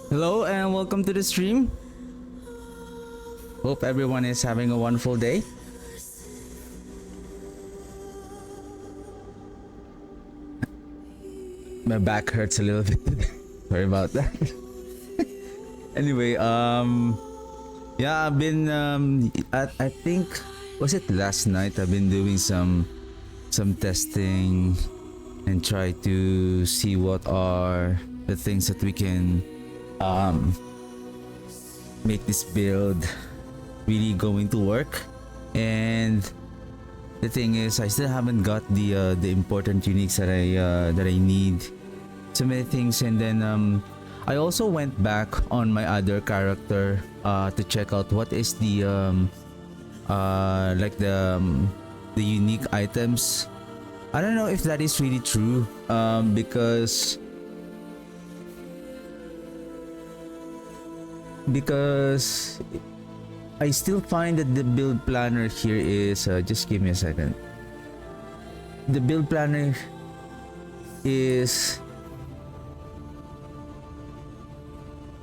Hello and welcome to the stream. Hope everyone is having a wonderful day. My back hurts a little bit. Sorry about that. Anyway, yeah, I've been I think was it last night I've been doing some testing and try to see what are the things that we can make this build really going to work. And the thing is, I still haven't got the important uniques that I need. So many things, and then I also went back on my other character to check out what is the like the unique items. I don't know if that is really true because I still find that the build planner here is just give me a second. The build planner is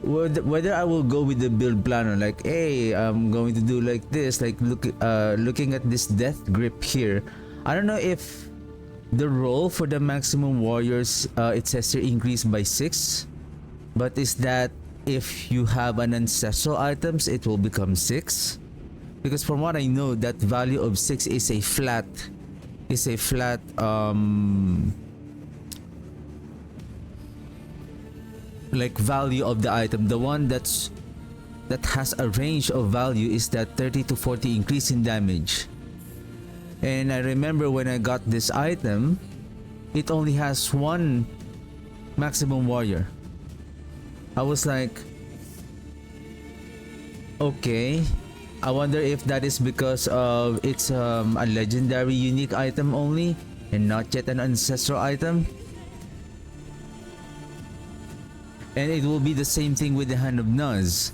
whether I will go with the build planner, like, hey, I'm going to do like this, like looking at this death grip here. I don't know if the roll for the maximum warriors it says here increased by 6, but is that if you have an ancestral items it will become 6? Because from what I know, that value of 6 is a flat like value of the item. The one that has a range of value is that 30 to 40 increase in damage. And I remember when I got this item, it only has one maximum warrior. I was like, okay, I wonder if that is because of it's a legendary unique item only and not yet an ancestral item. And it will be the same thing with the Hand of Nuz,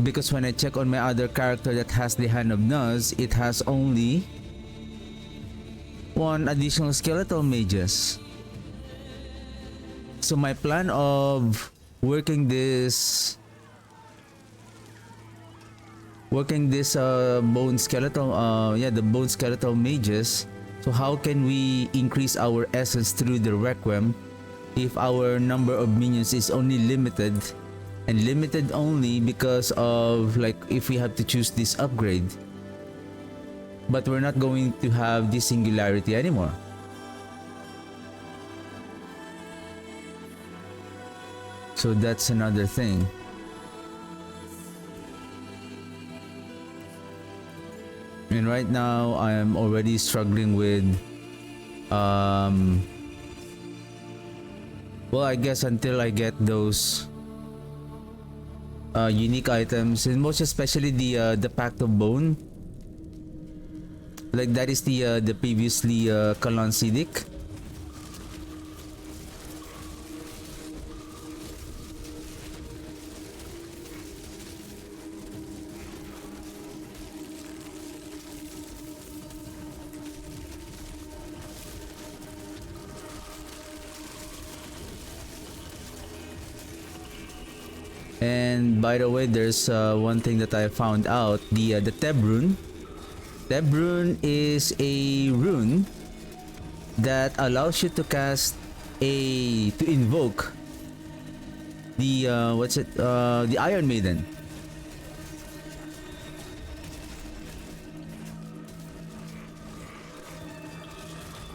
because when I check on my other character that has the Hand of Nuz, it has only one additional skeletal mages. So my plan of working this bone skeletal the bone skeletal mages. So how can we increase our essence through the requiem if our number of minions is only limited, and limited only because of, like, if we have to choose this upgrade, but we're not going to have this singularity anymore. So that's another thing. And right now I am already struggling with well, I guess until I get those unique items, and most especially the Pact of Bone. Like that is the previously Kalon Sidic. And by the way, there's one thing that I found out: the Teb rune. Teb rune is a rune that allows you to to invoke the the Iron Maiden.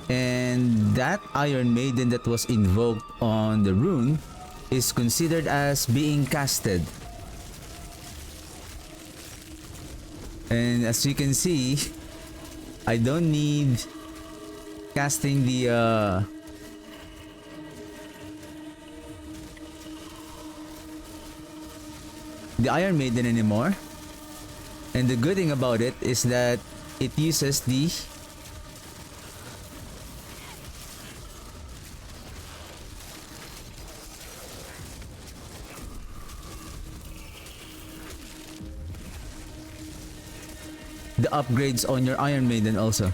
And that Iron Maiden that was invoked on the rune is considered as being casted. And as you can see, I don't need casting the Iron Maiden anymore. And the good thing about it is that it uses the upgrades on your Iron Maiden also.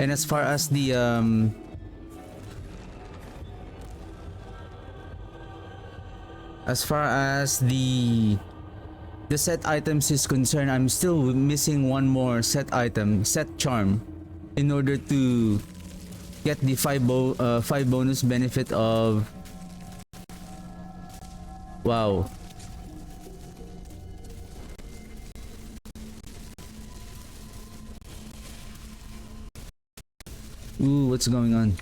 And as far as the set items is concerned, I'm still missing one more set item, set charm, in order to get the 5 bonus benefit of wow. Ooh, what's going on?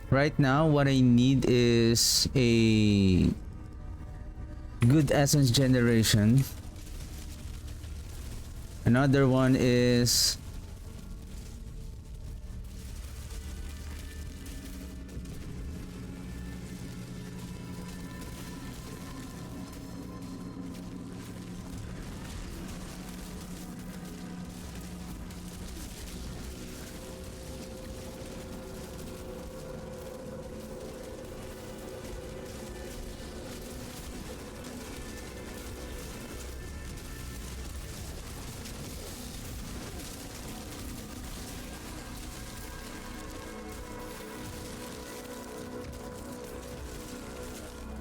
Right now, what I need is a good essence generation. Another one is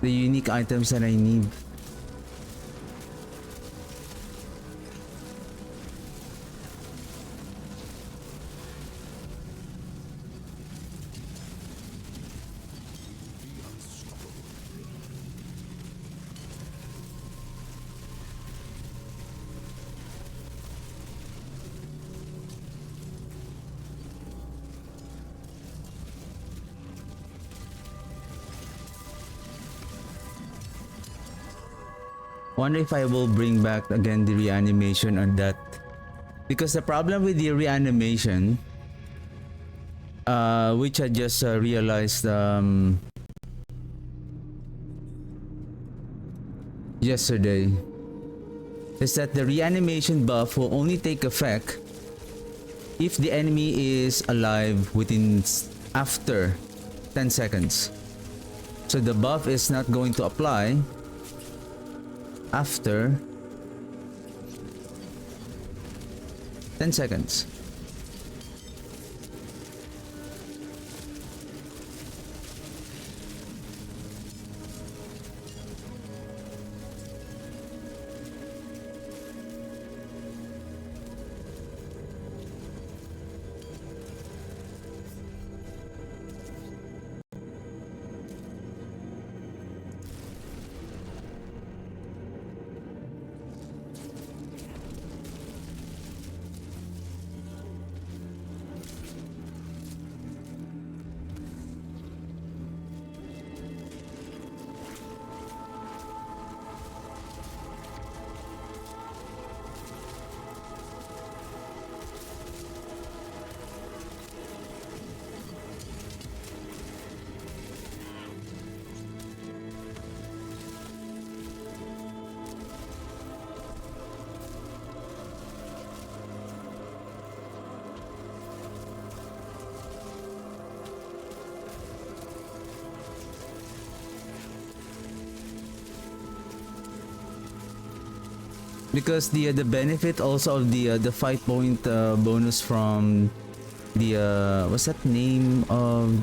the unique items that I need. Wonder if I will bring back again the reanimation on that, because the problem with the reanimation, which I just realized yesterday, is that the reanimation buff will only take effect if the enemy is alive after 10 seconds. So the buff is not going to apply after 10 seconds. Because the benefit also of the 5 point bonus from the what's that name of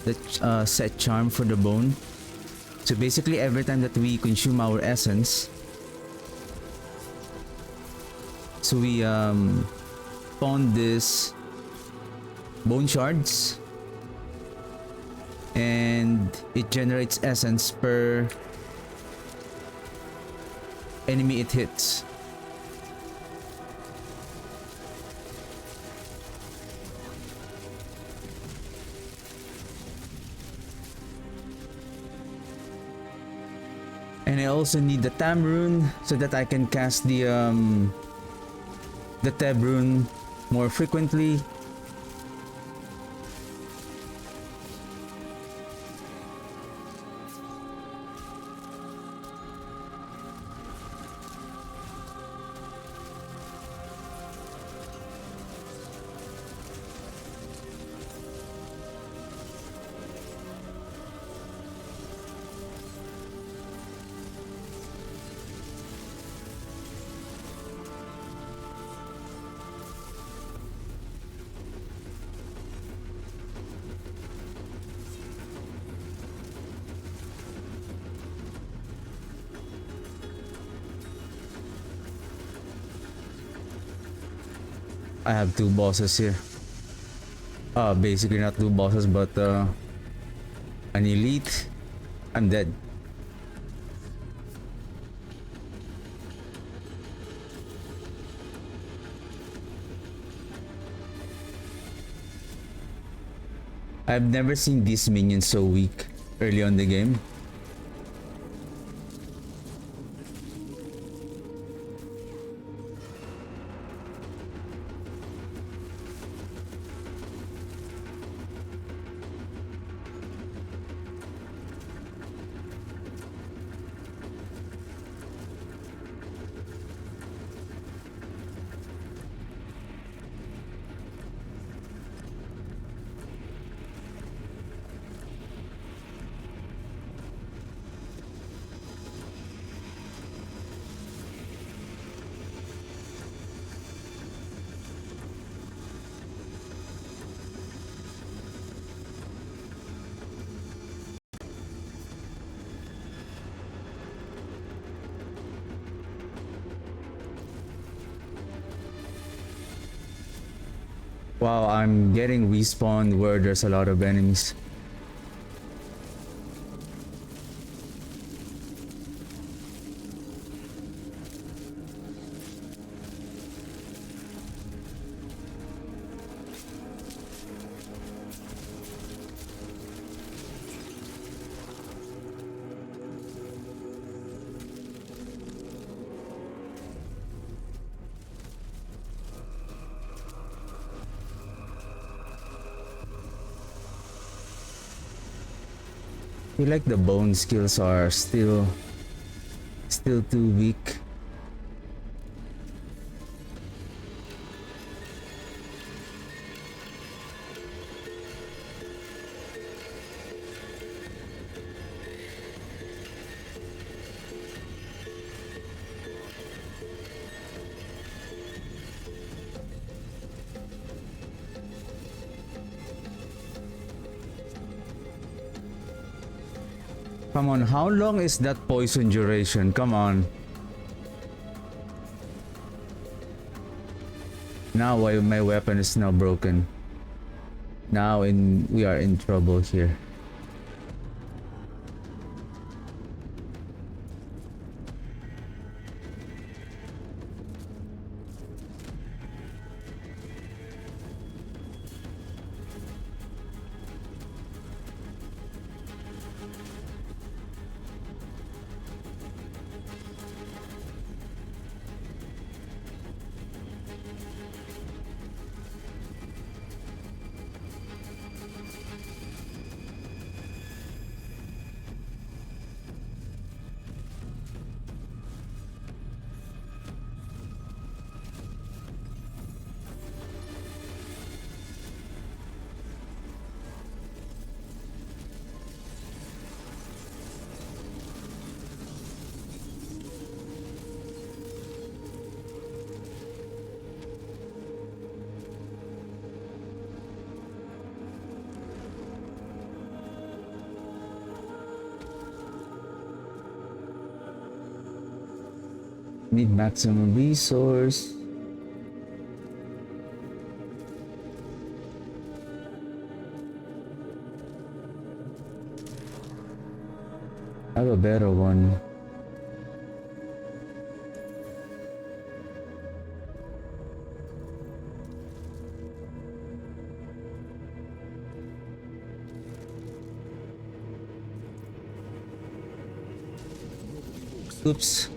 the set charm for the bone. So basically every time that we consume our essence, so we spawn this bone shards and it generates essence per enemy it hits. And I also need the Tam rune so that I can cast the Teb rune more frequently. I have two bosses here. Basically not two bosses, but an elite. I'm dead. I've never seen these minions so weak early on the game. Wow, I'm getting respawned where there's a lot of enemies. I feel like the bone skills are still too weak. Come on, how long is that poison duration? Come on. Now my weapon is now broken. We are in trouble here. Need maximum resource. I have a better one. Oops.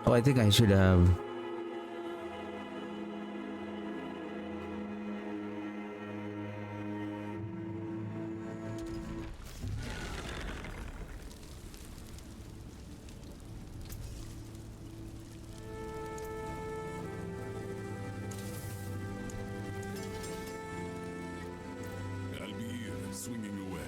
Oh, I think I should have. I'll be here, swinging away.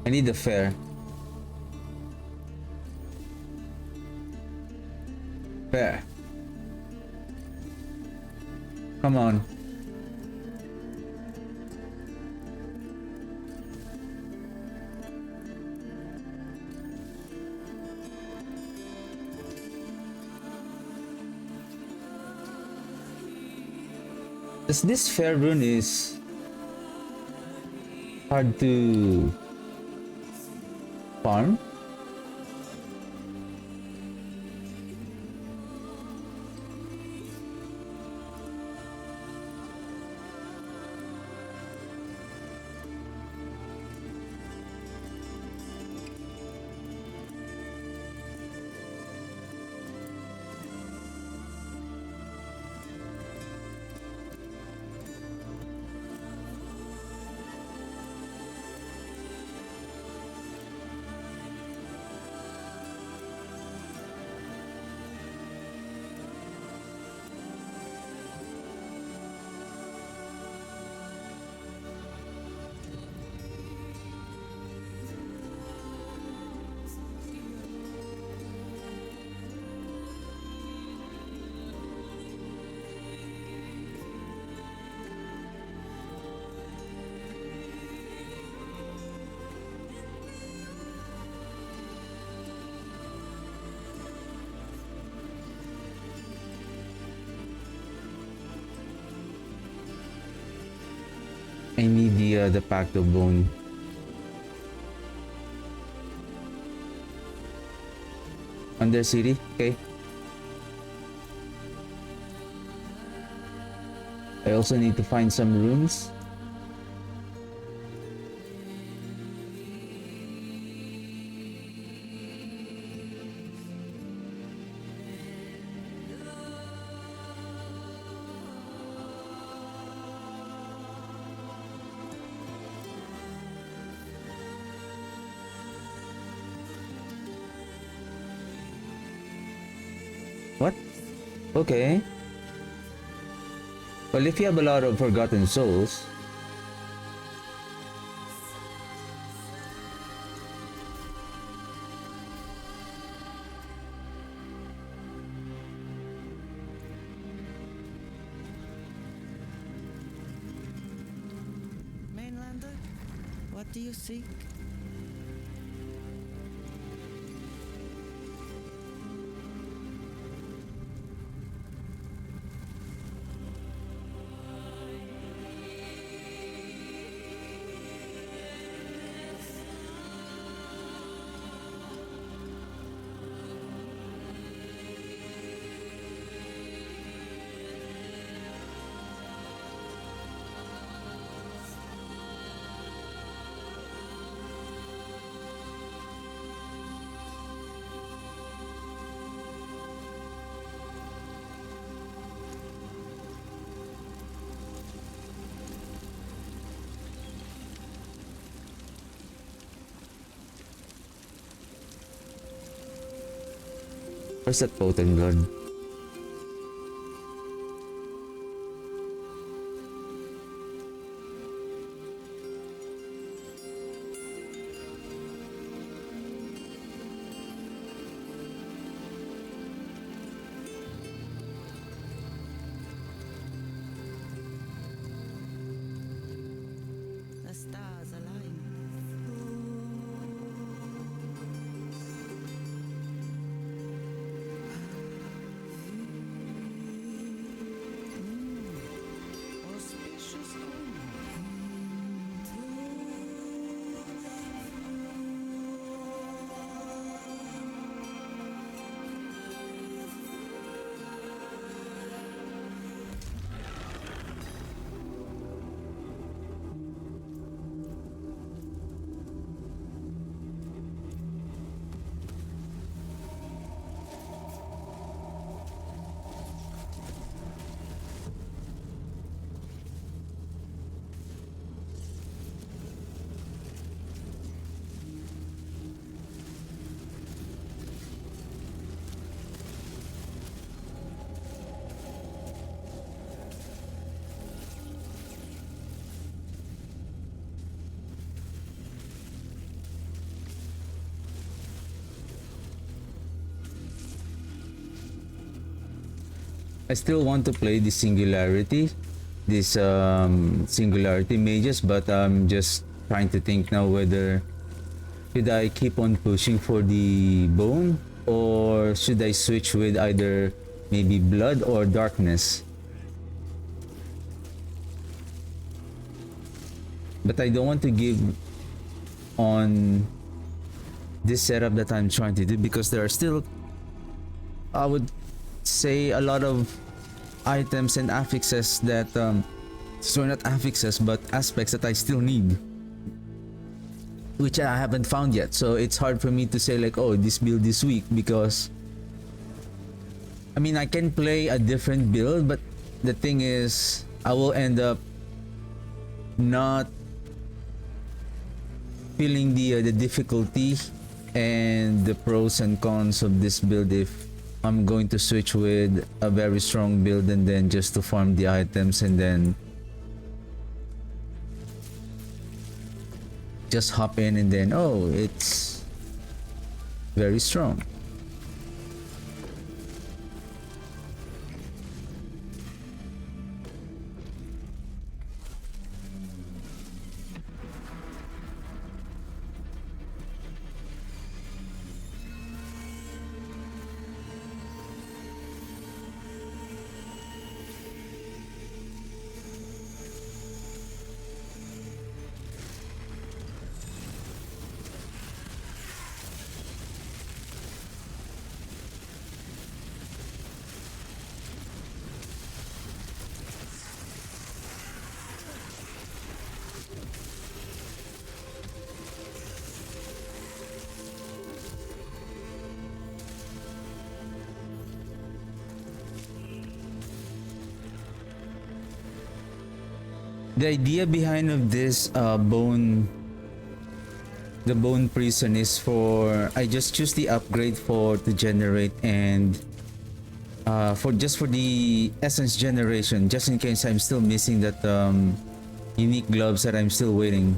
I need the fair. Fair. Come on. This fair rune is hard to farm? I need the pack of bone. Under city, okay. I also need to find some runes. What? Okay. Well, if you have a lot of forgotten souls, Mainlander, what do you seek? where's that potent gun? The stars align. I still want to play the singularity, this singularity mages, but I'm just trying to think now whether should I keep on pushing for the bone or should I switch with either maybe blood or darkness. But I don't want to give on this setup that I'm trying to do because there are still, I would say, a lot of items and affixes that sorry, not affixes but aspects that I still need, which I haven't found yet. So it's hard for me to say like, oh, this build is weak, because I mean I can play a different build, but the thing is I will end up not feeling the difficulty and the pros and cons of this build if I'm going to switch with a very strong build and then just to farm the items and then just hop in and then, oh, it's very strong. The idea behind of this the bone prison is for, I just choose the upgrade for to generate and for just for the essence generation, just in case I'm still missing that unique gloves that I'm still waiting.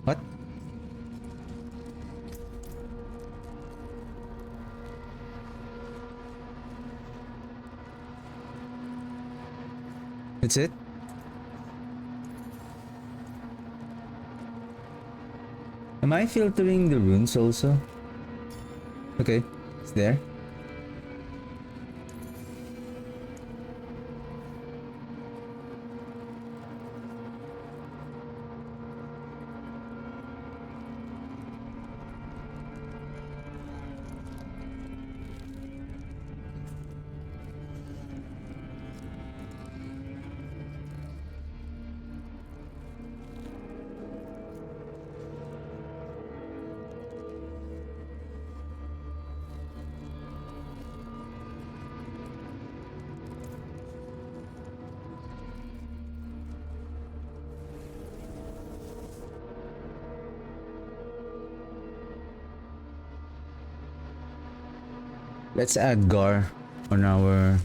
What? That's it? Am I filtering the runes also? Okay, it's there. Let's add Gar on our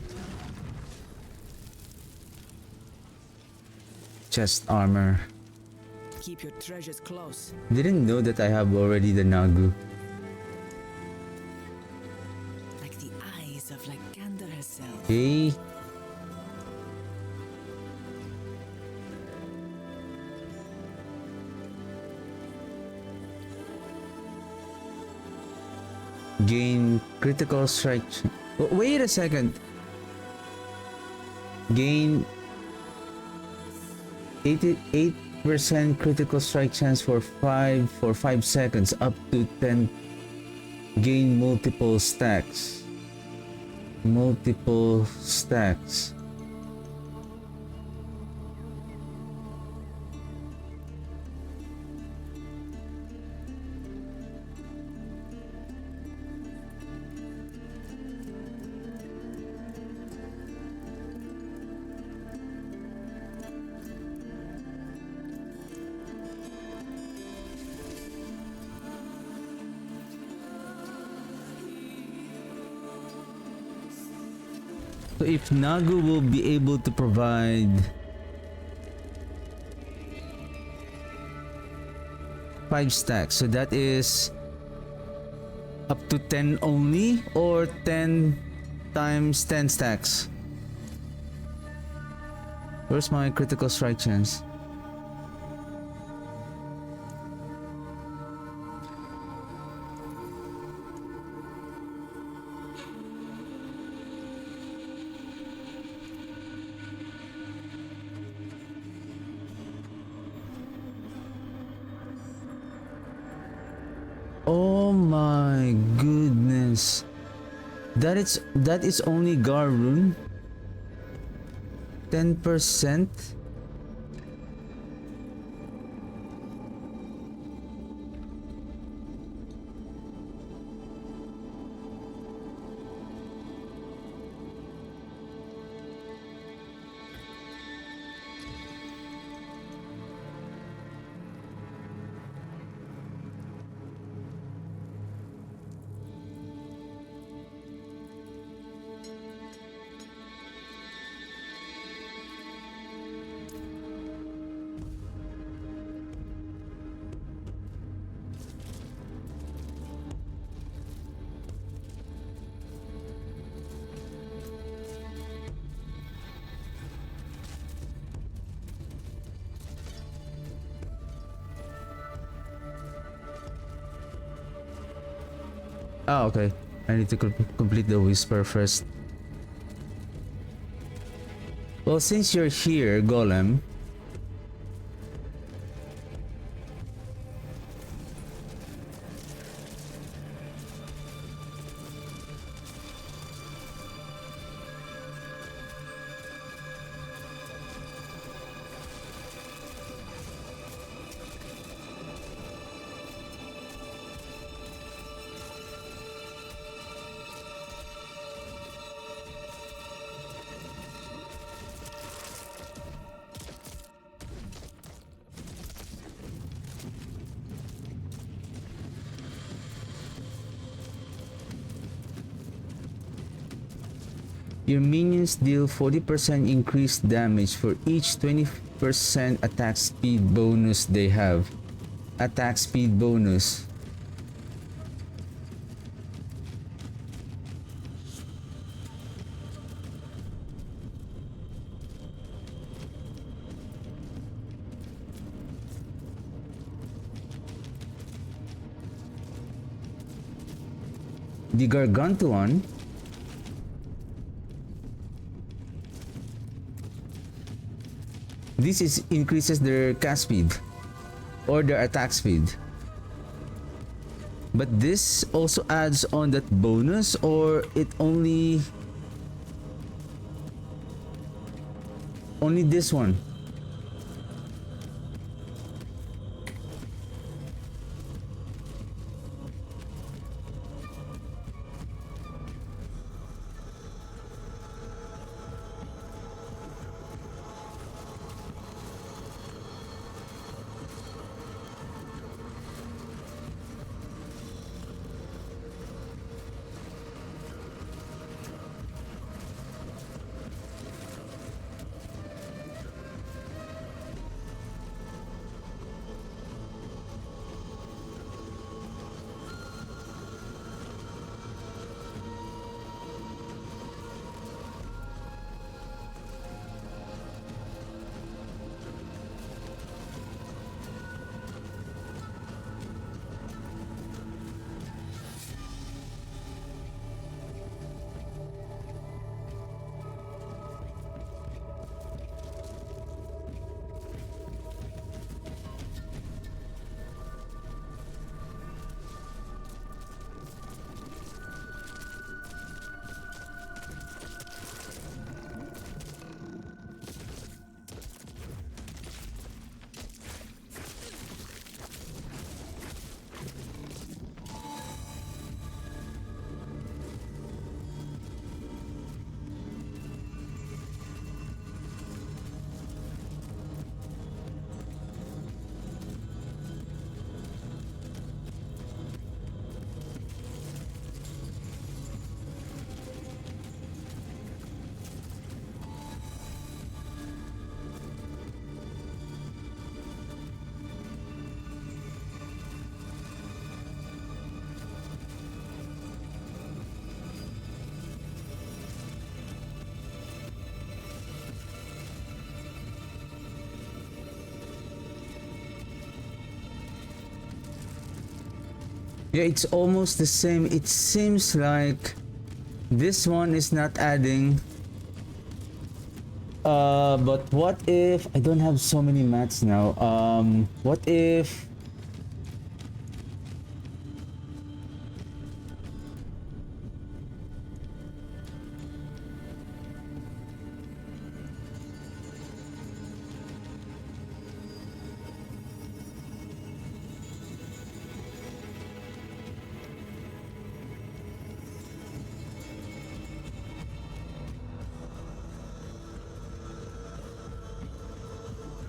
chest armor. Keep your treasures close. Didn't know that I have already the Nagu. Like the eyes of Lycander herself. Okay. Gain critical strike. Wait a second. Gain 88% critical strike chance for 5 seconds, up to 10. Gain multiple stacks. Multiple stacks. So if Nagu will be able to provide 5 stacks, so that is up to 10 only, or 10 times 10 stacks. Where's my critical strike chance? Oh my goodness. That is only Garun. 10%. Ah, okay. I need to complete the whisper first. Well, since you're here, Golem. Your minions deal 40% increased damage for each 20% attack speed bonus they have. Attack speed bonus. The Gargantuan this increases their cast speed or their attack speed. But this also adds on that bonus, or it only this one? Yeah, it's almost the same. It seems like this one is not adding. But what if I don't have so many mats now? What if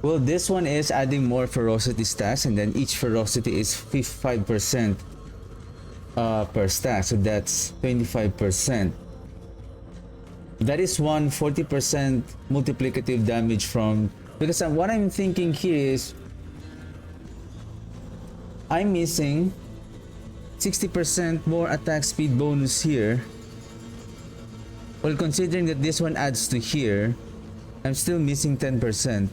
well, this one is adding more ferocity stats, and then each ferocity is 5% per stat, so that's 25%. That is one 40% multiplicative damage from, because what I'm thinking here is I'm missing 60% more attack speed bonus here. Well, considering that this one adds to here, I'm still missing 10%.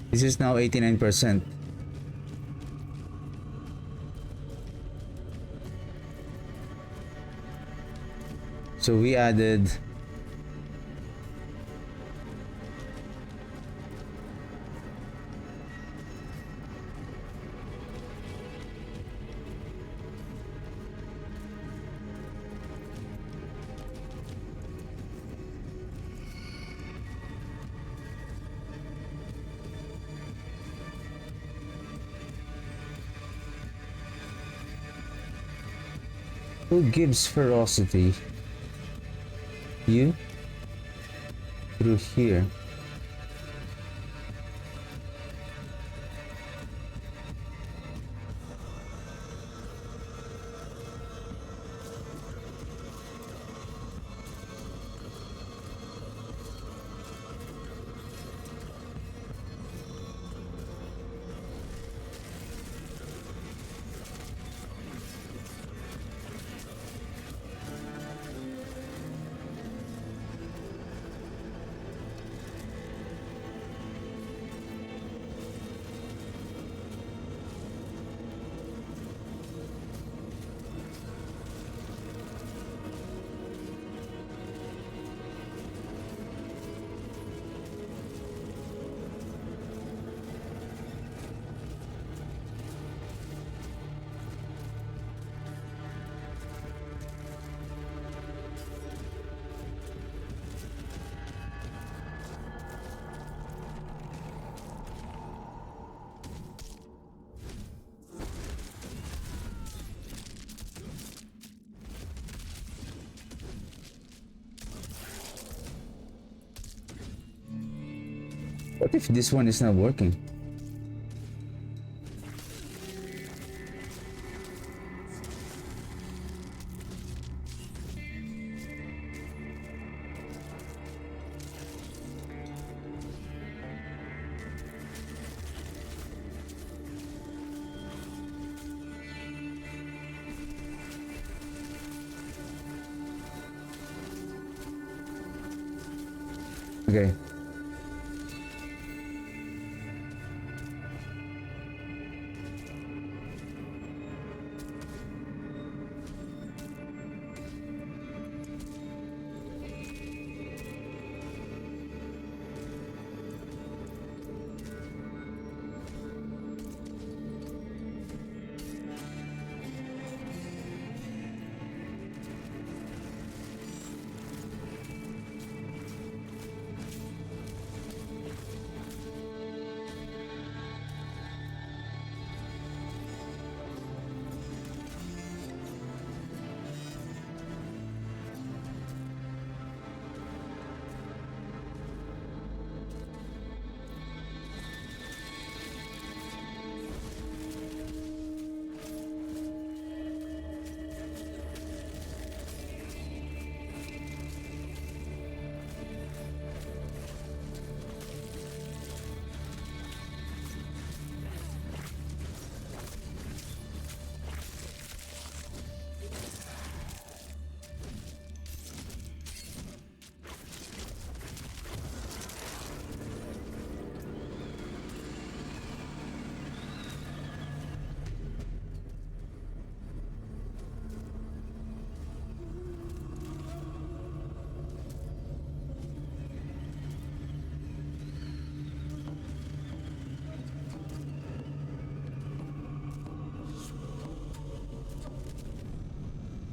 This is now 89%. So we added who gives ferocity? You? Through here. What if this one is not working? Okay.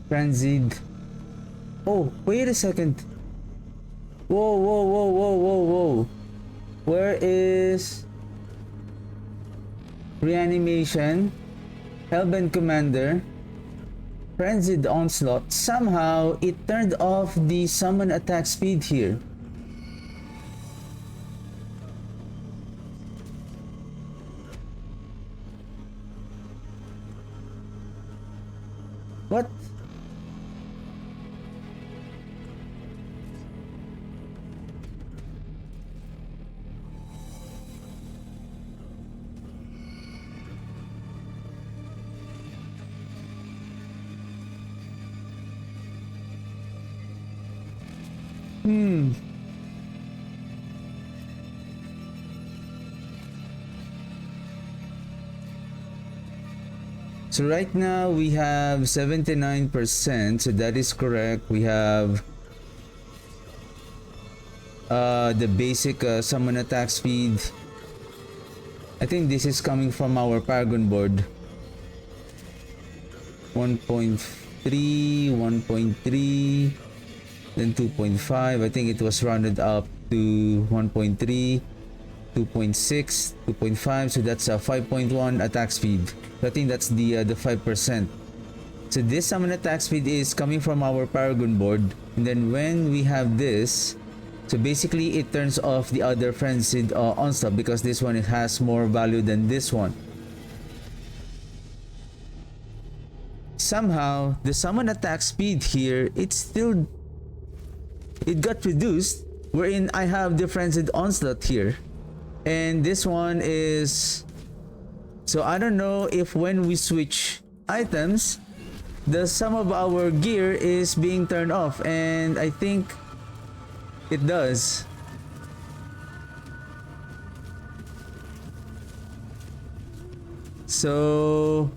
Frenzied. Oh, wait a second. Whoa, whoa, whoa, whoa, whoa, whoa. Where is reanimation? Hellbent Commander. Frenzied Onslaught. Somehow it turned off the summon attack speed here. What? So right now we have 79%, so that is correct. We have the basic summon attack speed. I think this is coming from our Paragon board. 1.3, 1.3, then 2.5. I think it was rounded up to 1.3, 2.6, 2.5. So that's a 5.1 attack speed. So I think that's the 5%. So this summon attack speed is coming from our Paragon board. And then when we have this, so basically it turns off the other Frenzied Onslaught because this one, it has more value than this one. Somehow the summon attack speed here, it got reduced, wherein I have the Frenzied Onslaught here, and this one is, so I don't know if when we switch items the sum of our gear is being turned off, and I think it does. So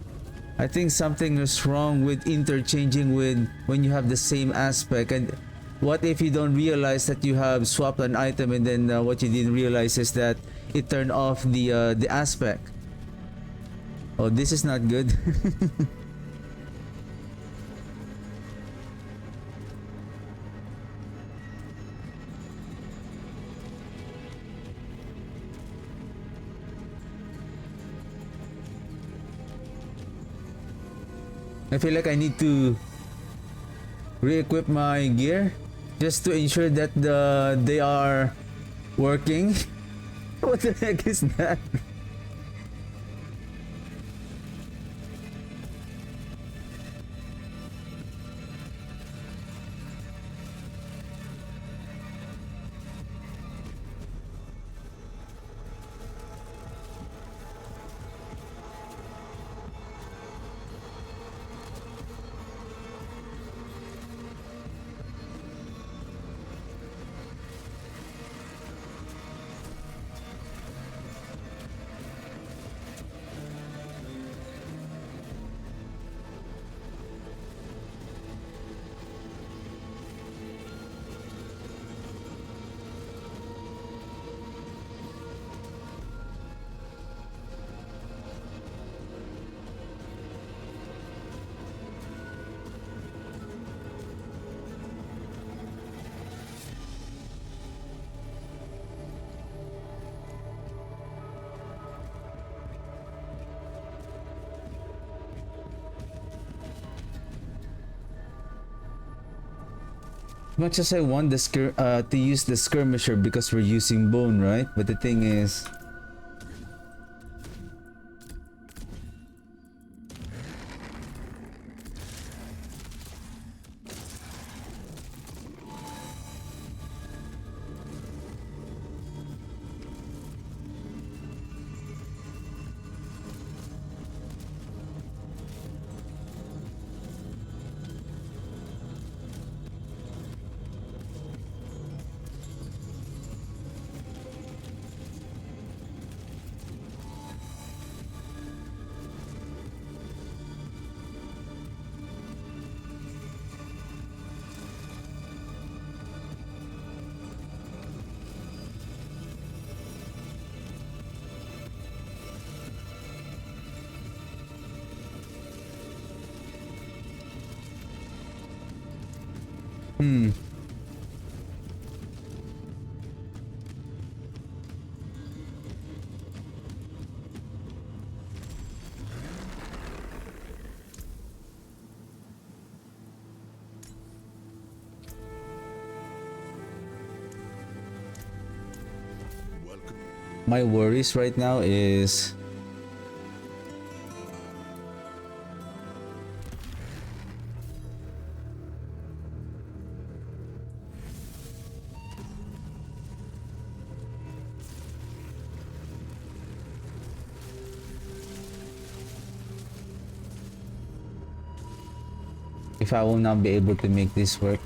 I think something is wrong with interchanging with when you have the same aspect. And what if you don't realize that you have swapped an item, and then what you didn't realize is that it turned off the aspect? Oh, this is not good. I feel like I need to re-equip my gear just to ensure that they are working. What the heck is that? Much as I want the to use the skirmisher because we're using bone, right? But the thing is, my worries right now is if I will not be able to make this work.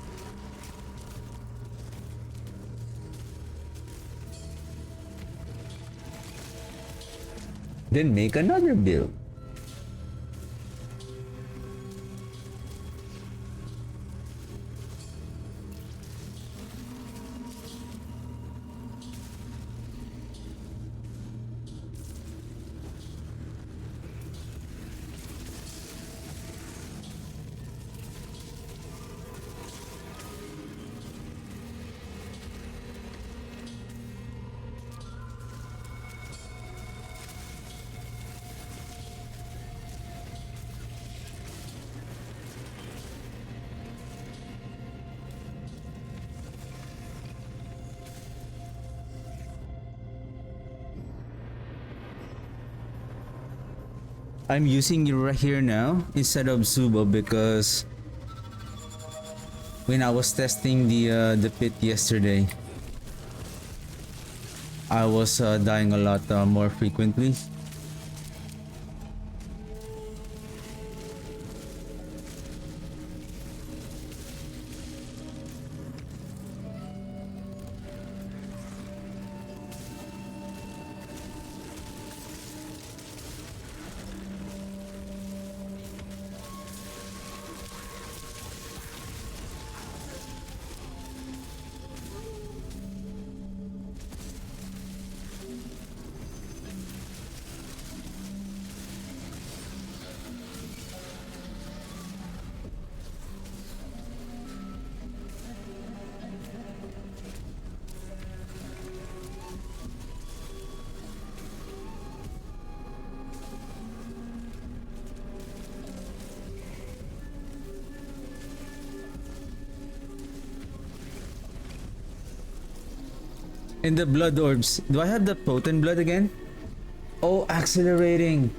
Then make another build. I'm using it right here now instead of Zubo because when I was testing the pit yesterday, I was dying a lot more frequently. In the blood orbs. Do I have the potent blood again? Oh, accelerating.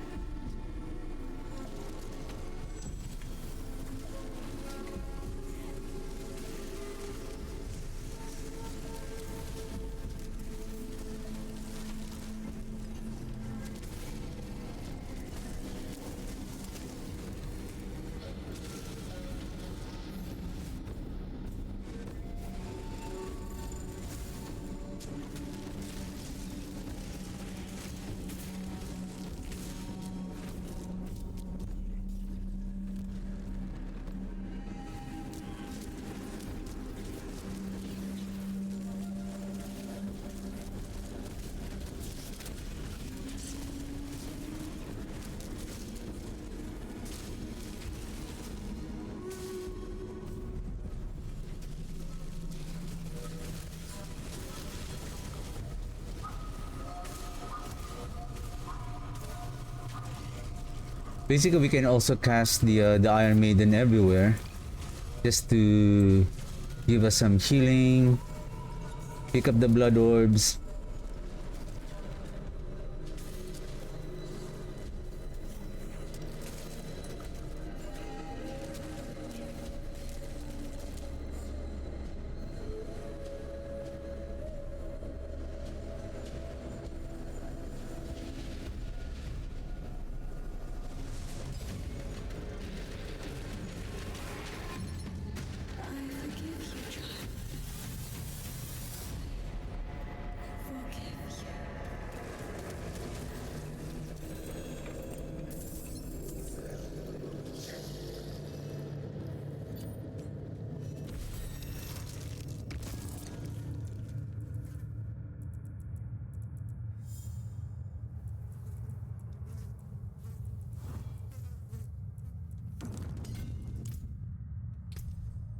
Basically, we can also cast the Iron Maiden everywhere, just to give us some healing. Pick up the blood orbs.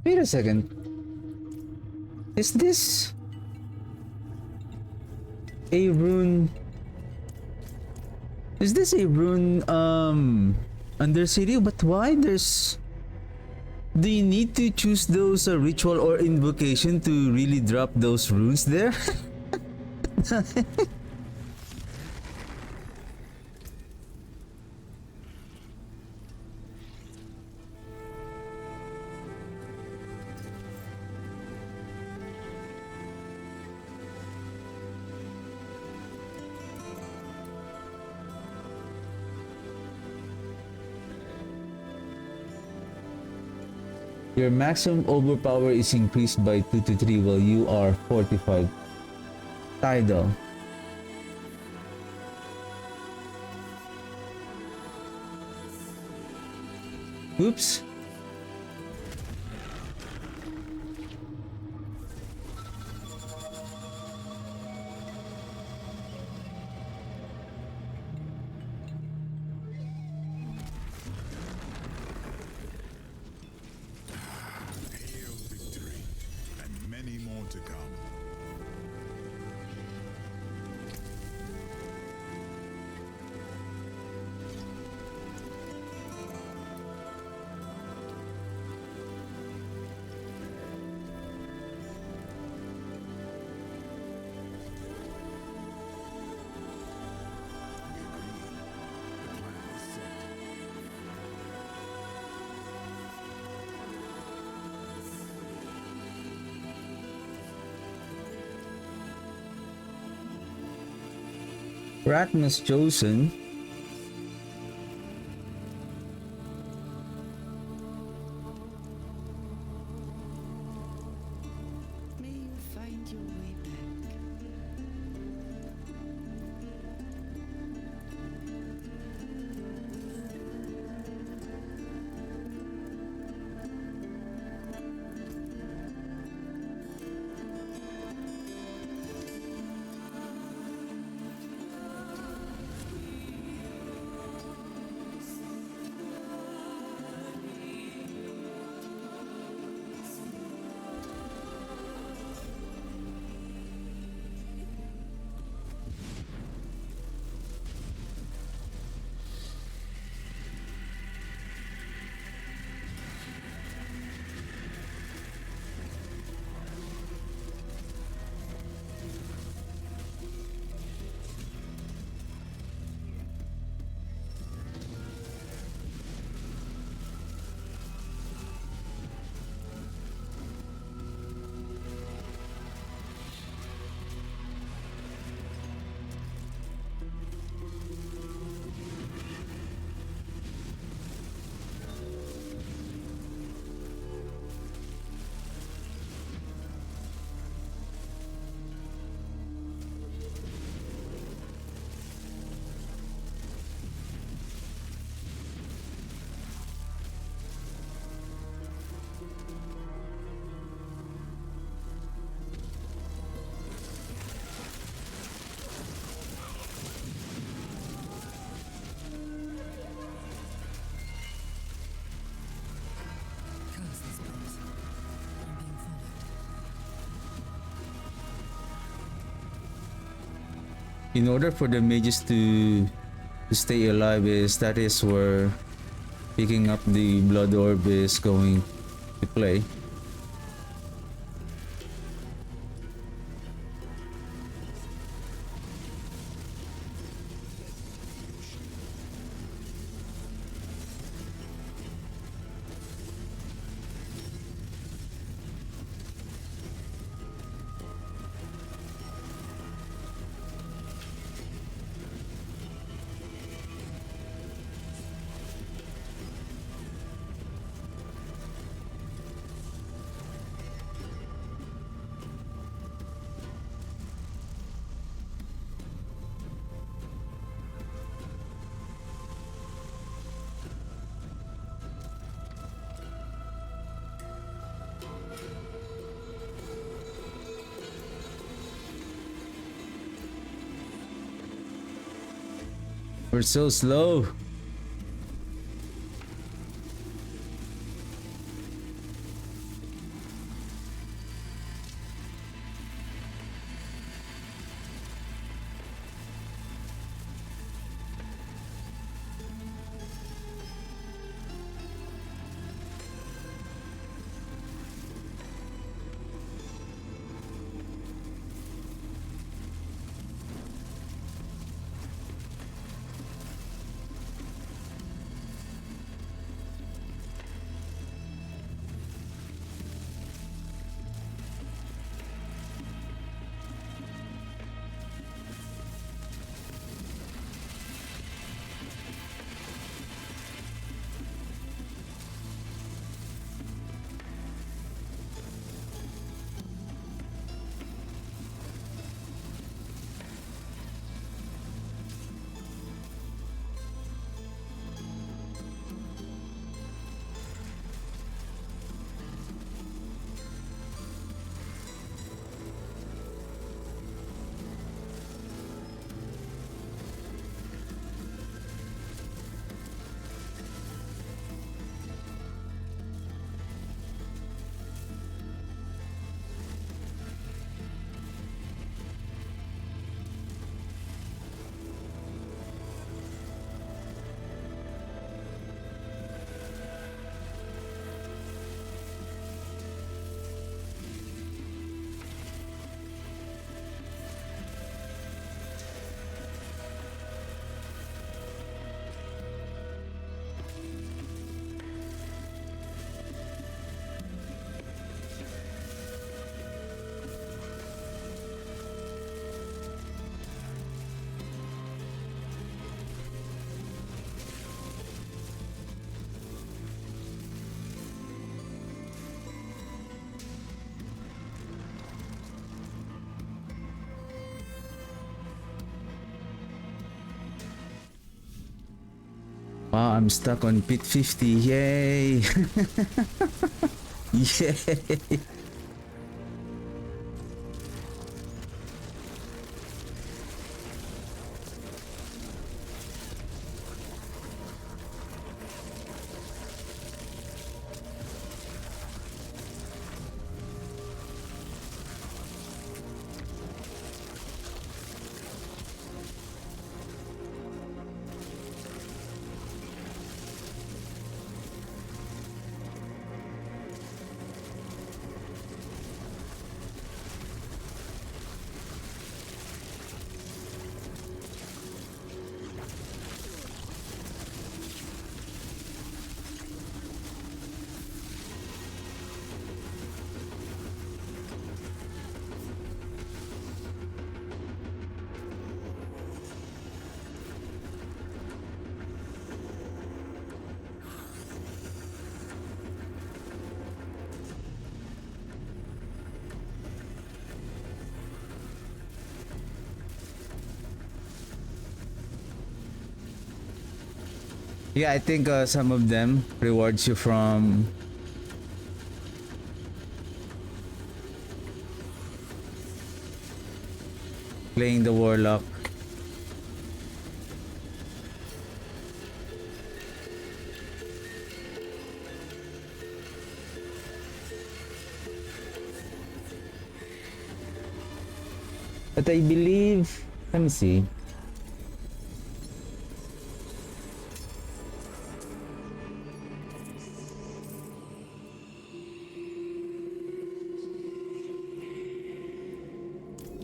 Wait a second. Is this a rune? Is this a rune Undercity? But why there's... Do you need to choose those ritual or invocation to really drop those runes there? Your maximum overpower is increased by 2 to 3 while you are fortified. Tidal. Oops. Hail victory, and many more to come. The plan is set. Ratmus chosen. May you find your way back. in order for the mages to stay alive, is that is where picking up the blood orb is going to play. We're so slow. Wow, I'm stuck on pit 50. Yay! Yay! Yeah, I think some of them rewards you from playing the warlock. But I believe Let me see.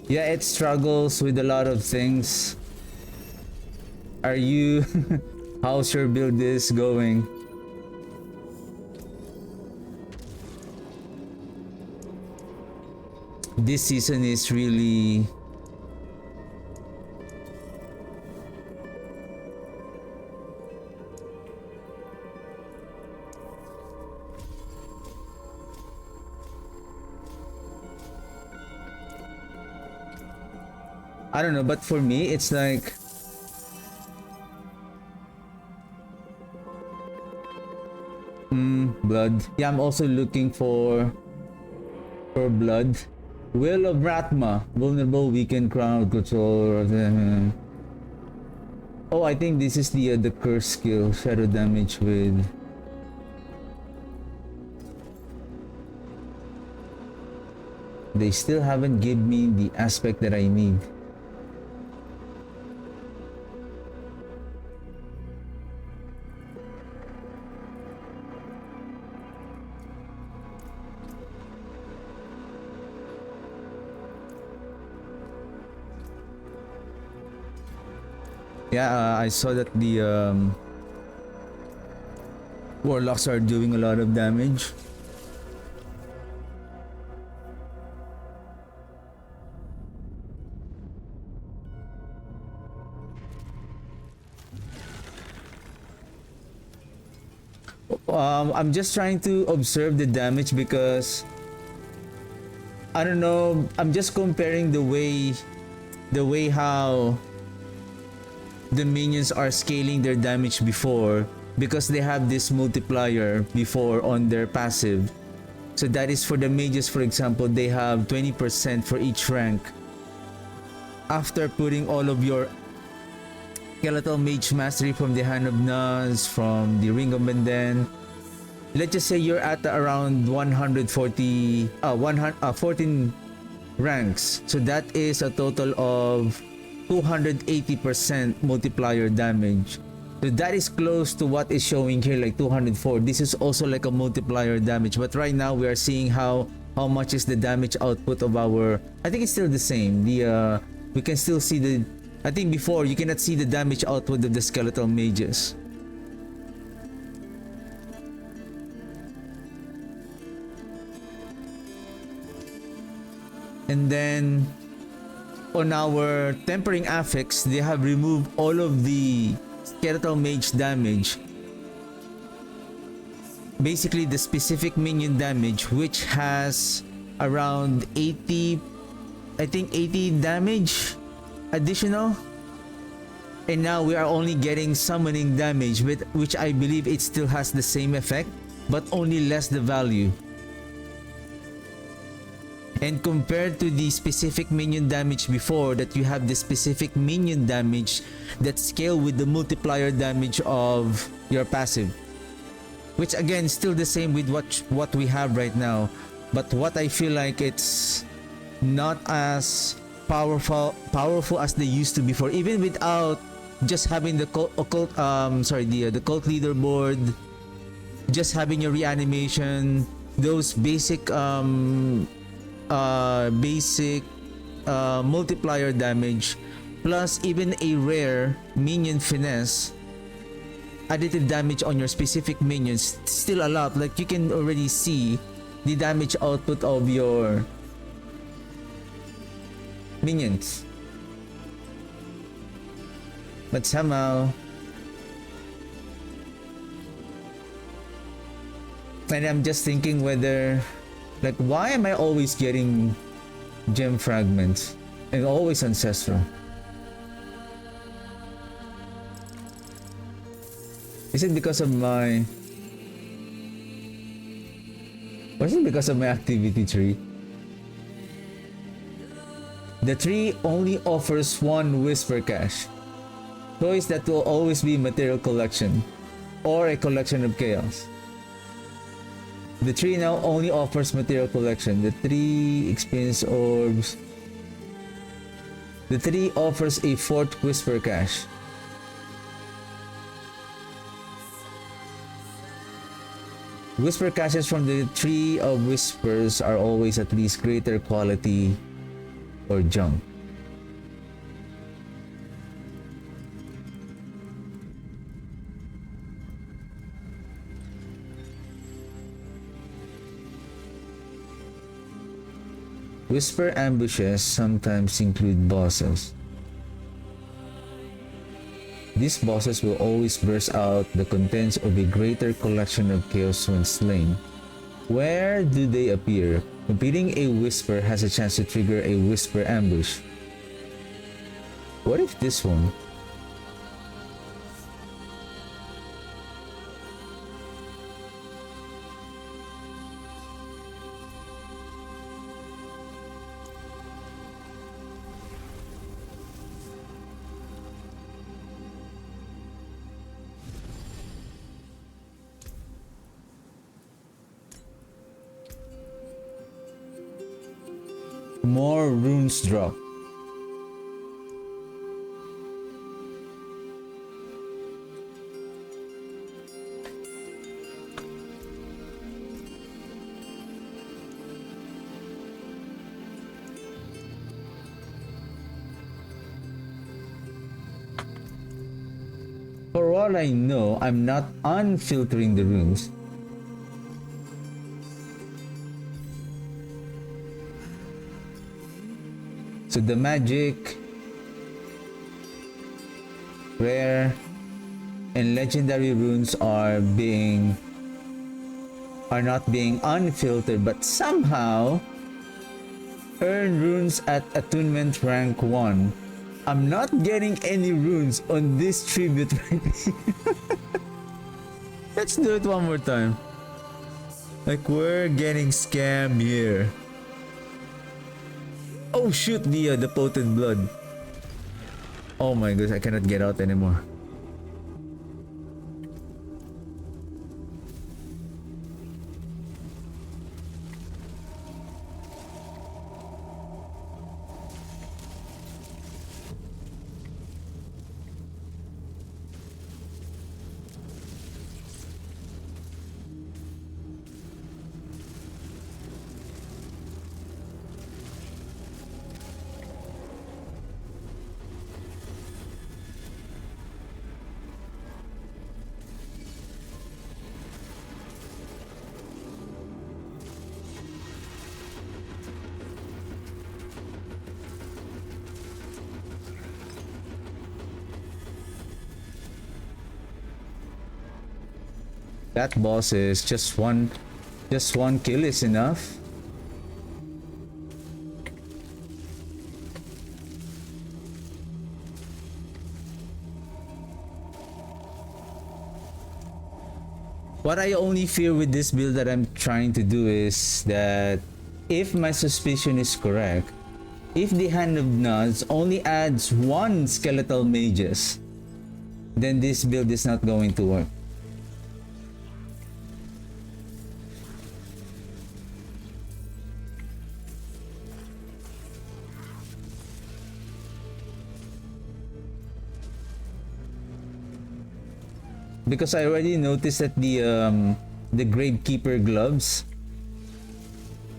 Yeah, it struggles with a lot of things. Are you... How's your build is going? This season is really... I don't know, but for me, it's like... blood. Yeah, I'm also looking for blood. Will of Ratma. Vulnerable, weakened, crowd control. Oh, I think this is the curse skill. Shadow damage with... They still haven't given me the aspect that I need. Yeah, I saw that the warlocks are doing a lot of damage. I'm just trying to observe the damage because I don't know. I'm just comparing the way how the minions are scaling their damage before, because they have this multiplier before on their passive. So that is for the mages, for example, they have 20% for each rank. After putting all of your skeletal mage mastery from the Hand of Naz, from the Ring of Menden, let's just say you're at around 14 ranks. So that is a total of 280% multiplier damage. So that is close to what is showing here, like 204. This is also like a multiplier damage, but right now we are seeing how much is the damage output of our... I think it's still the same. We can still see the... I think before you cannot see the damage output of the skeletal mages. And then on our tempering affix, they have removed all of the skeletal mage damage. Basically the specific minion damage, which has around 80, I think 80 damage additional. And now we are only getting summoning damage, which I believe it still has the same effect, but only less the value. And compared to the specific minion damage before, that you have the specific minion damage that scale with the multiplier damage of your passive, which again still the same with what we have right now, but what I feel like it's not as powerful as they used to before, even without just having the cult leaderboard, just having your reanimation, those basic multiplier damage, plus even a rare minion finesse additive damage on your specific minions. Still a lot. Like you can already see the damage output of your minions, but somehow, and I'm just thinking whether, like, why am I always getting gem fragments and always ancestral? Is it because of my... Or is it because of my activity tree? The tree only offers one whisper cache. Choice that will always be material collection or a collection of chaos. The tree now only offers material collection. The 3 experience orbs. The tree offers a fourth whisper cache. Whisper caches from the Tree of Whispers are always at least greater quality or junk. Whisper ambushes sometimes include bosses. These bosses will always burst out the contents of a greater collection of chaos when slain. Where do they appear? Completing a whisper has a chance to trigger a whisper ambush. What if this one? More runes drop. For all I know, I'm not unfiltering the runes. So the magic, rare, and legendary runes are not being unfiltered, but somehow earn runes at attunement rank 1. I'm not getting any runes on this tribute right here. Let's do it one more time. Like, we're getting scammed here. Oh shoot, the potent blood. Oh my gosh, I cannot get out anymore. That boss is just one kill is enough. What I only fear with this build that I'm trying to do is that if my suspicion is correct, if the Hand of Nods only adds one skeletal mages, then this build is not going to work. Because I already noticed that the Gravekeeper gloves,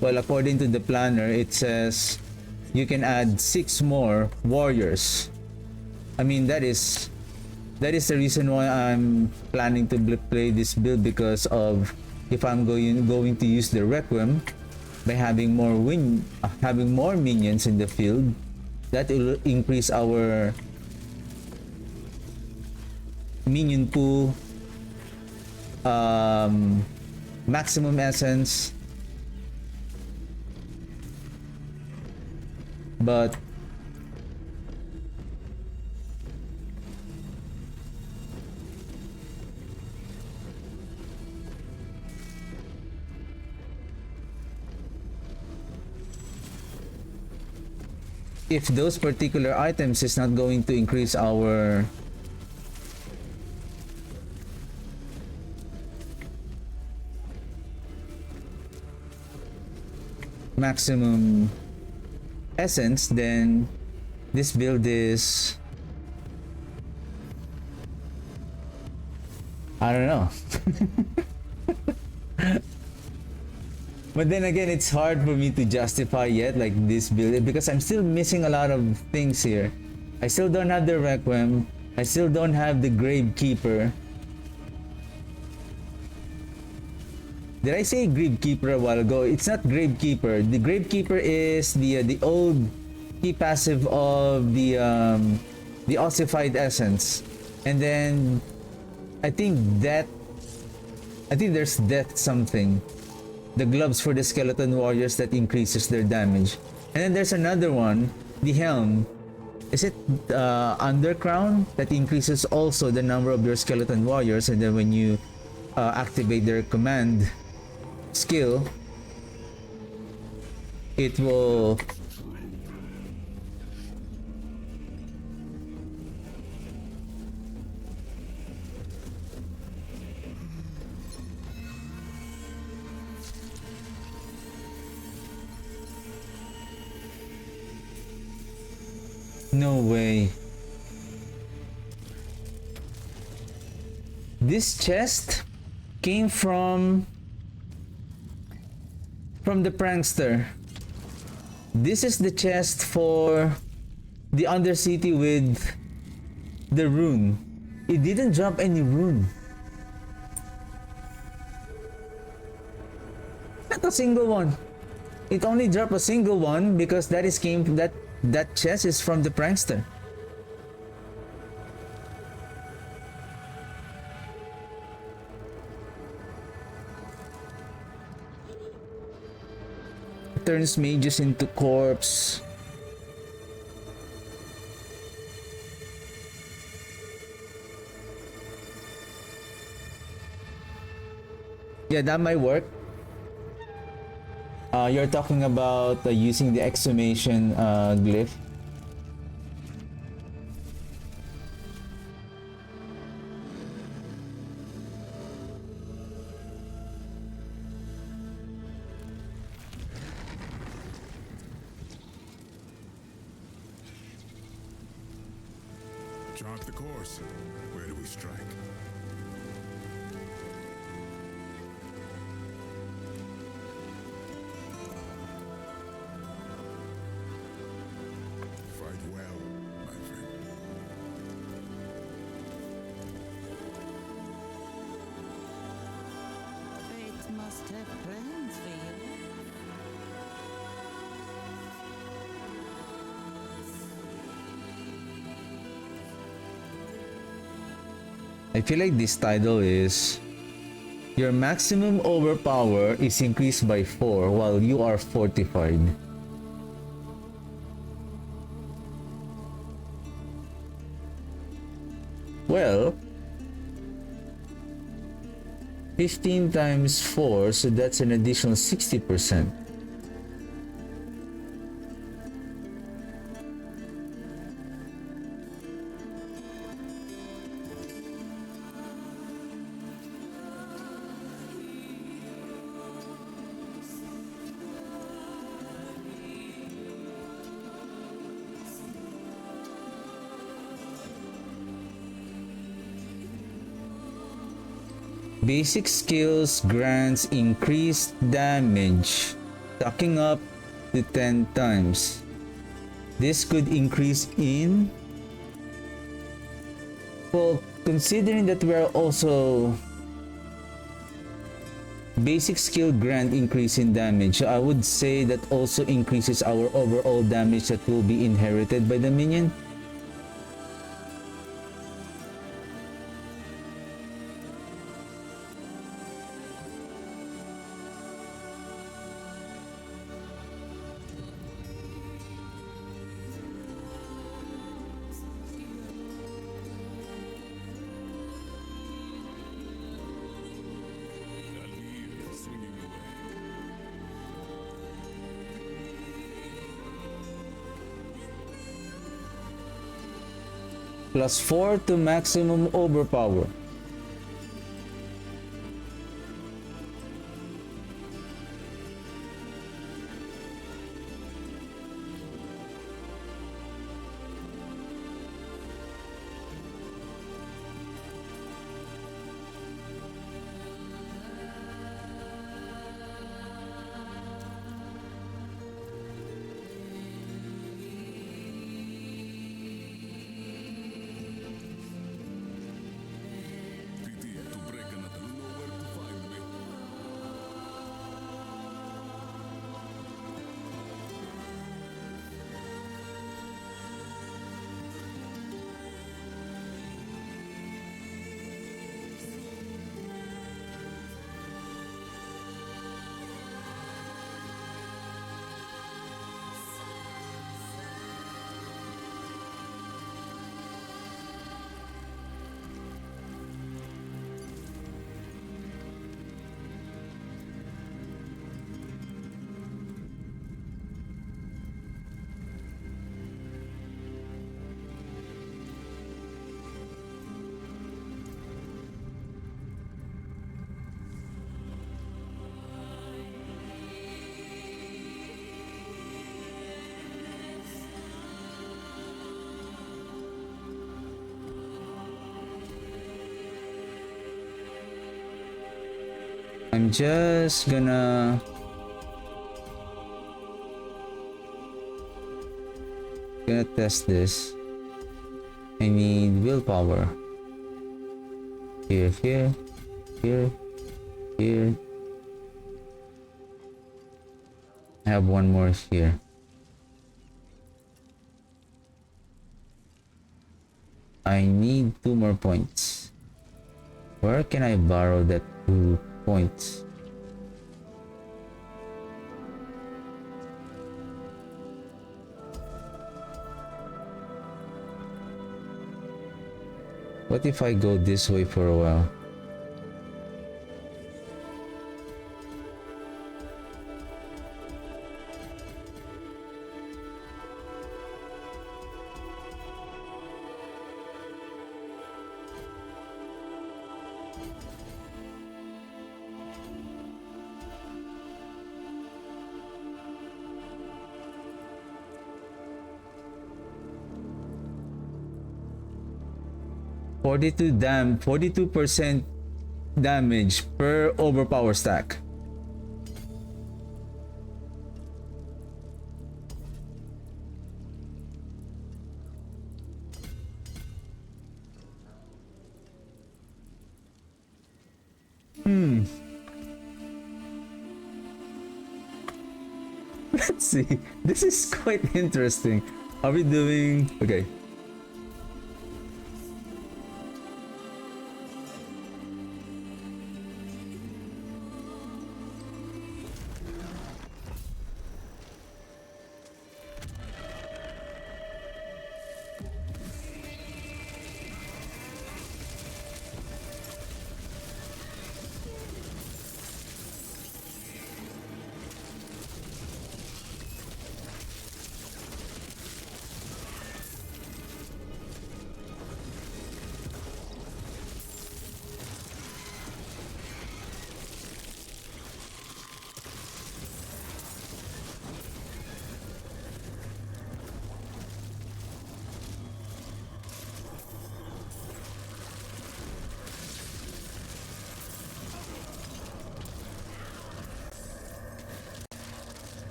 well, according to the planner, it says you can add 6 more warriors. I mean, that is the reason why I'm planning to play this build, because of if I'm going to use the Requiem by having more minions in the field, that will increase our minion pool, maximum essence, but if those particular items is not going to increase our maximum essence, then This build is, I don't know. But then again, it's hard for me to justify yet, like this build, because I'm still missing a lot of things here. I still don't have the Requiem. I still don't have the Gravekeeper. Did I say Gravekeeper a while ago? It's not Gravekeeper. The Gravekeeper is the old key passive of the ossified essence, and then I think there's death something. The gloves for the skeleton warriors that increases their damage, and then there's another one, the helm. Is it Undercrown that increases also the number of your skeleton warriors, and then when you activate their command skill, it will no way. This chest came from the prankster. This is the chest for the Undercity with the rune. It didn't drop any rune. Not a single one. It only dropped a single one because that chest is from the prankster. Turns mages into corpse. Yeah, that might work. You're talking about using the exhumation glyph. Chart the course. Where do we strike? Fight well, my friend. Fate must have plans for you. I feel like this title is your maximum overpower is increased by 4 while you are fortified. Well, 15 times 4, so that's an additional 60%. Basic skills grants increased damage, stacking up to 10 times. This could increase in... Well, considering that we are also... Basic skill grant increase in damage, I would say that also increases our overall damage that will be inherited by the minion. Plus 4 to maximum overpower. I'm just gonna test this. I need willpower. Here, here, here, here. I have one more here. I need 2 more points. Where can I borrow that 2 points? What if I go this way for a while? Damn, 42% damage per overpower stack. Let's see. This is quite interesting. Are we doing... Okay.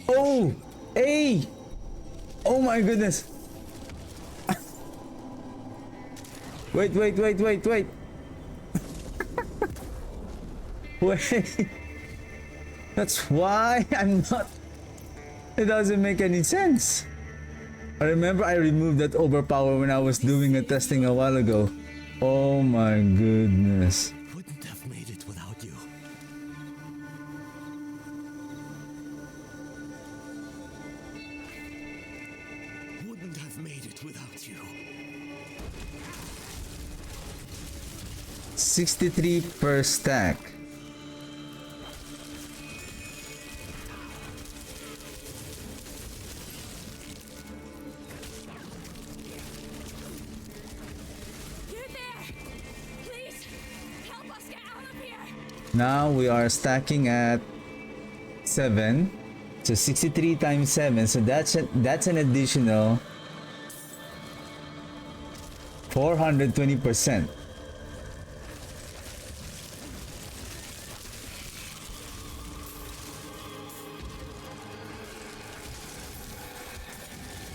Oh! Hey! Oh my goodness! Wait. Wait. That's why I'm not... It doesn't make any sense. I remember I removed that overpower when I was doing a testing a while ago. Oh my goodness. Wouldn't have made it without you. Wouldn't have made it without you. 63 per stack. Now we are stacking at 7. So 63 times 7. So that's an additional 420%.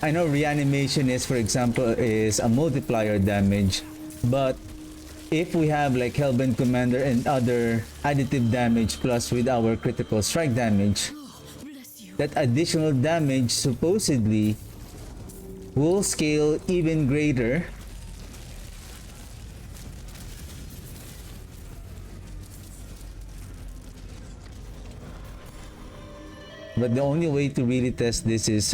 I know reanimation is, for example, is a multiplier damage, but if we have like Hellbent Commander and other additive damage plus with our critical strike damage, that additional damage supposedly will scale even greater. But the only way to really test this is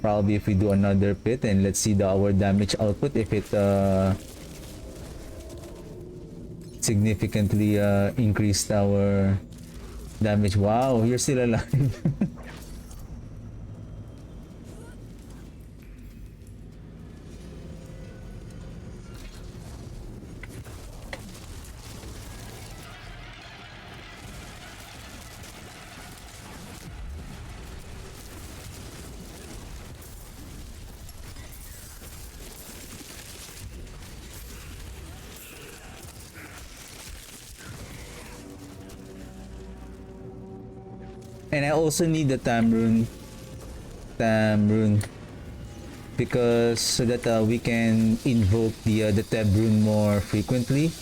probably if we do another pit and let's see our damage output, if it significantly increased our damage. Wow, you're still alive. And I also need the Tamrune. Because so that we can invoke the Tabrune more frequently.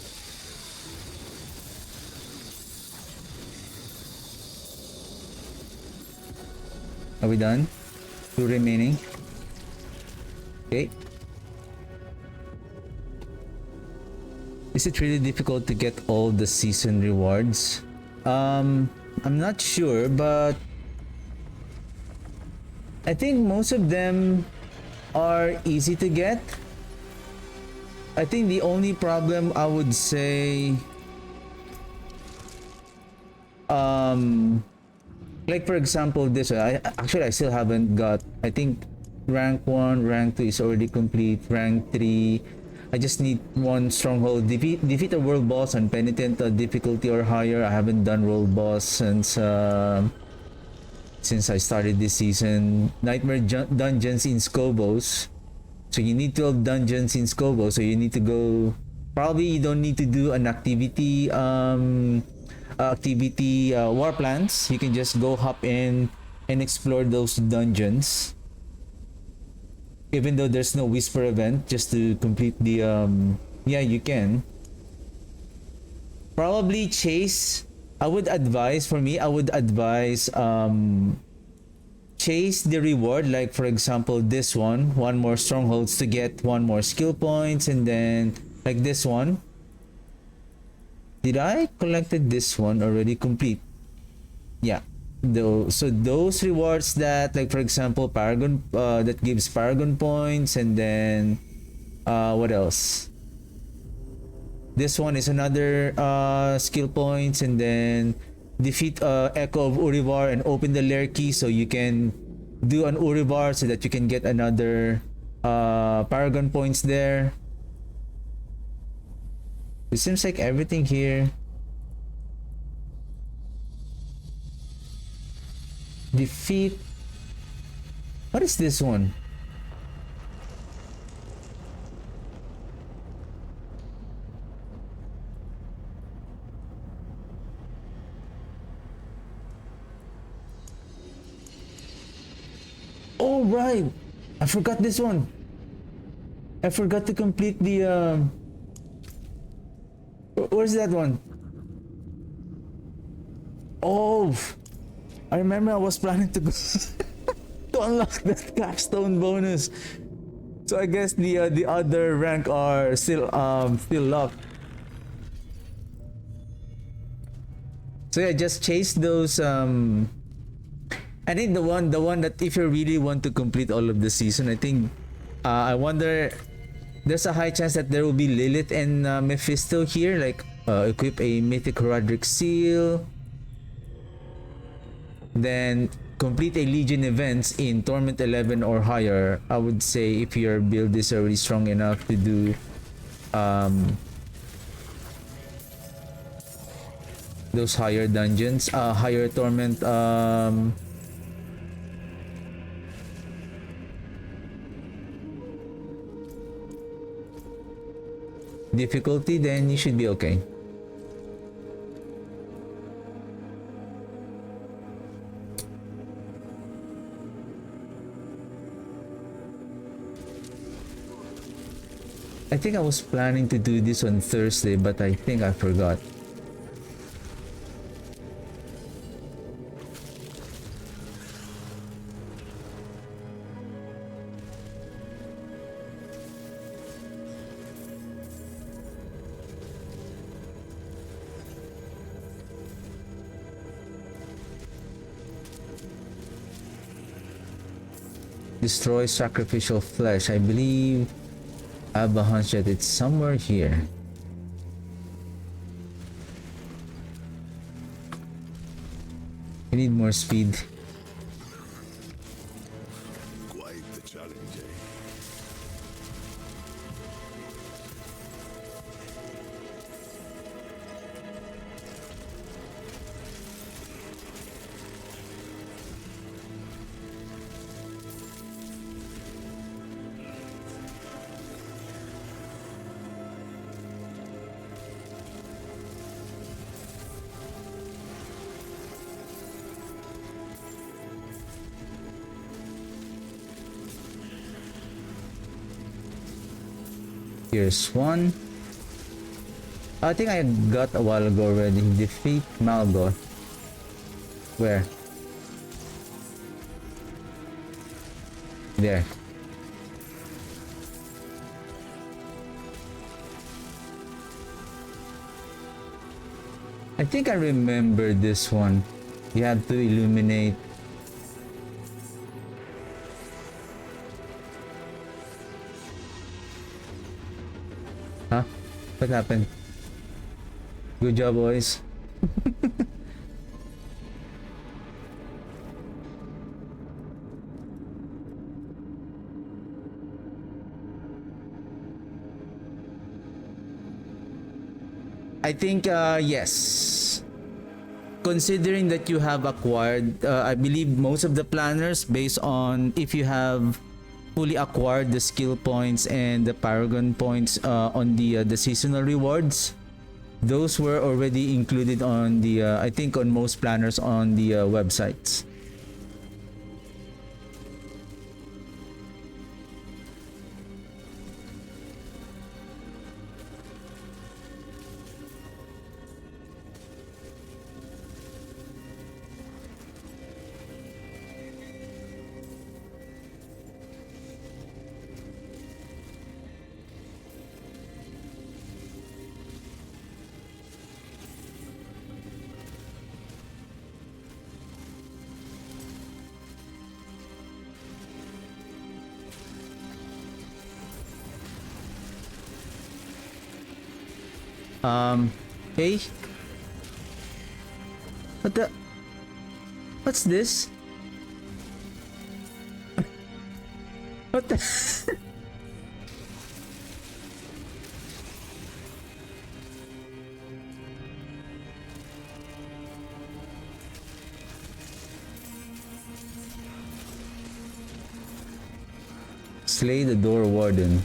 Are we done? 2 remaining. Okay. Is it really difficult to get all the season rewards? I'm not sure, but I think most of them are easy to get. I think the only problem I would say, like for example this one, I still haven't got, I think rank 1, rank 2 is already complete, rank 3 I just need one stronghold, defeat a world boss on penitent difficulty or higher. I haven't done world boss since I started this season. Nightmare dungeons in Skobos, so you need 12 dungeons in Skobos, so you need to go, probably you don't need to do an activity war plans. You can just go hop in and explore those dungeons, even though there's no whisper event, just to complete the yeah, you can probably chase. I would advise chase the reward, like for example this one more strongholds to get 1 more skill points, and then like this one. Did I collected this one already complete? Yeah. So those rewards that, like for example Paragon, that gives Paragon points, and then what else? This one is another skill points, and then defeat Echo of Urivar and open the lair key, so you can do an Urivar so that you can get another Paragon points there. It seems like everything here. Defeat. What is this one? Oh right, I forgot this one. I forgot to complete the where's that one? Oh, I remember I was planning to go to unlock that capstone bonus. So I guess the other rank are still locked. So yeah, just chase those. I think the one that if you really want to complete all of the season, I think I wonder. There's a high chance that there will be Lilith and Mephisto here. Like equip a Mythic Roderick seal. Then complete a Legion events in Torment 11 or higher. I would say if your build is already strong enough to do those higher dungeons, higher Torment difficulty, then you should be okay. I think I was planning to do this on Thursday, but I think I forgot. Destroy sacrificial flesh. I believe I have a hunch that it's somewhere here. I need more speed. Quite the challenge, eh? Here's one. I think I got a while ago already. Defeat Malgoth. Where? There. I think I remember this one. You have to illuminate. Huh? What happened? Good job, boys. I think yes. Considering that you have acquired, I believe most of the planners, based on if you have fully acquired the skill points and the paragon points on the seasonal rewards, those were already included on the I think on most planners on the websites. Hey, what's this? What the? Slay the door warden.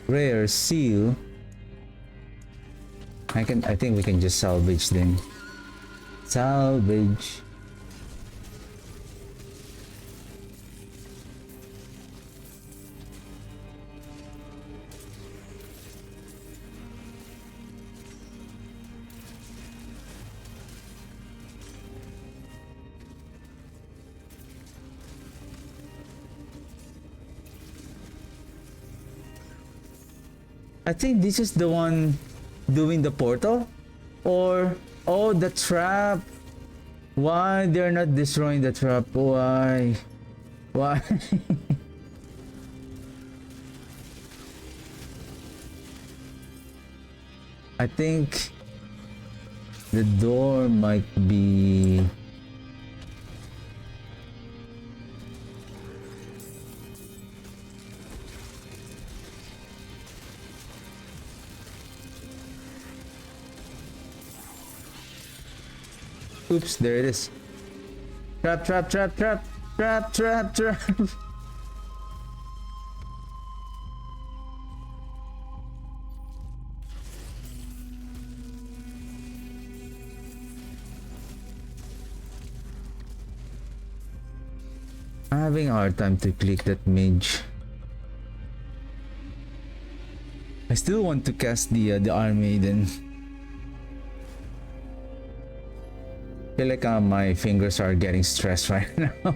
Rare seal. I think we can just salvage them. Salvage. I think this is the one doing the portal, or oh, the trap. Why they're not destroying the trap? Why? I think the door might be. Oops, there it is. Trap, trap, trap, trap, trap, trap, trap. I'm having a hard time to click that mage. I still want to cast the Arm Maiden. I feel like my fingers are getting stressed right now.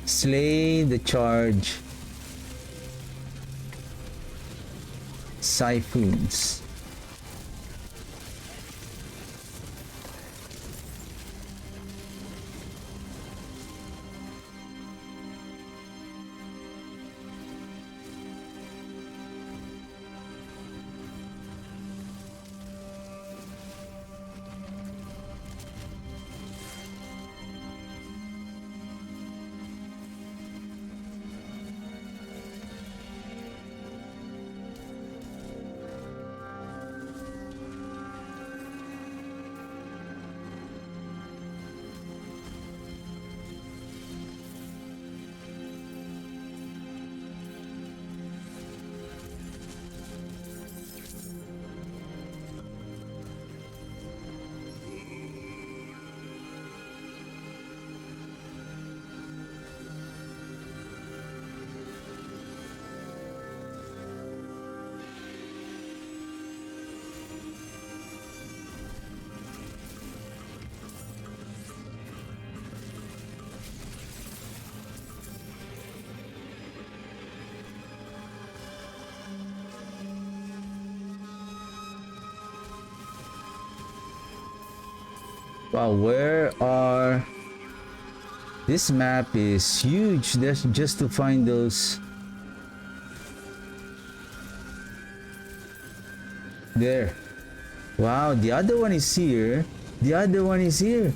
Slay the charge Siphons. Wow, where are... This map is huge. That's just to find those... There. Wow, the other one is here. The other one is here.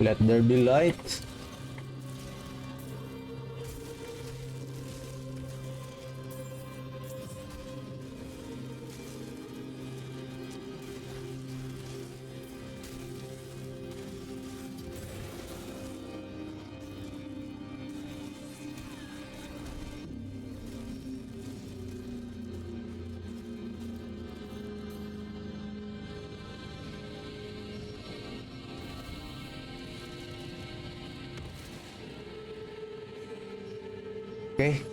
Let there be light. Okay,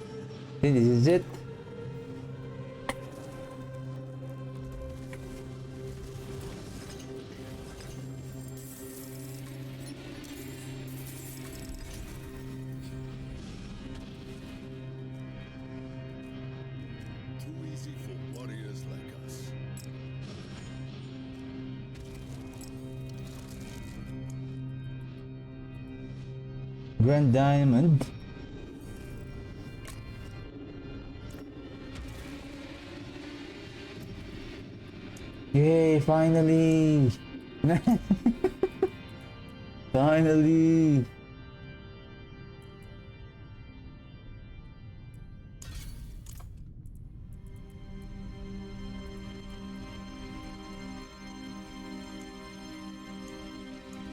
this is it. Too easy for warriors like us. Grand Diamond. Yay, finally! Finally!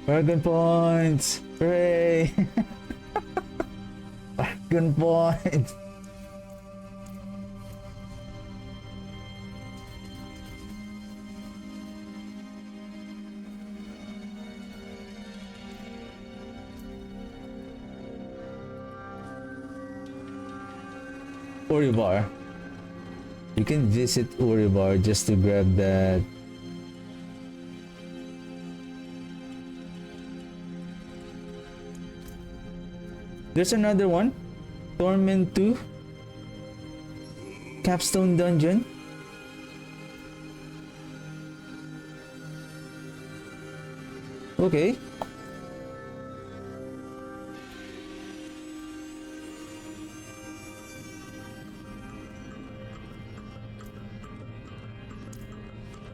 Dragon points! Hooray! Dragon points! Uribar. You can visit Uribar just to grab that There's another one. Torment 2. Capstone Dungeon. Okay.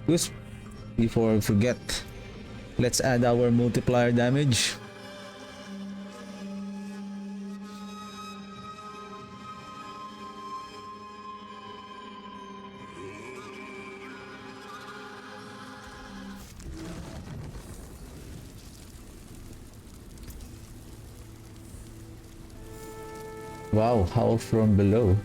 Just before I forget, let's add our multiplier damage. Wow, howl from below.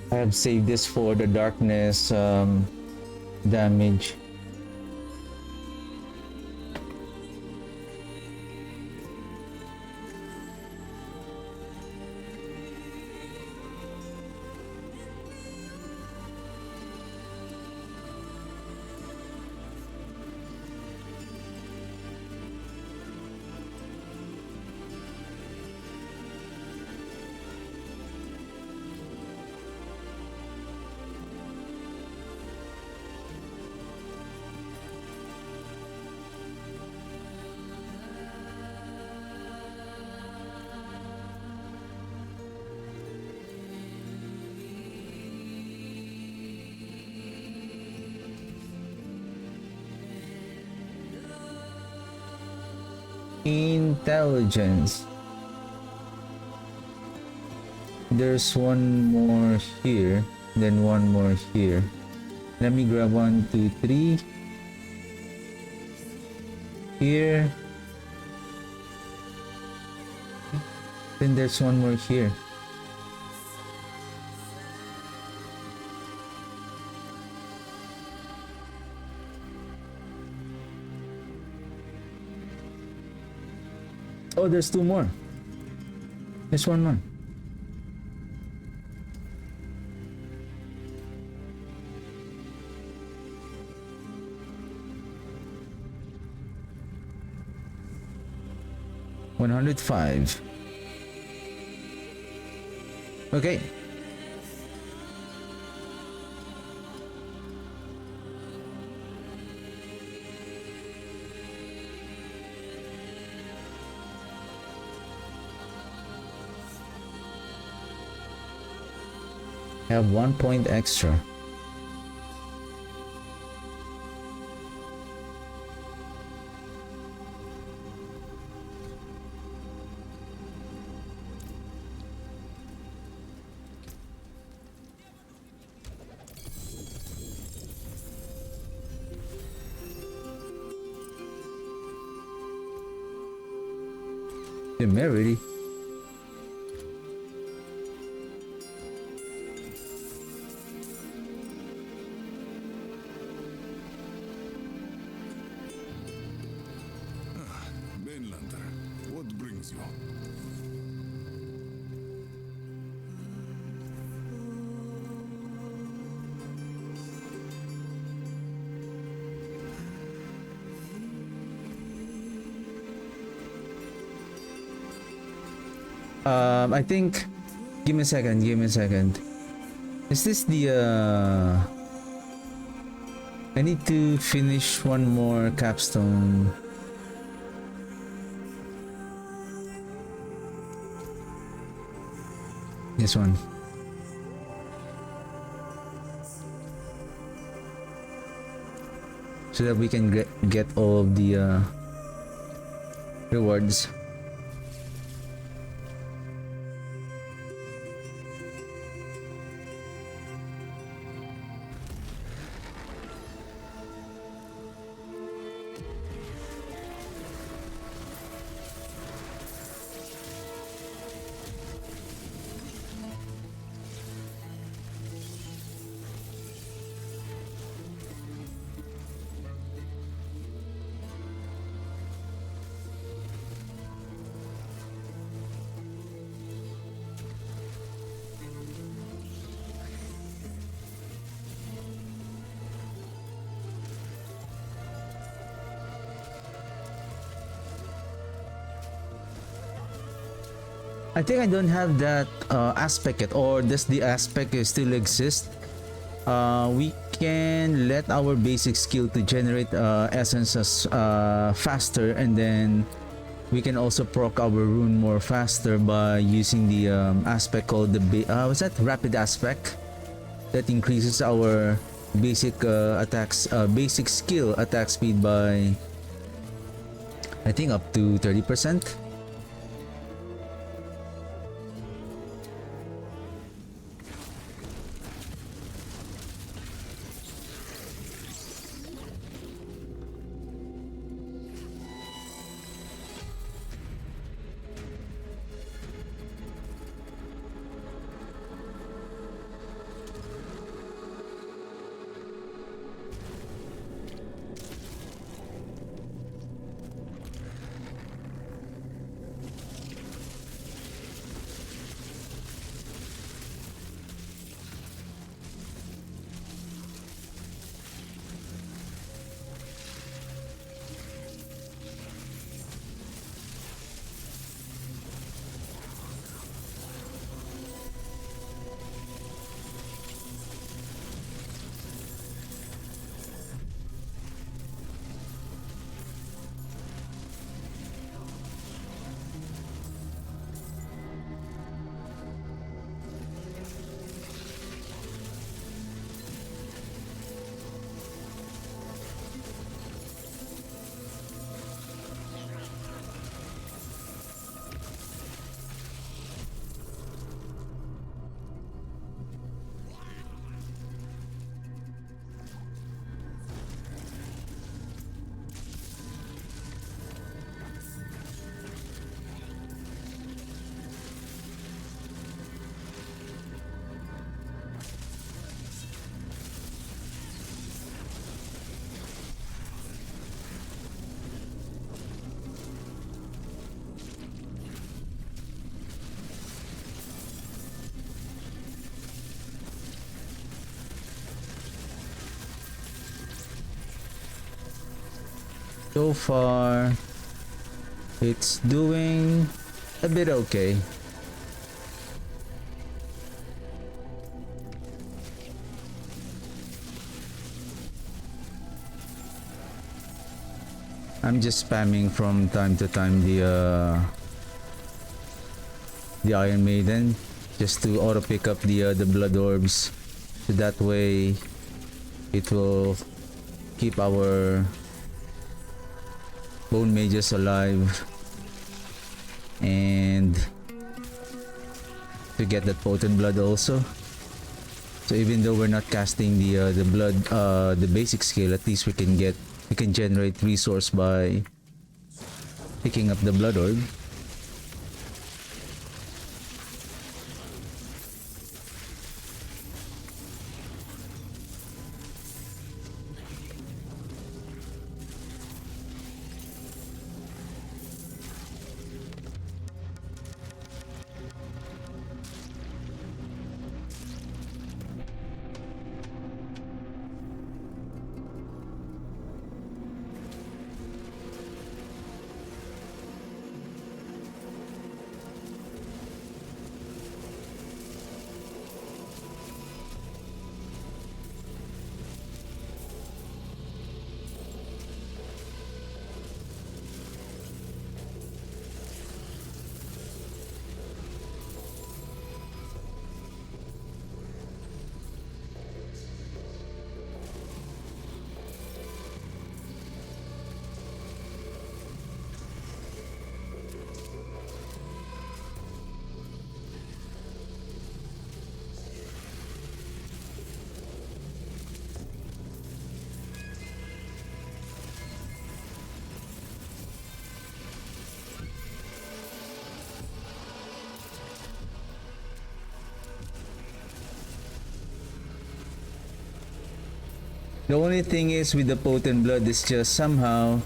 I have saved this for the darkness damage. Intelligence. There's one more here, then one more here. Let me grab 1, 2, 3. Here. Then there's one more here. Oh, there's 2 more. There's one more. $105. Okay. Have 1 point extra. Temerity. Mainlander, what brings you? I think. Give me a second. Give me a second. Is this the? I need to finish one more capstone. This one. So that we can get all of the rewards. I think I don't have that aspect yet, or does the aspect still exist? We can let our basic skill to generate essences faster, and then we can also proc our rune more faster by using the aspect called the what's that? Rapid aspect that increases our basic basic skill attack speed by I think up to 30%. So far, it's doing a bit okay. I'm just spamming from time to time the Iron Maiden just to auto pick up the blood orbs, so that way it will keep our bone mages alive and to get that potent blood also. So even though we're not casting the blood the basic skill, at least we can generate resource by picking up the blood orb. The only thing is with the potent blood is just somehow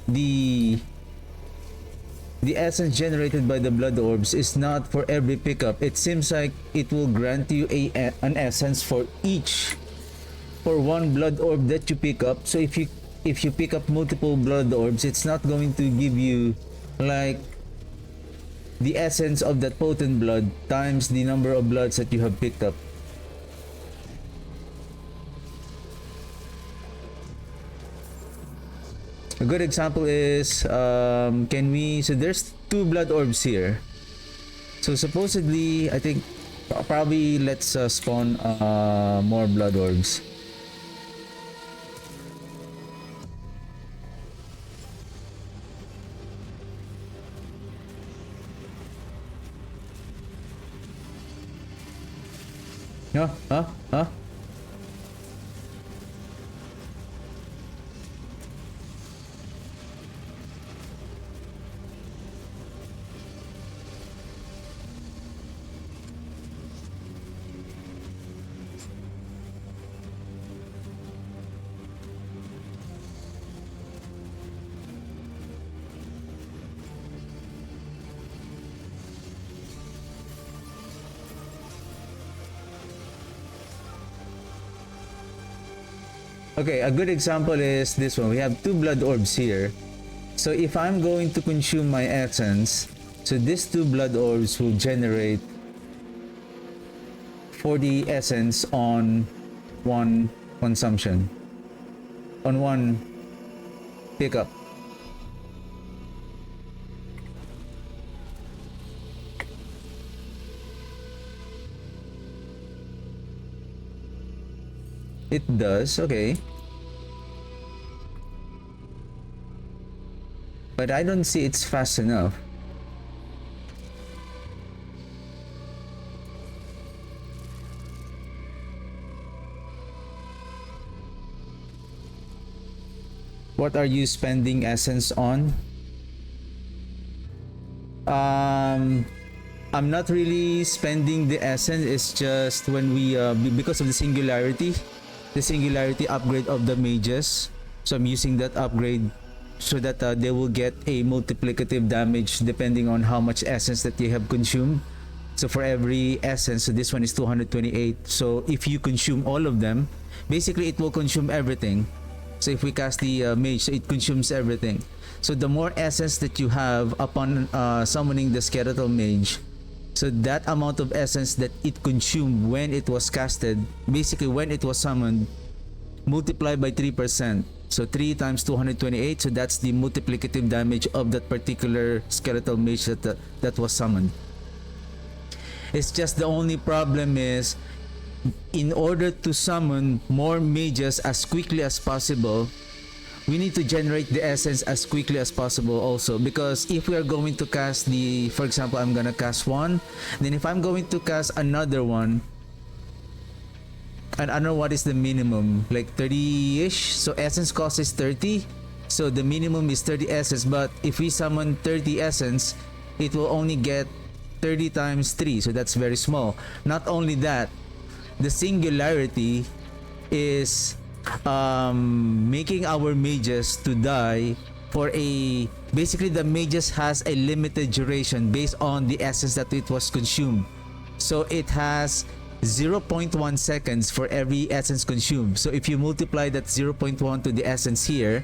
the essence generated by the blood orbs is not for every pickup. It seems like it will grant you an essence for one blood orb that you pick up. So if you pick up multiple blood orbs, it's not going to give you like the essence of that potent blood times the number of bloods that you have picked up. A good example is so there's 2 blood orbs here. So supposedly I think probably let's spawn more blood orbs. No, huh? Okay, a good example is this one. We have 2 blood orbs here. So if I'm going to consume my essence, so these 2 blood orbs will generate 40 essence on one consumption, on one pickup. It does, okay. But I don't see it's fast enough. What are you spending essence on? I'm not really spending the essence. It's just when we because of the singularity upgrade of the mages. So I'm using that upgrade so that they will get a multiplicative damage depending on how much essence that they have consumed. So for every essence, so this one is 228. So if you consume all of them, basically it will consume everything. So if we cast the mage, so it consumes everything. So the more essence that you have upon summoning the skeletal mage, so that amount of essence that it consumed when it was casted, basically when it was summoned, multiplied by 3%. So 3 times 228, so that's the multiplicative damage of that particular skeletal mage that was summoned. It's just the only problem is, in order to summon more mages as quickly as possible, we need to generate the essence as quickly as possible also, because if we are going to cast for example, I'm gonna cast one, then if I'm going to cast another one, and I don't know what is the minimum, like 30-ish, so essence cost is 30, so the minimum is 30 essence, but if we summon 30 essence, it will only get 30 times 3, so that's very small. Not only that, the singularity is making our mages to die for basically the mages has a limited duration based on the essence that it was consumed. So it has 0.1 seconds for every essence consumed. So if you multiply that 0.1 to the essence here,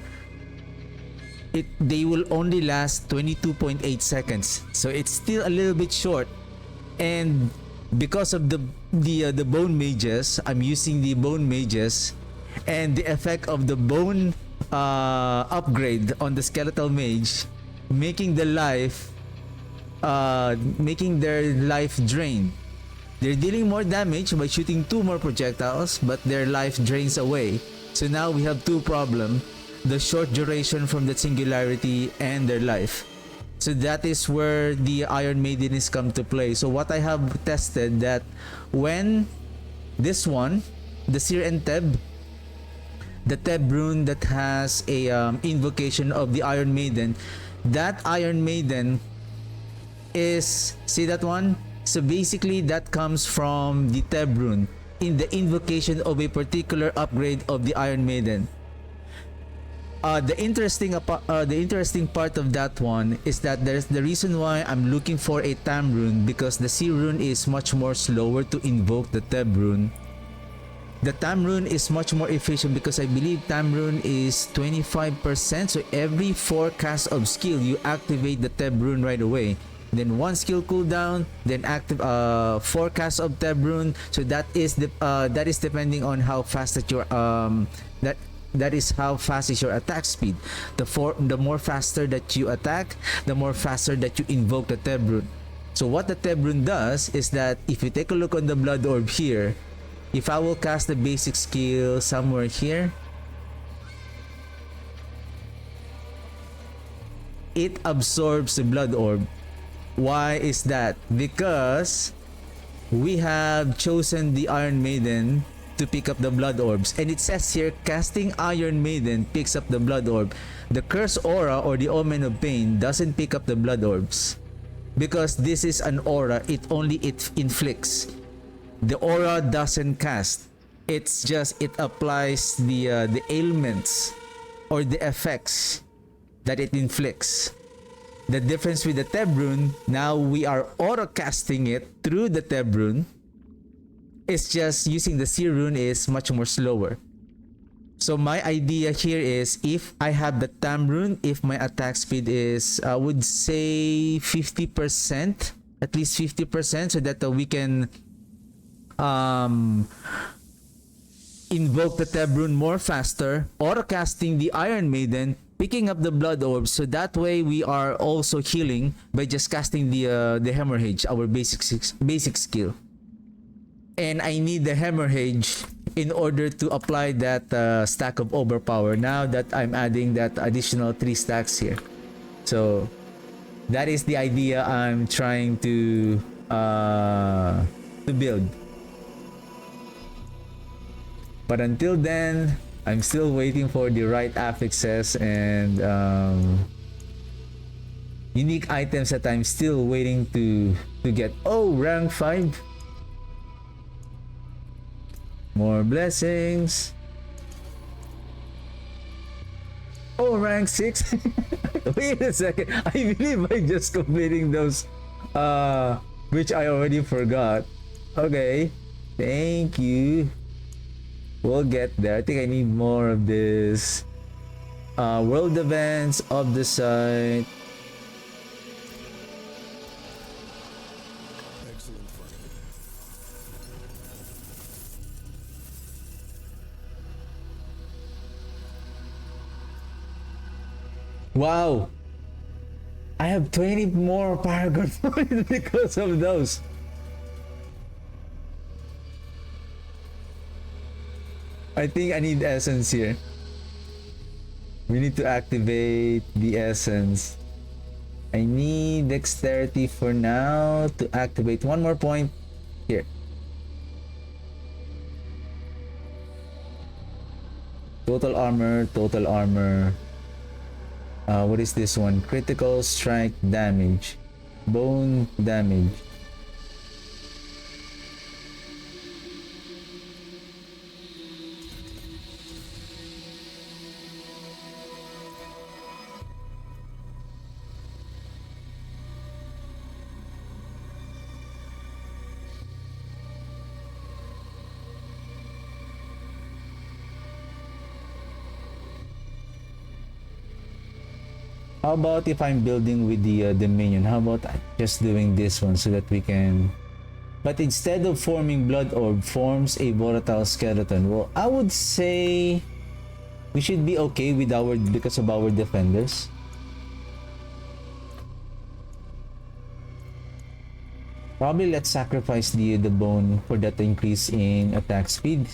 they will only last 22.8 seconds. So it's still a little bit short. And because of the bone mages, I'm using the bone mages, and the effect of the bone upgrade on the skeletal mage, making their life drain. They're dealing more damage by shooting 2 more projectiles, but their life drains away. So now we have 2 problems: the short duration from the singularity and their life. So that is where the Iron Maiden is come to play. So what I have tested, that when this one, the Seer and Teb, the Teb rune that has a invocation of the Iron Maiden, that Iron Maiden is, see that one? So basically that comes from the Teb rune. in the invocation of a particular upgrade of the Iron Maiden. The interesting part of that one is that there's the reason why I'm looking for a Tam rune, because the Sea rune is much more slower to invoke the Teb rune. The Tam rune is much more efficient because I believe Tam rune is 25%, so every 4 casts of skill you activate the Teb rune right away. Then 1 skill cooldown, then active 4 casts of Teb rune. So that is depending on how fast that you're that is how fast is your attack speed. The more faster that you attack, the more faster that you invoke the Teb rune. So what the Teb rune does is that if you take a look on the blood orb here, if I will cast the basic skill somewhere here, it absorbs the blood orb. Why is that? Because we have chosen the Iron Maiden to pick up the blood orbs, and it says here casting Iron Maiden picks up the blood orb. The curse aura or the omen of pain doesn't pick up the blood orbs because this is an aura. It inflicts. The aura doesn't cast. It's just it applies the ailments or the effects that it inflicts. The difference with the Teb rune, now we are aura casting it through the Teb rune. It's just using the Sea rune is much more slower. So my idea here is if I have the Tam rune, if my attack speed is, I would say 50%, at least 50%, so that we can invoke the Teb rune more faster, auto casting the Iron Maiden, picking up the blood orbs, so that way we are also healing by just casting the hemorrhage, our basic skill. And I need the hemorrhage in order to apply that stack of overpower now that I'm adding that additional 3 stacks here. So that is the idea I'm trying to build. But until then, I'm still waiting for the right affixes and unique items that I'm still waiting to get. Oh, rank 5. More blessings. Oh, rank 6. Wait a second. I believe I'm just completing those which I already forgot. Okay. Thank you. We'll get there. I think I need more of this. World events of the site. Excellent fight. Wow. I have 20 more paragon points because of those. I think I need essence here. We need to activate the essence. I need dexterity for now to activate one more point here. Total armor, total armor. What is this one? Critical strike damage. Bone damage. How about if I'm building with the minion? How about just doing this one so that we can... But instead of forming blood orb, forms a volatile skeleton. Well, I would say we should be okay with because of our defenders. Probably let's sacrifice the bone for that increase in attack speed.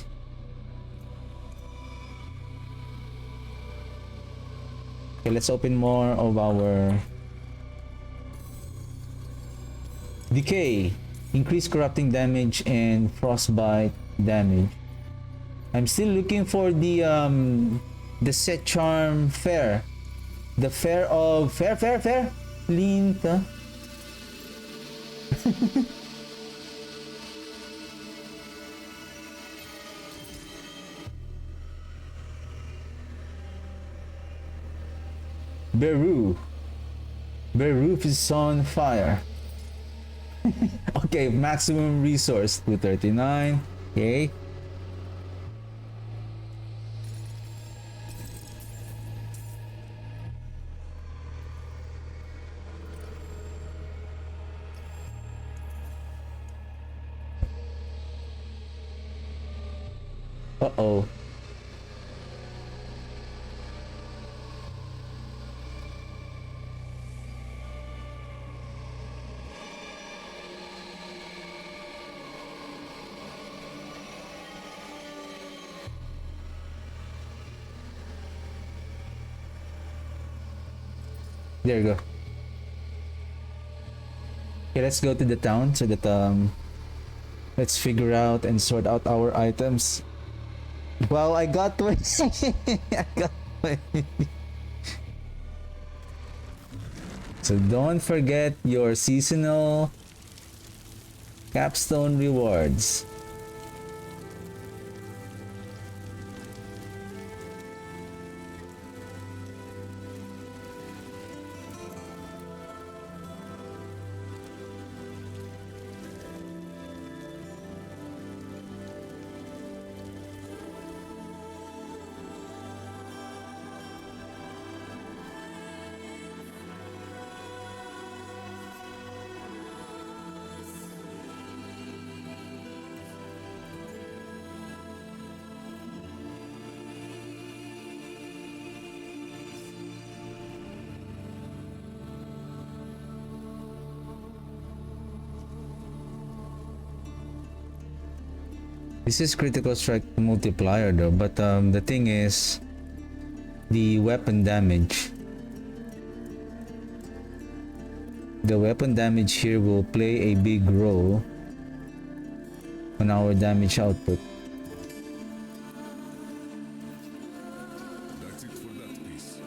Okay, let's open more of our decay, increase corrupting damage and frostbite damage. I'm still looking for the set charm fair, the fair of fair Linta. Beru. Beru is on fire. Okay, maximum resource 239. Okay. Uh-oh. There you go. Okay, let's go to the town so that let's figure out and sort out our items. Well, I got 20. I got 20. So don't forget your seasonal capstone rewards. This is critical strike multiplier though, but the thing is the weapon damage. The weapon damage here will play a big role on our damage output. That's it for that piece.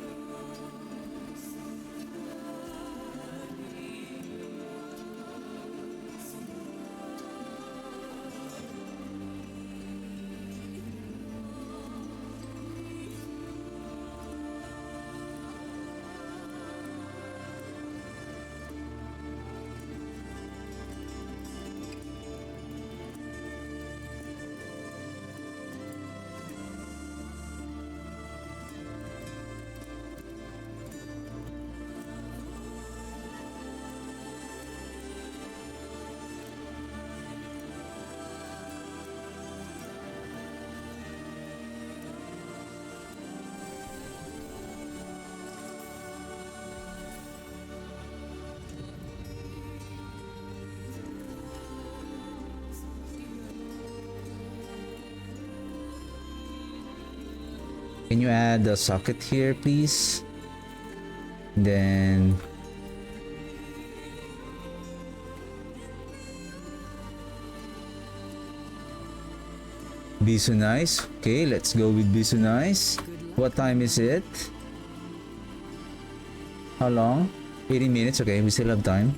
Can you add a socket here, please? Then be so nice. Okay, let's go with be so nice. What time is it? How long? 80 minutes. Okay, we still have time.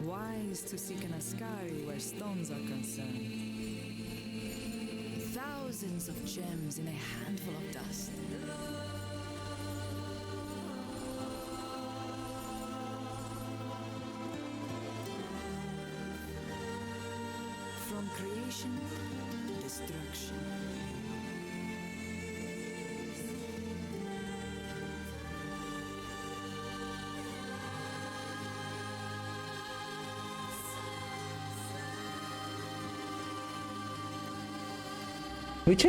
Wise to seek an Ascari where stones are concerned. Thousands of gems in a handful of dust. From creation to destruction. Which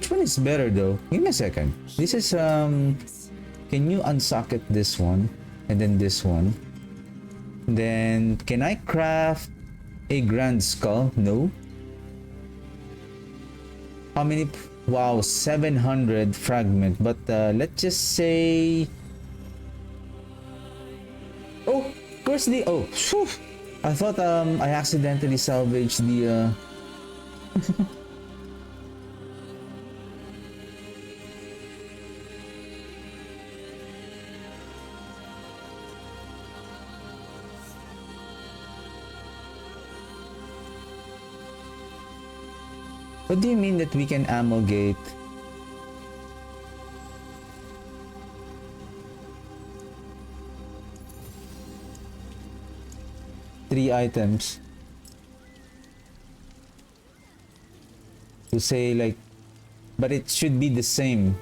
one is better though? Give me a second. This is can you unsocket this one and then this one? Then can I craft a grand skull? No. How many? Wow, 700 fragment. But let's just say. Oh, where's the? Oh, phew. I thought I accidentally salvaged the. What do you mean that we can amalgate? Three items. To say like, but it should be the same.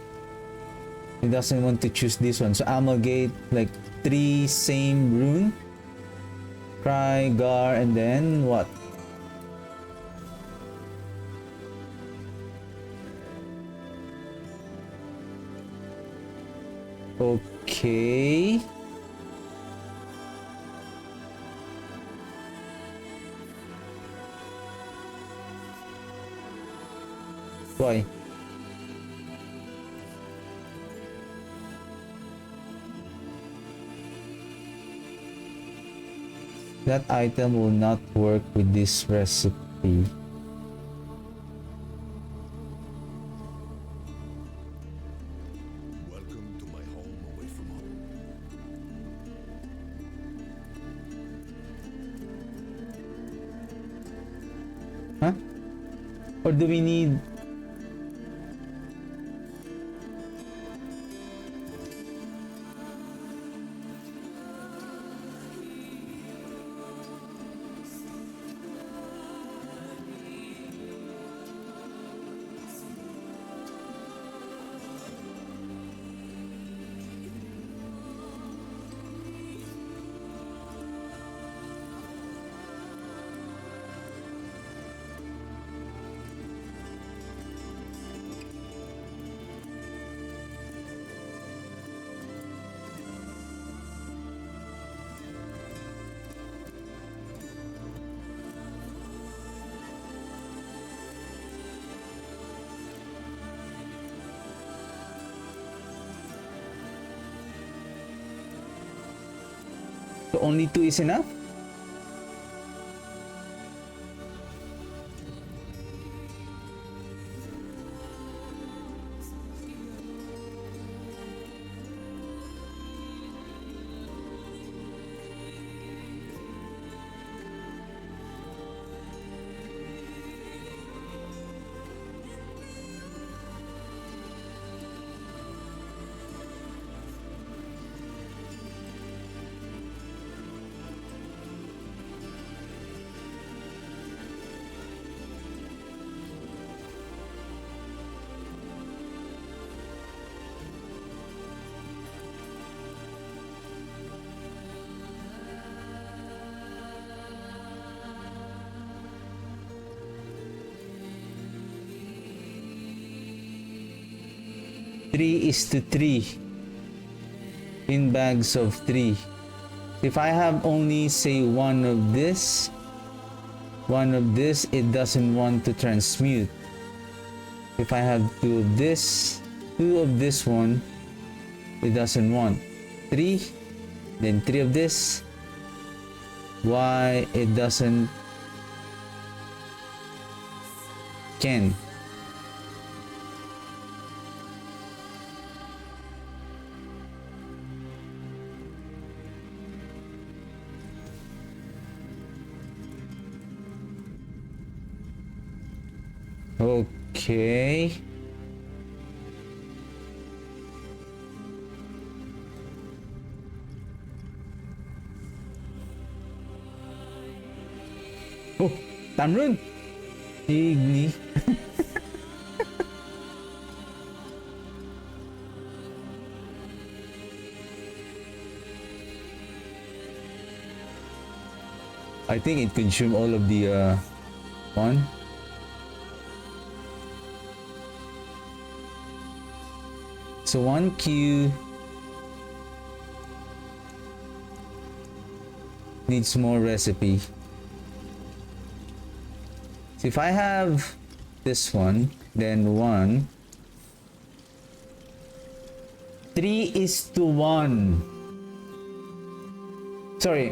He doesn't want to choose this one. So amalgate like 3 same rune. Phraiye, Gar, and then what? Okay. Why? That item will not work with this recipe. Welcome to my home away from home. Huh? Or do we need... So only 2 is enough? Three is to 3 in bags of 3. If I have only say one of this, it doesn't want to transmute. If I have 2 of this, 2 of this one, it doesn't want. 3, then 3 of this. Why it doesn't? Can. Okay. Oh, Tamrun. Igni. I think it consumed all of the one. So 1Q needs more recipe. So if I have this one, then 1. 3 is to 1. Sorry,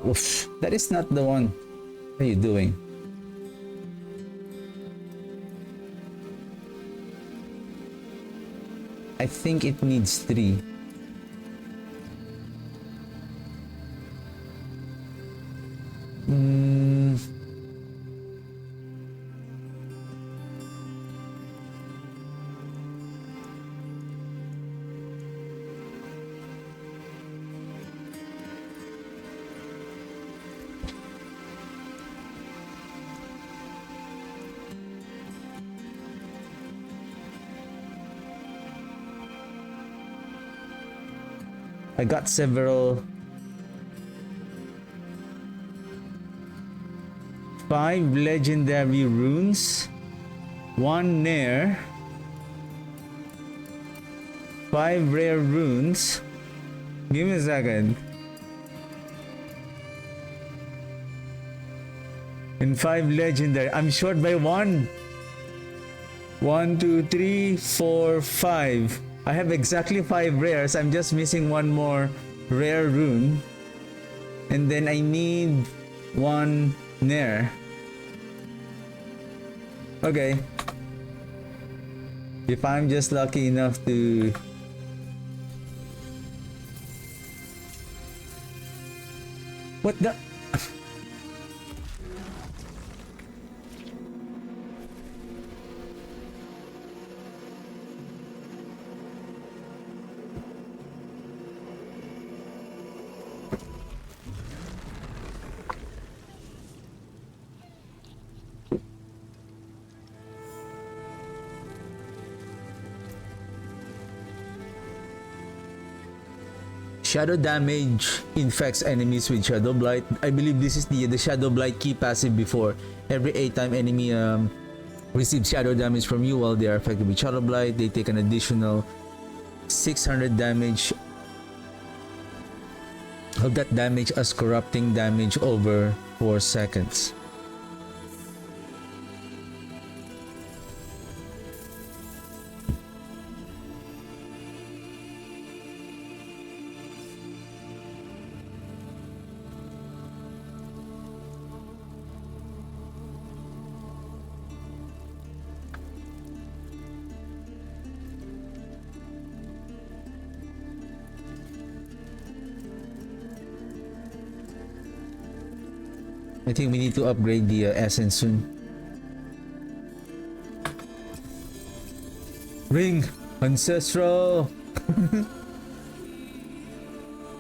oof, that is not the one. What are you doing? I think it needs 3. I got several. 5 legendary runes, 1 Nair, 5 rare runes. Give me a second. And 5 legendary. I'm short by 1. 1, 2, 3, 4, 5. I have exactly 5 rares. I'm just missing 1 more rare rune. And then I need 1 Nair. Okay. If I'm just lucky enough to... What the... Shadow damage infects enemies with Shadow Blight. I believe this is the Shadow Blight key passive before. Every 8 time enemy receives shadow damage from you while they are affected with Shadow Blight, they take an additional 600 damage of that damage as corrupting damage over 4 seconds. I think we need to upgrade the essence soon. Ring! Ancestral!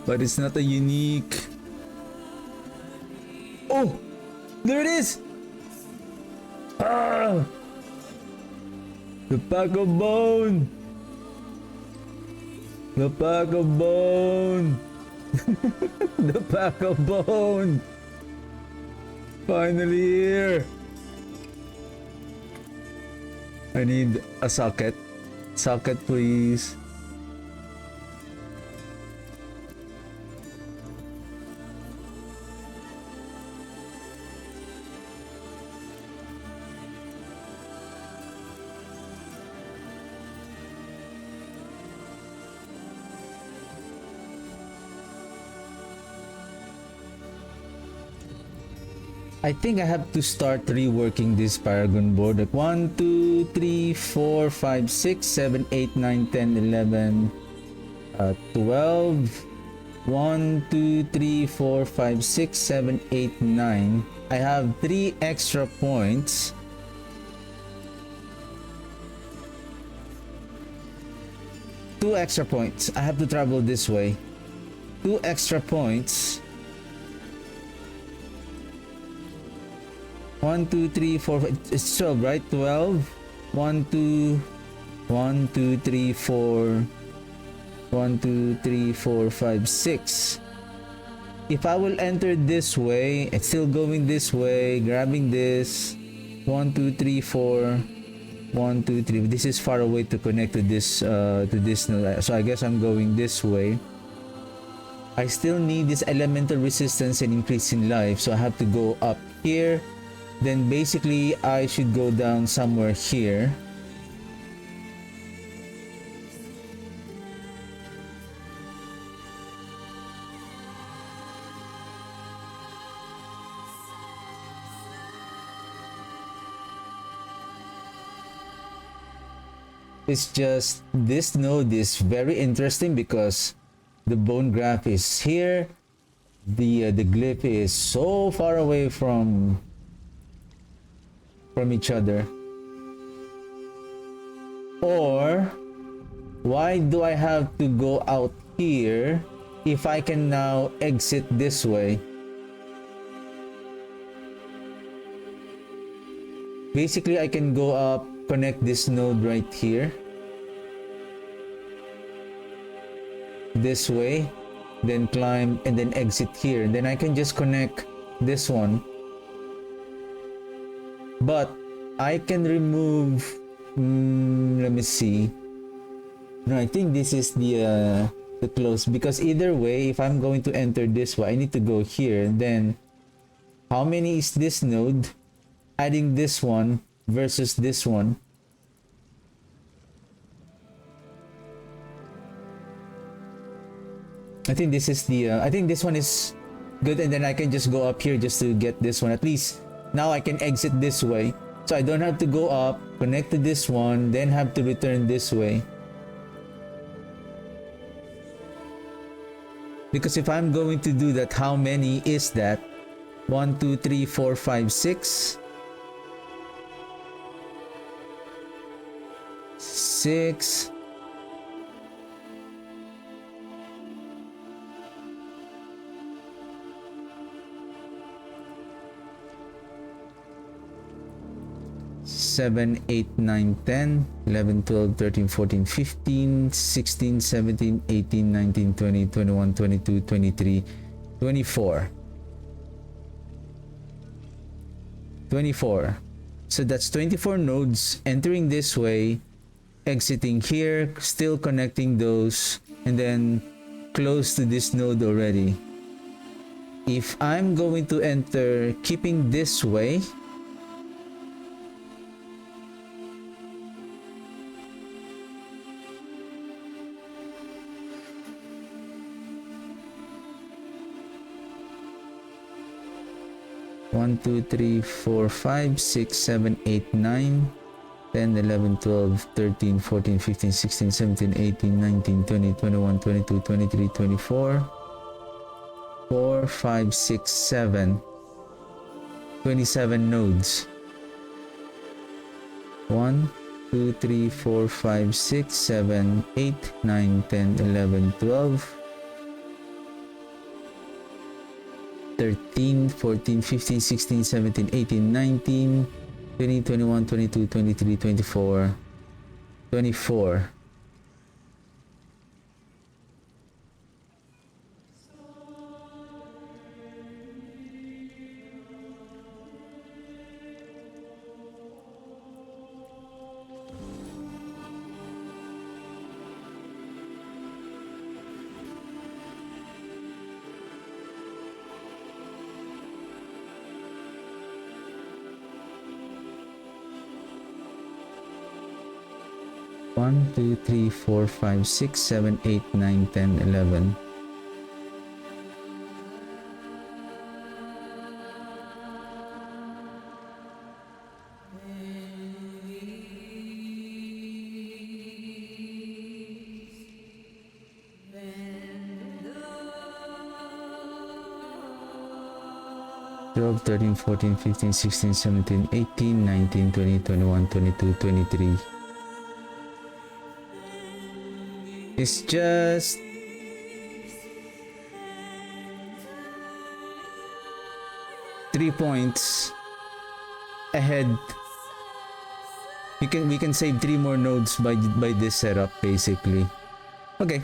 But it's not a unique... Oh! There it is! Ah! The pack of bone! The pack of bone! The pack of bone! Finally here! I need a socket. Socket, please. I think I have to start reworking this Paragon board. Like 1, 2, 3, 4, 5, 6, 7, 8, 9, 10, 11, 12. 1, 2, 3, 4, 5, 6, 7, 8, 9. I have 3 extra points. Two extra points. I have to travel this way. 2 extra points. 1, 2, 3, 4, 5. It's 12, right? 12. 1, 2, 1, 2, 3, 4. 1, 2, 3, 4, 5, 6. If I will enter this way, it's still going this way, grabbing this. 1, 2, 3, 4. 1, 2, 3. This is far away to connect to this node. So I guess I'm going this way. I still need this elemental resistance and increase in life, so I have to go up here. Then basically I should go down somewhere here. It's just this node is very interesting because the bone graph is here. The glyph is so far away from each other. Or why do I have to go out here if I can now exit this way? Basically I can go up, connect this node right here, this way, then climb, and then exit here. And then I can just connect this one. But I can remove, let me see. No, I think this is the close, because either way, if I'm going to enter this way, I need to go here. And then how many is this node? Adding this one versus this one. I think this is the I think this one is good, and then I can just go up here just to get this one. At least now I can exit this way, so I don't have to go up, connect to this one, then have to return this way. Because if I'm going to do that, how many is that? 1, 2, 3, 4, 5, 6. 6. 7, 8, 9, 10, 11, 12, 13, 14, 15, 16, 17, 18, 19, 20, 21, 22, 23, 24. 24. So that's 24 nodes entering this way, exiting here, still connecting those, and then close to this node already. If I'm going to enter keeping this way, One, 2, 3, 4, 5, 6, 7, 8, 9, 10, 11, 12, 13, 14, 15, 16, 17, 18, 19, 20, 21, 22, 23, 24, 4, 5, 6, 7, 27 nodes. 1, 2, 3, 4, 5, 6, 7, 8, 9, 10, 11, 12, 13, 14, 15, 16, 17, 18, 19, 20, 21, 22, 23, 24, 24. One, 2, 3, 4, 5, 6, 7, 8, 9, 10, 11. Twelve, 13, 14, 15, 16, 17, 18, 19, 20, 21, 22, 23. It's just three points ahead. We can save 3 more nodes by this setup basically. Okay.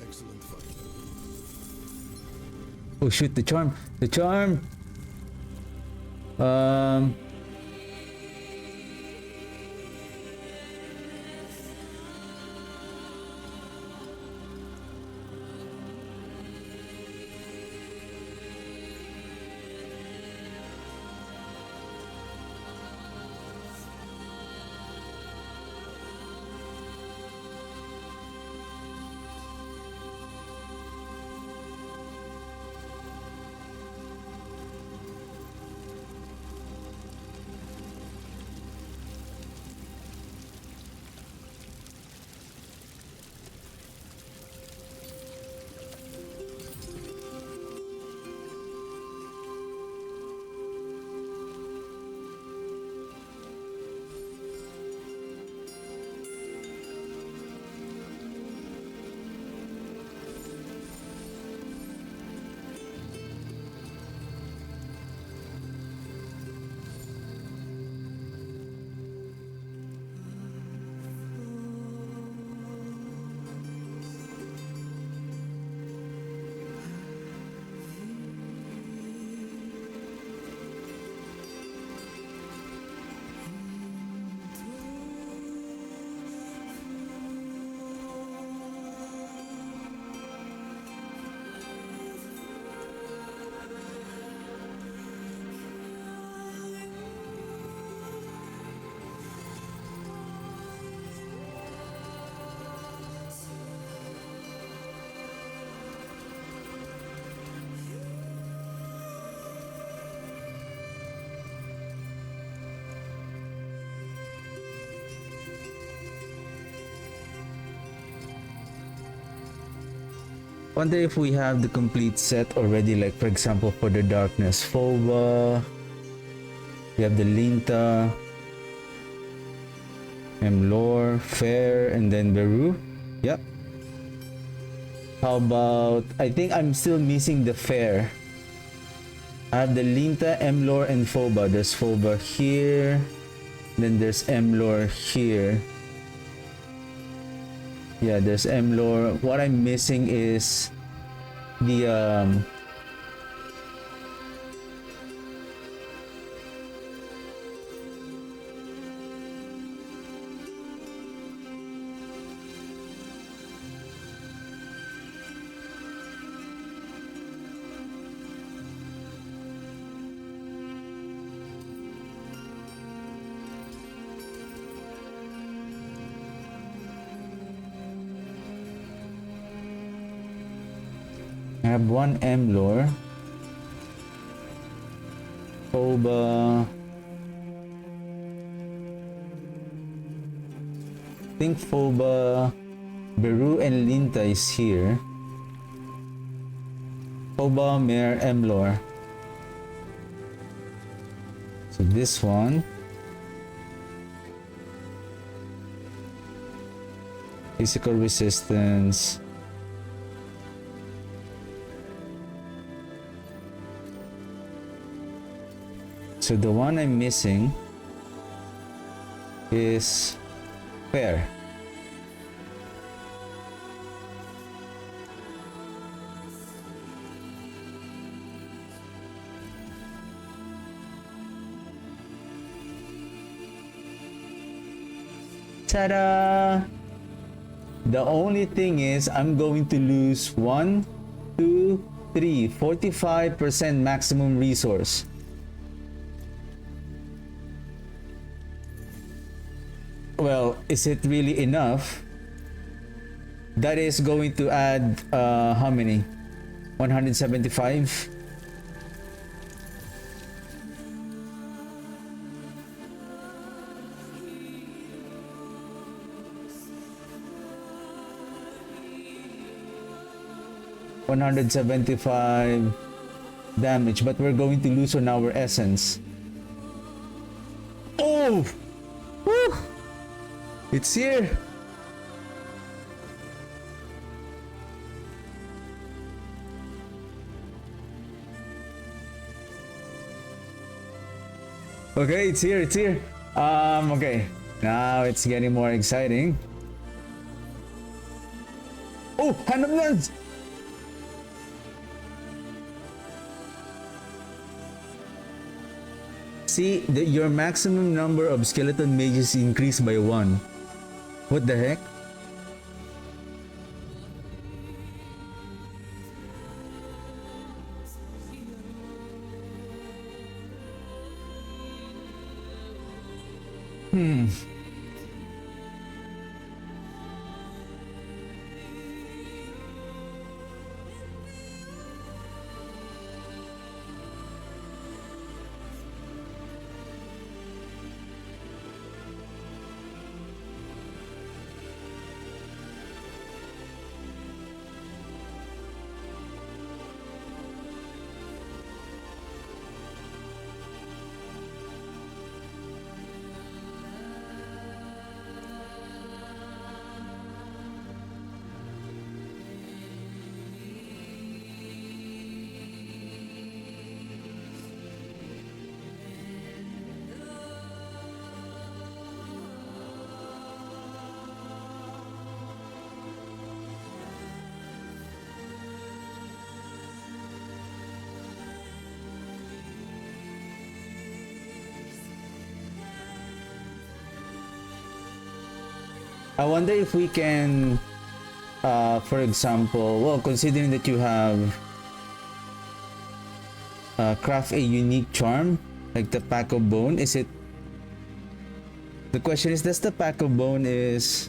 Excellent fight. Oh shoot, the charm. The charm. Wonder if we have the complete set already, like for example for the darkness, Phoba, we have the Linta, Emlor, Fair, and then Beru. Yep. How about, I think I'm still missing the Fair. I have the Linta, Emlor, and Phoba. There's Phoba here, then there's Emlor here. Yeah, there's Emlor. What I'm missing is the I have one Emlor, Phoba. I think Phoba, Beru, and Linta is here. Phoba, Mare, Emlor. So this one. Physical resistance. So the one I'm missing is Fair. Ta-da! The only thing is I'm going to lose 1, 2, 3, 45% maximum resource. Well, is it really enough? That is going to add how many? 175? $175 damage, but we're going to lose on our essence. Oh! Woo! It's here! Okay, it's here, it's here. Okay. Now it's getting more exciting. Oh, Hand of Nuns! See, your maximum number of skeleton mages increased by 1. What the heck? I wonder if we can, for example, well, considering that you have craft a unique charm, like the Pack of Bone, is it... The question is, does the Pack of Bone is...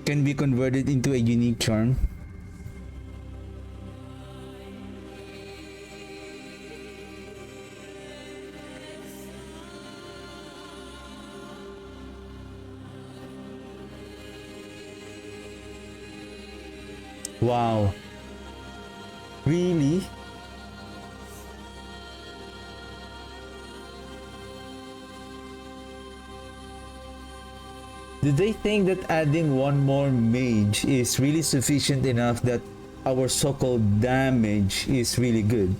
can be converted into a unique charm? Wow. Really? Do they think that adding one more mage is really sufficient enough that our so-called damage is really good?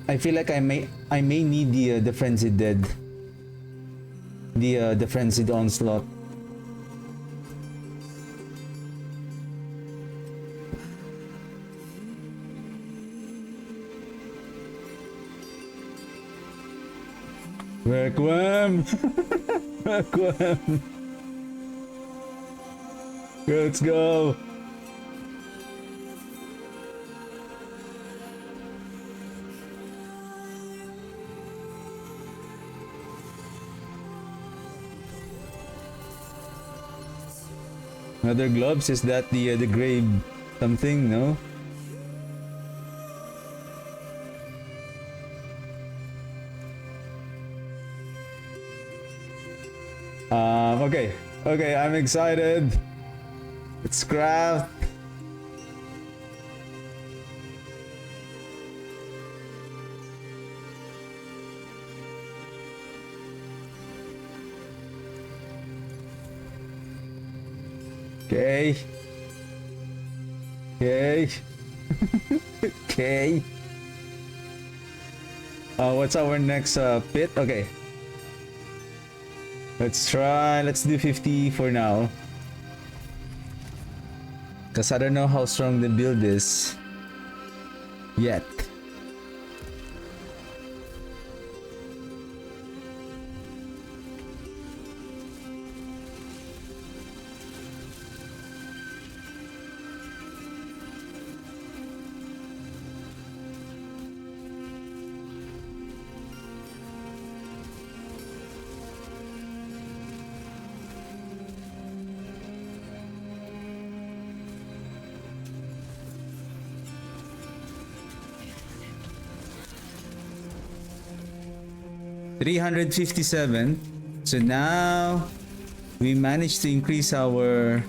I feel like I may need the frenzied dead, the frenzied onslaught. Requiem. Requiem. Let's go. Another gloves, is that the grave something? No. Okay, okay, I'm excited. Let's craft. Okay. Okay. Okay. What's our next pit? Okay. Let's do 50 for now. Cause I don't know how strong the build is yet. $357. So now we managed to increase our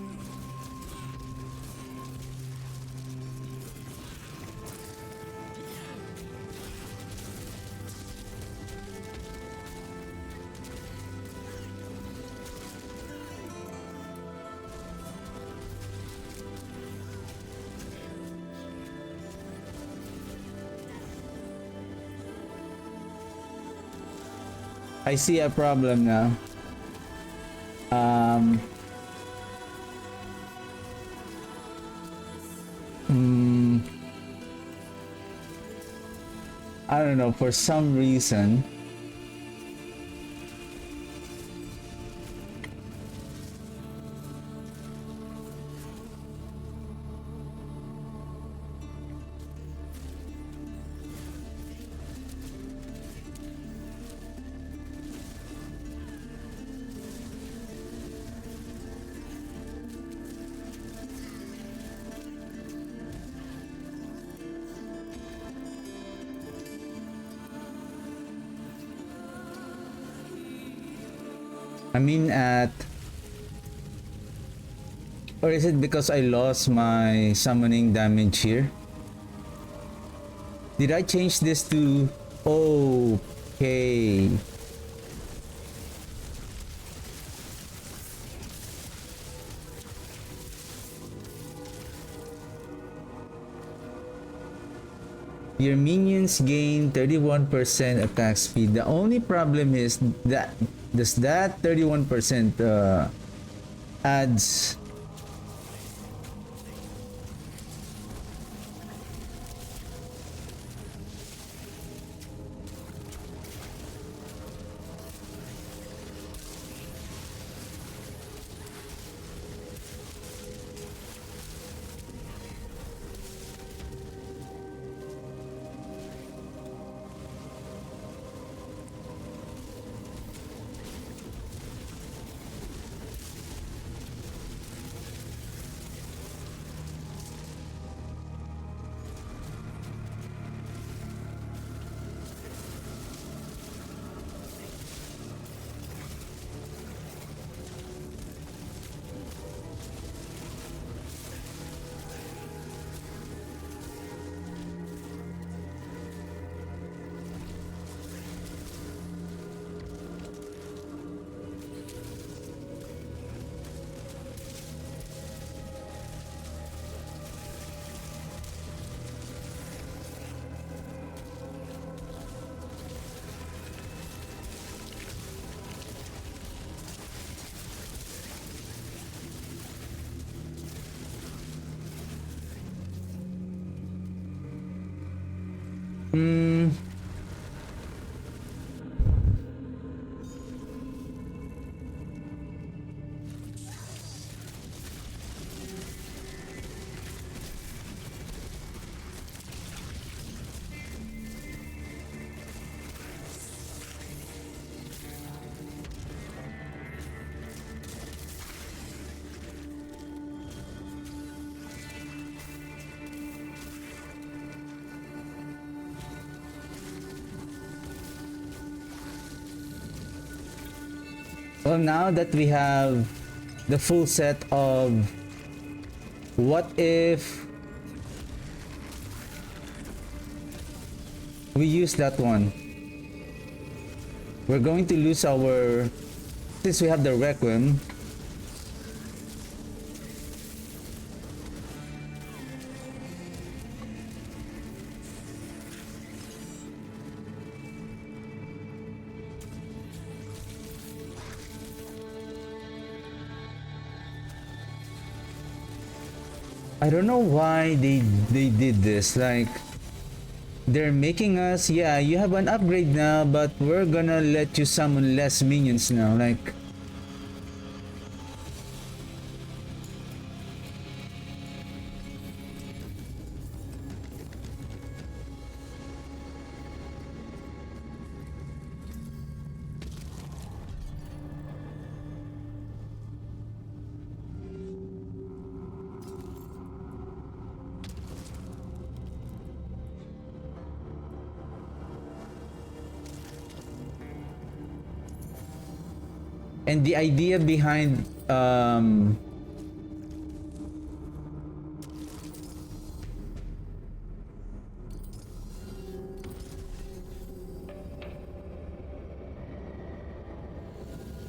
I see a problem now. I don't know, for some reason. I mean or is it because I lost my summoning damage here? Did I change this to okay? Your minions gain 31% attack speed. The only problem is that does that 31% adds Hmm. Well, now that we have the full set of what if we use that one, we're going to lose our, since we have the Requiem. I don't know why they did this. Like, they're making us, yeah, you have an upgrade now, but we're gonna let you summon less minions now. Like, and the idea behind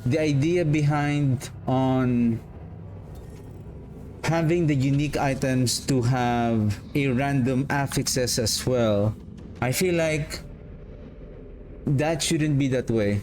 the idea behind on having the unique items to have a random affixes as well, I feel like that shouldn't be that way.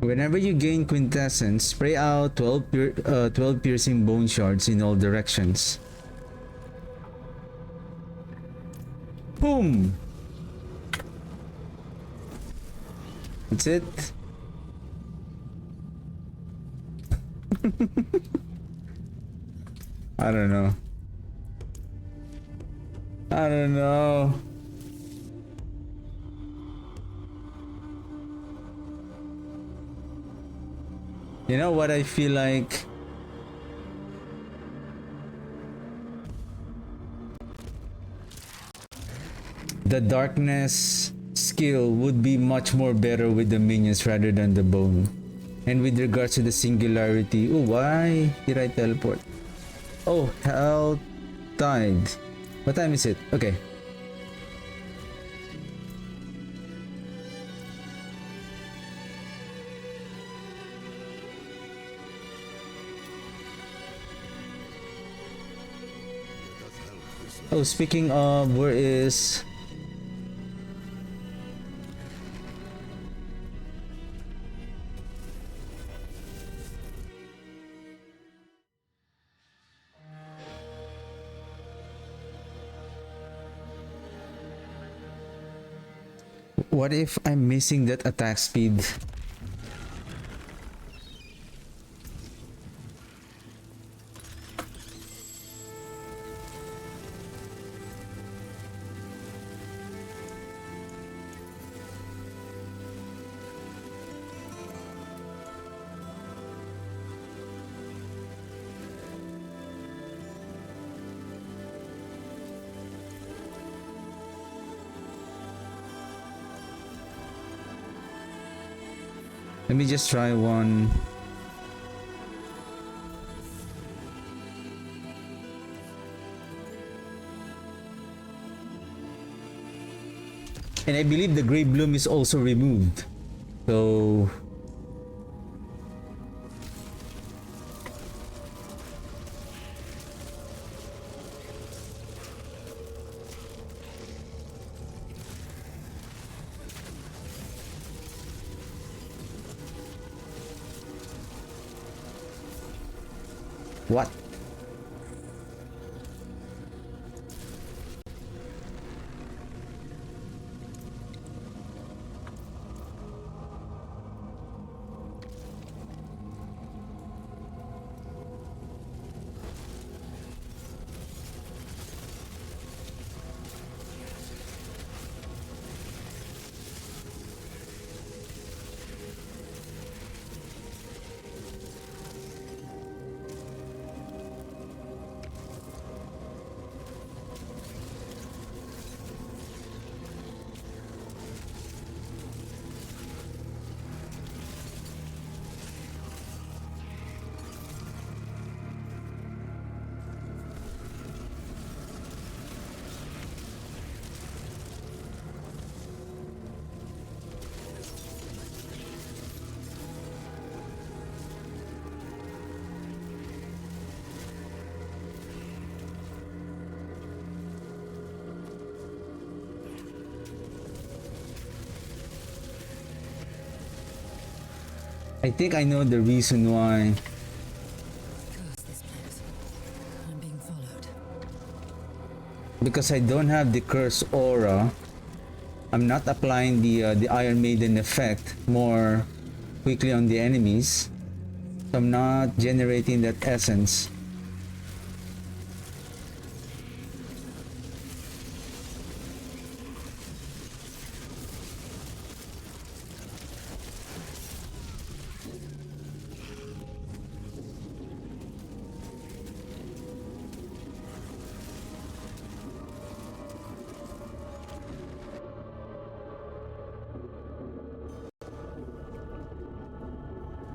Whenever you gain quintessence, spray out 12 piercing bone shards in all directions. Boom! That's it. I don't know. I don't know. You know what I feel like? The darkness skill would be much more better with the minions rather than the bone. And with regards to the singularity, oh, why did I teleport? Oh, hell tide. What time is it? Okay. Oh, speaking of, where is... What if I'm missing that attack speed? Let me just try one. And I believe the Grey Bloom is also removed. So what? I think I know the reason why. Curse this place. I'm being followed. Because I don't have the curse aura. I'm not applying the Iron Maiden effect more quickly on the enemies. So I'm not generating that essence.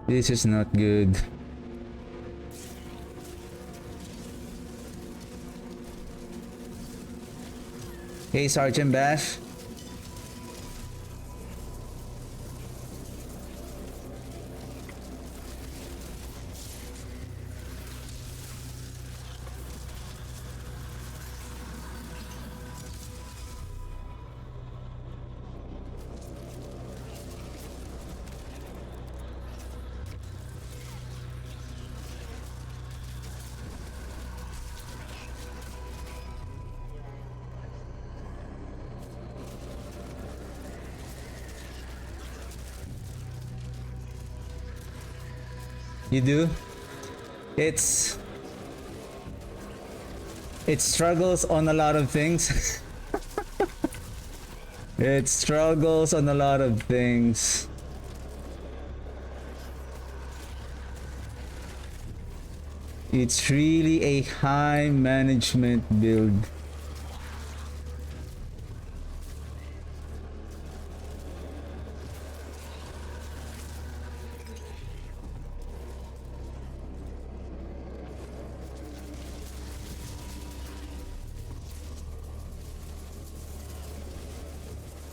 This is not good. Hey, Sergeant Bash. You do? It struggles on a lot of things. It struggles on a lot of things. It's really a high management build.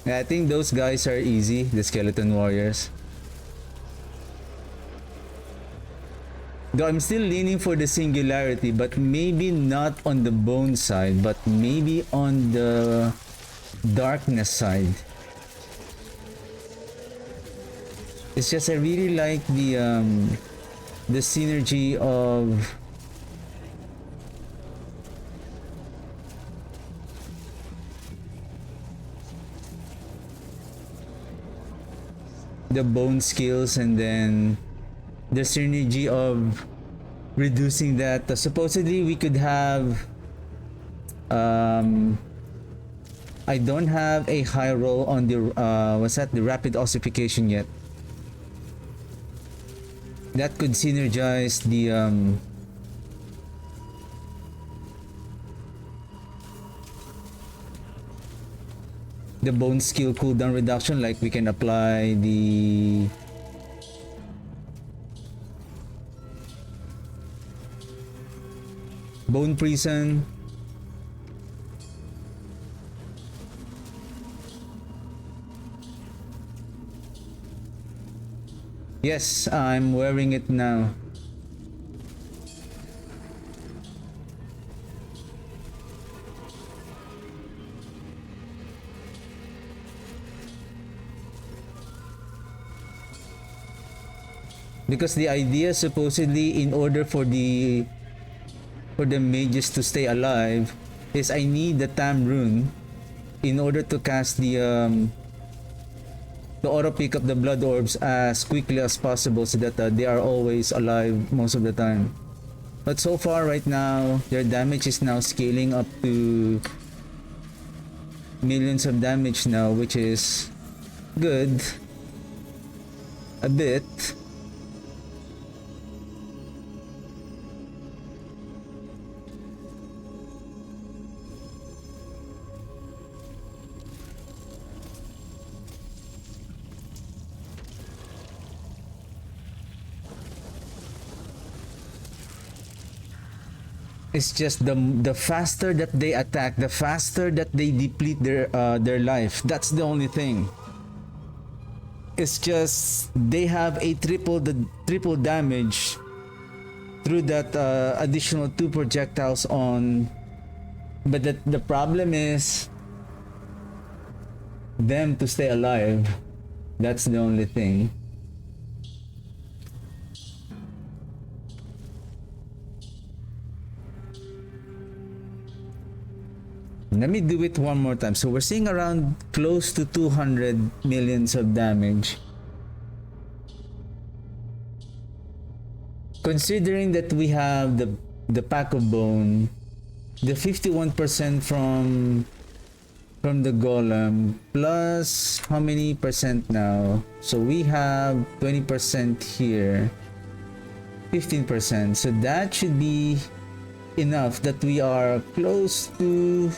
Yeah, I think those guys are easy, the skeleton warriors. Though I'm still leaning for the singularity, but maybe not on the bone side, but maybe on the darkness side. It's just I really like the synergy of the bone skills, and then the synergy of reducing that. Supposedly we could have I don't have a high roll on the what's that, the rapid ossification yet. That could synergize the bone skill cooldown reduction. Like we can apply the Bone Prison. Yes, I'm wearing it now. Because the idea supposedly in order for the mages to stay alive is I need the Tam rune in order to cast the auto pick up the blood orbs as quickly as possible so that they are always alive most of the time. But so far right now, their damage is now scaling up to millions of damage now, which is good. A bit. It's just the faster that they attack, the faster that they deplete their life. That's the only thing. It's just they have a triple damage through that additional 2 projectiles on. But the problem is them to stay alive. That's the only thing. Let me do it one more time. So we're seeing around close to 200 millions of damage. Considering that we have the pack of bone, the 51% from the golem, plus how many percent now? So we have 20% here, 15%. So that should be enough that we are close to.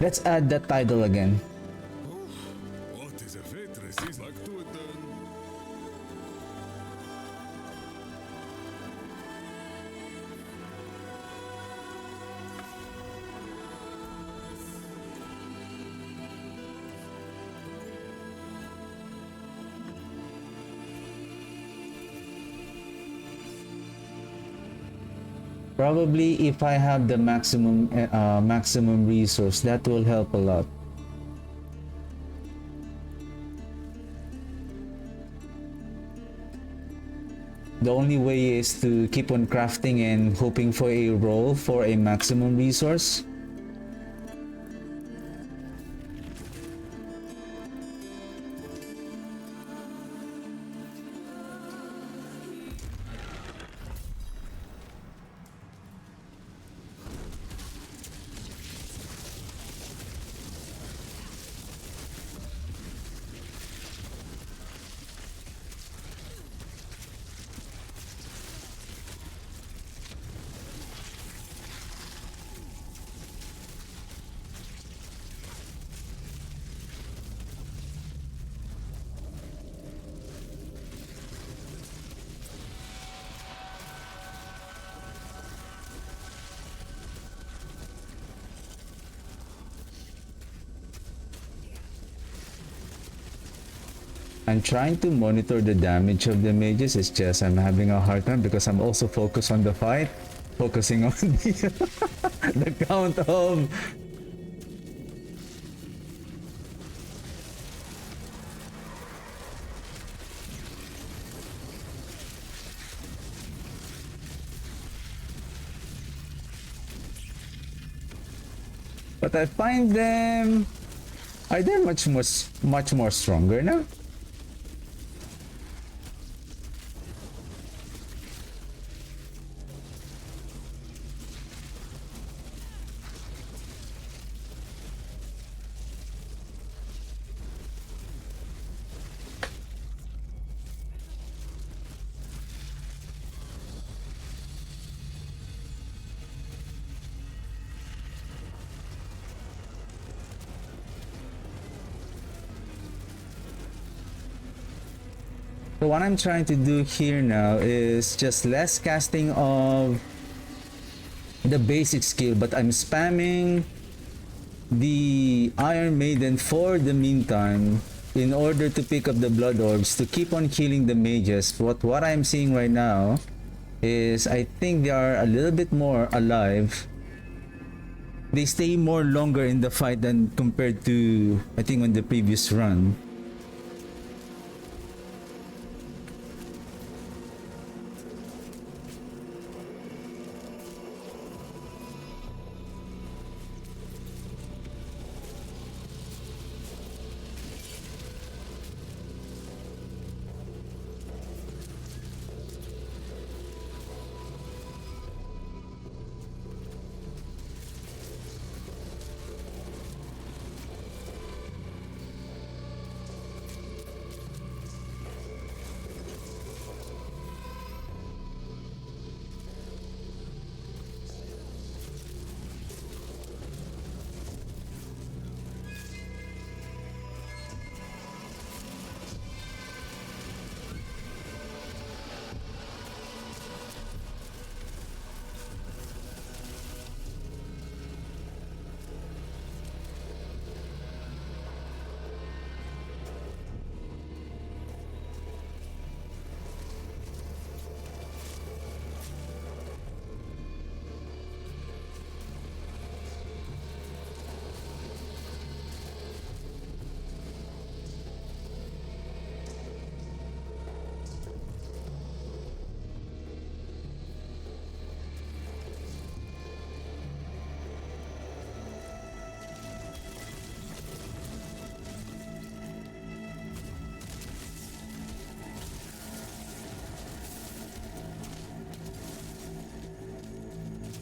Let's add that title again. What is a waitress is like to it then? Probably if I have the maximum resource, that will help a lot. The only way is to keep on crafting and hoping for a roll for a maximum resource. I'm trying to monitor the damage of the mages. It's just I'm having a hard time because I'm also focused on the fight, focusing on the count of. But I find them. Are they much more stronger now? So what I'm trying to do here now is just less casting of the basic skill, but I'm spamming the Iron Maiden for the meantime in order to pick up the blood orbs to keep on killing the mages. What I'm seeing right now is I think they are a little bit more alive. They stay more longer in the fight than compared to I think on the previous run.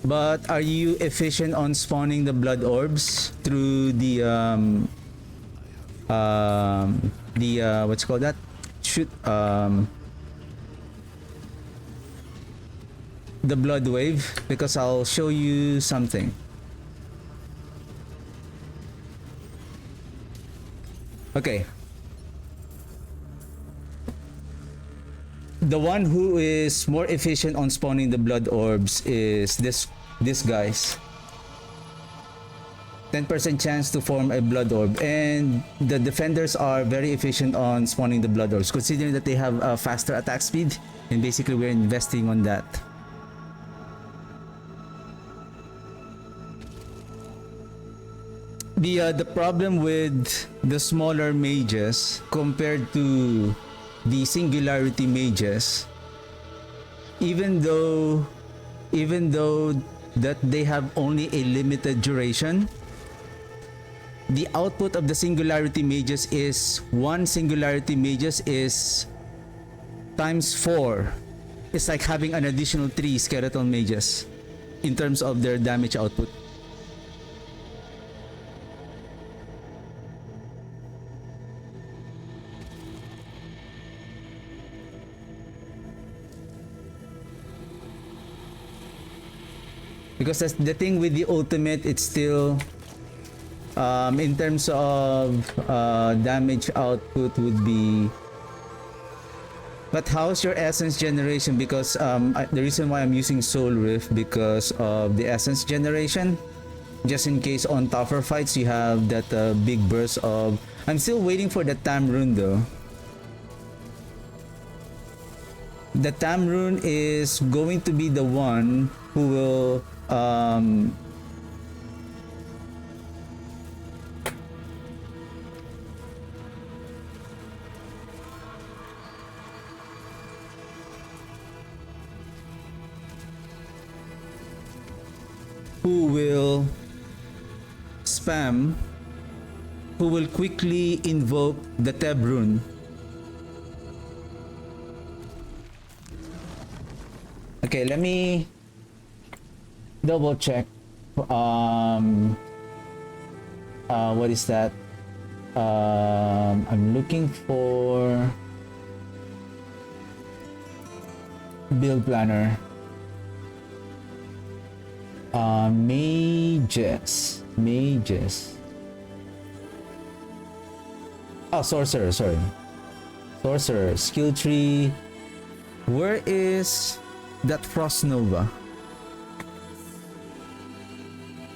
But are you efficient on spawning the blood orbs through the what's called that? Shoot the blood wave? Because I'll show you something. Okay. The one who is more efficient on spawning the blood orbs is this guys. 10% chance to form a blood orb, and the defenders are very efficient on spawning the blood orbs, considering that they have a faster attack speed, and basically we're investing on that. The problem with the smaller mages compared to the singularity mages, even though that they have only a limited duration, the output of the singularity mages is one singularity mages is times 4. It's like having an additional 3 skeleton mages in terms of their damage output. Because that's the thing with the ultimate, it's still in terms of damage output would be. But how's your essence generation? Because the reason why I'm using Soul Rift because of the essence generation, just in case on tougher fights you have that big burst of. I'm still waiting for the Tam rune though. The Tam rune is going to be the one who will spam, who will quickly invoke the Teb rune. Okay, let me double check. What is that? I'm looking for build planner. Mages. Oh, sorcerer, sorry. Sorcerer, skill tree. Where is that Frost Nova?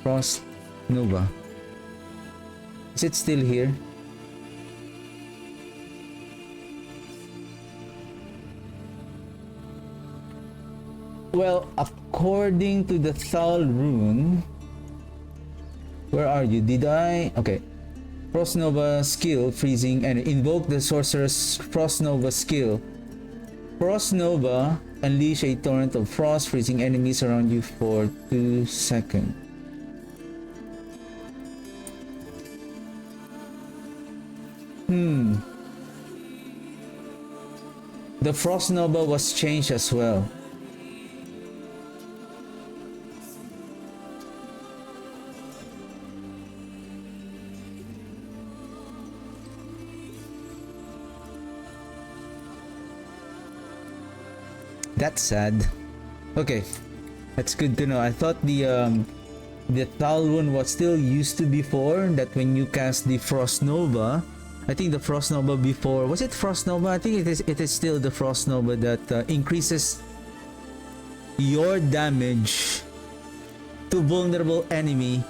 Frost Nova. Is it still here? Well, according to the Thal rune, where are you? Did I? Okay. Frost Nova skill, freezing, and invoke the sorcerer's Frost Nova skill. Frost Nova, unleash a torrent of frost, freezing enemies around you for 2 seconds. The Frost Nova was changed as well. That's sad. Okay, that's good to know. I thought the Thal rune was still used to before that when you cast the Frost Nova. I think the Frost Nova before, was it Frost Nova? I think it is still the Frost Nova that increases your damage to vulnerable enemy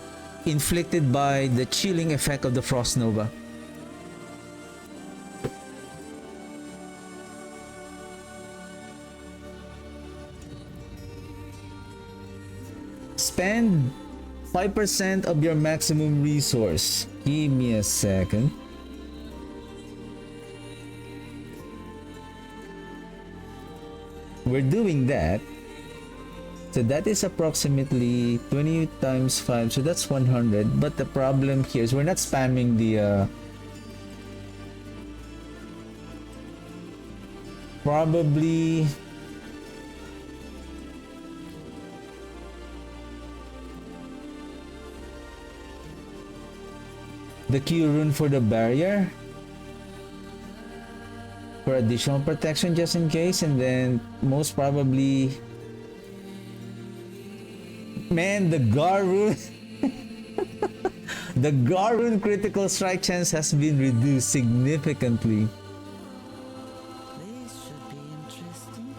inflicted by the chilling effect of the Frost Nova. Spend 5% of your maximum resource. Give me a second. We're doing that. So that is approximately 20 times 5. So that's 100. But the problem here is we're not spamming the... probably... the Q rune for the barrier for additional protection just in case, and then most probably, man, the Gar rune the Gar rune critical strike chance has been reduced significantly. This should be interesting.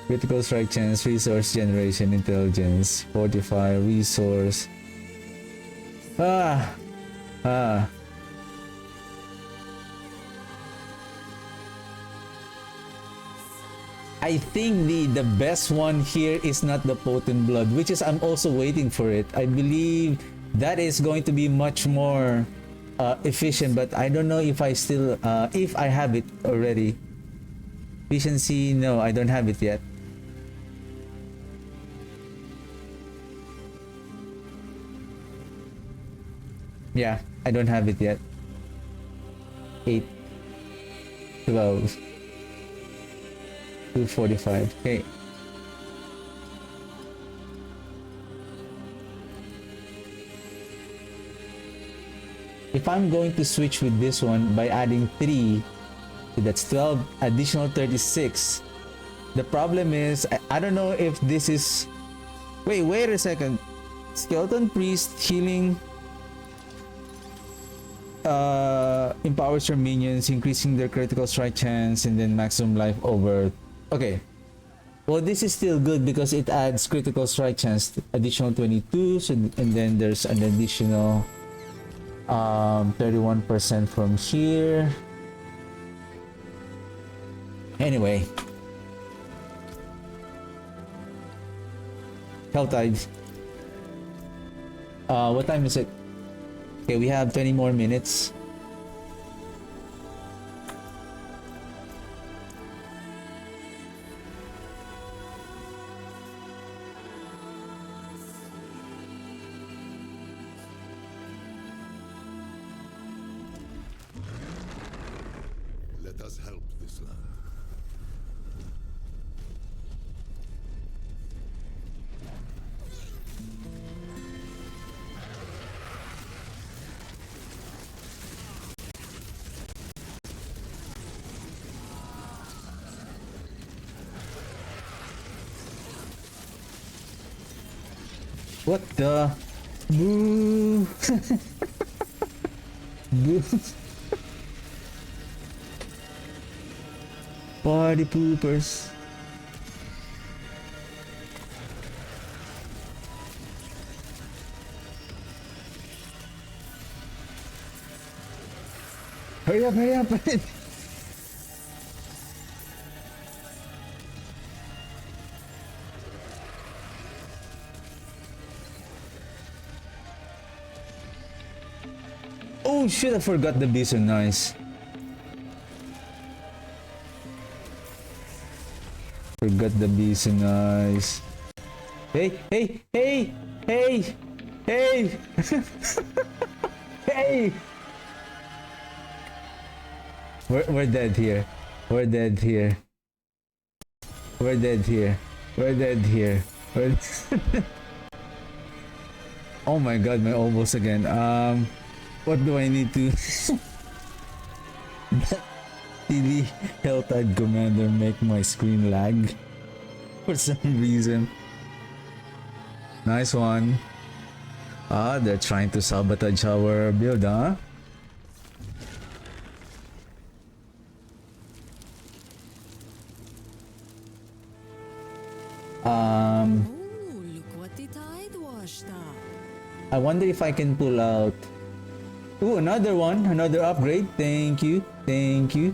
Critical strike chance, resource generation, intelligence, fortify, resource. I think the best one here is not the potent blood, which is I'm also waiting for it. I believe that is going to be much more efficient, but I don't know if I still if I have it already. Efficiency, no, I don't have it yet. Yeah, I don't have it yet. 8, 12, 245. Okay. If I'm going to switch with this one by adding 3, so that's 12, additional 36. The problem is, I don't know if this is... Wait a second. Skeleton Priest healing empowers your minions, increasing their critical strike chance and then maximum life over... Okay. Well, this is still good because it adds critical strike chance, additional 22, so, and then there's an additional 31% from here. Anyway. Helltide. What time is it? Okay, we have 20 more minutes. Let us help this land. What the? Boo! Boo! Party poopers. Hurry up, hurry up. Oh shit, I forgot the bison. Nice. Forgot the bison. Nice. Hey, hey, hey, hey, hey. Hey. We're dead here. We're dead here. We're dead here. We're dead here. We're oh my god, my elbows again. What do I need to Did the Helltide Commander make my screen lag for some reason? Nice one. Ah, they're trying to sabotage our build, huh? Oh, look what the tide washed up. I wonder if I can pull out. Ooh, another one, another upgrade. Thank you, thank you,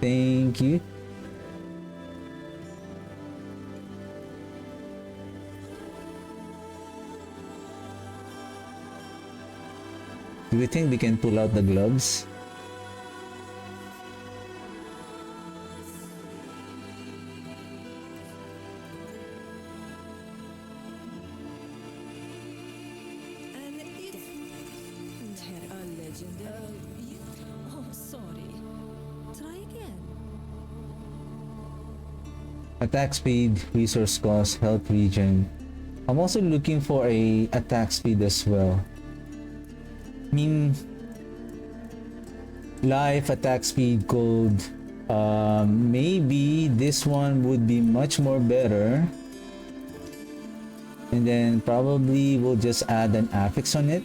thank you. Do we think we can pull out the gloves? Attack speed, resource cost, health regen. I'm also looking for a attack speed as well. I mean, life, attack speed, gold. Maybe this one would be much more better. And then probably we'll just add an affix on it.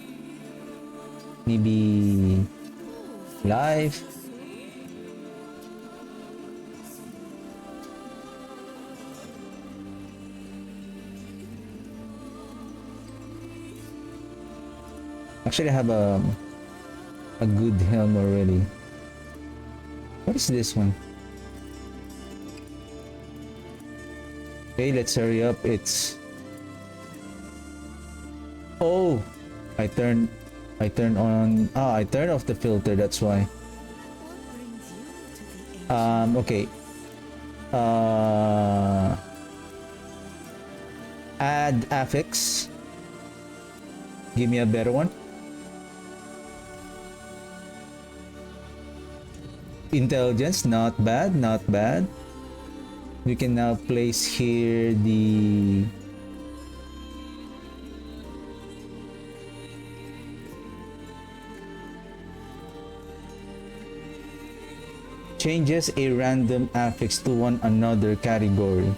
Maybe life. Actually, I have a good helm already. What is this one? Okay, let's hurry up. It's oh, I turned on. Ah, I turned off the filter. That's why. Okay. Add affix. Give me a better one. Intelligence, not bad, not bad. We can now place here the changes a random affix to one another category.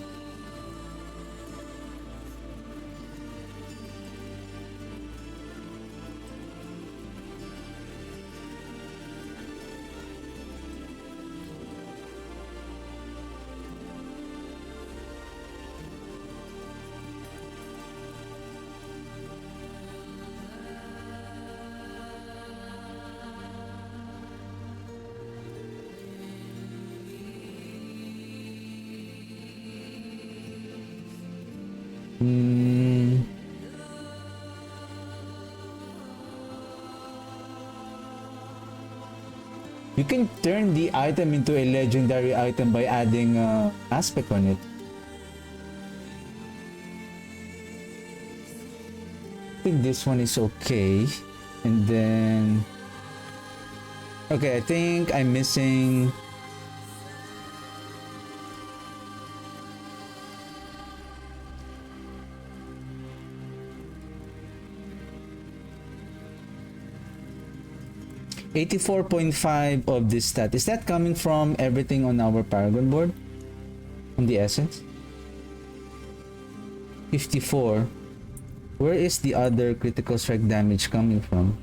You can turn the item into a legendary item by adding aspect on it. I think this one is okay. And then okay, I think I'm missing $84.5 of this stat. Is that coming from everything on our Paragon board? On the essence? 54. Where is the other critical strike damage coming from?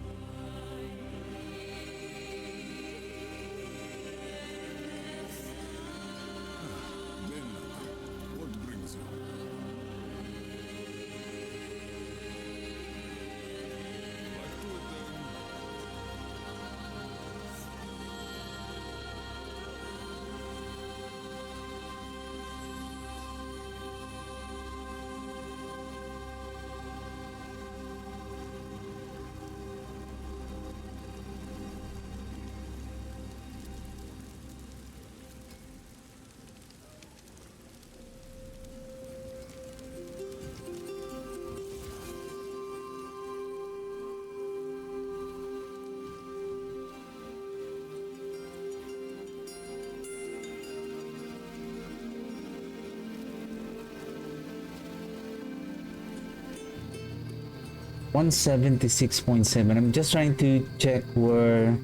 176.7. I'm just trying to check where,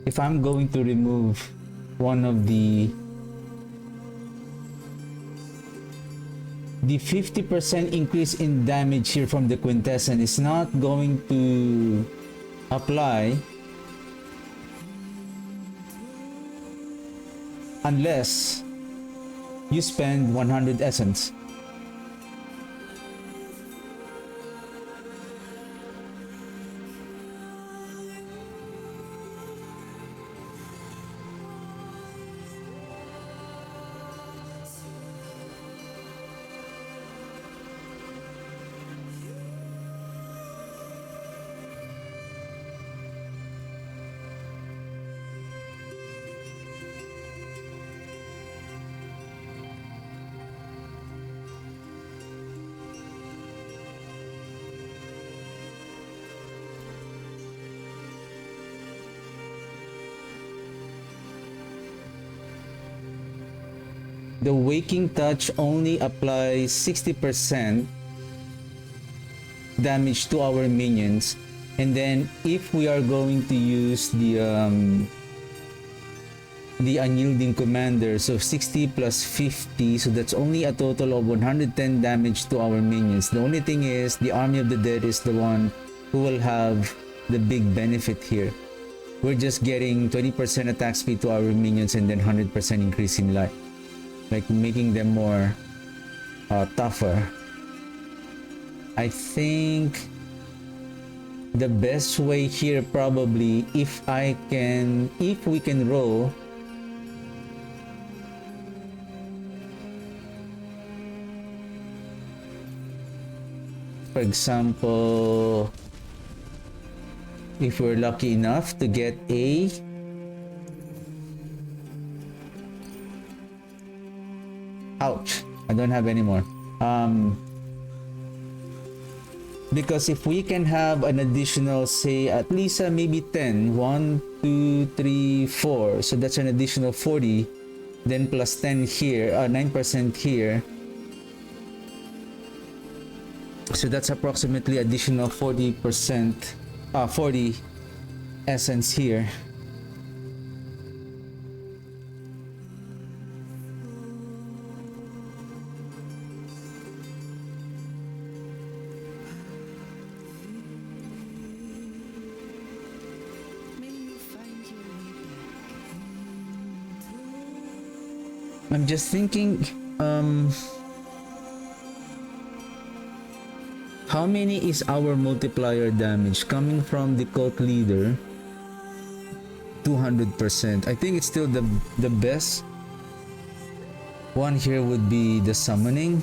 if I'm going to remove one of the 50% increase in damage here from the quintessence is not going to apply unless you spend 100 essence. The waking touch only applies 60% damage to our minions, and then if we are going to use the unyielding commander, so 60 plus 50, so that's only a total of 110 damage to our minions. The only thing is the army of the dead is the one who will have the big benefit here. We're just getting 20% attack speed to our minions and then 100% increase in life, like making them more tougher. I think the best way here probably, if we can roll for example, if we're lucky enough to get a ouch, I don't have any more. Because if we can have an additional, say, at least maybe 10, 1, 2, 3, 4, so that's an additional 40, then plus 10 here, 9% here. So that's approximately additional 40%, 40 essence here. I'm just thinking, how many is our multiplier damage coming from the cult leader? 200%. I think it's still the best one here would be the summoning.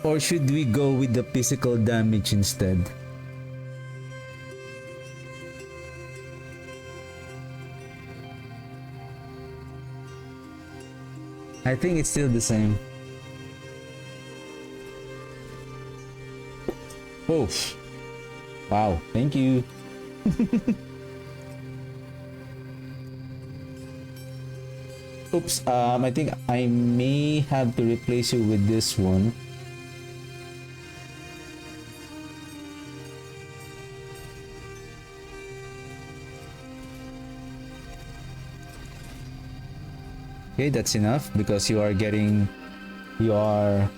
Or should we go with the physical damage instead? I think it's still the same. Oh, wow, thank you. Oops, I think I may have to replace you with this one. Okay, that's enough because you are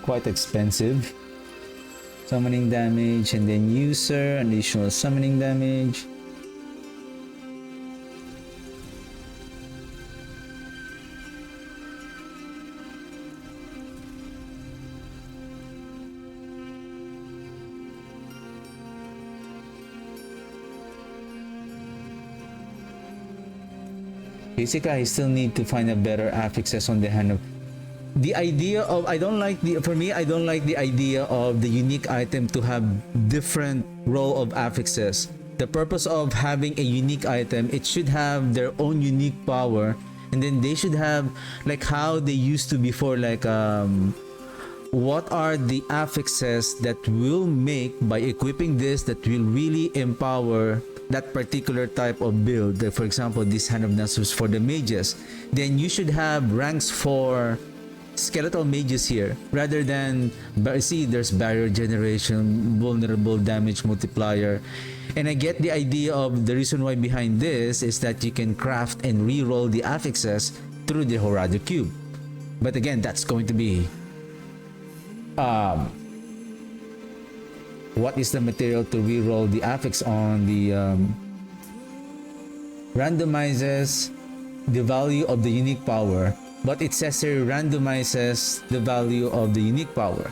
quite expensive. Summoning damage and then user, additional summoning damage. Basically, I still need to find a better affixes on the hand of the idea of I don't like the idea of the unique item to have different row of affixes. The purpose of having a unique item, it should have their own unique power, and then they should have like how they used to before, like what are the affixes that will make by equipping this that will really empower that particular type of build. For example, this hand of Nasus for the mages, then you should have ranks for skeletal mages here rather than see there's barrier generation, vulnerable damage multiplier. And I get the idea of the reason why behind this is that you can craft and re-roll the affixes through the Horado cube. But again, that's going to be what is the material to re-roll the affix on the randomizes the value of the unique power, but it says here randomizes the value of the unique power.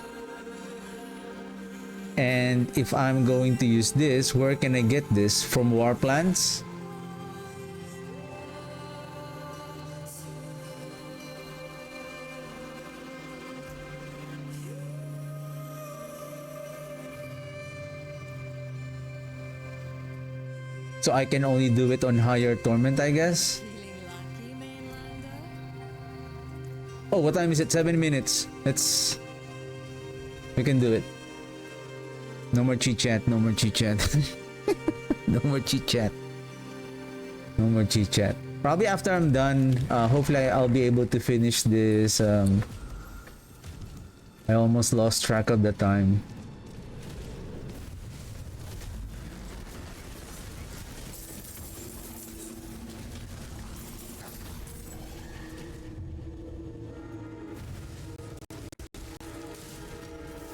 And if I'm going to use this, where can I get this? From war plans? So I can only do it on higher torment, I guess. Oh, what time is it? 7 minutes. We can do it. No more chit chat. No more chit chat. No more chit chat. No more chit chat. Probably after I'm done, hopefully I'll be able to finish this. I almost lost track of the time.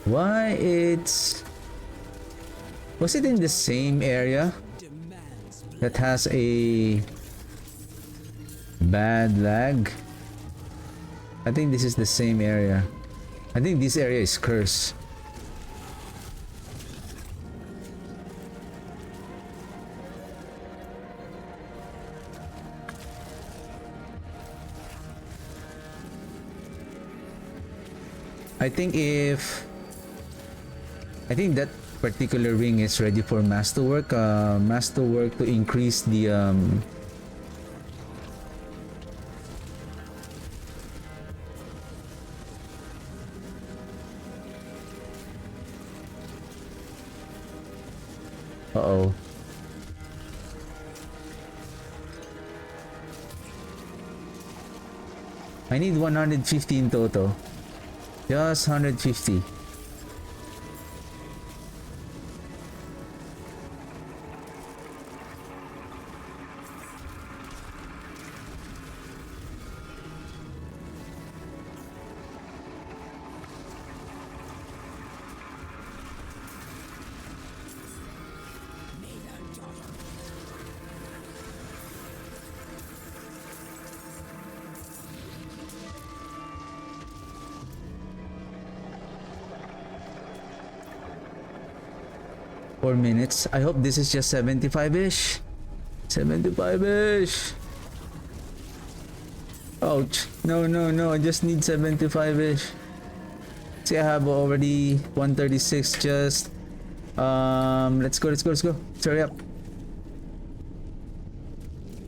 Why was it in the same area that has a bad lag? I think this is the same area. I think this area is cursed. I think that particular ring is ready for masterwork. Masterwork to increase the uh-oh. I need 150 in total. Just 150. Minutes. I hope this is just 75-ish. 75-ish. Ouch. No. I just need 75-ish. See, I have already 136. Just let's go. Hurry up.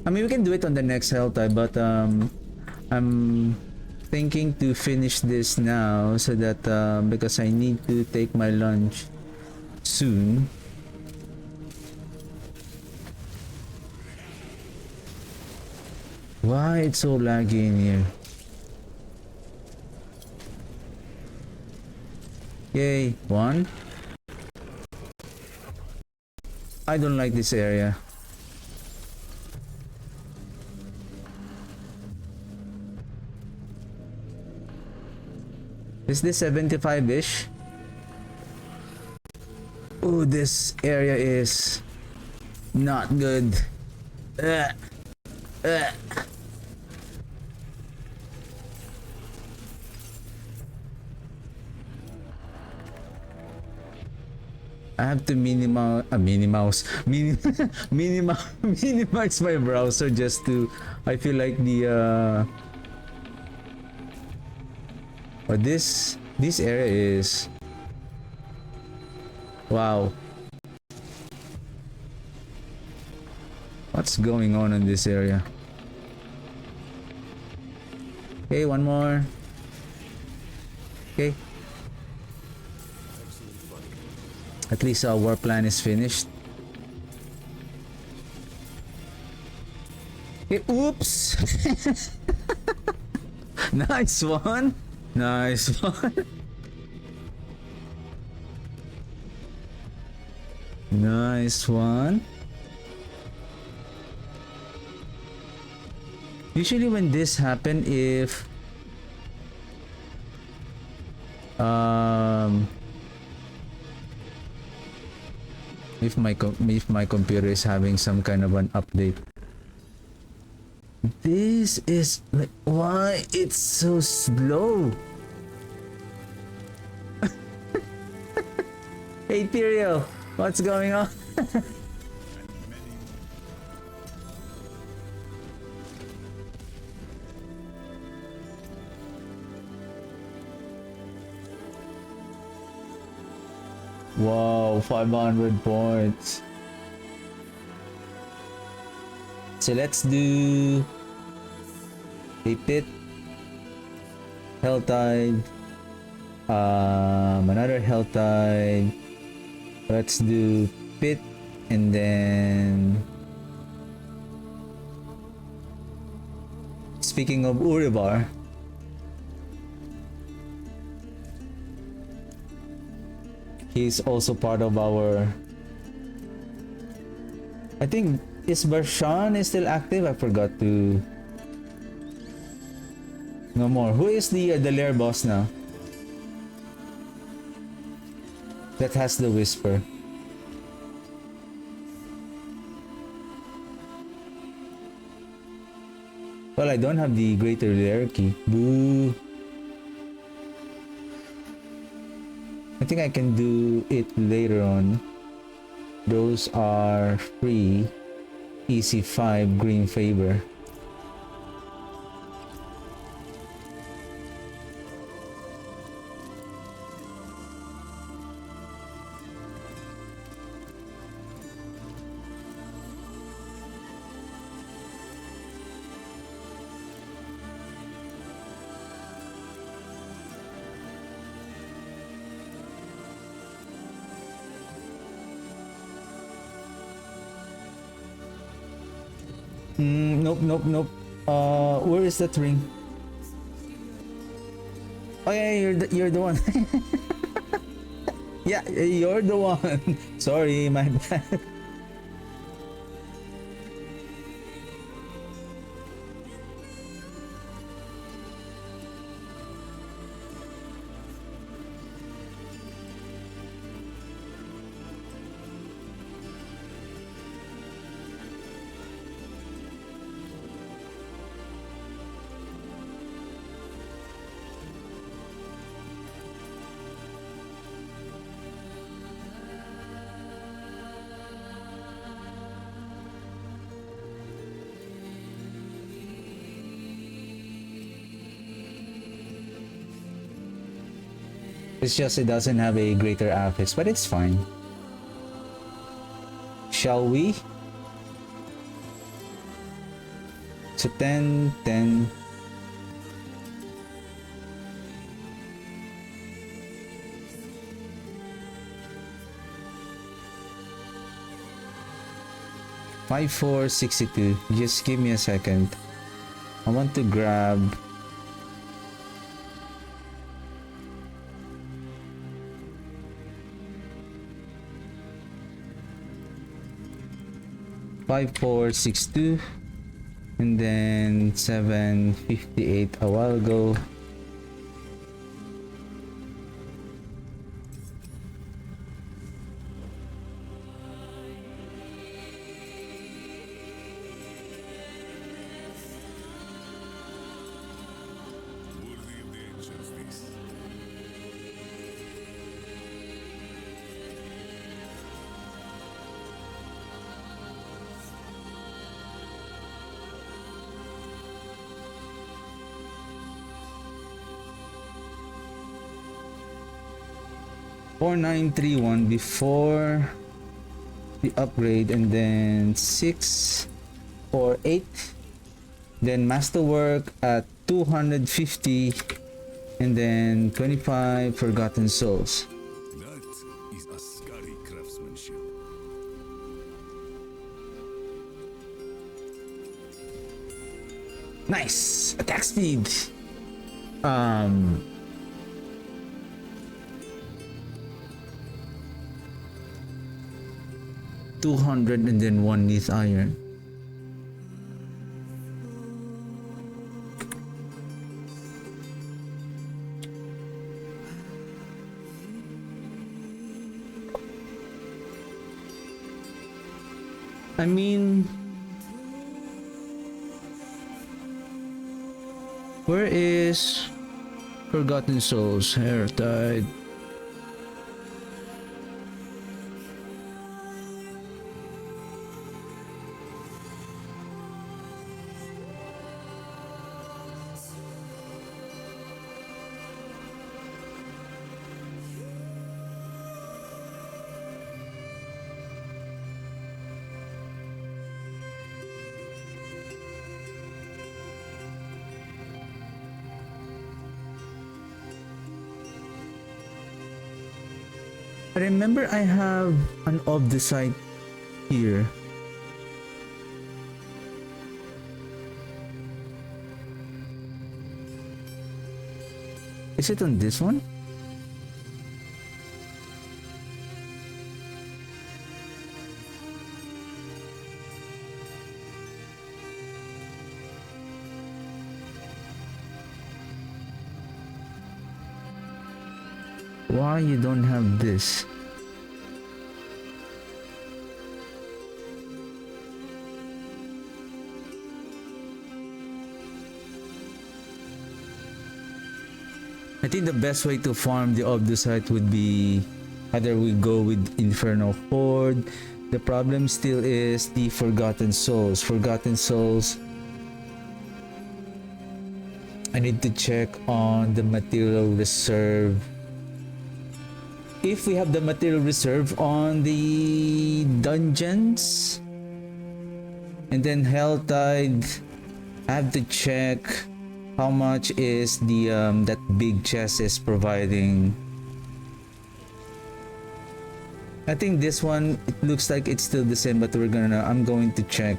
I mean, we can do it on the next hell type, but I'm thinking to finish this now so that because I need to take my lunch soon. Why it's so laggy in here? Yay, one. I don't like this area. Is this 75-ish? Oh, this area is not good. I have to minimize my browser just to. I feel like the but this area is wow. What's going on in this area? Okay, one more. Okay. At least our war plan is finished. Okay, oops. Nice one. Nice one. Nice one. Usually when this happen, um if my computer is having some kind of an update. This is like, why it's so slow? Hey Tyrio, what's going on? Wow, 500 points. So let's do a pit, Helltide, another Helltide. Let's do pit, and then speaking of Uribar, he's also part of our, I think, is Barshan is still active? I forgot to. No more. Who is the lair boss now? That has the whisper. Well, I don't have the greater hierarchy. Boo. I think I can do it later on. Those are free. EC5 green favor. Nope. Where is that ring? Oh yeah, you're the one. Yeah, you're the one. Sorry, my bad. It's just it doesn't have a greater affix, but it's fine. Shall we? So 10, 10. Five, 4, 62. Just give me a second. I want to grab. Five, 4, 6, 2, and then 758 a while ago. Worthy of the ancients, this. 4931 before the upgrade, and then 648, then masterwork at 250, and then 25 forgotten souls. That is Ascari craftsmanship. Nice attack speed. 200 and then 1 leaf iron. I mean, where is Forgotten Souls? Heritage. I remember I have an of the site here. Is it on this one? Why you don't have this? I think the best way to farm the Obdusite would be either we go with Infernal Horde. The problem still is the Forgotten Souls. Forgotten Souls, I need to check on the material reserve. If we have the material reserve on the dungeons, and then Helltide, I have to check how much is the that big chest is providing. I think this one, it looks like it's still the same, but I'm going to check.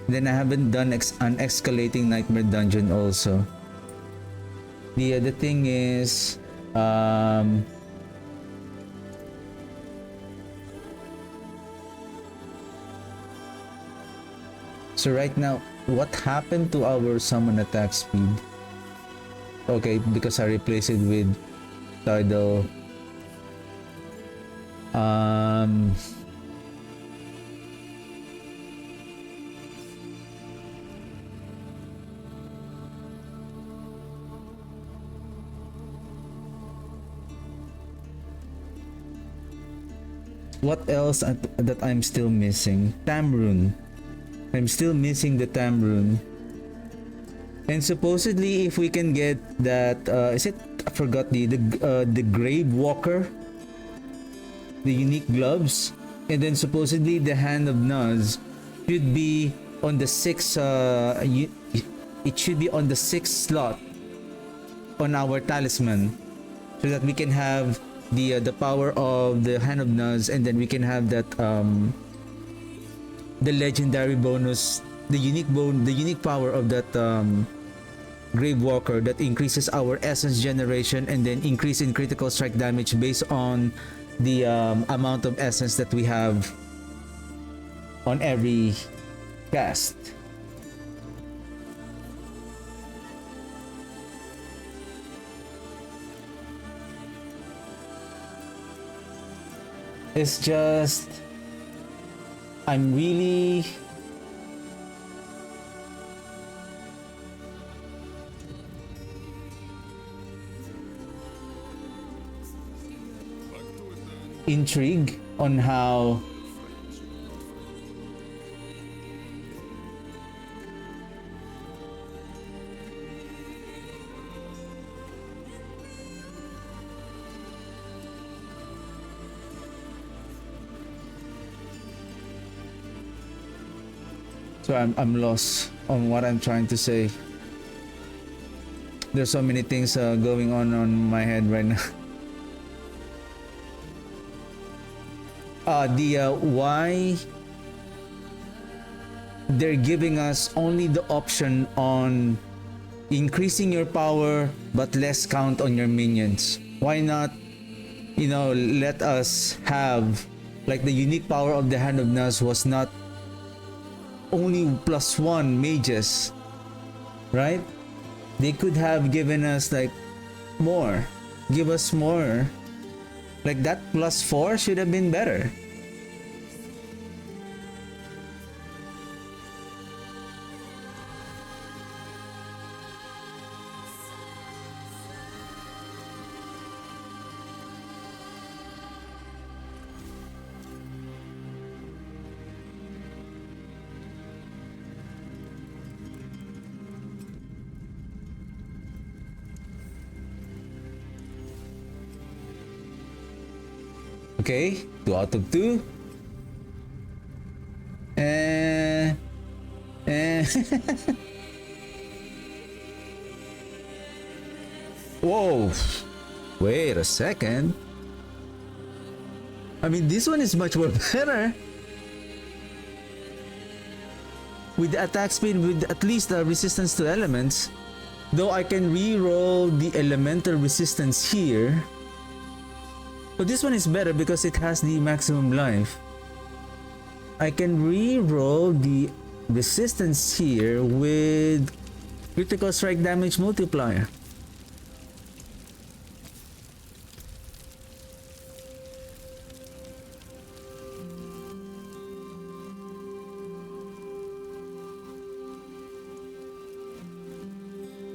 Then I haven't done an escalating nightmare dungeon also. The other thing is so right now, what happened to our summon attack speed? Okay, because I replaced it with Tidal. What else that I'm still missing? Tamrune. I'm still missing the Tamrune. And supposedly, if we can get that, is it? I forgot the Grave Walker, the unique gloves, and then supposedly the Hand of Nuz should be on the sixth. It should be on the 6th slot on our talisman, so that we can have the power of the Hand of Nuz, and then we can have that the legendary bonus, the unique power of that Grave Walker that increases our essence generation and then increase in critical strike damage based on the amount of essence that we have on every cast. It's just, I'm really intrigued on how so I'm lost on what I'm trying to say. There's so many things going on my head right now. Why they're giving us only the option on increasing your power but less count on your minions. Why not, let us have like the unique power of the Hand of Naz was not only +1 mages, right? They could have given us like more, give us more. Like that +4 should have been better. Okay, 2 out of 2. Whoa, wait a second. I mean, this one is much more better. With the attack speed, with at least the resistance to elements. Though I can re-roll the elemental resistance here. But this one is better because it has the maximum life. I can re-roll the resistance here with critical strike damage multiplier.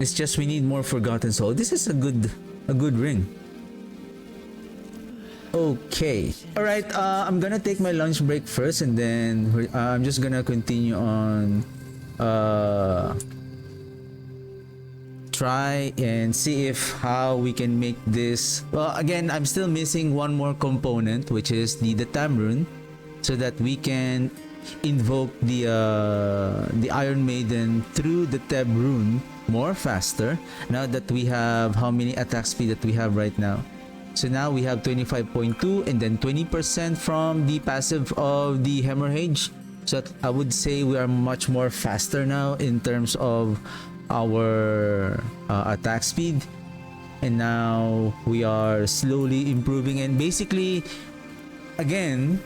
It's just we need more Forgotten Soul. This is a good ring. Okay. All right. I'm gonna take my lunch break first, and then I'm just gonna continue on. Try and see if how we can make this. Well, again, I'm still missing one more component, which is the Tam rune, so that we can invoke the Iron Maiden through the Teb rune more faster. Now that we have how many attack speed that we have right now. So now we have 25.2 and then 20% from the passive of the Hemorrhage. So I would say we are much more faster now in terms of our attack speed. And now we are slowly improving, and basically, again,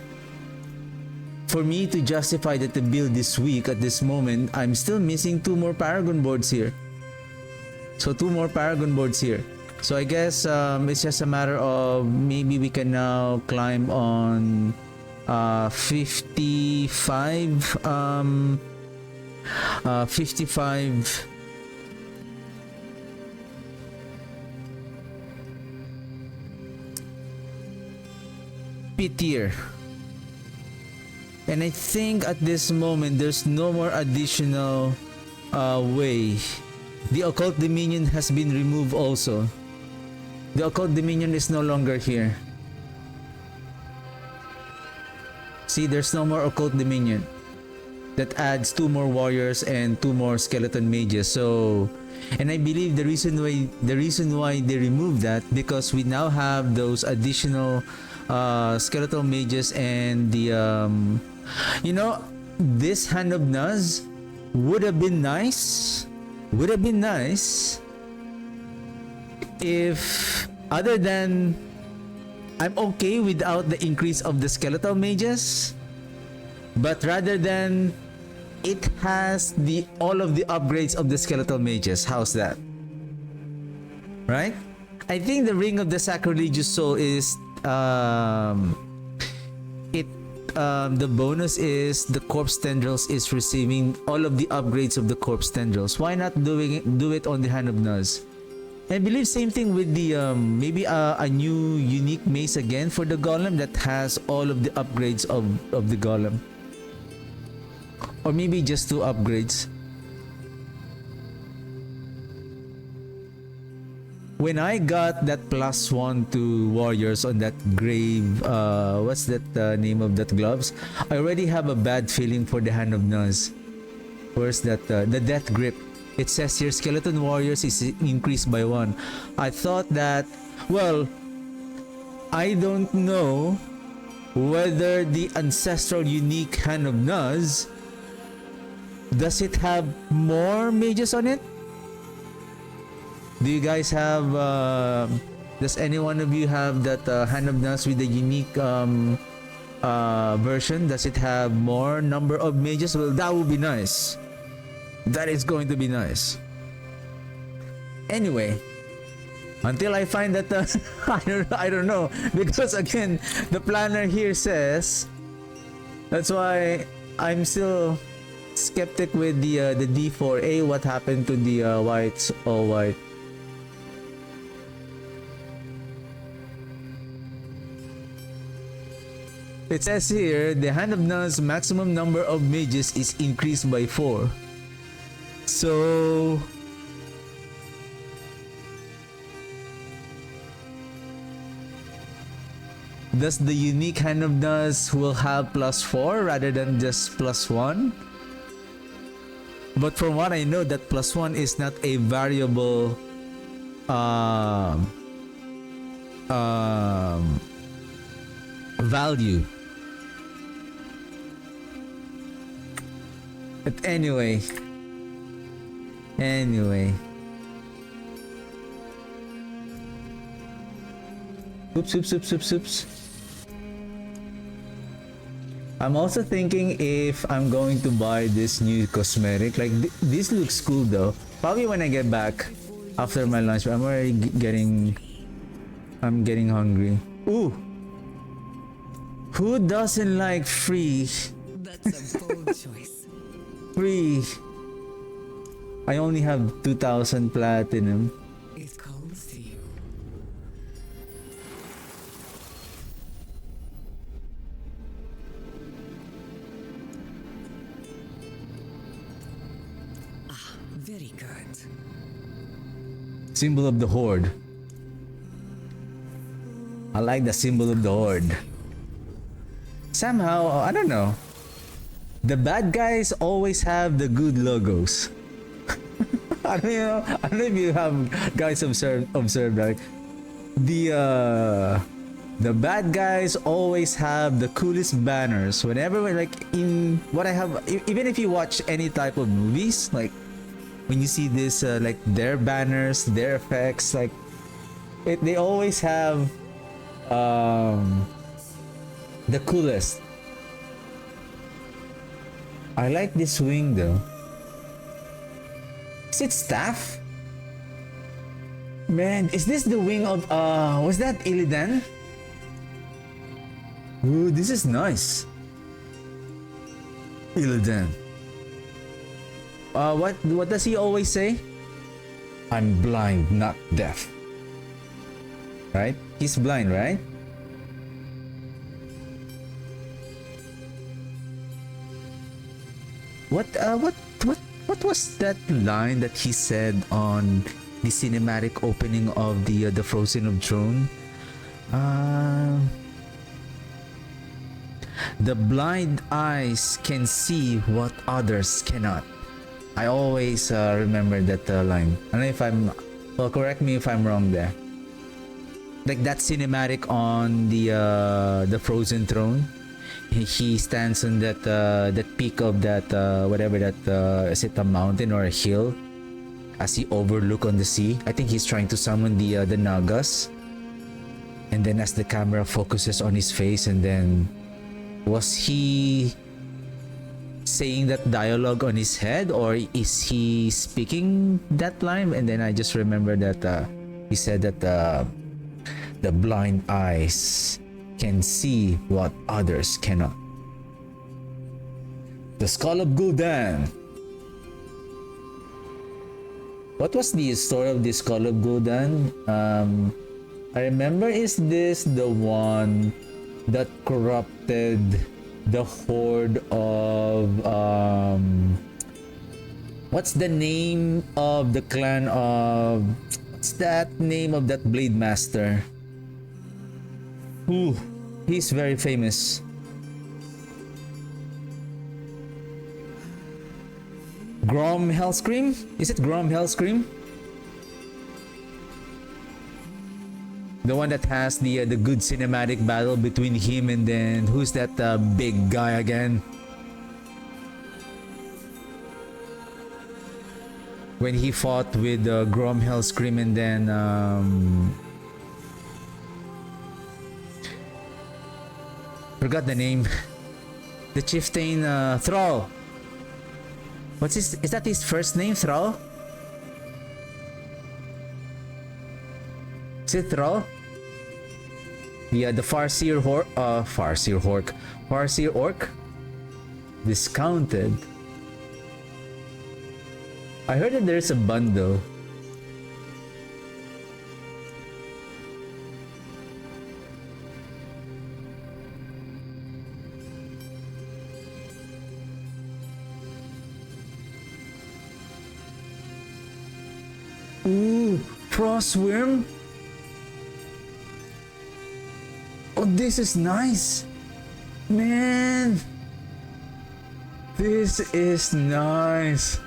for me to justify that the build this week at this moment, I'm still missing 2 more Paragon boards here. So 2 more Paragon boards here. So I guess it's just a matter of maybe we can now climb on 55 P tier. And I think at this moment there's no more additional way. The Occult Dominion has been removed also. The Occult Dominion is no longer here. See, there's no more Occult Dominion. That adds 2 more warriors and 2 more skeleton mages. So, and I believe the reason why they removed that, because we now have those additional skeletal mages, and the you know, this Hand of Naz would have been nice if, other than, I'm okay without the increase of the skeletal mages, but rather than it has all of the upgrades of the skeletal mages. How's that? Right? I think the Ring of the Sacrilegious Soul is the bonus is the Corpse Tendrils is receiving all of the upgrades of the Corpse Tendrils. Why not do it on the Hand of Naz? I believe same thing with the maybe a new unique mace again for the Golem that has all of the upgrades of the Golem. Or maybe just 2 upgrades. When I got that +1 to warriors on that grave, what's that name of that gloves? I already have a bad feeling for the Hand of Naz. Where's that? The Death Grip. It says here skeleton warriors is increased by 1. I thought that, well, I don't know whether the ancestral unique Hand of Naz, does it have more mages on it? Do you guys have, does any one of you have that Hand of Naz with the unique version? Does it have more number of mages? Well, that would be nice. That is going to be nice. Anyway, until I find that I don't know, because again the planner here says, that's why I'm still skeptic with the D4A. What happened to the whites all white? It says here the Hand of Nun's maximum number of mages is increased by 4. So does the unique Hand of Nuns will have +4 rather than just +1? But from what I know, that +1 is not a variable value. But anyway. Oops. I'm also thinking if I'm going to buy this new cosmetic. Like this looks cool though. Probably when I get back after my lunch. I'm already getting hungry. Ooh. Who doesn't like Phraiye? That's a bold choice. Phraiye. I only have 2,000 platinum. It calls to you. Very good. Symbol of the Horde. I like the symbol of the Horde. Somehow, I don't know. The bad guys always have the good logos. I don't know if you have guys observed like the bad guys always have the coolest banners. Whenever like in what I have, even if you watch any type of movies, like when you see this like their banners, their effects, like they always have the coolest. I like this wing though. Is it staff? Man, is this the wing of was that Illidan? Ooh, this is nice. Illidan. What does he always say? I'm blind, not deaf. Right? He's blind, right? What was that line that he said on the cinematic opening of the Frozen of Throne? The blind eyes can see what others cannot. I always remember that line. I don't know if I'm... Well, correct me if I'm wrong there. Like that cinematic on the Frozen Throne. He stands on that peak of that whatever that is it a mountain or a hill as he overlook on the sea. I think he's trying to summon the Nagas, and then as the camera focuses on his face, and then was he saying that dialogue on his head or is he speaking that line? And then I just remember that he said that the blind eyes can see what others cannot. The Skull of Gul'dan. What was the story of the Skull of Gul'dan? I remember, is this the one that corrupted the horde of what's the name of the clan of, what's that name of that blade master? Ooh, he's very famous. Grom Hellscream? Is it Grom Hellscream? The one that has the good cinematic battle between him and then who's that big guy again? When he fought with Grom Hellscream and then Forgot the name. The chieftain Thrall. What's his? Is that his first name, Thrall? Is it Thrall? Yeah, the Farseer Orc. Discounted. I heard that there's a bundle. Ooh, Frostworm. Oh, this is nice. Man. This is nice.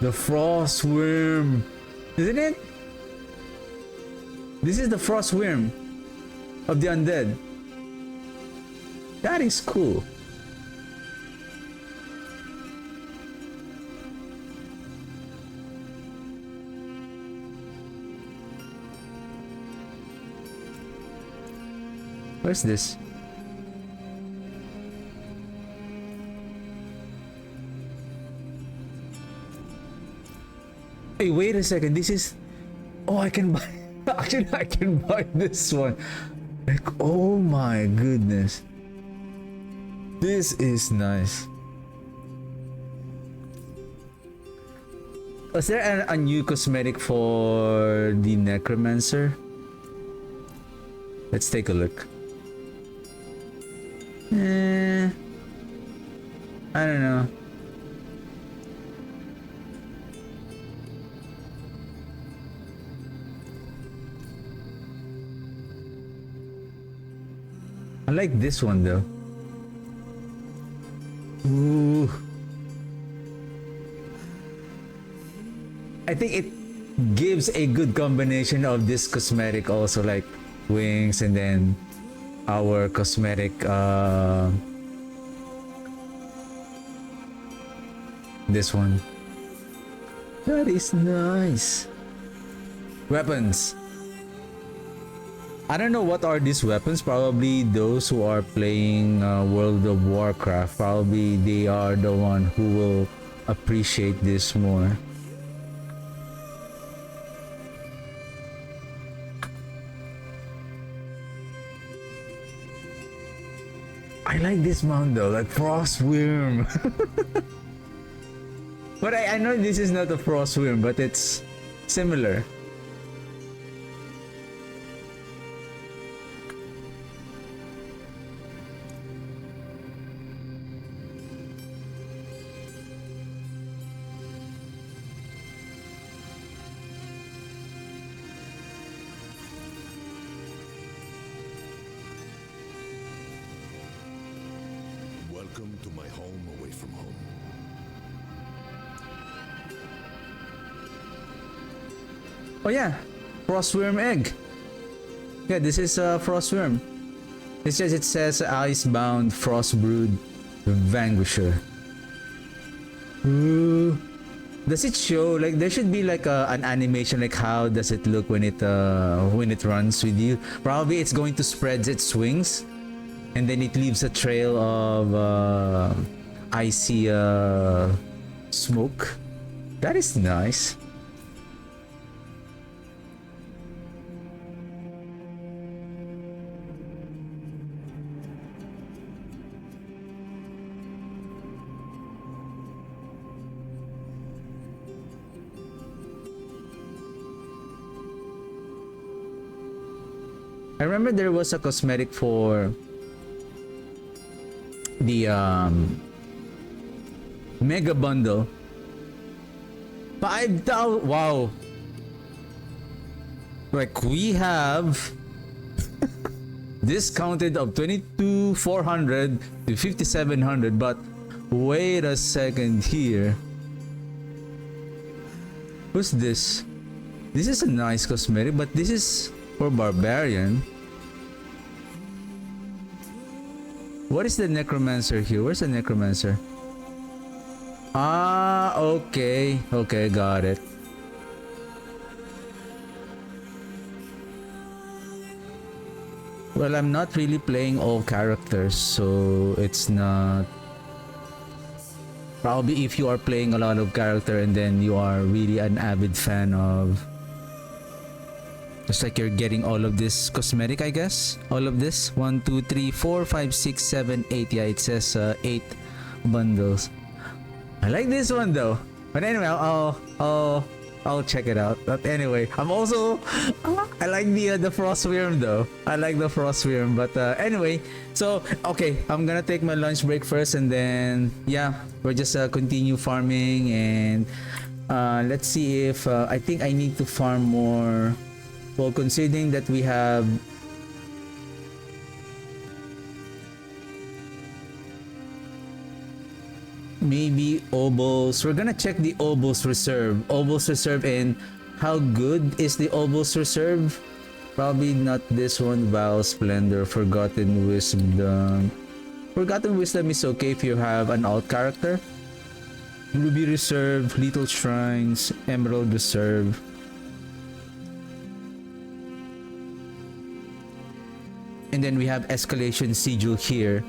The Frostworm. Isn't it? This is the Frostworm of the undead. That is cool. Where's this? Hey, wait a second. This is... Oh, I can buy... Actually, I can buy this one. Like, oh my goodness. This is nice. Was there a new cosmetic for the Necromancer? Let's take a look. I don't know. I like this one though. Ooh. I think it gives a good combination of this cosmetic also, like wings and then our cosmetic this one. That is nice. Weapons. I don't know what are these weapons. Probably those who are playing World of Warcraft. Probably they are the one who will appreciate this more. I like this mount though, like Frostworm. But I know this is not a Frostworm, but it's similar. Welcome to my home away from home. Oh yeah, Frostworm egg. Yeah, this is a Frostworm. It's just, it says Icebound Frostbrood Vanquisher. Ooh. Does it show, like, there should be like an animation, like how does it look when it runs with you? Probably it's going to spread its wings and then it leaves a trail of icy smoke. That is nice. I remember there was a cosmetic for the mega bundle. 5,000. Wow. Like we have discounted of 22,400 to 5,700, but wait a second here. What's this? This is a nice cosmetic, but this is for barbarian. What is the necromancer here? Where's the necromancer? Ah, okay. Okay, got it. Well, I'm not really playing all characters, so it's not. Probably if you are playing a lot of character and then you are really an avid fan of. It's like you're getting all of this cosmetic, I guess. All of this. 1, 2, 3, 4, 5, 6, 7, 8. Yeah, it says 8 bundles. I like this one though. But anyway, I'll check it out. But anyway, I'm also I like the frost worm though. I like the frost worm. But anyway, so okay, I'm gonna take my lunch break first, and then yeah, we'll just continue farming, and let's see if I think I need to farm more. Well, considering that we have maybe obos. We're gonna check the obos reserve. Obos reserve, and how good is the obos reserve? Probably not this one. Vow Splendor, Forgotten Wisdom. Forgotten Wisdom is okay if you have an alt character. Ruby Reserve, Little Shrines, Emerald Reserve. And then we have Escalation Sigil here.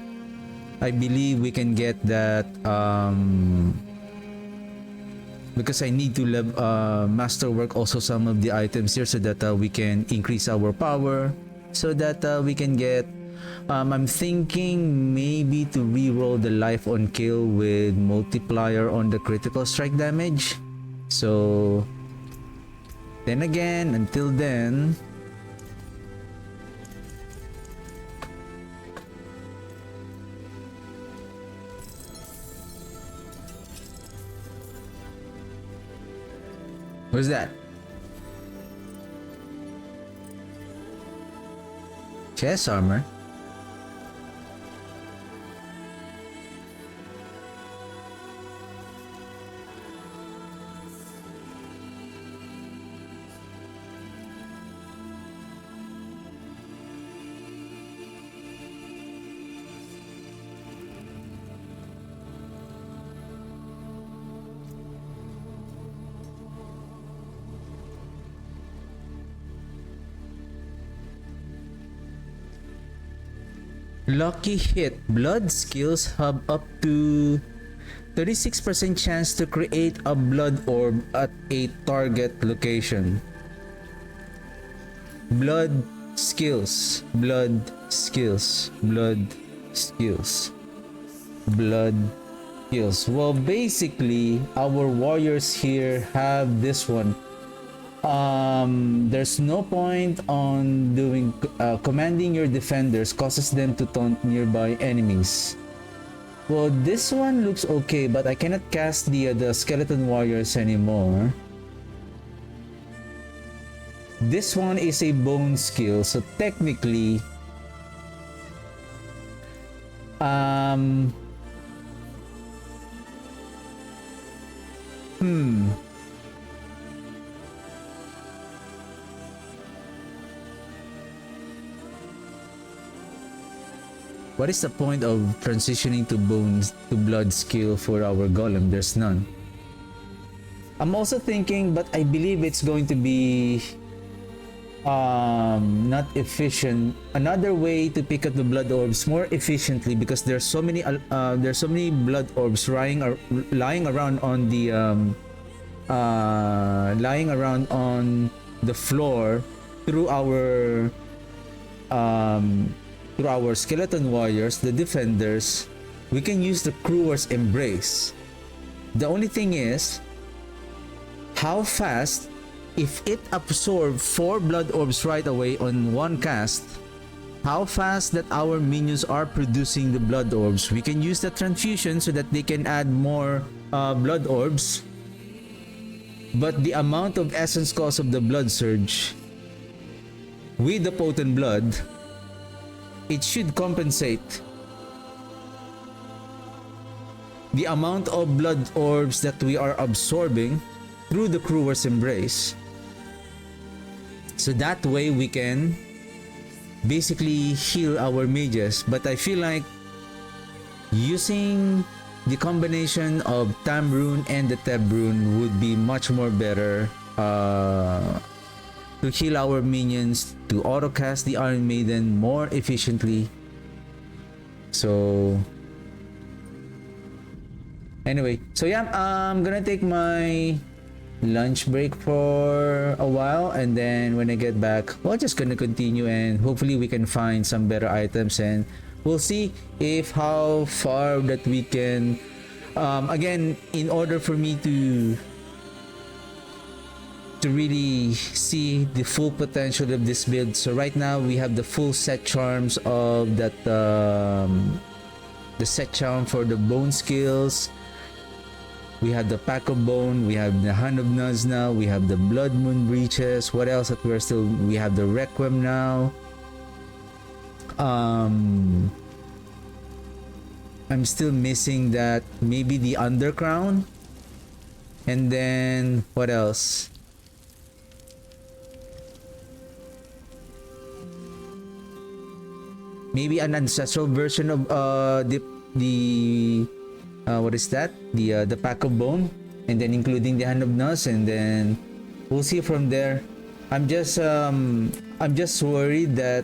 I believe we can get that because I need to masterwork also some of the items here so that we can increase our power, so that we can get I'm thinking maybe to reroll the life on kill with multiplier on the critical strike damage. So then again, until then, what's that? Chest armor. Lucky hit. Blood skills have up to 36% chance to create a blood orb at a target location. Blood skills. Blood skills. Blood skills. Blood skills. Well, basically, our warriors here have this one. There's no point on doing commanding your defenders causes them to taunt nearby enemies. Well, this one looks okay, but I cannot cast the skeleton warriors anymore. This one is a bone skill, so technically what is the point of transitioning to bones to blood skill for our golem? There's none. I'm also thinking, but I believe it's going to be not efficient. Another way to pick up the blood orbs more efficiently, because there's so many blood orbs lying around on the floor through our skeleton warriors, the defenders. We can use the Crewer's Embrace. The only thing is how fast, if it absorbs 4 blood orbs right away on one cast, how fast that our minions are producing the blood orbs. We can use the transfusion so that they can add more blood orbs, but the amount of essence cost of the blood surge with the potent blood, it should compensate the amount of blood orbs that we are absorbing through the Crewer's Embrace. So that way we can basically heal our mages. But I feel like using the combination of Tam Rune and the Teb Rune would be much more better to to heal our minions, to autocast the Iron Maiden more efficiently. So anyway, so yeah, I'm gonna take my lunch break for a while, and then when I get back, we're just gonna continue, and hopefully we can find some better items, and we'll see if how far that we can. Again, in order for me to really see the full potential of this build, so right now we have the full set charms of that, the set charm for the bone skills. We have the pack of bone, we have the hand of nuns now, we have the blood moon breaches. What else that we're still, we have the requiem now. I'm still missing that, maybe the undercrown, and then what else? Maybe an ancestral version of the what is that? The pack of bone, and then including the hand of Nus, and then we'll see from there. I'm just worried that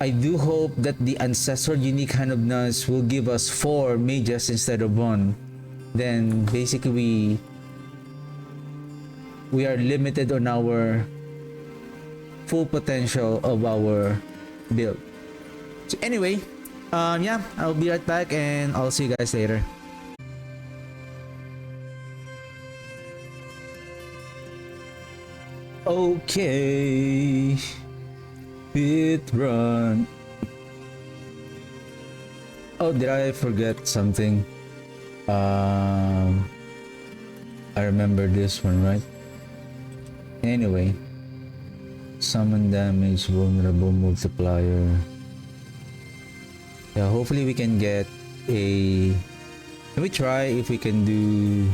I do hope that the ancestral unique hand of Nus will give us 4 mages instead of 1. Then basically we are limited on our full potential of our build. So anyway, yeah, I'll be right back and I'll see you guys later. Okay, hit run. Oh, did I forget something? I remember this one, right? Anyway, summon damage, vulnerable multiplier. Yeah, hopefully we can get a... Let me try if we can do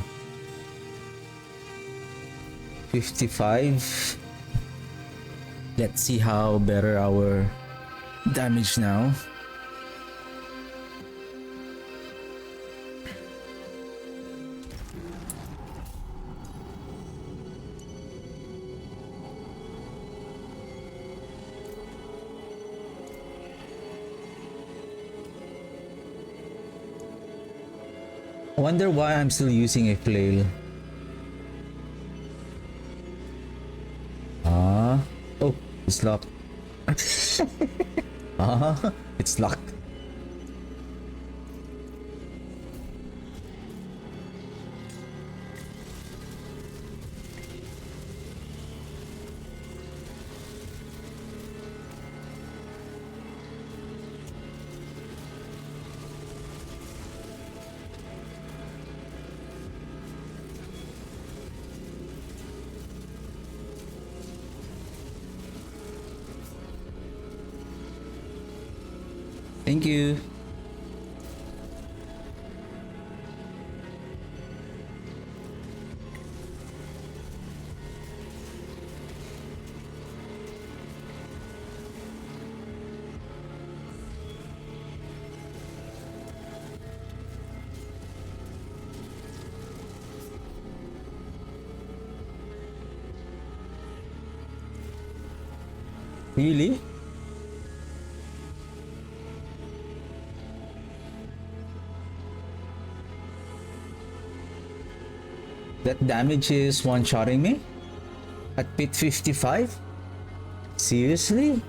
55. Let's see how better our damage now. I wonder why I'm still using a flail. Oh, it's locked. It's locked. Thank you. Really? That damage is one-shotting me? At pit 55? Seriously?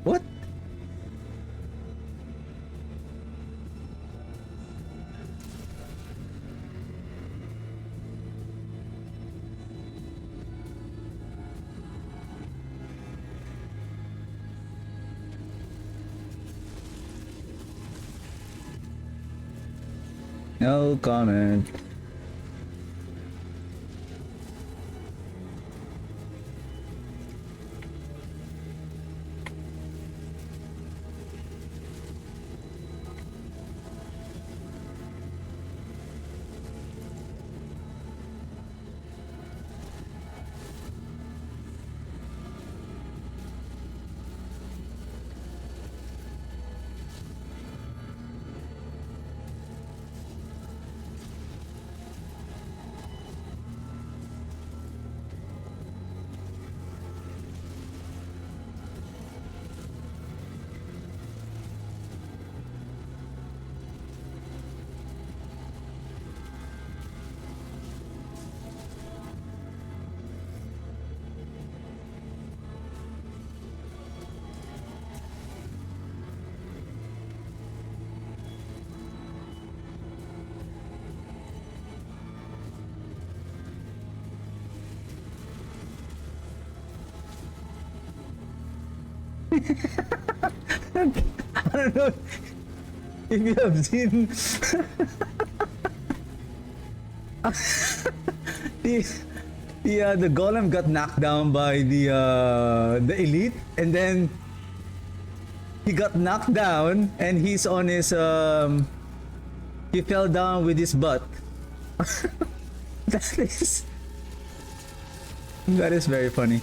What? No comment. I don't know if you have seen the the golem got knocked down by the elite, and then he got knocked down and he's on his he fell down with his butt. that is that is very funny.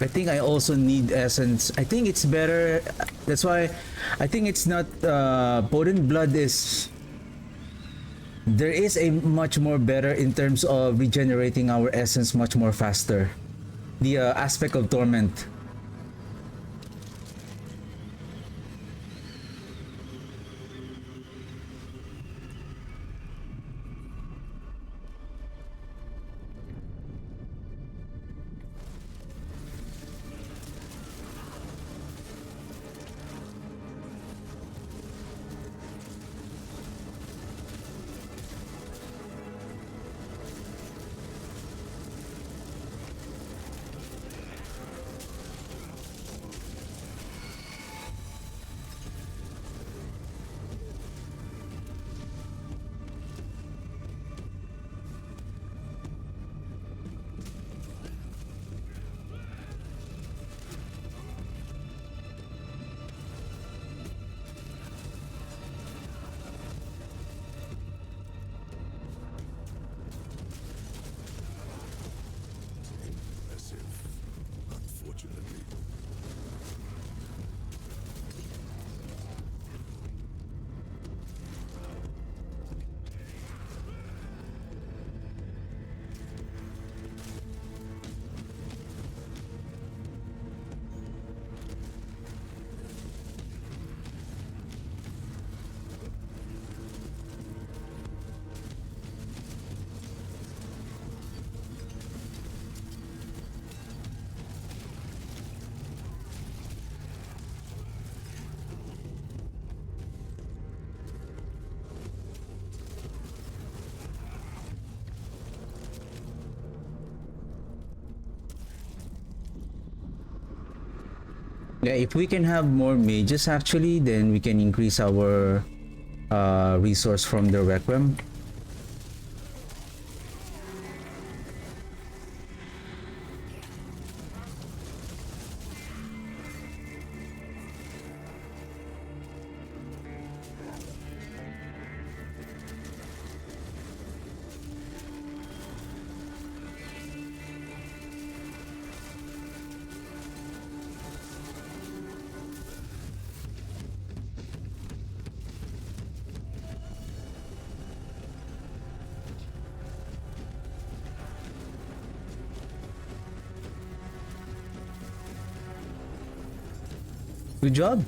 I think I also need essence. I think it's better. That's why I think it's not potent blood is. There is a much more better in terms of regenerating our essence much more faster. The aspect of torment. Impressive, unfortunately. Yeah, if we can have more mages actually, then we can increase our resource from the Requiem. Good job.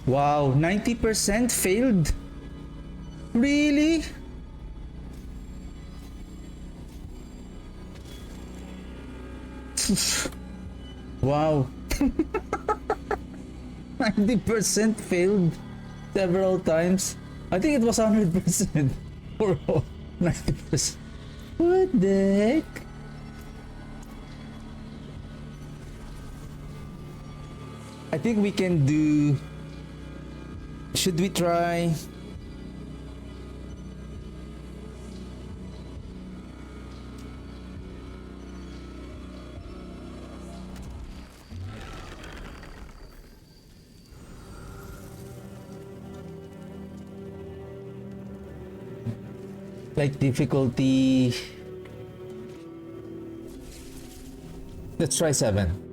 Wow, 90% failed? Really? Wow. 90% failed several times. I think it was 100% or 90%. What the heck? I think we can do. Should we try? Like difficulty. Let's try 7.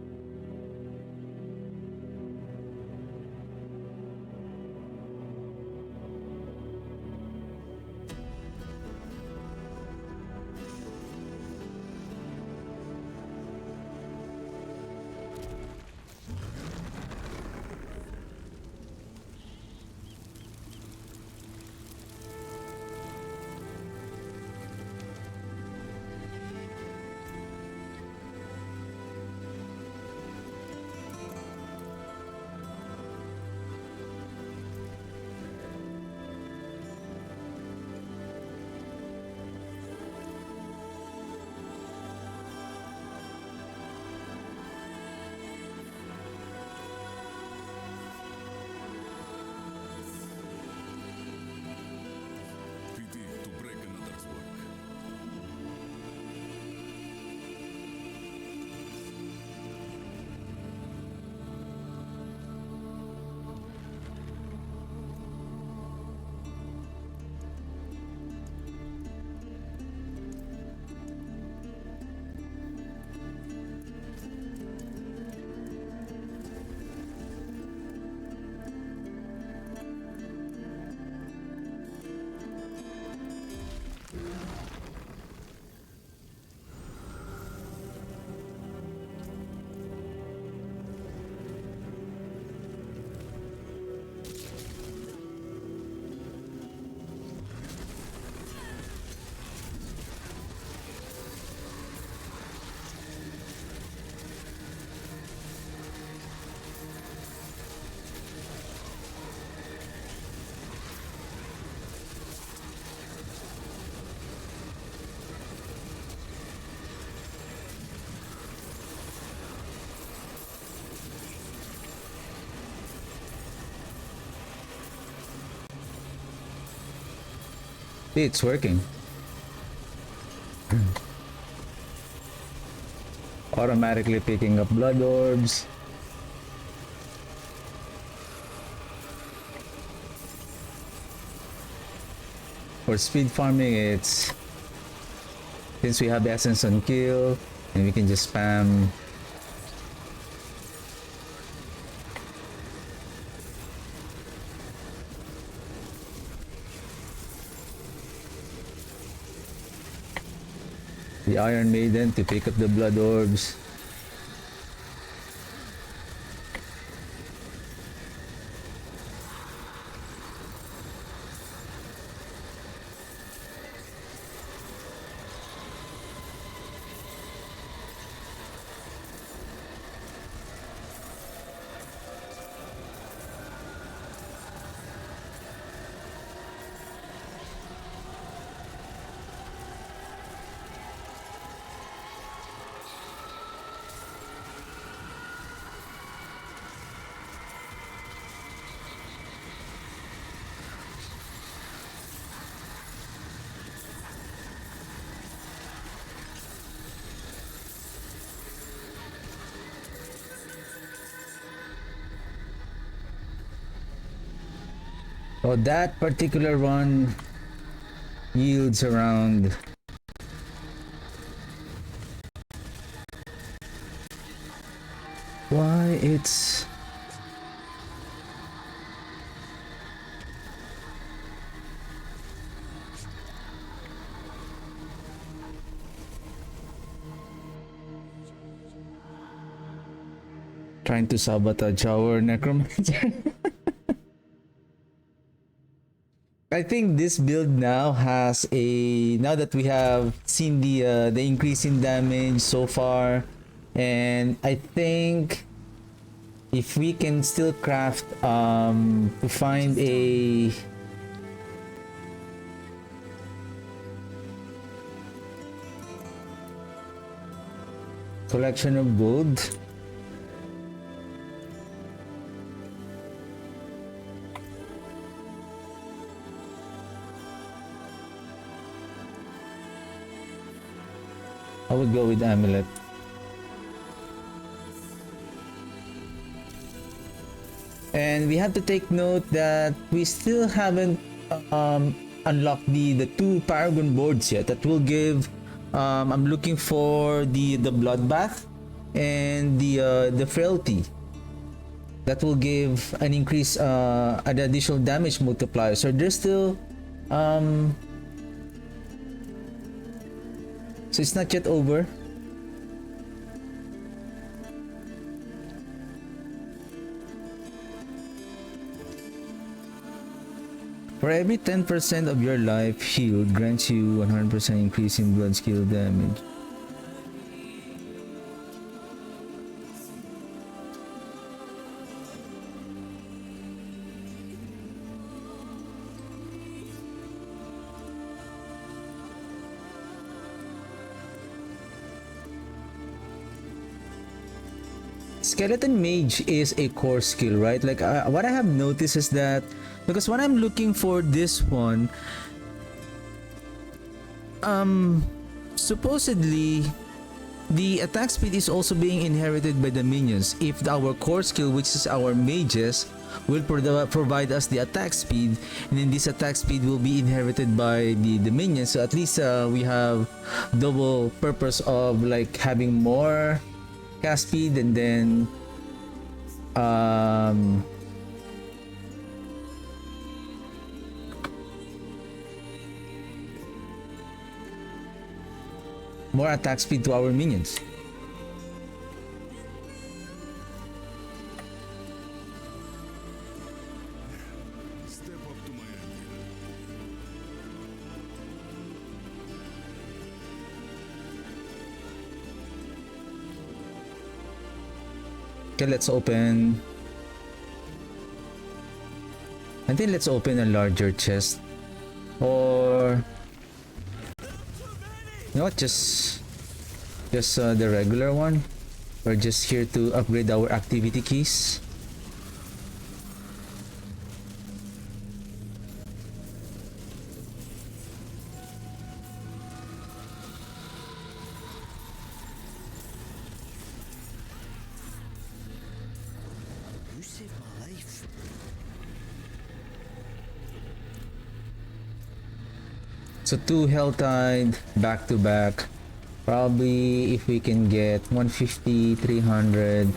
See, it's working. Automatically picking up blood orbs. For speed farming, it's since we have essence on kill, and we can just spam. The Iron Maiden to pick up the blood orbs. So that particular one yields around why it's trying to sabotage our necromancer. I think this build now has a now that we have seen the increase in damage so far, and I think if we can still craft to find a collection of gold. I would go with amulet. And we have to take note that we still haven't unlocked the two paragon boards yet. That will give. I'm looking for the bloodbath and the frailty. That will give an increase, an additional damage multiplier. So there's still so it's not yet over. For every 10% of your life healed grants you 100% increase in blood skill damage. Skeleton Mage is a core skill, right? Like what I have noticed is that because when I'm looking for this one, supposedly the attack speed is also being inherited by the minions. If our core skill, which is our mages, will provide us the attack speed, and then this attack speed will be inherited by the minions. So at least we have double purpose of like having more cast speed and then more attack speed to our minions. Step up to my end. Okay, let's open. I think let's open a larger chest, or you know what? Just the regular one. We're just here to upgrade our activity keys. saved my life. So 2 Helltide back to back. Probably if we can get 150, 300.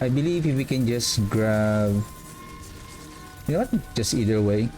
I believe if we can just grab... You know what? Just either way.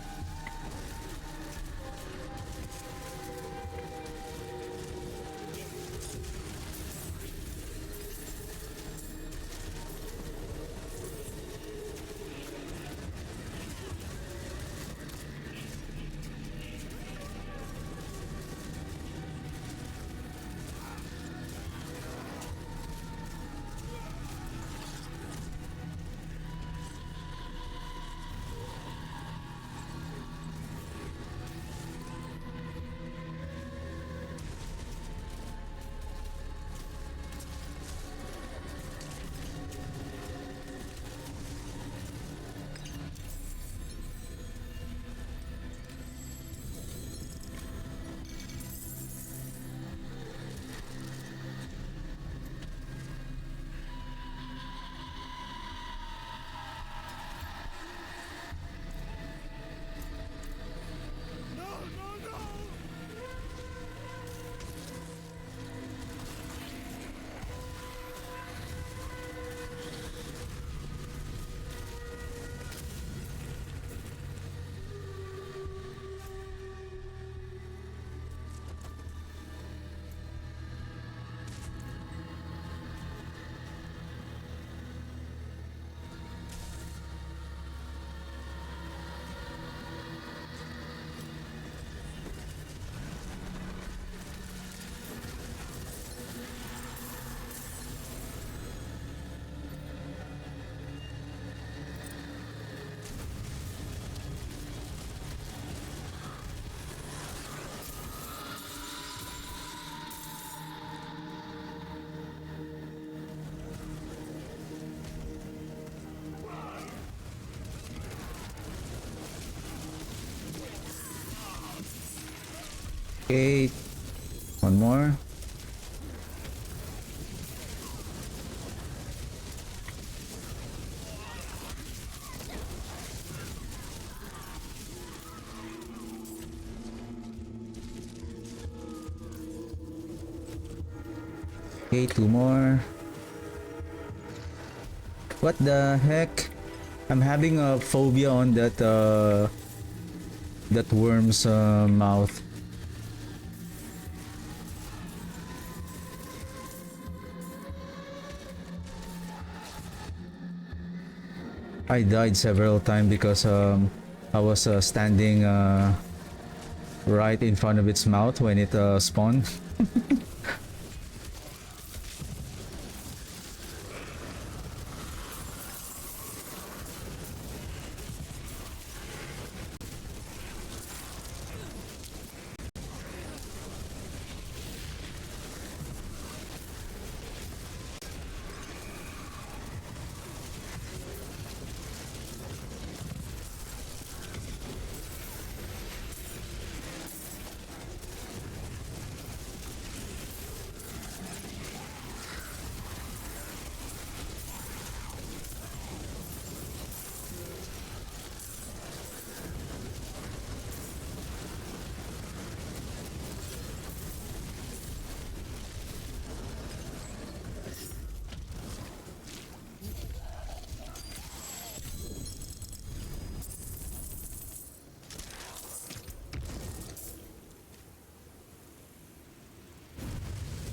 Okay, one more. Okay, 2 more. What the heck? I'm having a phobia on that worm's mouth. I died several times because I was standing right in front of its mouth when it spawned.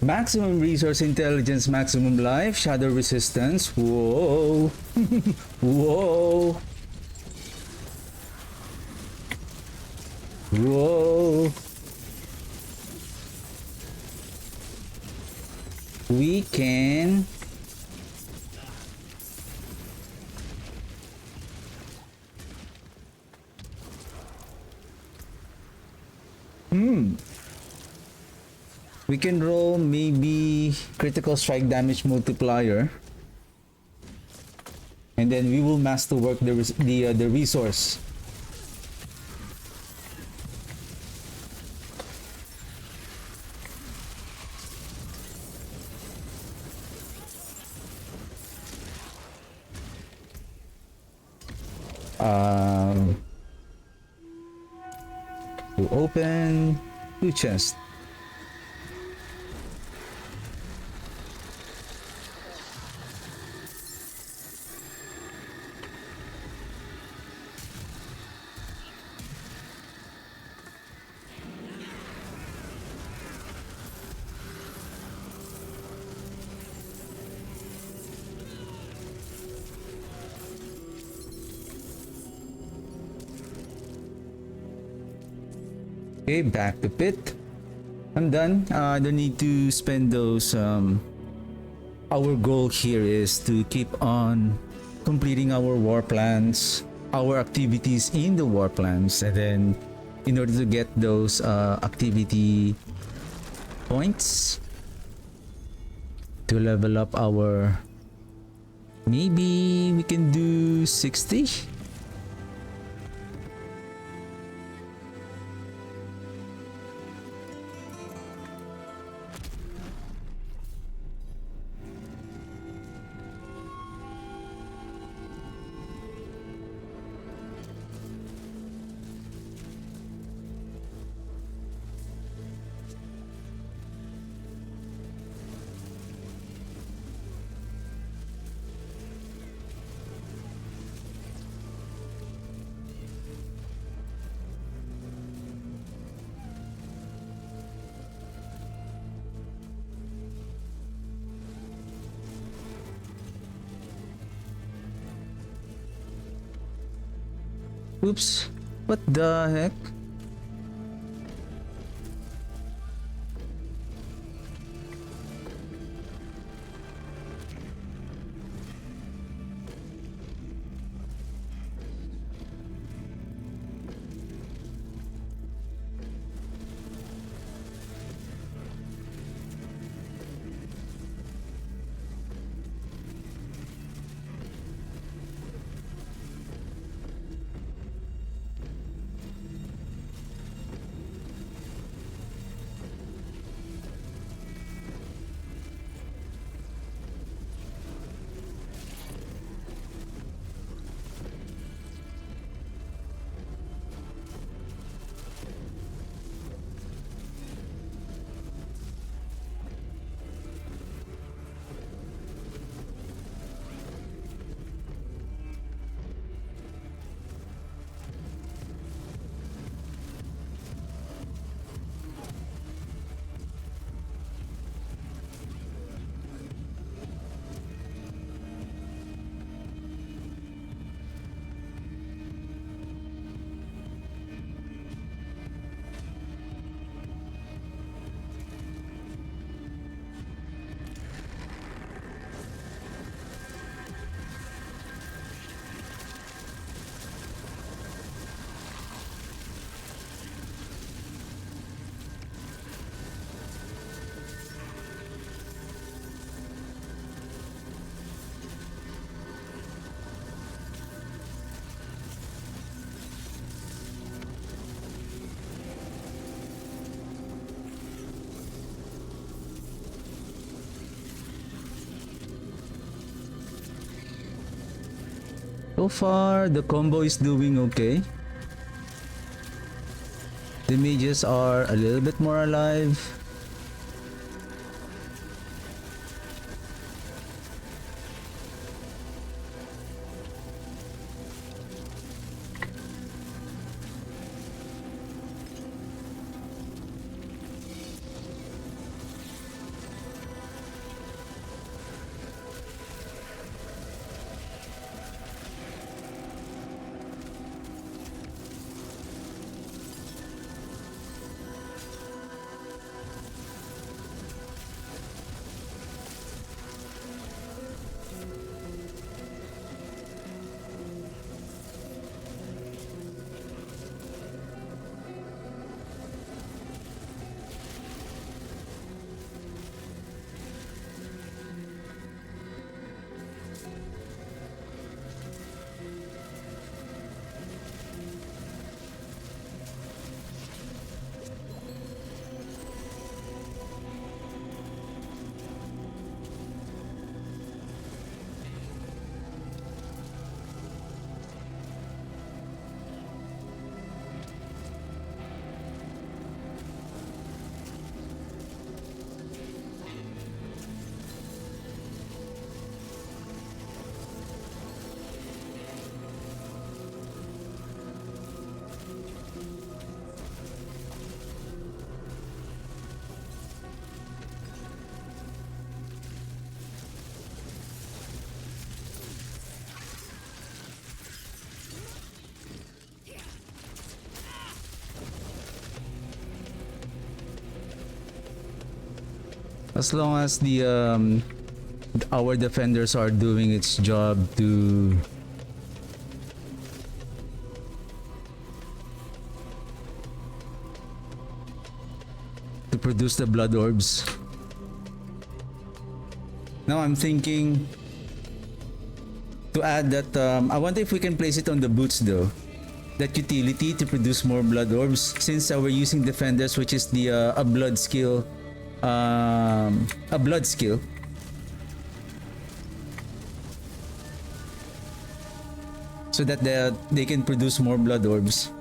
Maximum resource intelligence, maximum life, shadow resistance. Whoa. Whoa. Whoa. We can we can roll maybe critical strike damage multiplier, and then we will master work the resource. Um, to open two chests. Okay, back to pit. I'm done. I don't need to spend those. Our goal here is to keep on completing our war plans, our activities in the war plans, and then in order to get those activity points to level up our. Maybe we can do 60. Oops, what the heck? So far, the combo is doing okay. The mages are a little bit more alive. As long as the our defenders are doing its job to produce the blood orbs. Now I'm thinking to add that I wonder if we can place it on the boots though. That utility to produce more blood orbs, since we're using defenders, which is the a blood skill, so that they can produce more blood orbs.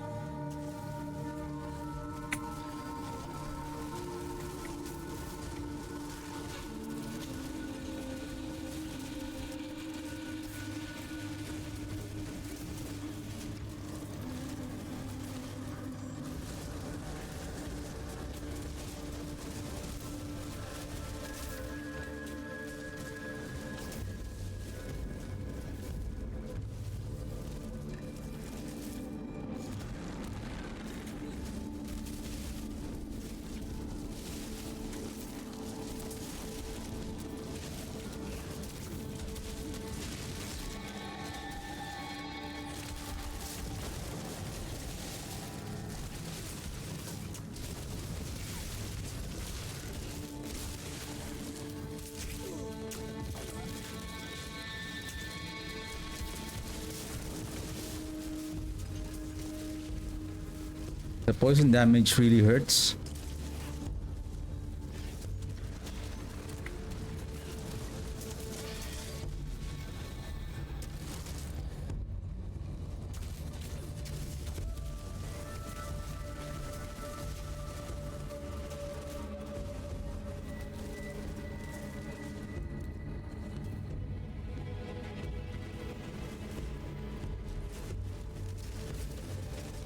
The poison damage really hurts.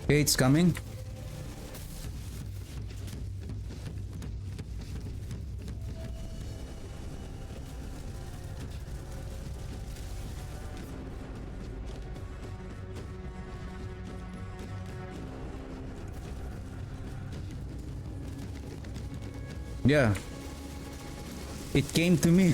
Okay, it's coming. Yeah, it came to me.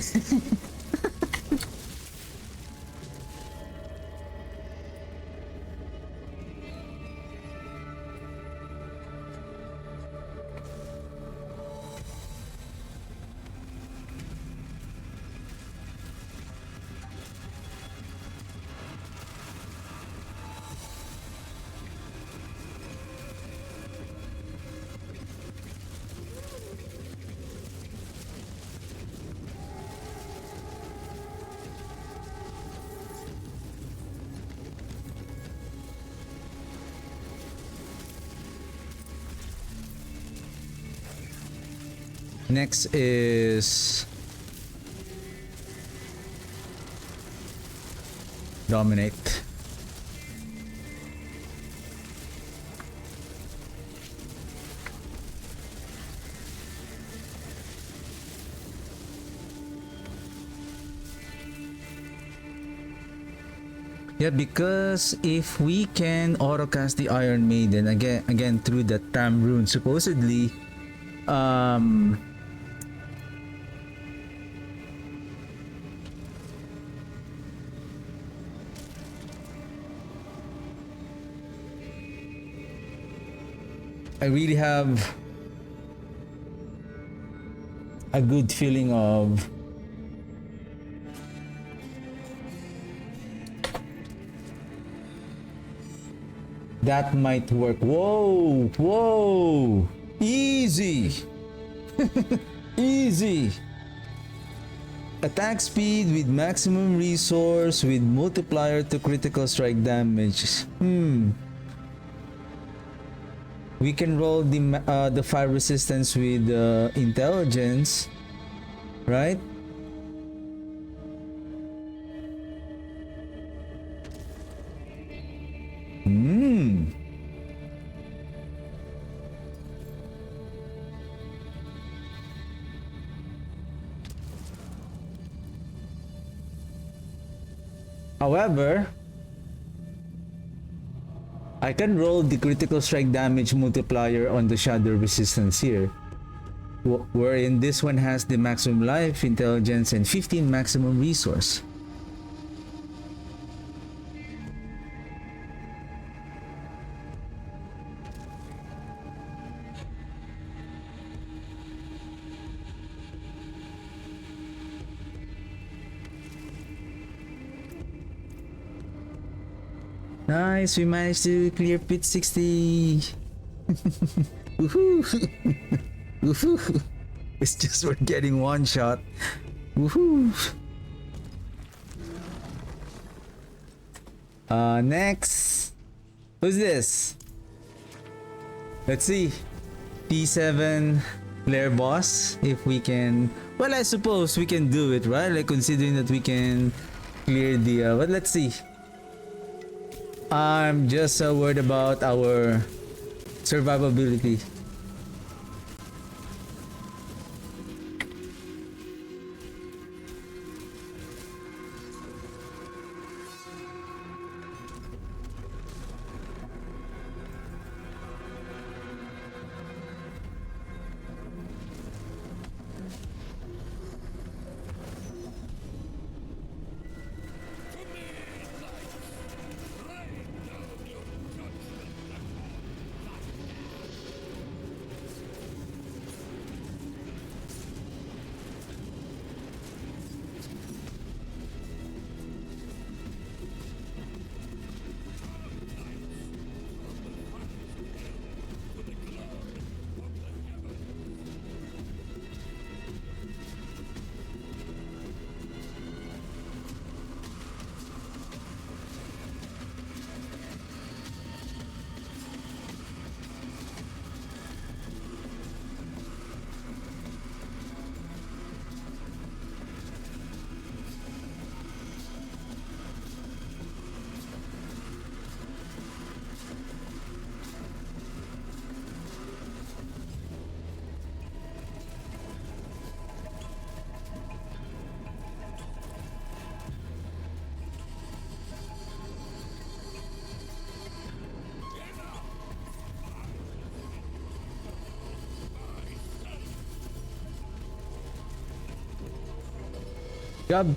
Next is dominate. Yeah, because if we can autocast the Iron Maiden again through that Tam rune, supposedly I really have a good feeling of that might work. Whoa, whoa, easy. Easy. Attack speed with maximum resource with multiplier to critical strike damage. We can roll the fire resistance with intelligence, right? However, I can roll the critical strike damage multiplier on the shadow resistance here. wherein this one has the maximum life, intelligence, and 15 maximum resource. Nice, we managed to clear pit 60. Woohoo! Woohoo! It's just we're getting one shot. Woohoo! Next. Who's this? Let's see. P7 player boss. If we can. Well, I suppose we can do it, right? Like considering that we can clear the. But let's see. I'm just so worried about our survivability. Job.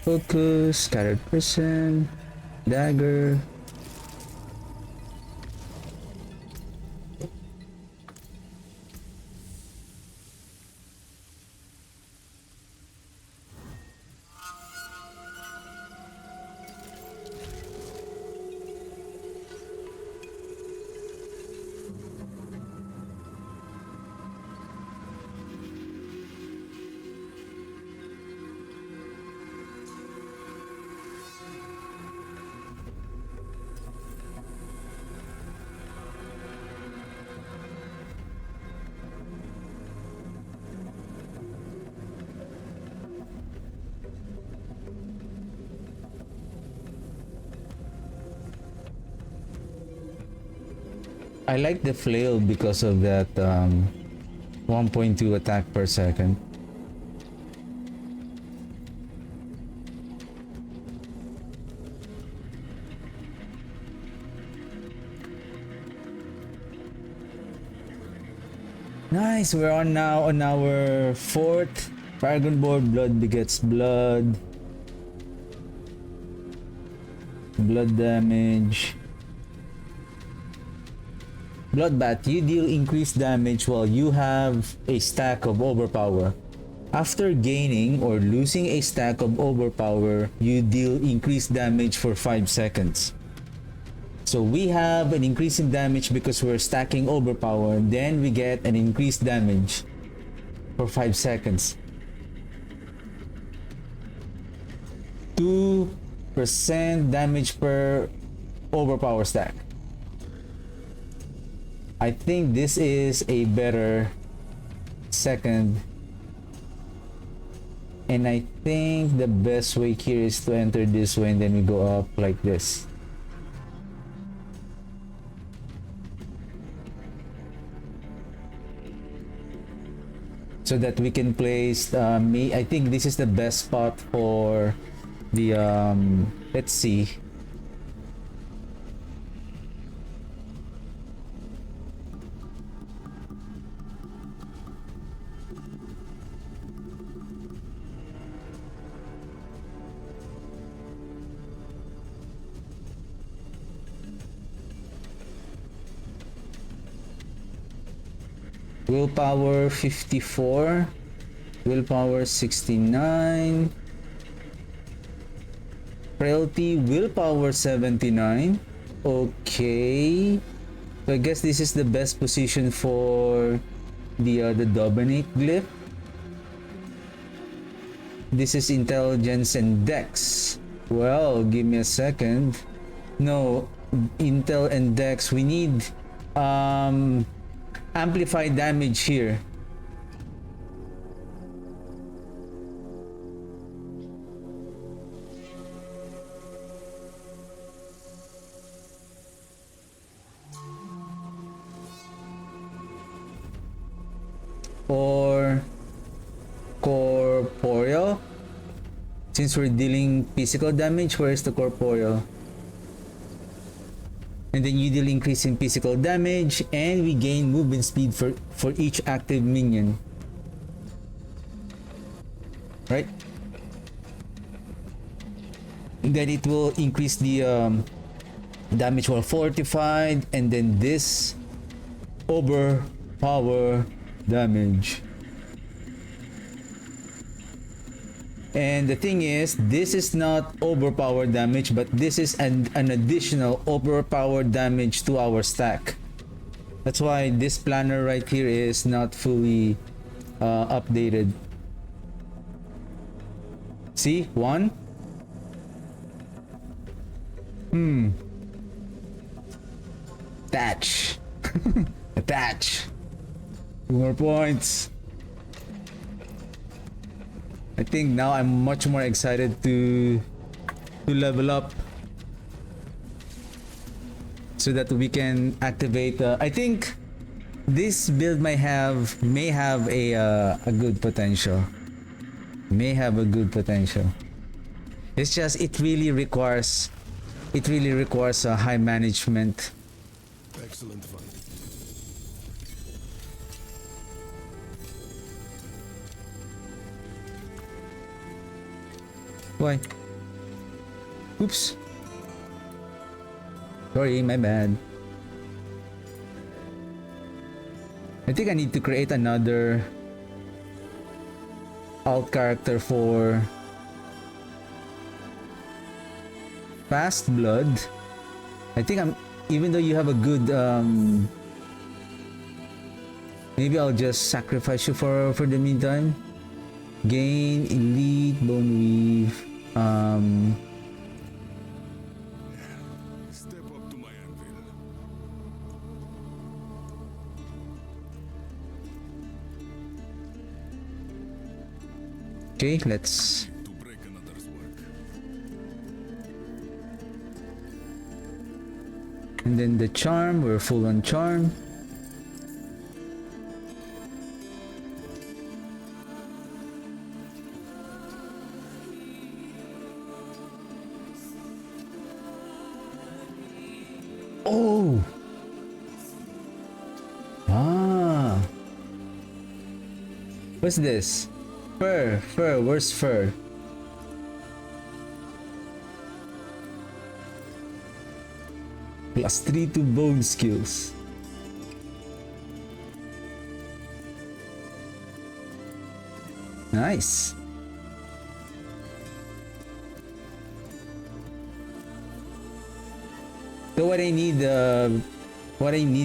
Focus, scattered person, dagger. I like the flail because of that 1.2 attack per second. Nice, we're on now on our fourth Paragon board. Blood begets blood. Blood damage. Bloodbath, you deal increased damage while you have a stack of overpower. After gaining or losing a stack of overpower, you deal increased damage for 5 seconds. So we have an increase in damage because we're stacking overpower, then we get an increased damage for 5 seconds. 2% damage per overpower stack. I think this is a better second, and I think the best way here is to enter this way and then we go up like this. So that we can place me. I think this is the best spot for the Let's see. Willpower 54. Willpower 69. Frailty, willpower 79. Okay. So I guess this is the best position for the dominate glyph. This is intelligence and dex. Well, give me a second. No, intel and dex. We need amplify damage here. Or corporeal. Since we're dealing physical damage, where is the corporeal? And then you deal increase in physical damage, and we gain movement speed for each active minion. Right? And then it will increase the damage while fortified, and then this overpower damage. And the thing is, this is not overpower damage, but this is an additional overpower damage to our stack. That's why this planner right here is not fully updated. See? 1. Attach. Attach. 2 more points. I think now I'm much more excited to level up so that we can activate. I think this build may have a good potential. May have a good potential. It's just it really requires a high management. Excellent find. Why? Oops. Sorry, my bad. I think I need to create another alt character for Fast Blood. I think even though you have a good maybe I'll just sacrifice you for the meantime. Gain elite bone weave. Step up to my anvil. Okay, let's To break another's work. and then the charm, we're full on charm. Oh! Ah! What's this? Fur, where's fur? +3 to bone skills. Nice. So what I need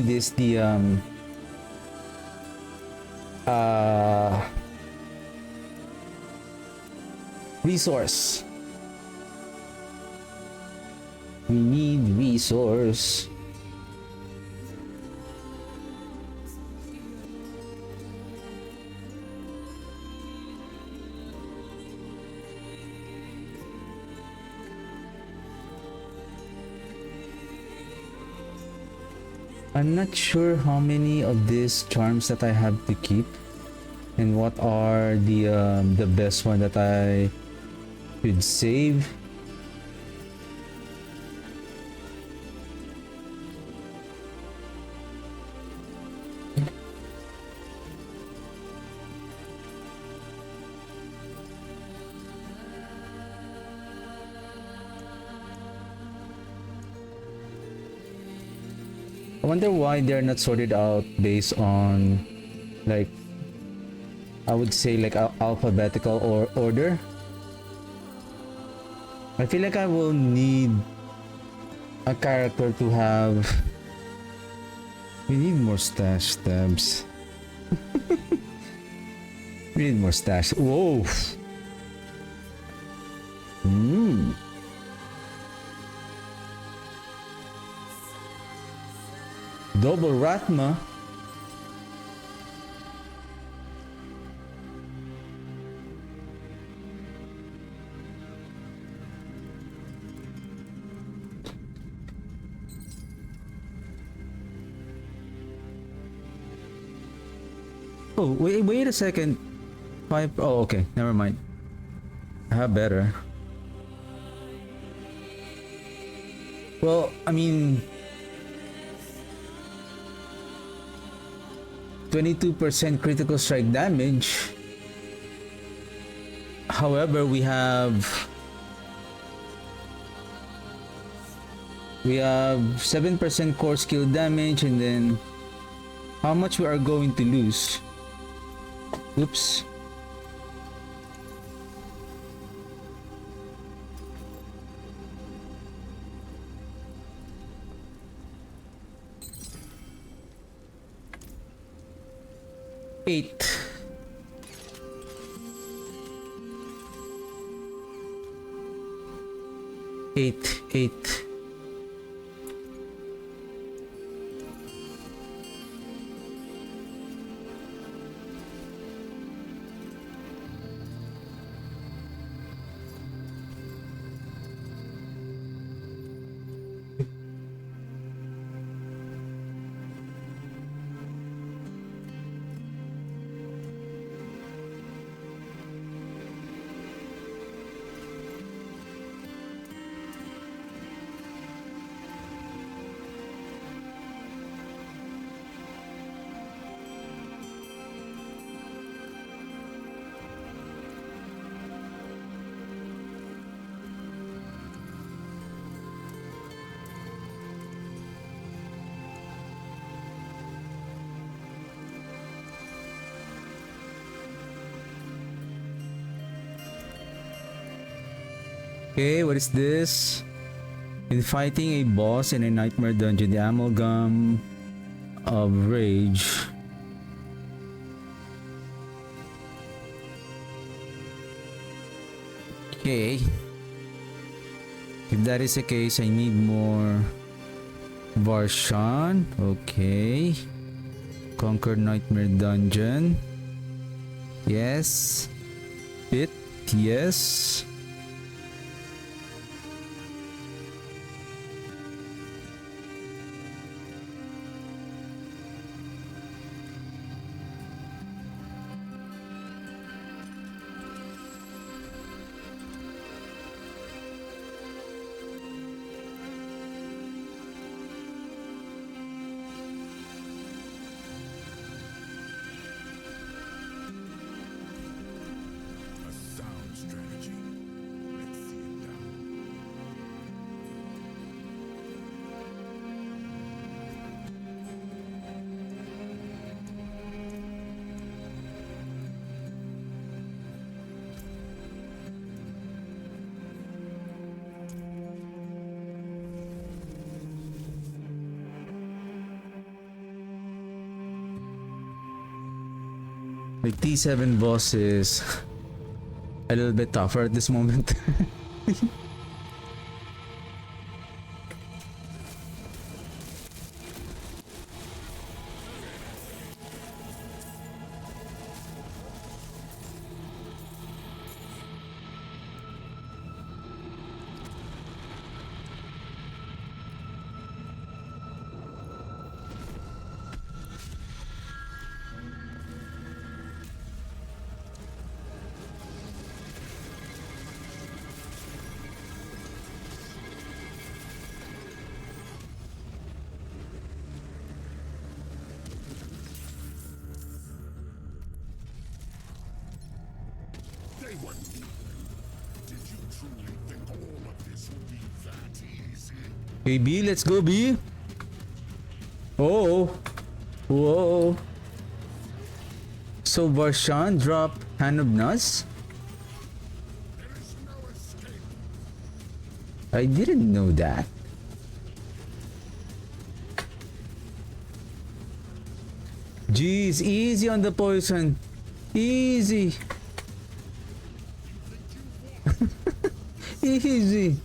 is the resource. We need resource. I'm not sure how many of these charms that I have to keep and what are the best one that I should save. I wonder why they're not sorted out based on, like, I would say like alphabetical or order. I feel like I will need a character to have. We need more stash tabs. We need more stash. Whoa. Double Ratma. Oh, wait a second. Five. Oh, okay. Never mind. I have better. Well, I mean, 22% critical strike damage. However, we have 7% core skill damage, and then how much we are going to lose. Oops. Eight. Eight. Okay, what is this? In fighting a boss in a nightmare dungeon, the amalgam of rage. Okay. If that is the case, I need more Varshan. Okay. Conquer nightmare dungeon. Yes. Pit. Yes. A sound strategy. Let's see it done. Like T7 boss is a little bit tougher at this moment. They were. Did you truly think all of this would be that easy? Hey B, let's go B. Oh, whoa. So Varshan dropped Hand of Nuts? I didn't know that. Jeez, easy on the poison. Easy. Easy.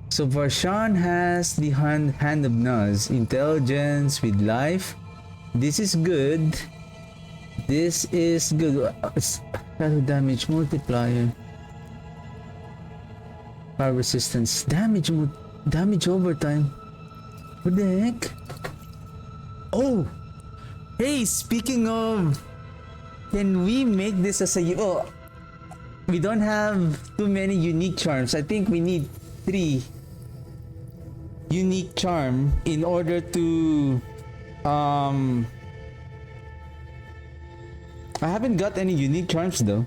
So Varshan has the hand of Nuz, intelligence with life. This is good. This is good. Shadow damage multiplier. Power resistance. Damage overtime. What the heck? Oh! Hey, speaking of, can we make this as a... Oh, we don't have too many unique charms. I think we need 3 unique charm in order to... I haven't got any unique charms though.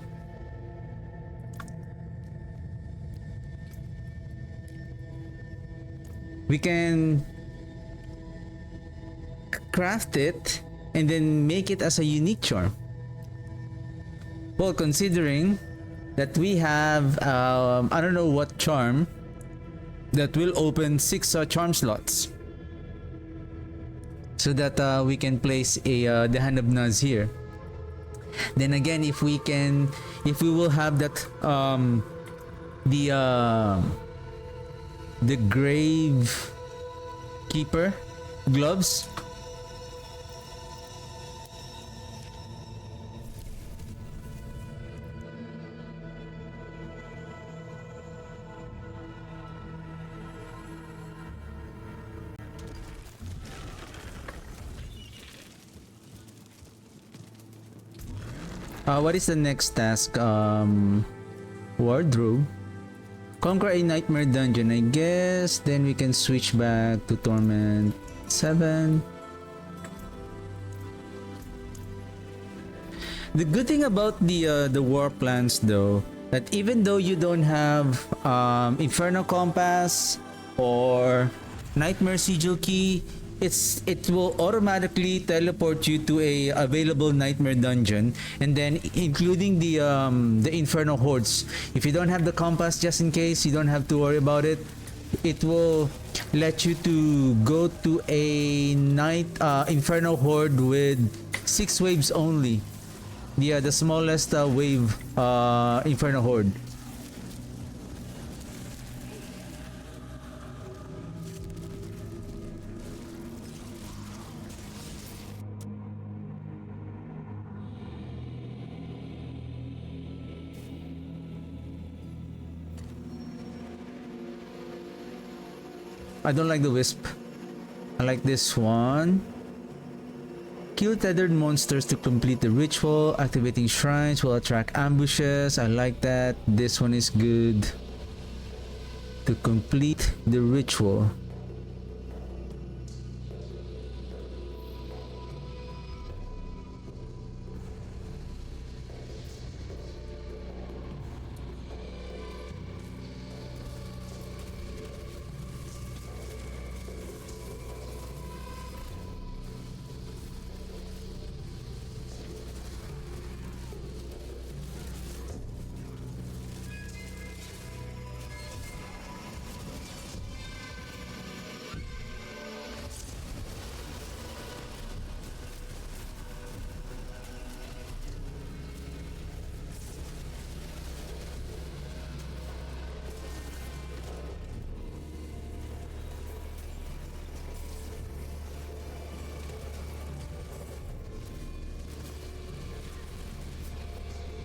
We can craft it and then make it as a unique charm. Well, considering that we have I don't know what charm that will open 6 charm slots, so that we can place a the Hand of Nuz here. Then again, if we will have that the Grave Keeper gloves. What is the next task? Wardrobe. Conquer a nightmare dungeon, I guess. Then we can switch back to Torment 7. The good thing about the war plans though, that even though you don't have Inferno Compass or Nightmare Sigil Key, it will automatically teleport you to a available nightmare dungeon, and then including the Inferno Hordes. If you don't have the compass, just in case, you don't have to worry about it. It will let you to go to a Inferno Horde with 6 waves only. The smallest wave Inferno Horde. I don't like the wisp. I like this one. Kill tethered monsters to complete the ritual. Activating shrines will attract ambushes. I like that. This one is good. To complete the ritual.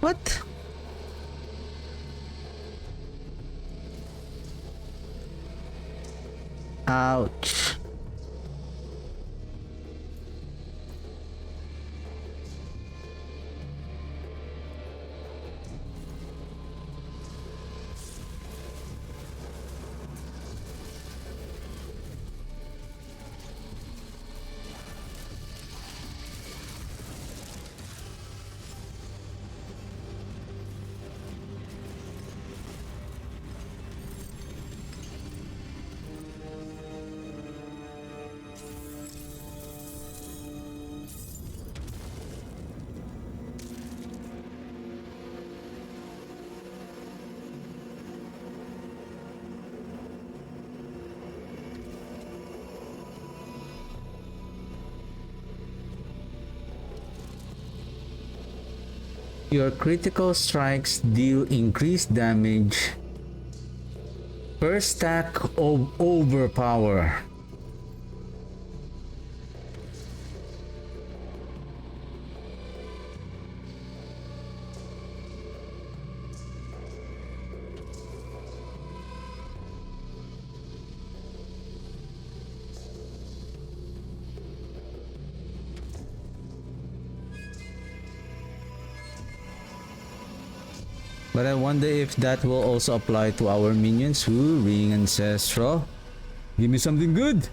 What? Ouch. Your critical strikes deal increased damage per stack of overpower. But I wonder if that will also apply to our minions. Ooh, Ring Ancestral. Give me something good.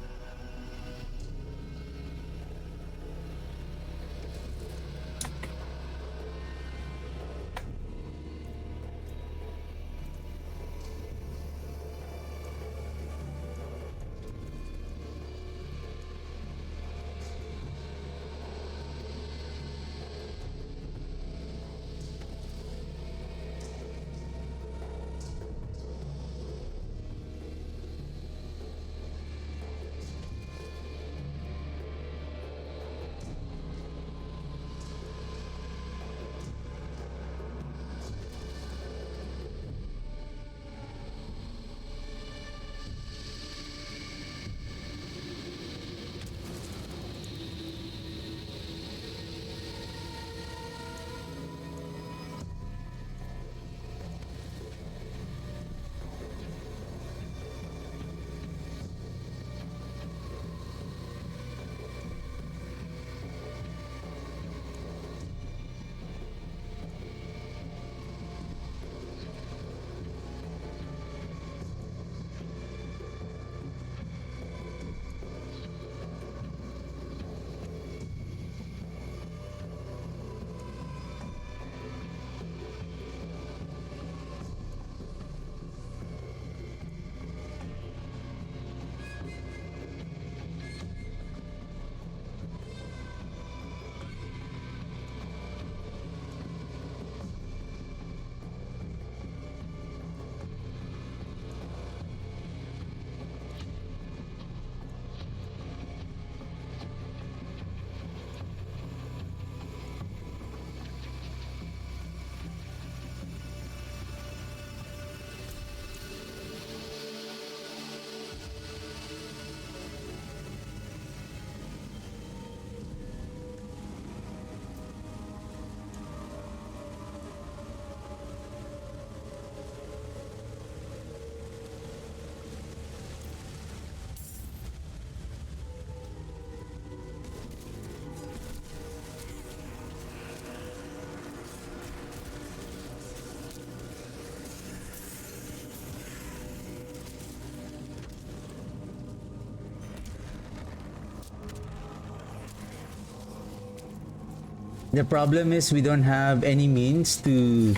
The problem is we don't have any means to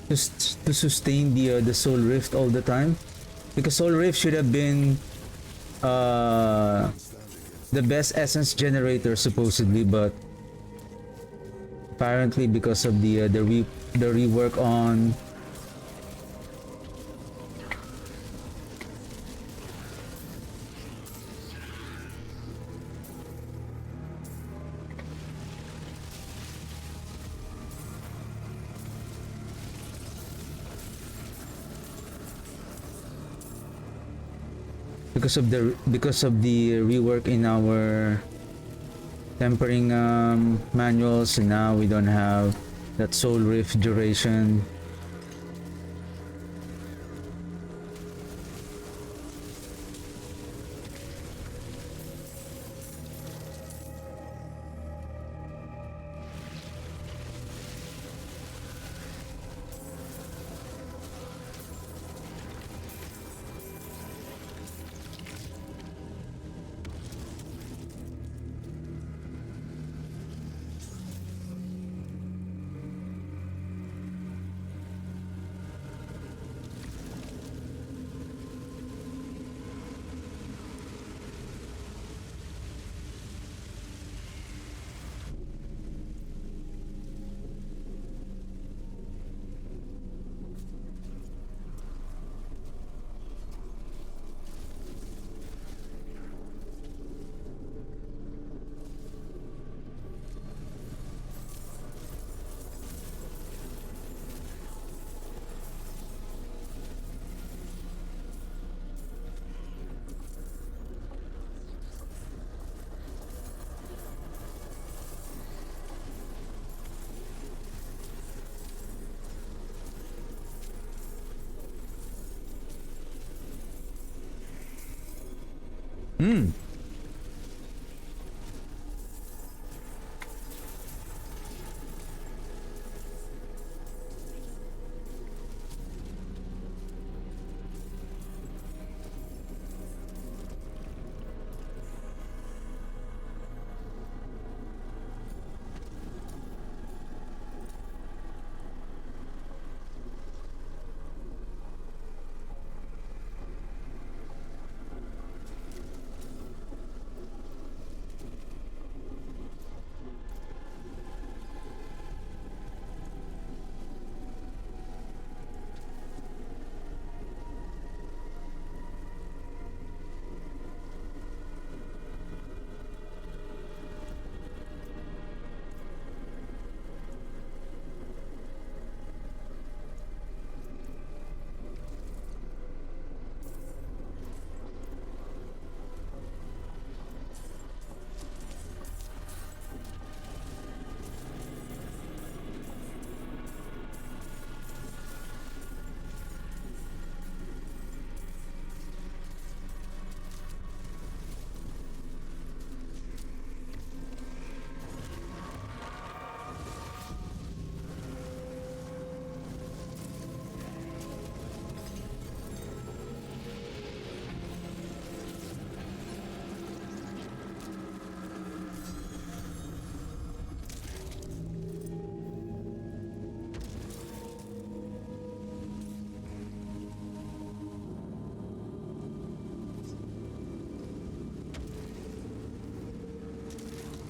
sustain the Soul Rift all the time, because Soul Rift should have been the best essence generator supposedly, but apparently because of the rework on because of the rework in our tempering manuals, and now we don't have that Soul Rift duration.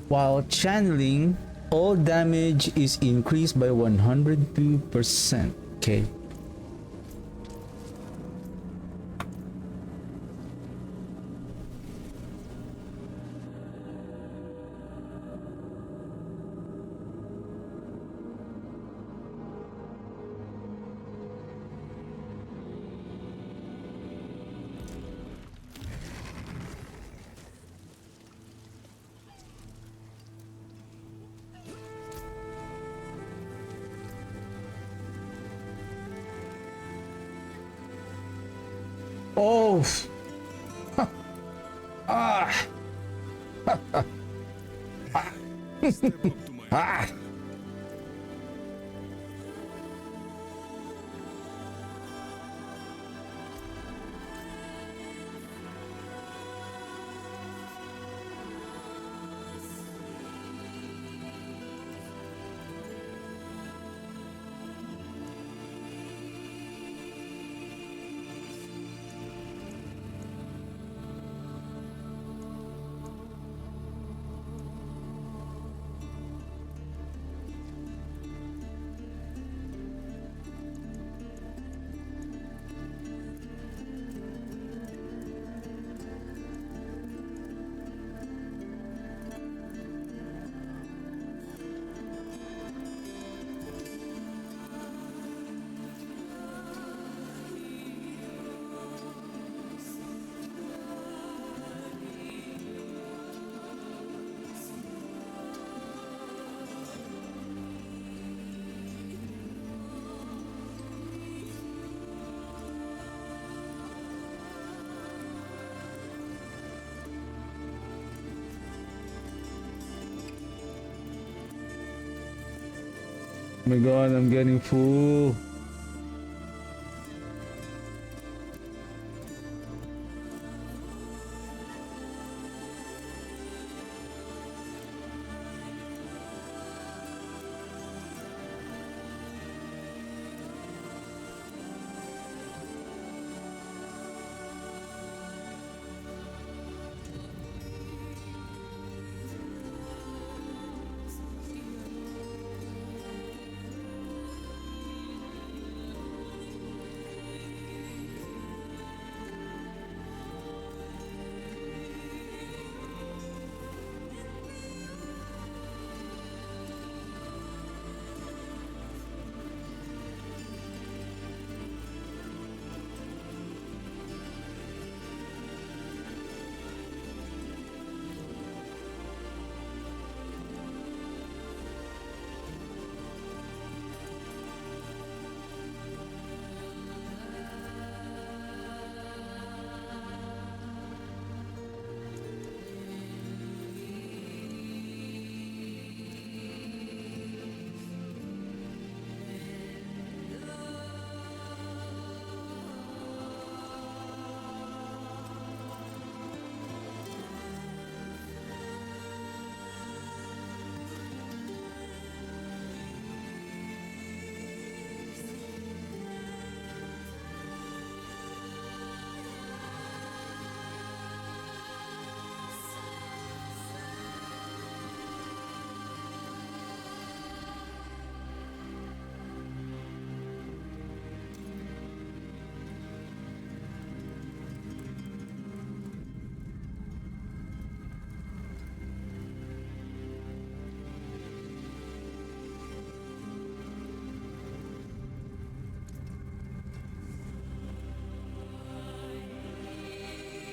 While channeling, all damage is increased by 102%. Okay. Oh. Ah. Step up to my Ah. anvil. Oh my god, I'm getting full.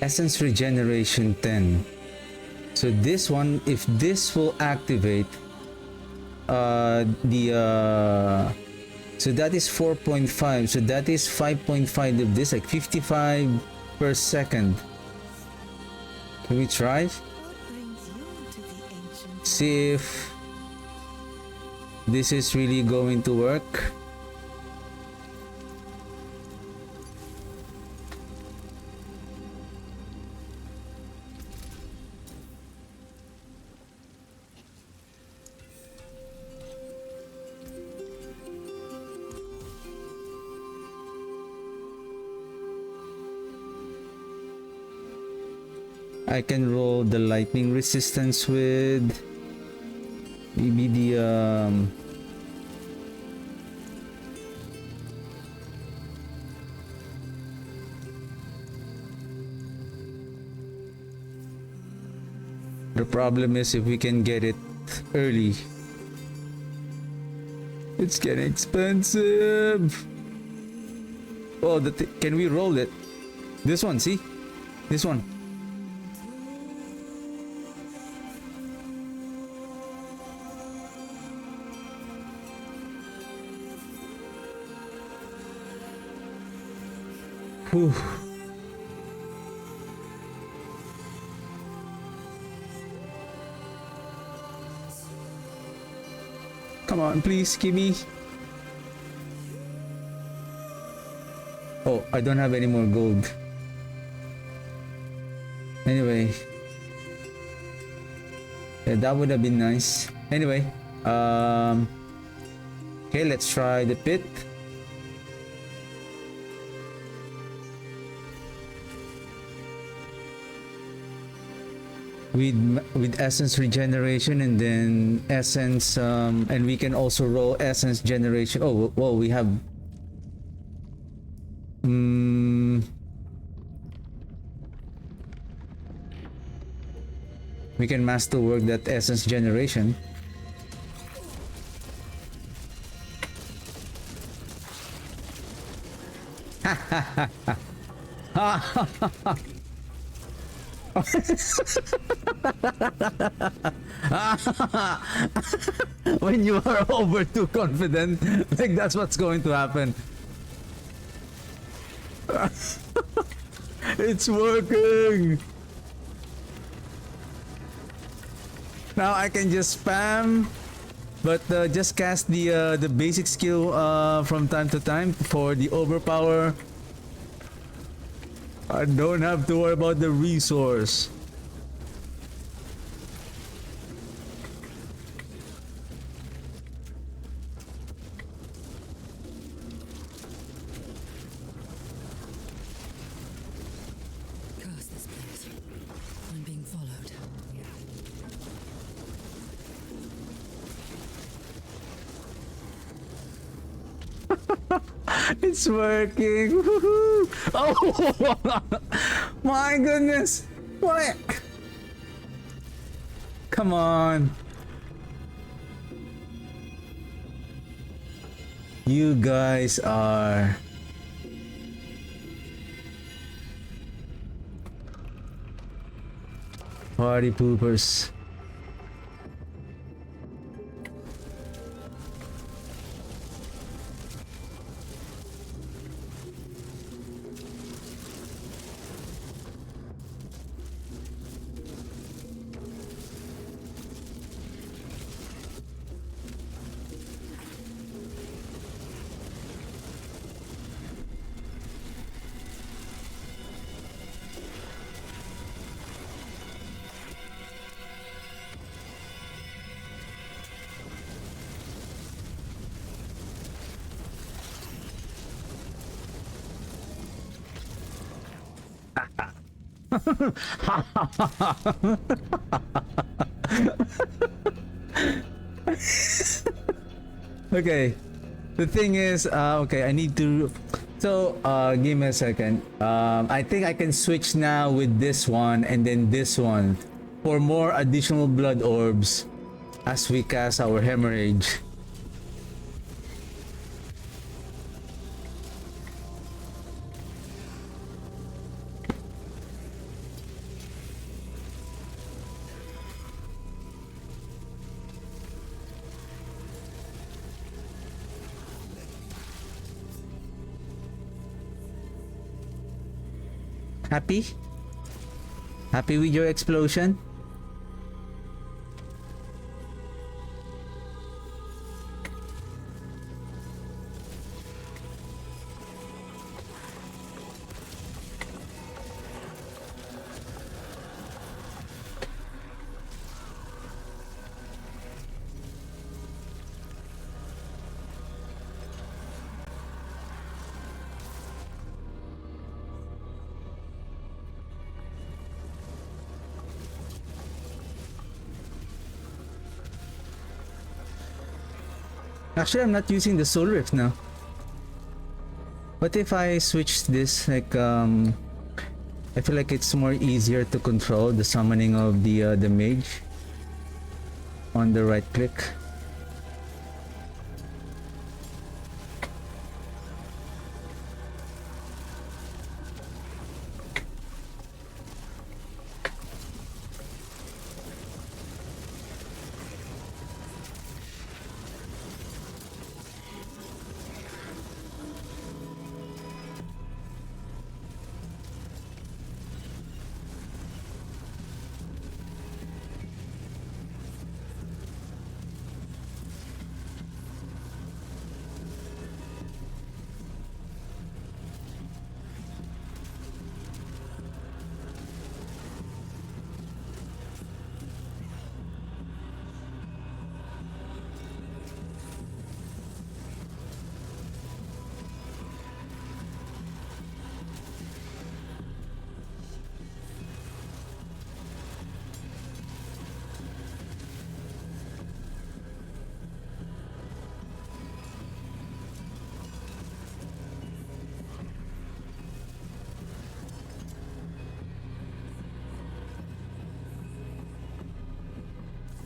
Essence regeneration 10. So this one, if this will activate so that is 4.5, so that is 5.5 of this, like 55 per second. Can we try? What brings you to the ancient? See if this is really going to work. I can roll the lightning resistance with maybe the problem is if we can get it early. It's getting expensive. Oh, can we roll it? This one, see? This one. Whew. Come on, please give me. Oh, I don't have any more gold. Anyway. Yeah, that would have been nice. Anyway, okay, let's try the pit. With essence regeneration and then essence and we can also roll essence generation. Oh well, we have we can master work that essence generation. When you are over too confident, like that's what's going to happen. It's working. Now I can just spam, but just cast the basic skill from time to time for the overpower. I don't have to worry about the resource. Curse this place. I'm being followed. It's working. Woohoo. Oh my goodness. What? Come on. You guys are party poopers. Okay, the thing is, okay, I need to. So, give me a second. I think I can switch now with this one and then this one for more additional blood orbs as we cast our hemorrhage. Happy? Happy with your explosion? Actually, I'm not using the soul rift now. What if I switch this, like, I feel like it's more easier to control the summoning of the mage on the right click.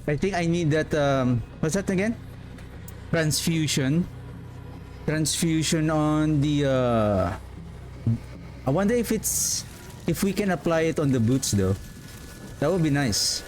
I think I need that, what's that again? Transfusion. Transfusion on the, I wonder if if we can apply it on the boots though. That would be nice.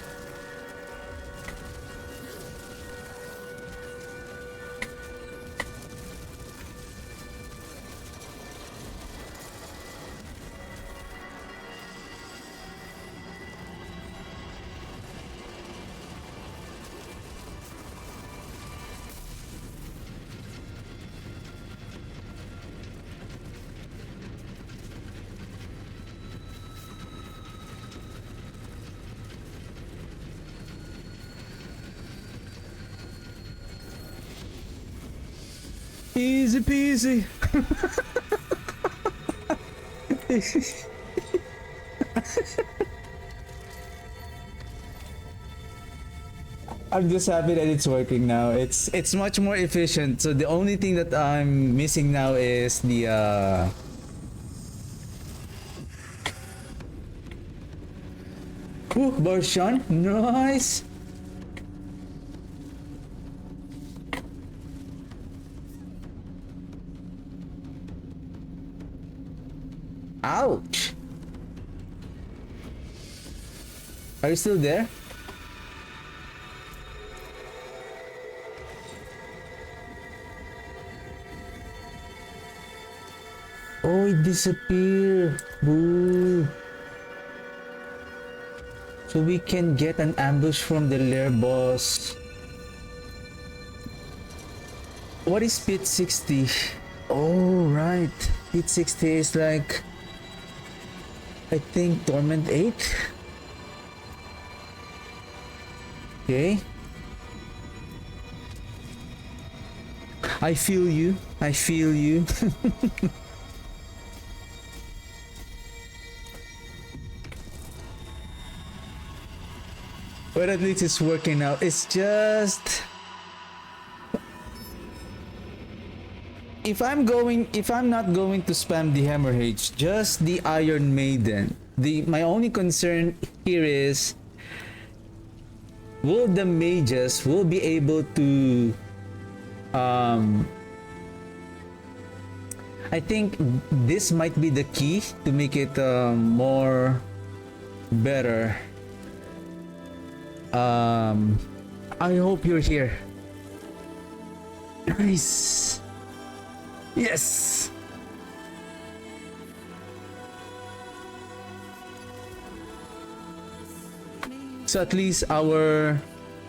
Easy peasy. I'm just happy that it's working now. It's much more efficient. So the only thing that I'm missing now is the version. Nice. Ouch. Are you still there? Oh, it disappeared. Boo. So we can get an ambush from the lair boss. What is pit 60? Oh, right. Pit 60 is like, I think, Torment 8? Okay. I feel you. I feel you. But at least it's working out. It's just... If I'm not going to spam the Hammerhage, just the Iron Maiden. My only concern here is, will the mages be able to I think this might be the key to make it more better. I hope you're here. Nice. Yes. So at least our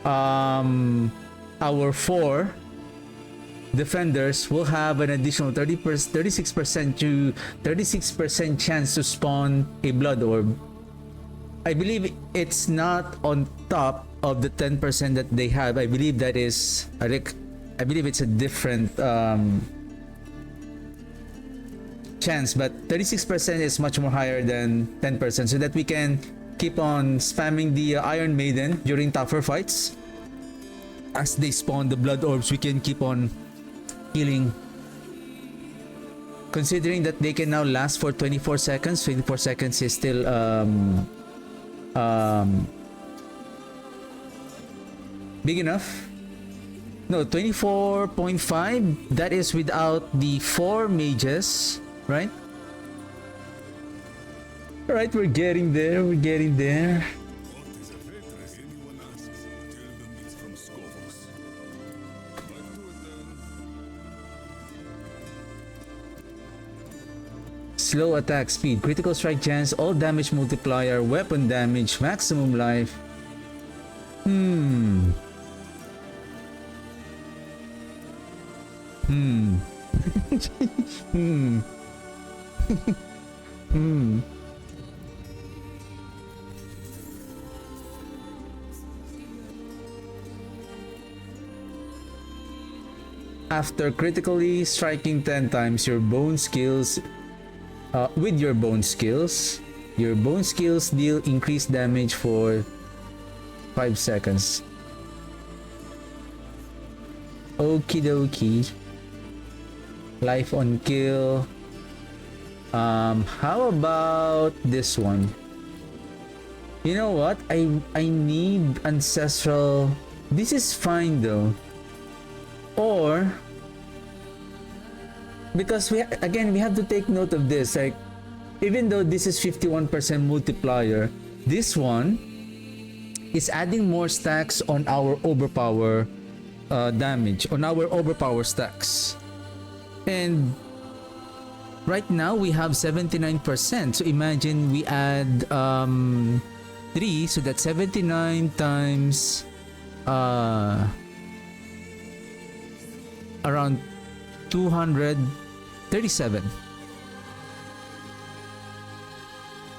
4 defenders will have an additional 36% to 36% chance to spawn a blood orb. I believe it's not on top of the 10% that they have. I believe that is I believe it's a different chance, but 36% is much more higher than 10%, so that we can keep on spamming the Iron Maiden during tougher fights. As they spawn the blood orbs, we can keep on healing. Considering that they can now last for 24 seconds, 24 seconds is still big enough. No, 24.5, that is without the 4 mages, right? Alright, we're getting there, What is a Phraiye? Anyone asks, tell them it's from Skovos. Back to it then. Slow attack speed, critical strike chance, all damage multiplier, weapon damage, maximum life. After critically striking 10 times your bone skills, with your bone skills deal increased damage for 5 seconds. Okie dokie. Life on kill. How about this one? You know what? I need ancestral. This is fine though. Or because we have to take note of this, like even though this is 51% multiplier, this one is adding more stacks on our overpower damage, on our overpower stacks. And right now we have 79%, so imagine we add 3, so that's 79 times around 237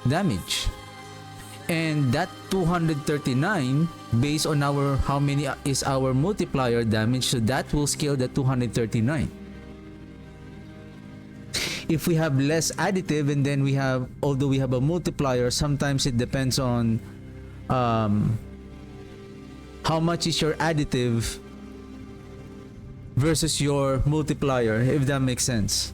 damage. And that 239 based on our how many is our multiplier damage, so that will scale the 239. If we have less additive and then we have, although we have a multiplier, sometimes it depends on how much is your additive versus your multiplier, if that makes sense.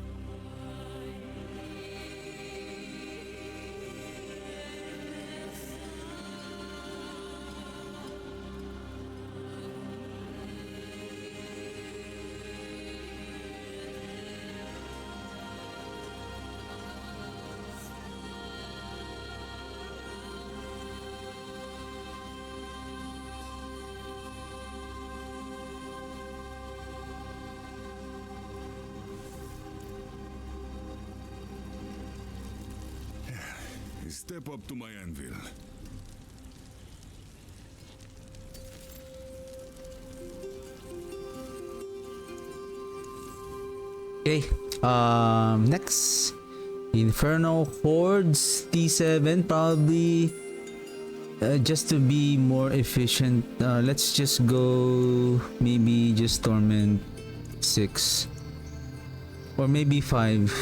Step up to my anvil. Okay, next Inferno Hordes T7, probably just to be more efficient. Let's just go maybe just Torment 6 or maybe 5,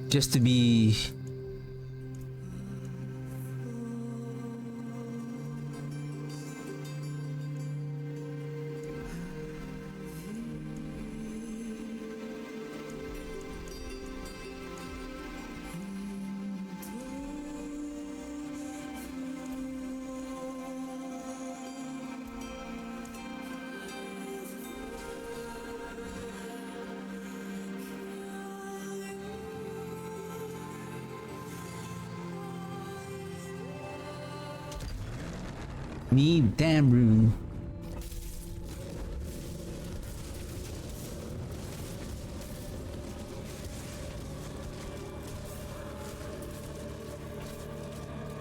just to be need damn room.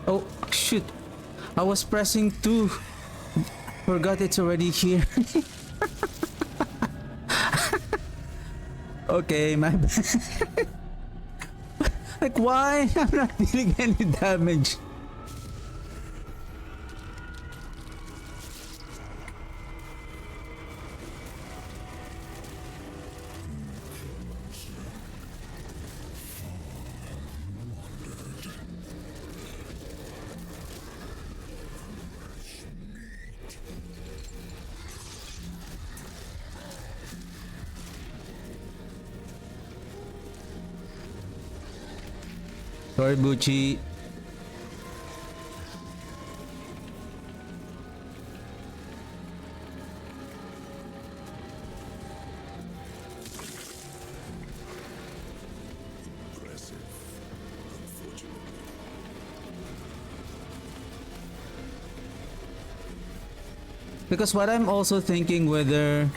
Oh shoot, I was pressing 2. Forgot it's already here. Okay, my bad. Like, why? I'm not dealing any damage. Sorry, Bucci. Impressive. Unfortunately. Because what I'm also thinking whether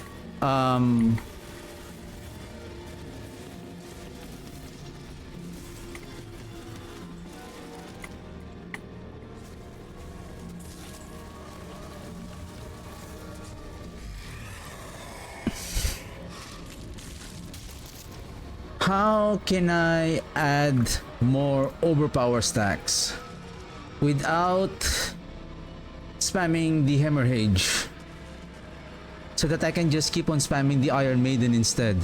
how can I add more overpower stacks without spamming the hemorrhage, so that I can just keep on spamming the Iron Maiden instead?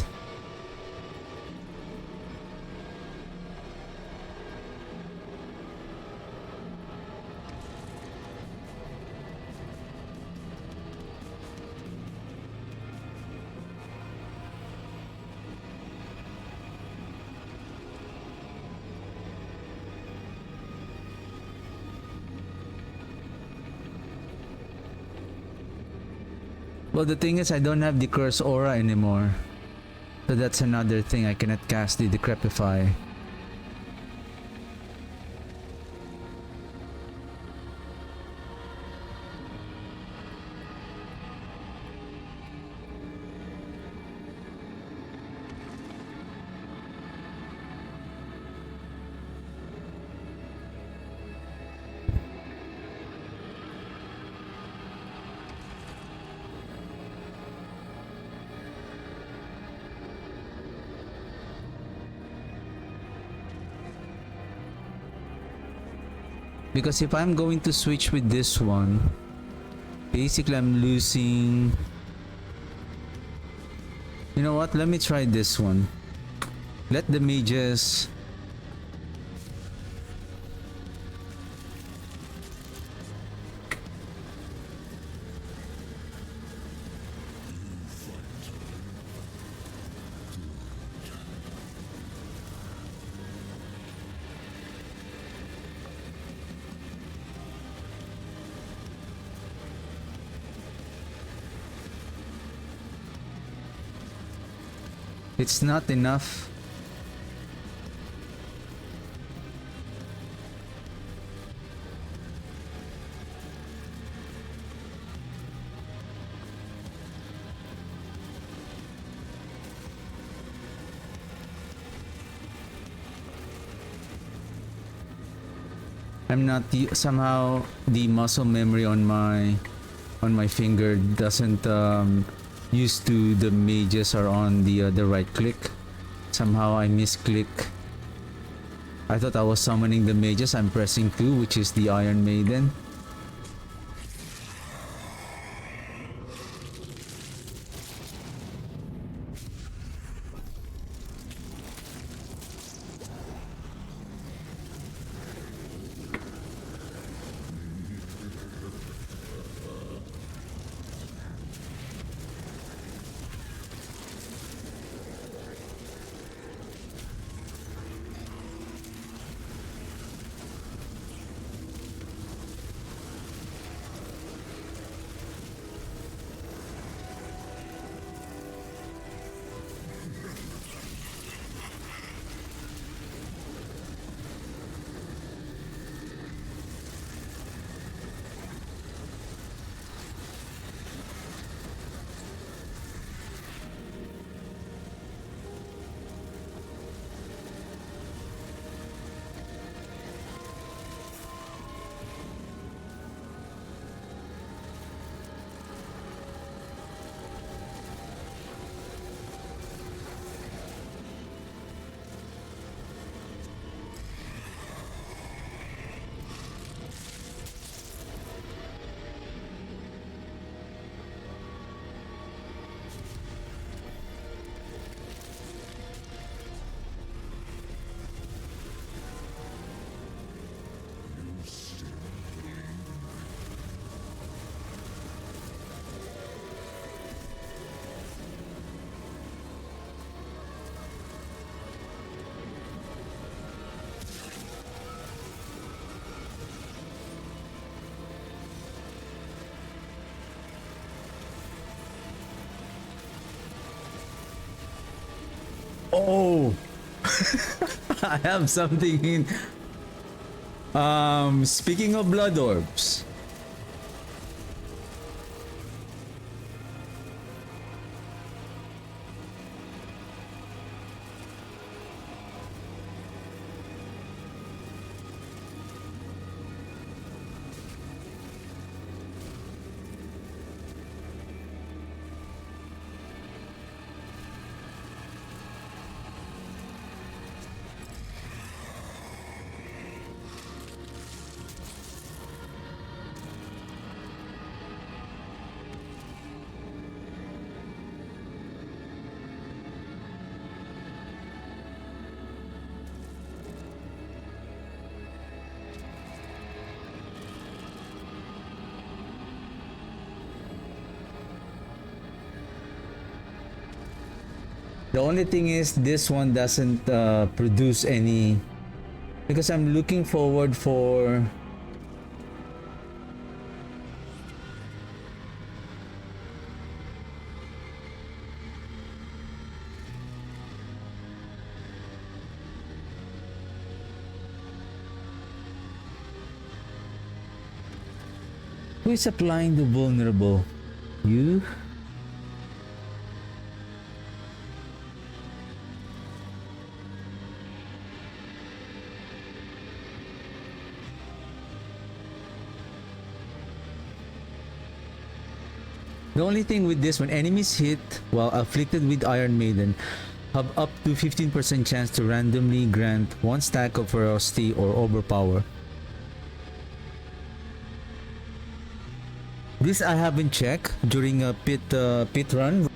Well, the thing is, I don't have the curse aura anymore, so that's another thing. I cannot cast the Decrepify. Because if I'm going to switch with this one, basically I'm losing... You know what? Let me try this one. Let the mages... It's not enough. I'm not somehow the muscle memory on my finger doesn't used to the mages are on the right click. Somehow I misclick. I thought I was summoning the mages. I'm pressing 2, which is the Iron Maiden. Oh, I have something in. Speaking of blood orbs, the only thing is this one doesn't produce any, because I'm looking forward for. Who is applying the vulnerable? You? The only thing with this, when enemies hit while afflicted with Iron Maiden, have up to 15% chance to randomly grant one stack of ferocity or overpower. This I haven't checked during a pit run.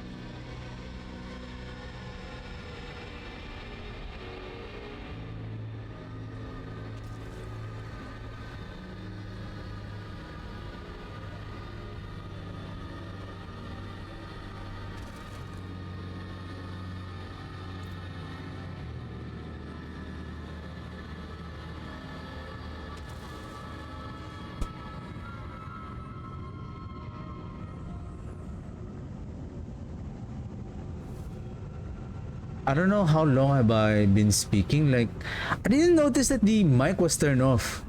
I don't know how long have I been speaking. Like, I didn't notice that the mic was turned off.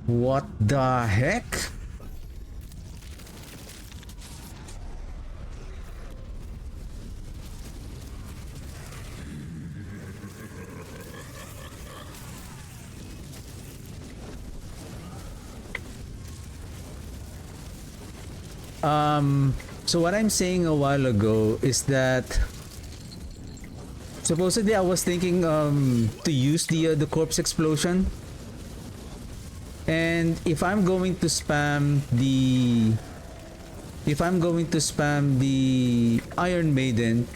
What the heck? So what I'm saying a while ago is that supposedly I was thinking to use the corpse explosion, and if I'm going to spam the Iron Maiden,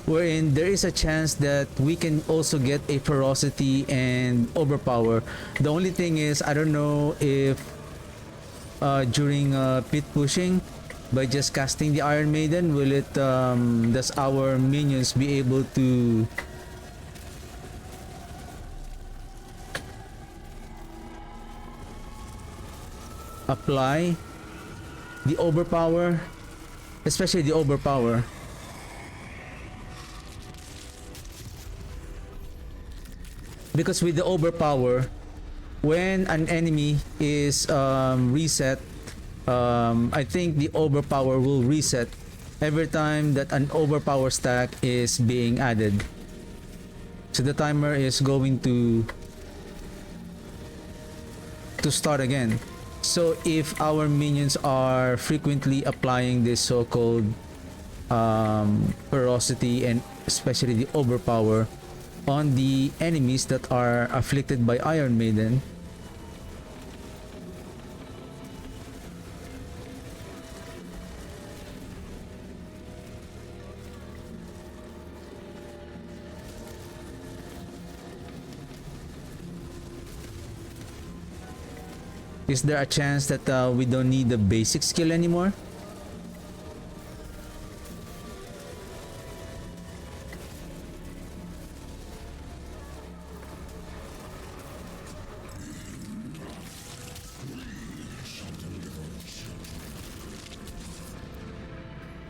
wherein there is a chance that we can also get a ferocity and overpower. The only thing is I don't know if during pit pushing, by just casting the Iron Maiden, will it does our minions be able to apply the overpower, especially the overpower? Because with the overpower, when an enemy is reset, I think the overpower will reset every time that an overpower stack is being added. So the timer is going to start again. So if our minions are frequently applying this so-called ferocity and especially the overpower on the enemies that are afflicted by Iron Maiden, is there a chance that we don't need the basic skill anymore?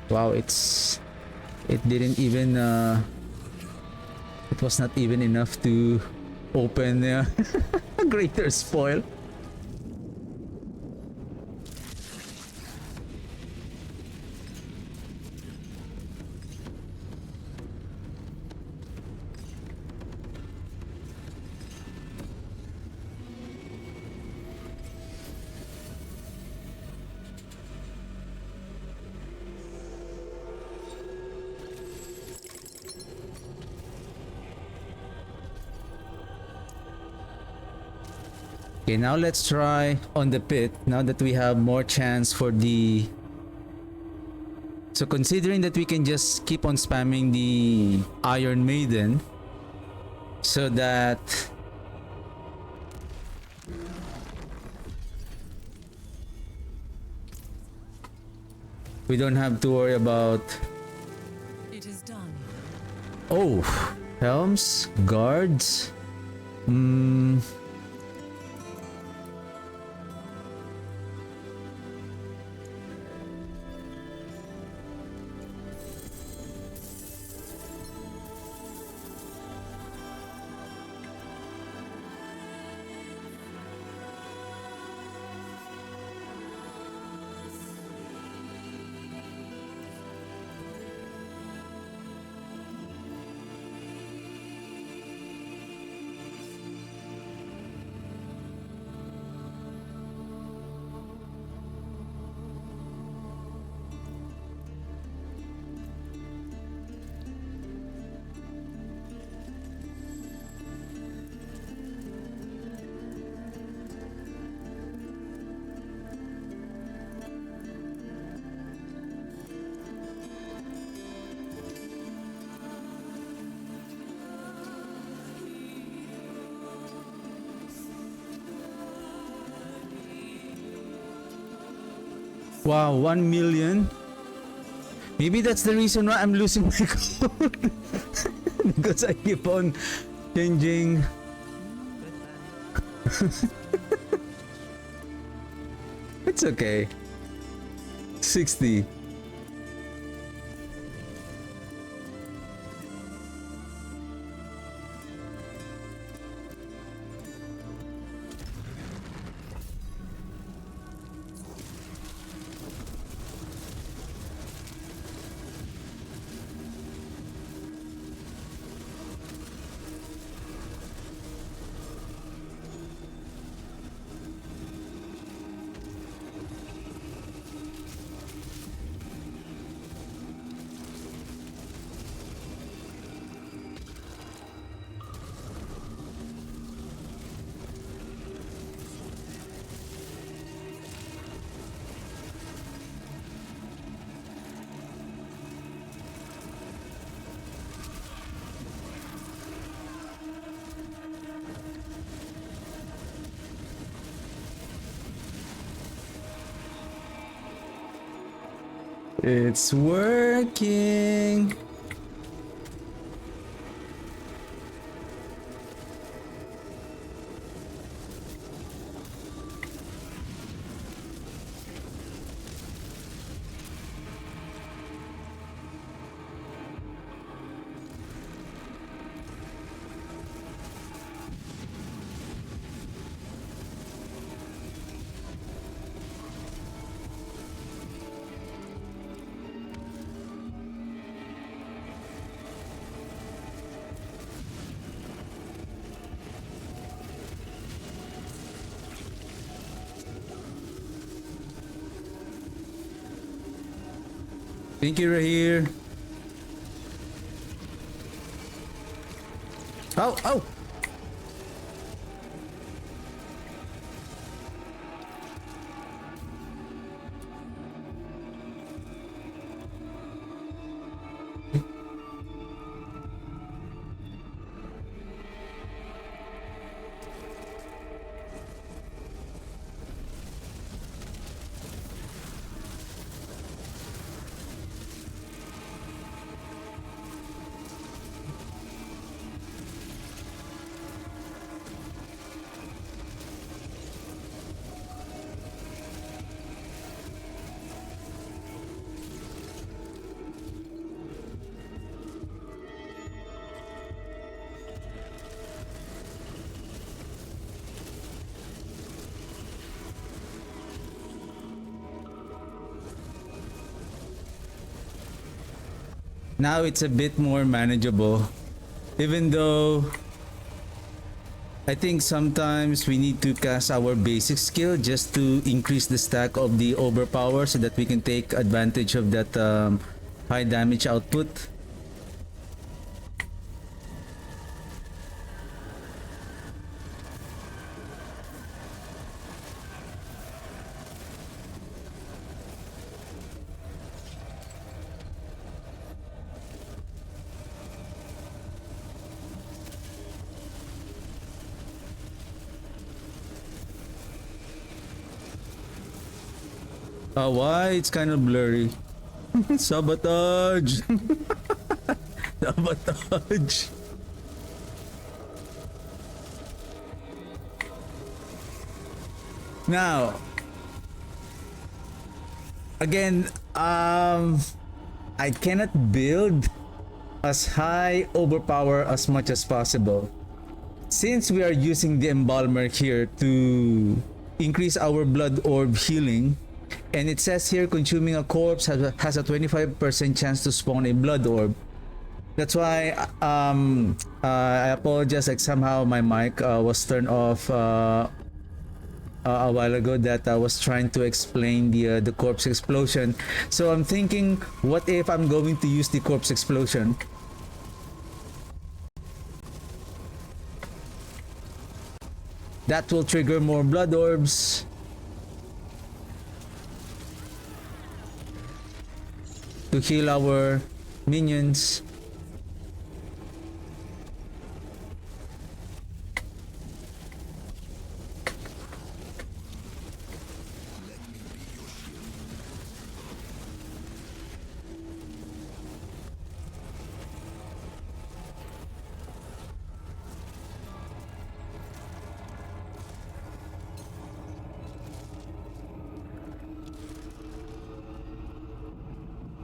Wow, it didn't even It was not even enough to open a greater spoil. Okay, now let's try on the pit, now that we have more chance for the... So considering that we can just keep on spamming the Iron Maiden, so that we don't have to worry about... It is done. Oh, helms, guards. Wow, 1 million. Maybe that's the reason why I'm losing my code. Because I keep on changing. It's okay. 60. It's working. Thank you, Rahir. Oh, oh! Now it's a bit more manageable. Even though I think sometimes we need to cast our basic skill just to increase the stack of the overpower so that we can take advantage of that high damage output. Why? It's kind of blurry. Sabotage! Sabotage! Now, again, I cannot build as high overpower as much as possible. Since we are using the embalmer here to increase our blood orb healing, and it says here consuming a corpse has a 25% chance to spawn a blood orb. That's why I apologize, like somehow my mic was turned off a while ago that I was trying to explain the corpse explosion. So I'm thinking, what if I'm going to use the corpse explosion? That will trigger more blood orbs. To heal our minions.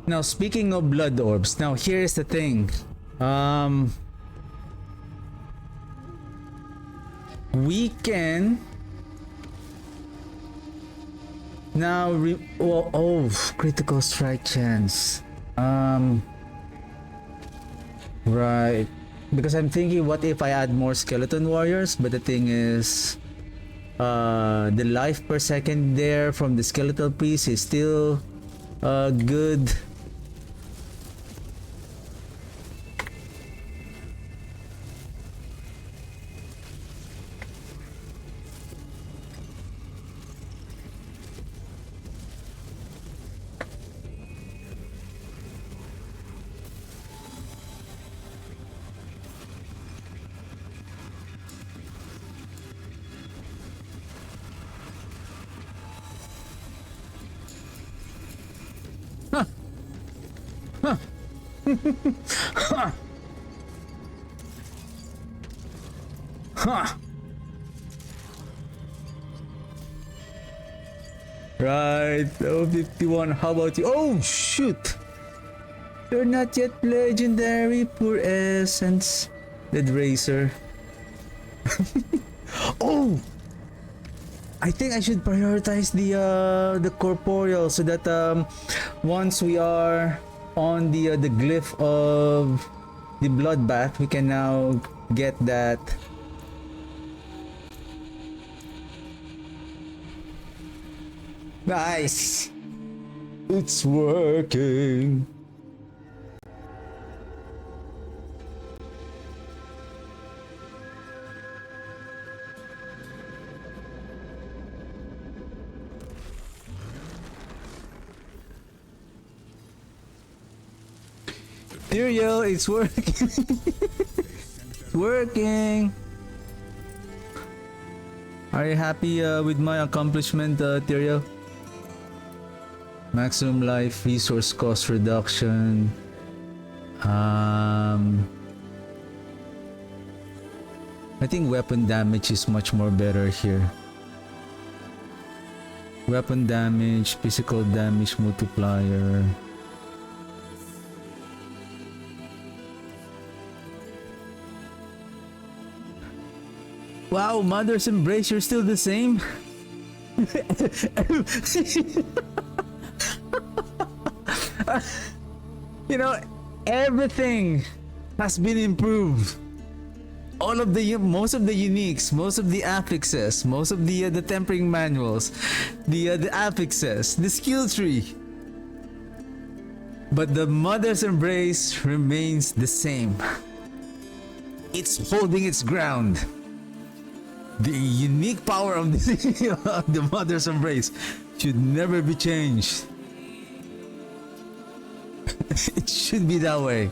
Now, speaking of blood orbs, now here's the thing. We can now critical strike chance. Right. Because I'm thinking, what if I add more skeleton warriors? But the thing is, the life per second there from the skeletal piece is still good. Right, oh, 51. How about you? Oh shoot! You're not yet legendary, poor essence. Dead Racer. Oh! I think I should prioritize the corporeal so that once we are on the glyph of the bloodbath, we can now get that. Nice! It's working! Tyrael, it's working! It's working! Are you happy with my accomplishment, Tyrael? Maximum life, resource cost reduction. I think weapon damage is much more better here. Weapon damage, physical damage multiplier. Wow, Mother's Embrace, you're still the same? You know, Everything has been improved. All of the most of the uniques, most of the affixes, most of the tempering manuals, the affixes, the skill tree. But the Mother's Embrace remains the same. It's holding its ground. The unique power of the Mother's Embrace should never be changed. It should be that way.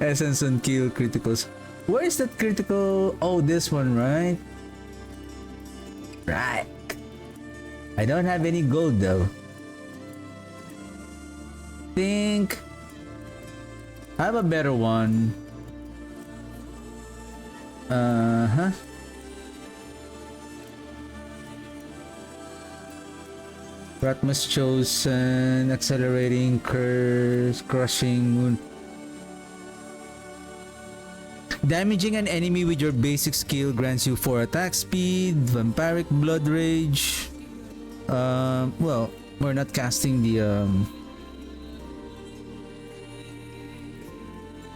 Essence on kill criticals. Where is that critical? Oh, this one, right? Right. I don't have any gold though. Think I have a better one. Ratmus Chosen, accelerating curse, crushing wound. Damaging an enemy with your basic skill grants you 4 attack speed, vampiric blood rage. Well, we're not casting the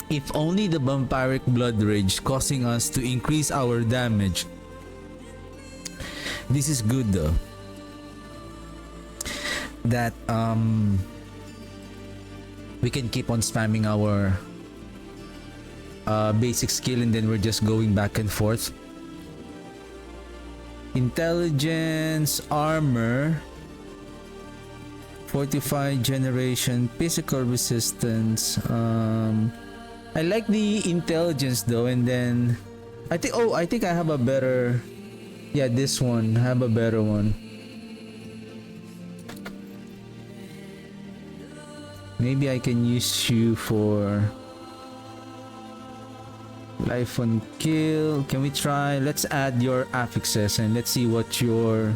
if only the vampiric blood rage causing us to increase our damage. This is good though. That we can keep on spamming our basic skill and then we're just going back and forth. Intelligence, armor, fortified generation, physical resistance. I like the intelligence though, and then I think I have a better. Yeah, this one. I have a better one. Maybe I can use you for life on kill. Can we try? Let's add your affixes and let's see what your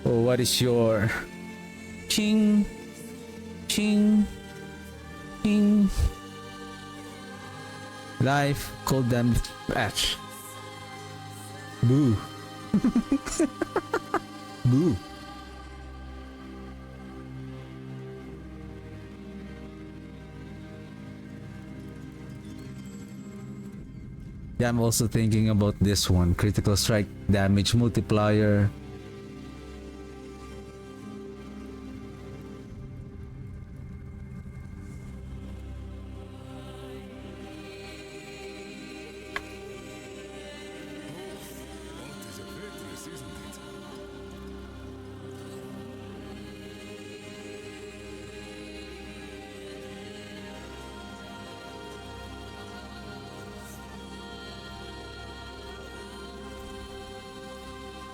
what is your ching ching ching life cold damage patch. Boo. Boo. Yeah, I'm also thinking about this one. Critical strike damage multiplier. What is a victory, isn't it?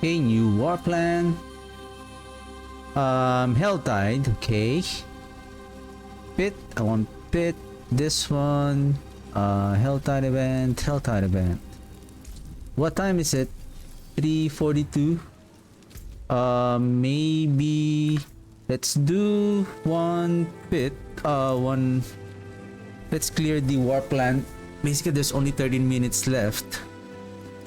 Okay, new war plan. Helltide, okay. Pit, I want pit. This one. Helltide event, Helltide event. What time is it? 3:42. Maybe let's do one pit. One. Let's clear the war plan. Basically, there's only 13 minutes left.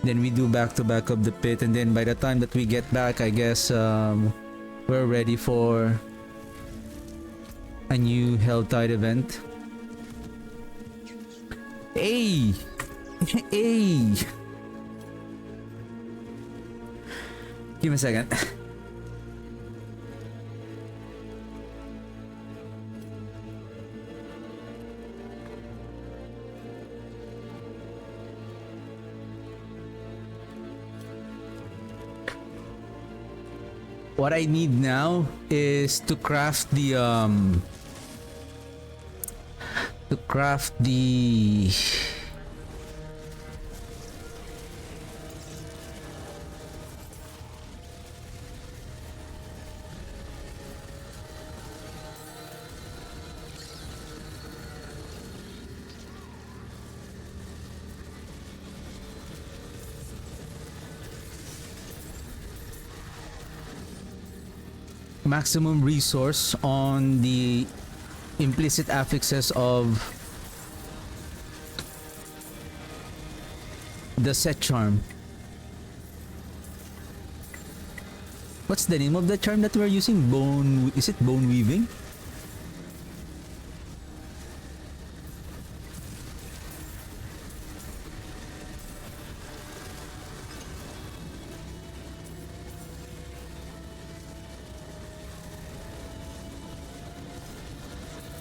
Then we do back to back of the pit, and then by the time that we get back, I guess we're ready for a new Helltide event. Hey! Hey! Give me a second. What I need now is to craft the maximum resource on the implicit affixes of the set charm. What's the name of the charm that we're using? Bone... Is it bone weaving?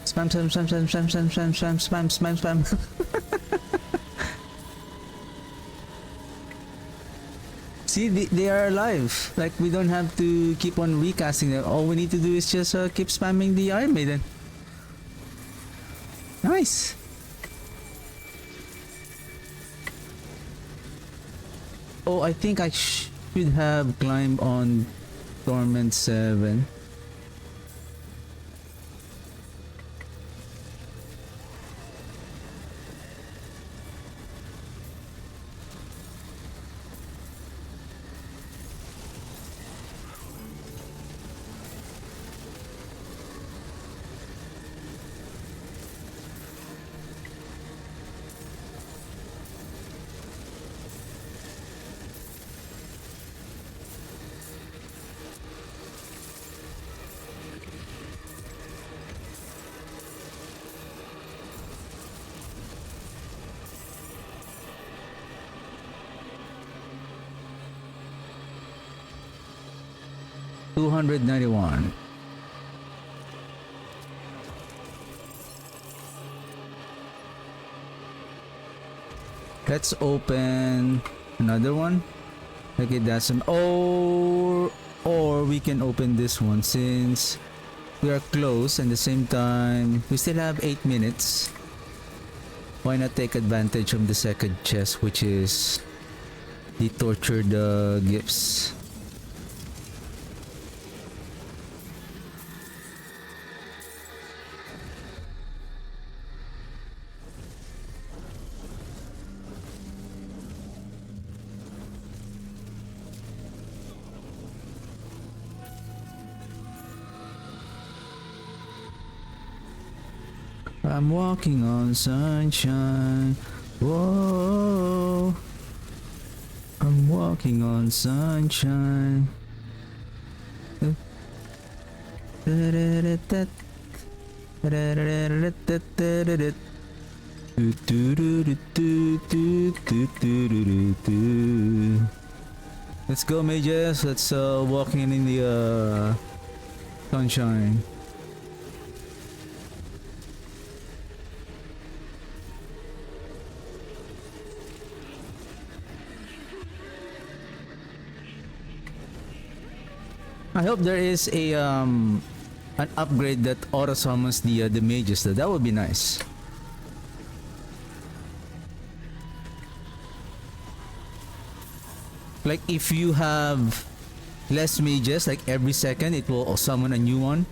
Spam, spam, spam, spam, spam, spam, spam, spam, spam, spam, spam. See, they are alive. Like, we don't have to keep on recasting them. All we need to do is just keep spamming the Iron Maiden. Nice. Oh, I think I should have climbed on Torment 7. $291. Let's open another one. Okay, that's some. Or we can open this one since we are close and at the same time we still have 8 minutes. Why not take advantage of the second chest, which is the tortured gifts. I'm walking on sunshine. Whoa. I'm walking on sunshine. Let's go, mages. Let's walking in the sunshine. I hope there is a an upgrade that auto summons the mages. That would be nice. Like if you have less mages, like every second it will summon a new one.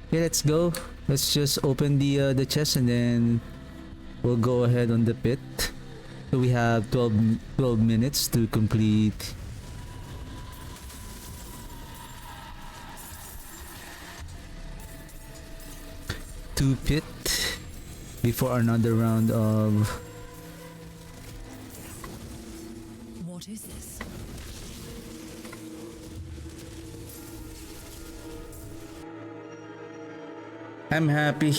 Okay, let's go. Let's just open the chest and then we'll go ahead on the pit. So we have 12 minutes to complete. Two pit before another round of. What is this? I'm happy.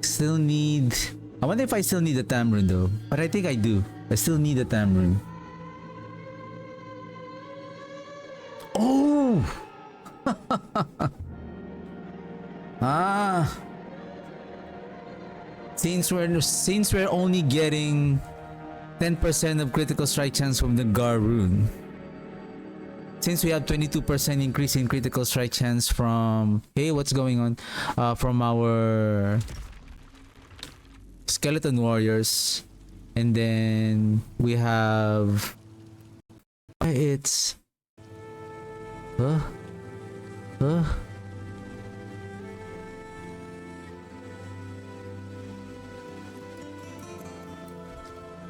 Still need. I wonder if I still need a tamarind though. But I think I do. I still need a tamarind. Oh! Ah. Since we're only getting 10% of critical strike chance from the Gar rune. Since we have 22% increase in critical strike chance from... Hey, what's going on? From our skeleton warriors. And then we have... It's...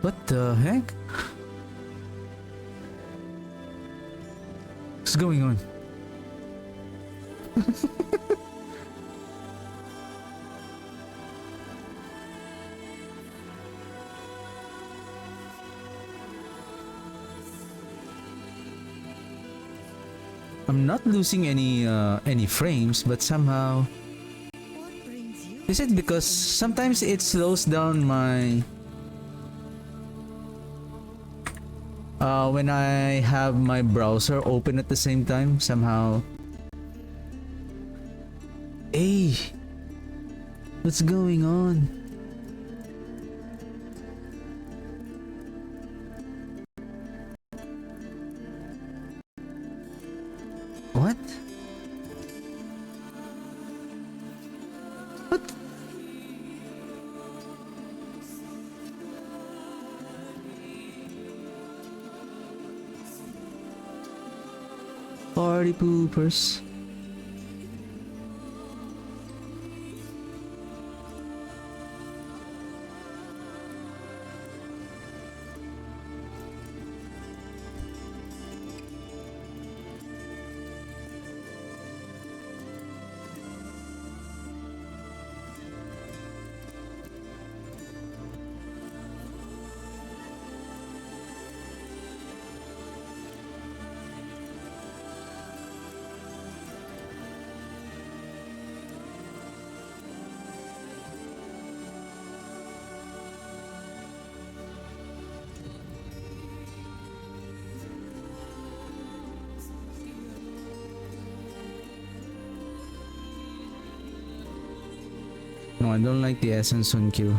What the heck? What's going on? I'm not losing any frames, but somehow What brings you is it because sometimes it slows down my when I have my browser open at the same time somehow. Hey, what's going on? What? What? Party poopers. No, I don't like the essence on Q.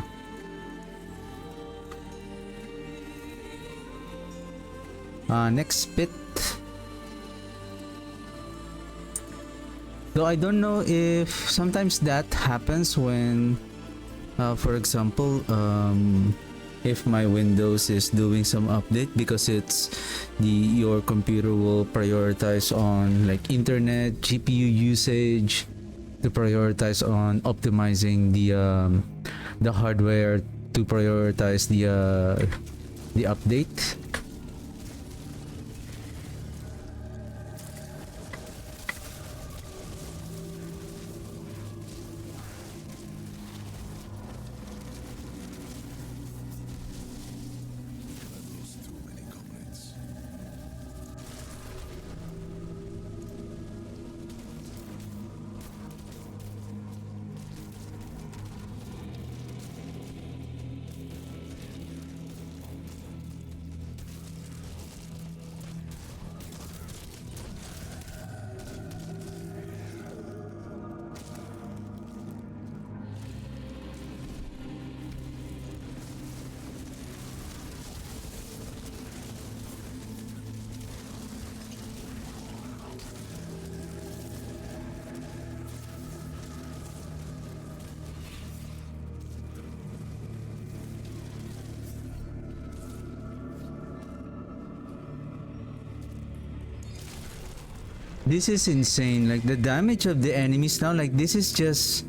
Next bit. Though I don't know if sometimes that happens when, for example, if my Windows is doing some update because it's your computer will prioritize on like internet, GPU usage, to prioritize on optimizing the hardware to prioritize the update. I've lost too many comrades. This is insane. Like the damage of the enemies now, like this is just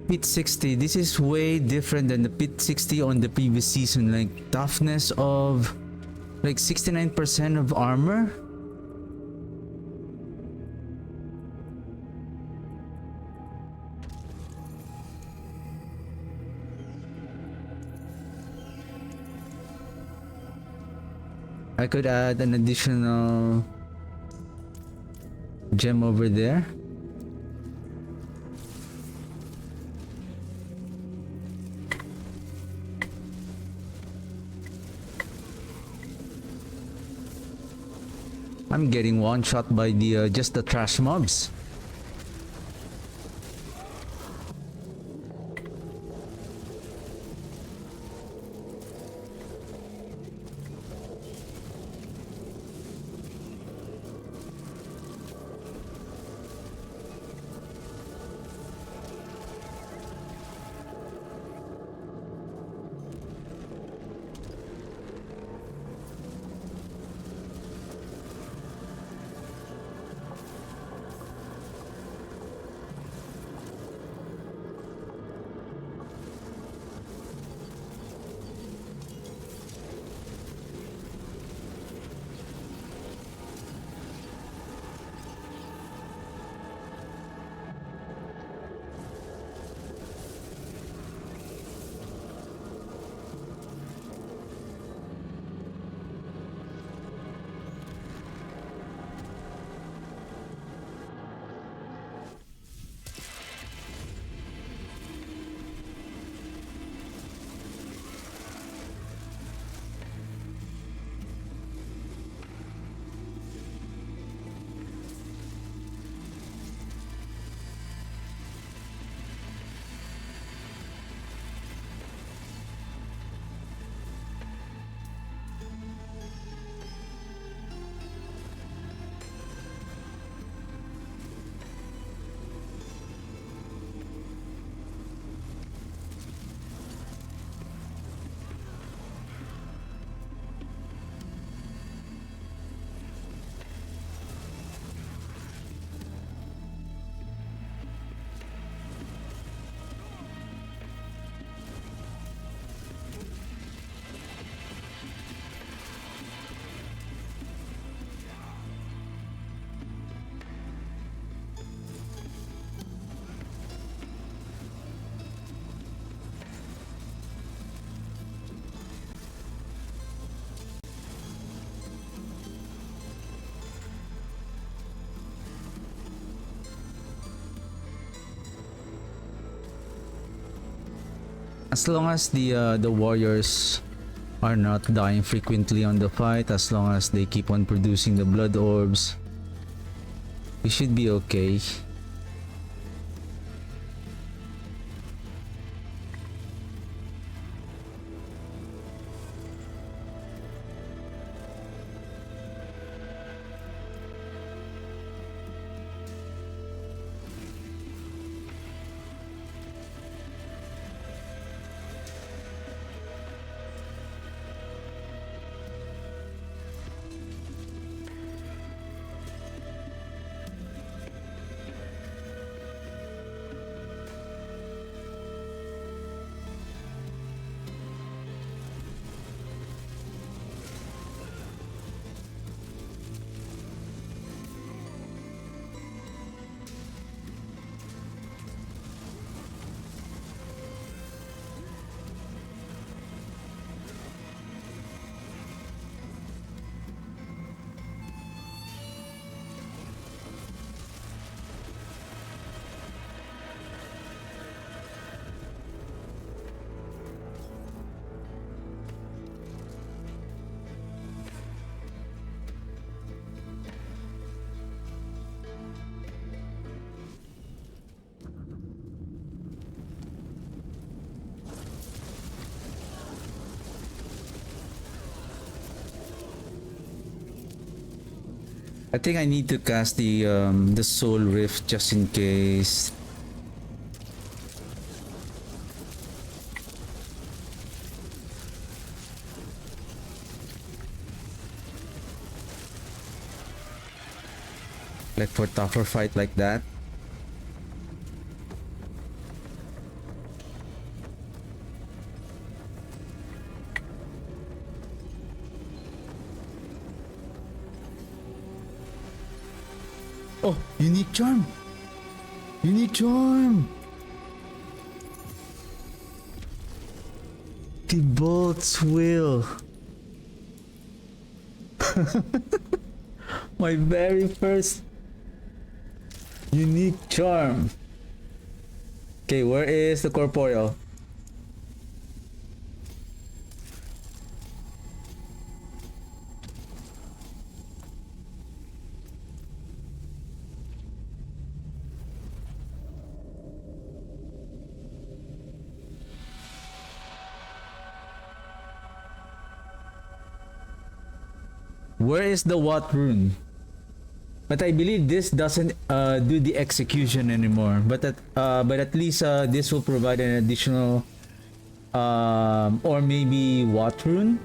Pit 60. This is way different than the Pit 60 on the previous season. Like toughness of like 69% of armor. I could add an additional gem over there. I'm getting one shot by the just the trash mobs. As long as the warriors are not dying frequently on the fight, as long as they keep on producing the blood orbs, we should be okay. I think I need to cast the Soul Rift just in case. Like for tougher fight like that. Oh, unique charm! Unique charm! The bolt's will. My very first unique charm. Okay, where is the corporeal? Where is the what rune? But I believe this doesn't do the execution anymore. But at least this will provide an additional or maybe what rune?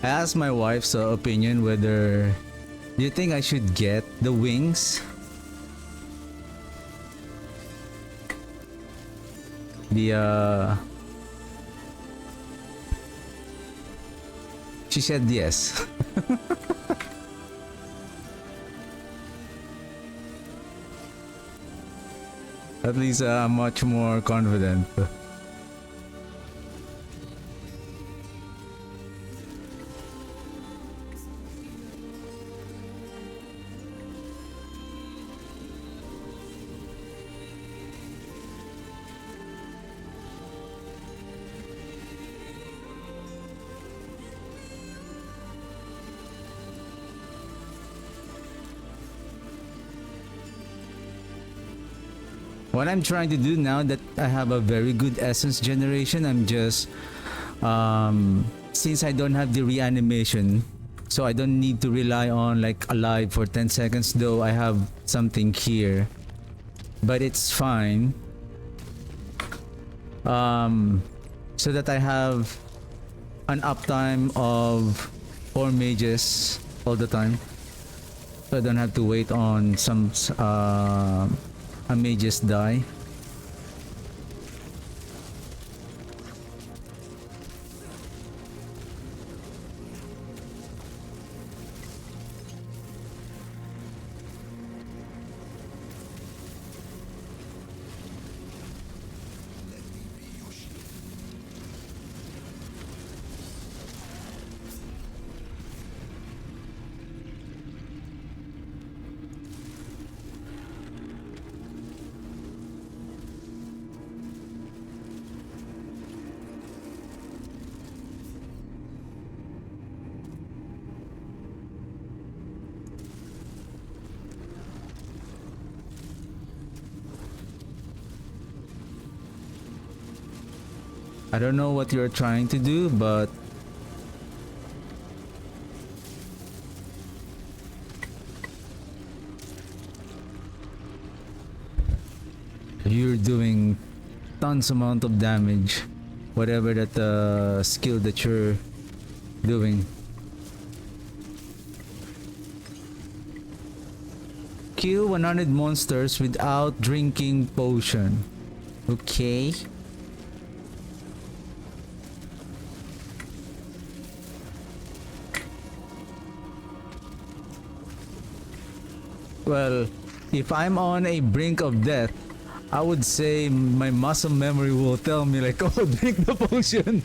I asked my wife's opinion whether do you think I should get the wings? She said yes. At least I'm much more confident. What I'm trying to do now that I have a very good essence generation, I'm just since I don't have the reanimation, so I don't need to rely on like alive for 10 seconds, though I have something here, but it's fine. So that I have an uptime of 4 mages all the time, so I don't have to wait on some a mages die. I don't know what you're trying to do, but you're doing tons amount of damage, whatever that skill that you're doing. Kill 100 monsters without drinking potion. Okay. Well, if I'm on a brink of death, I would say my muscle memory will tell me like, oh, drink the potion.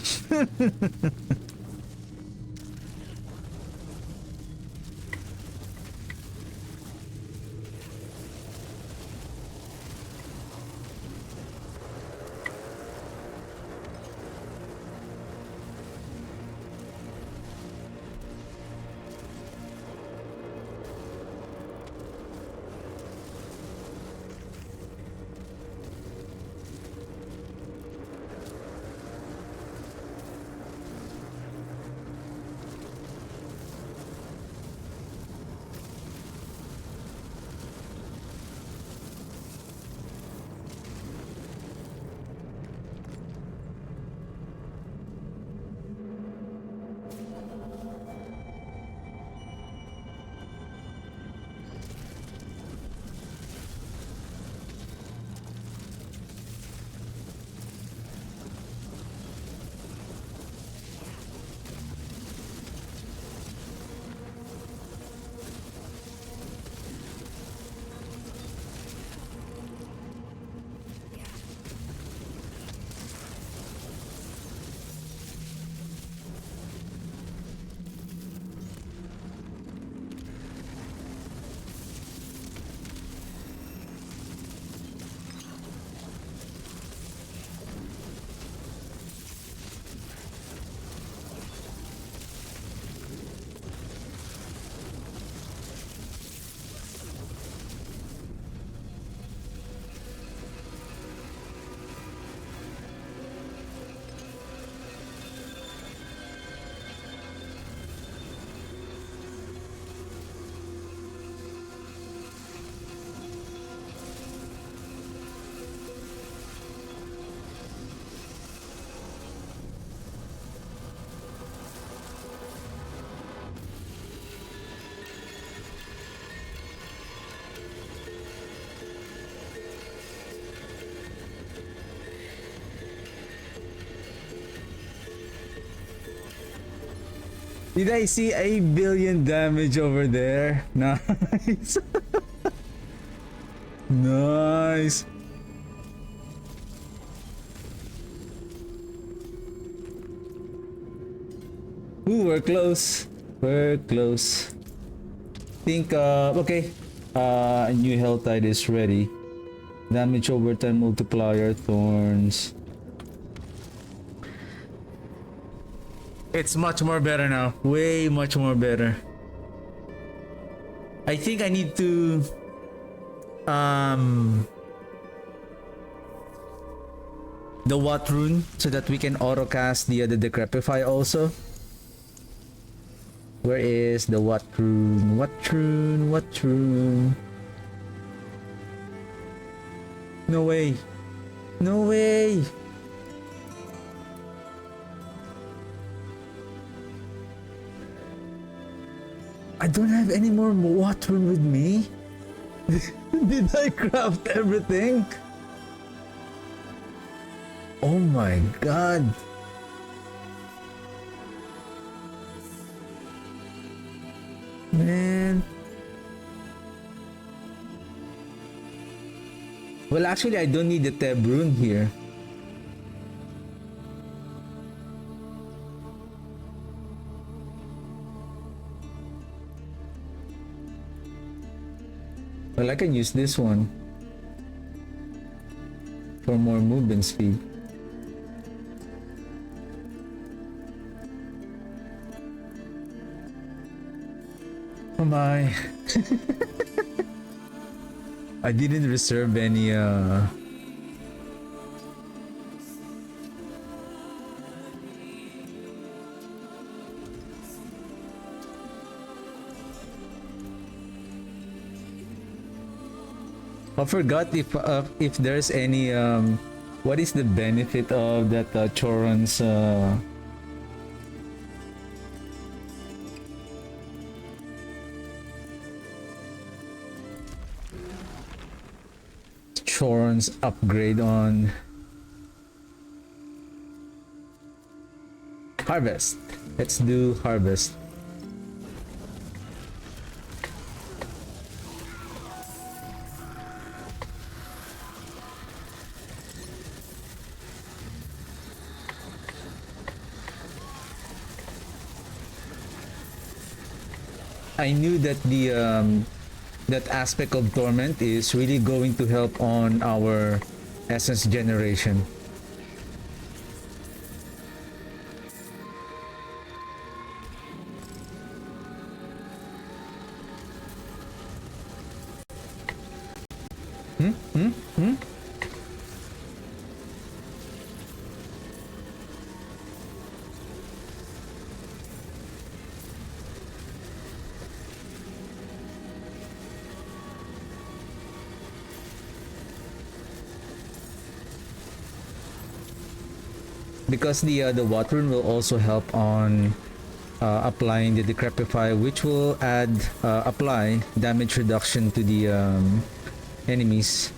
Did I see 8 billion damage over there? Nice. Nice. Ooh, we're close. We're close. Think, okay. A new health tide is ready. Damage over 10 multiplier, thorns. It's much more better now. Way much more better. I think I need to the what rune so that we can auto cast the decrepify also. Where is the what rune? What rune? What rune? No way. No way. I don't have any more what rune with me. Did I craft everything? Oh my god. Man. Well, actually, I don't need the Teb rune here. Well, I can use this one for more movement speed. Oh my. I didn't reserve any I forgot if there's any what is the benefit of that Choron's upgrade on harvest. Let's do harvest. I knew that the that aspect of torment is really going to help on our essence generation. Because the water rune will also help on applying the decrepify, which will apply damage reduction to the enemies.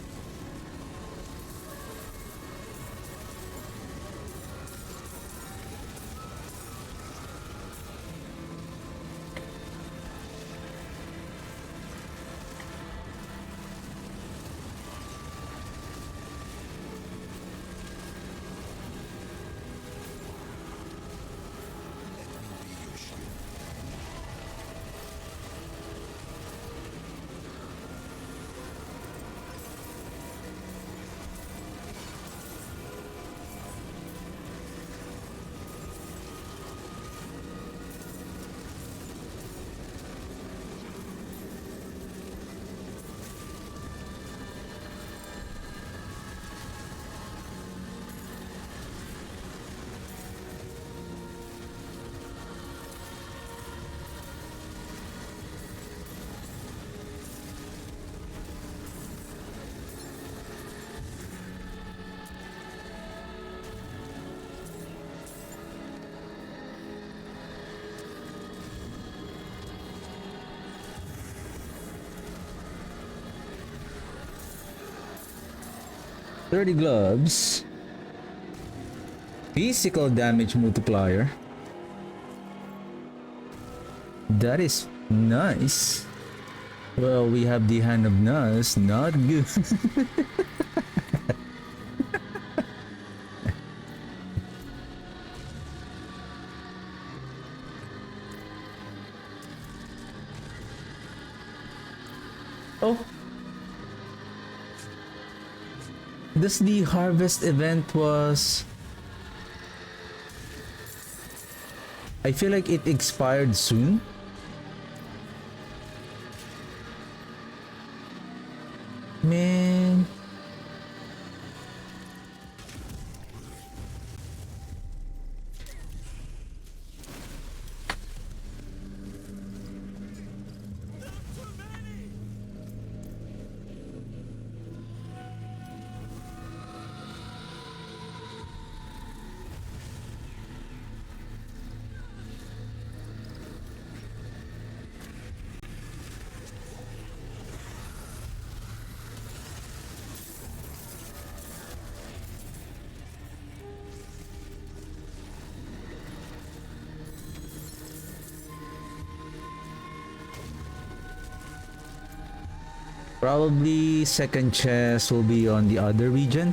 $30 gloves. Physical damage multiplier. That is nice. Well, we have the hand of Nas. Not good. Oh. This the harvest event was... I feel like it expired soon. Man. Probably second chest will be on the other region.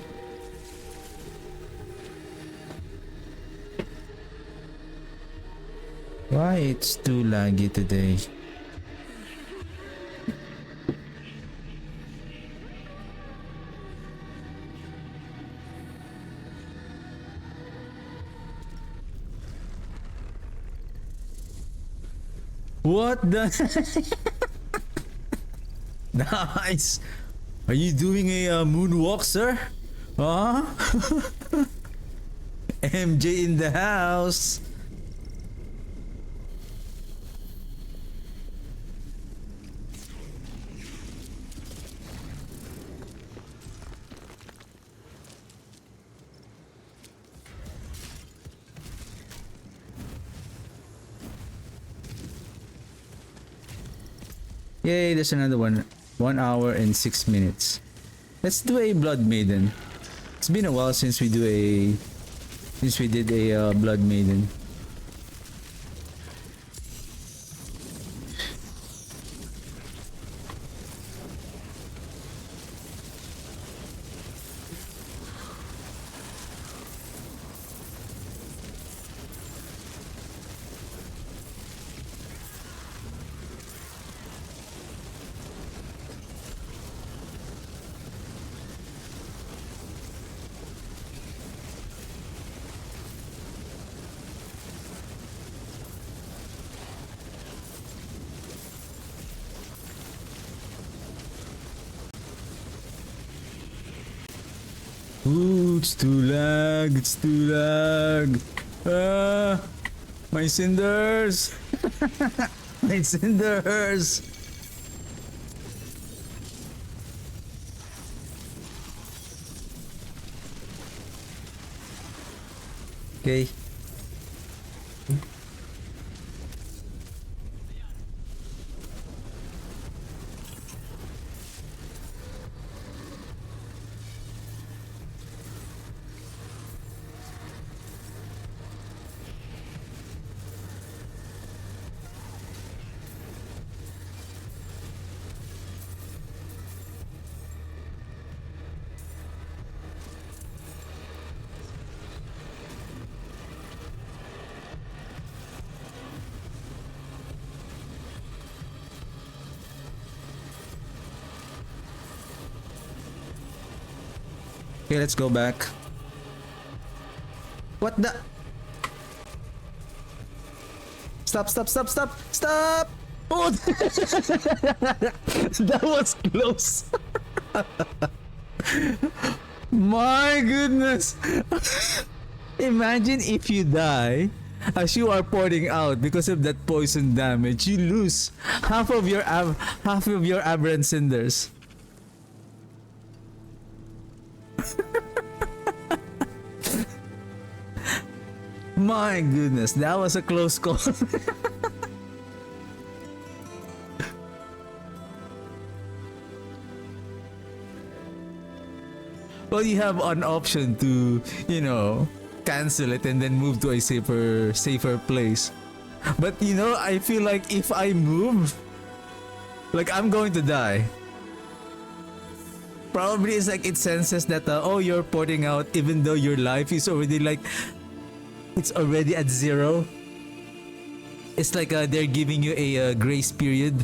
Why it's too laggy today? What the? Nice. Are you doing a moonwalk, sir? Huh? MJ in the house. Yay, there's another one. 1 hour and 6 minutes. Let's do a Blood Maiden. It's been a while since we did a Blood Maiden. Ooh, it's too lag, it's too lag. Ah, my cinders. My cinders. Okay. Okay, let's go back. What the? Stop, stop, stop, stop, stop! Oh, that was close. My goodness. Imagine if you die as you are pouring out because of that poison damage. You lose half of your aberrant cinders. My goodness, that was a close call. Well, you have an option to, cancel it and then move to a safer place. But I feel like if I move, like I'm going to die. Probably it's like it senses that you're porting out even though your life is already it's already at 0. It's like they're giving you a grace period.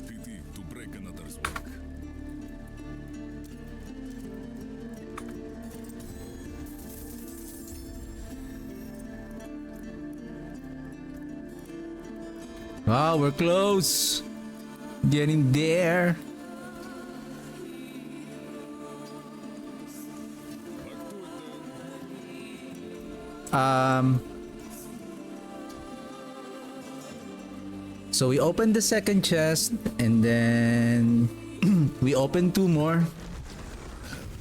Pity to break another's work. Wow, we're close. Getting there. So we opened the second chest and then we opened 2 more.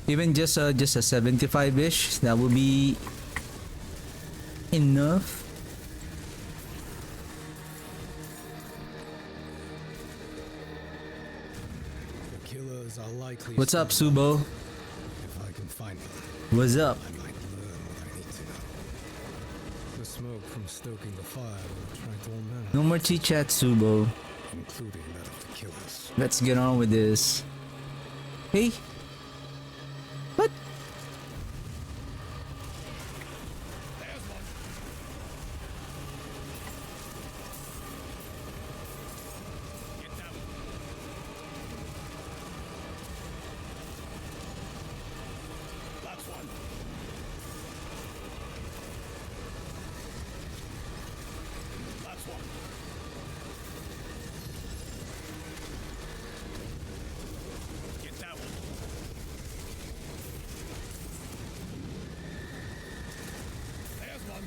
Even just a 75-ish, that would be enough. What's up, Subo? If I can find them, What's up? I might learn what I need to know. smoke from stoking the fire will attract all manner, No more chit chat, Subo. including that of the killers. Let's get on with this. Hey. What? That's one. That's one. Get that one. There's one.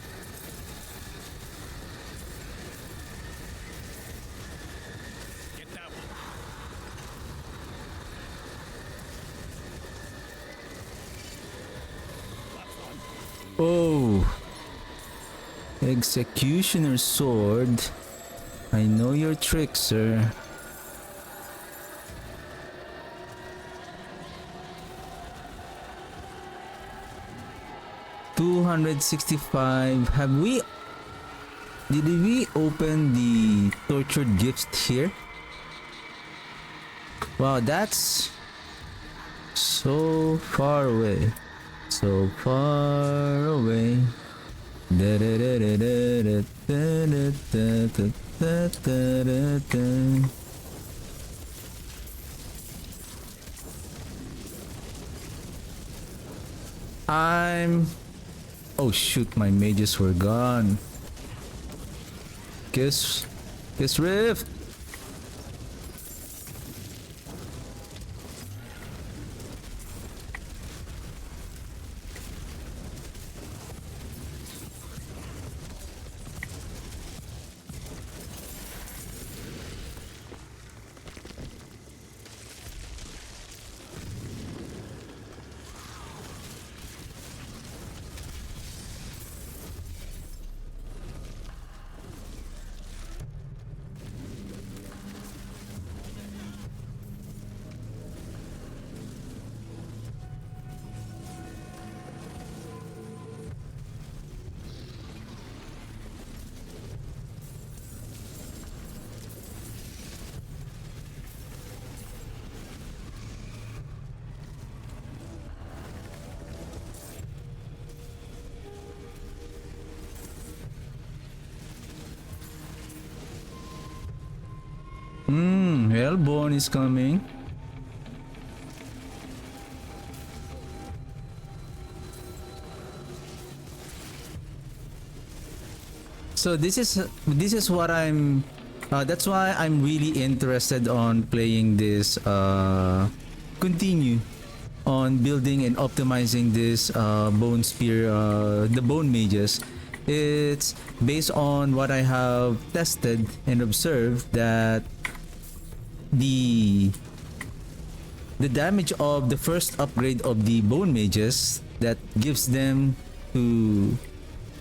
Get that one. That's one. Oh. Executioner's sword. I know your trick, sir. $265. Have we... Did we open the tortured gift here? Wow, that's so far away. So far away. I'm... Oh shoot, my mages were gone. Kiss Rift. Hellborn is coming. So this is what I'm that's why I'm really interested on playing this continue on building and optimizing this bone spear, the bone mages. It's based on what I have tested and observed that the damage of the first upgrade of the bone mages that gives them to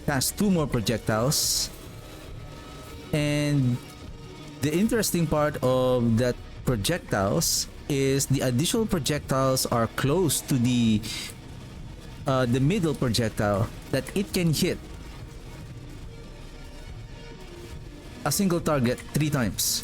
cast 2 more projectiles, and the interesting part of that projectiles is the additional projectiles are close to the middle projectile that it can hit a single target 3 times.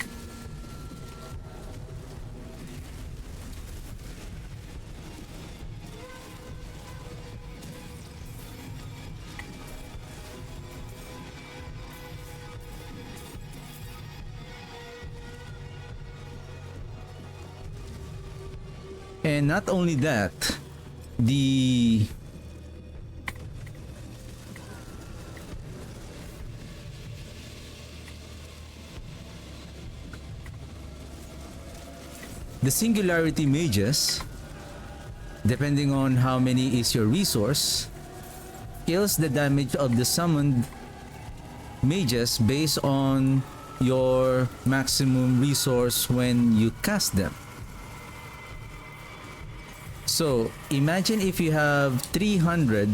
And not only that, the singularity mages, depending on how many is your resource, kills the damage of the summoned mages based on your maximum resource when you cast them. So imagine if you have 300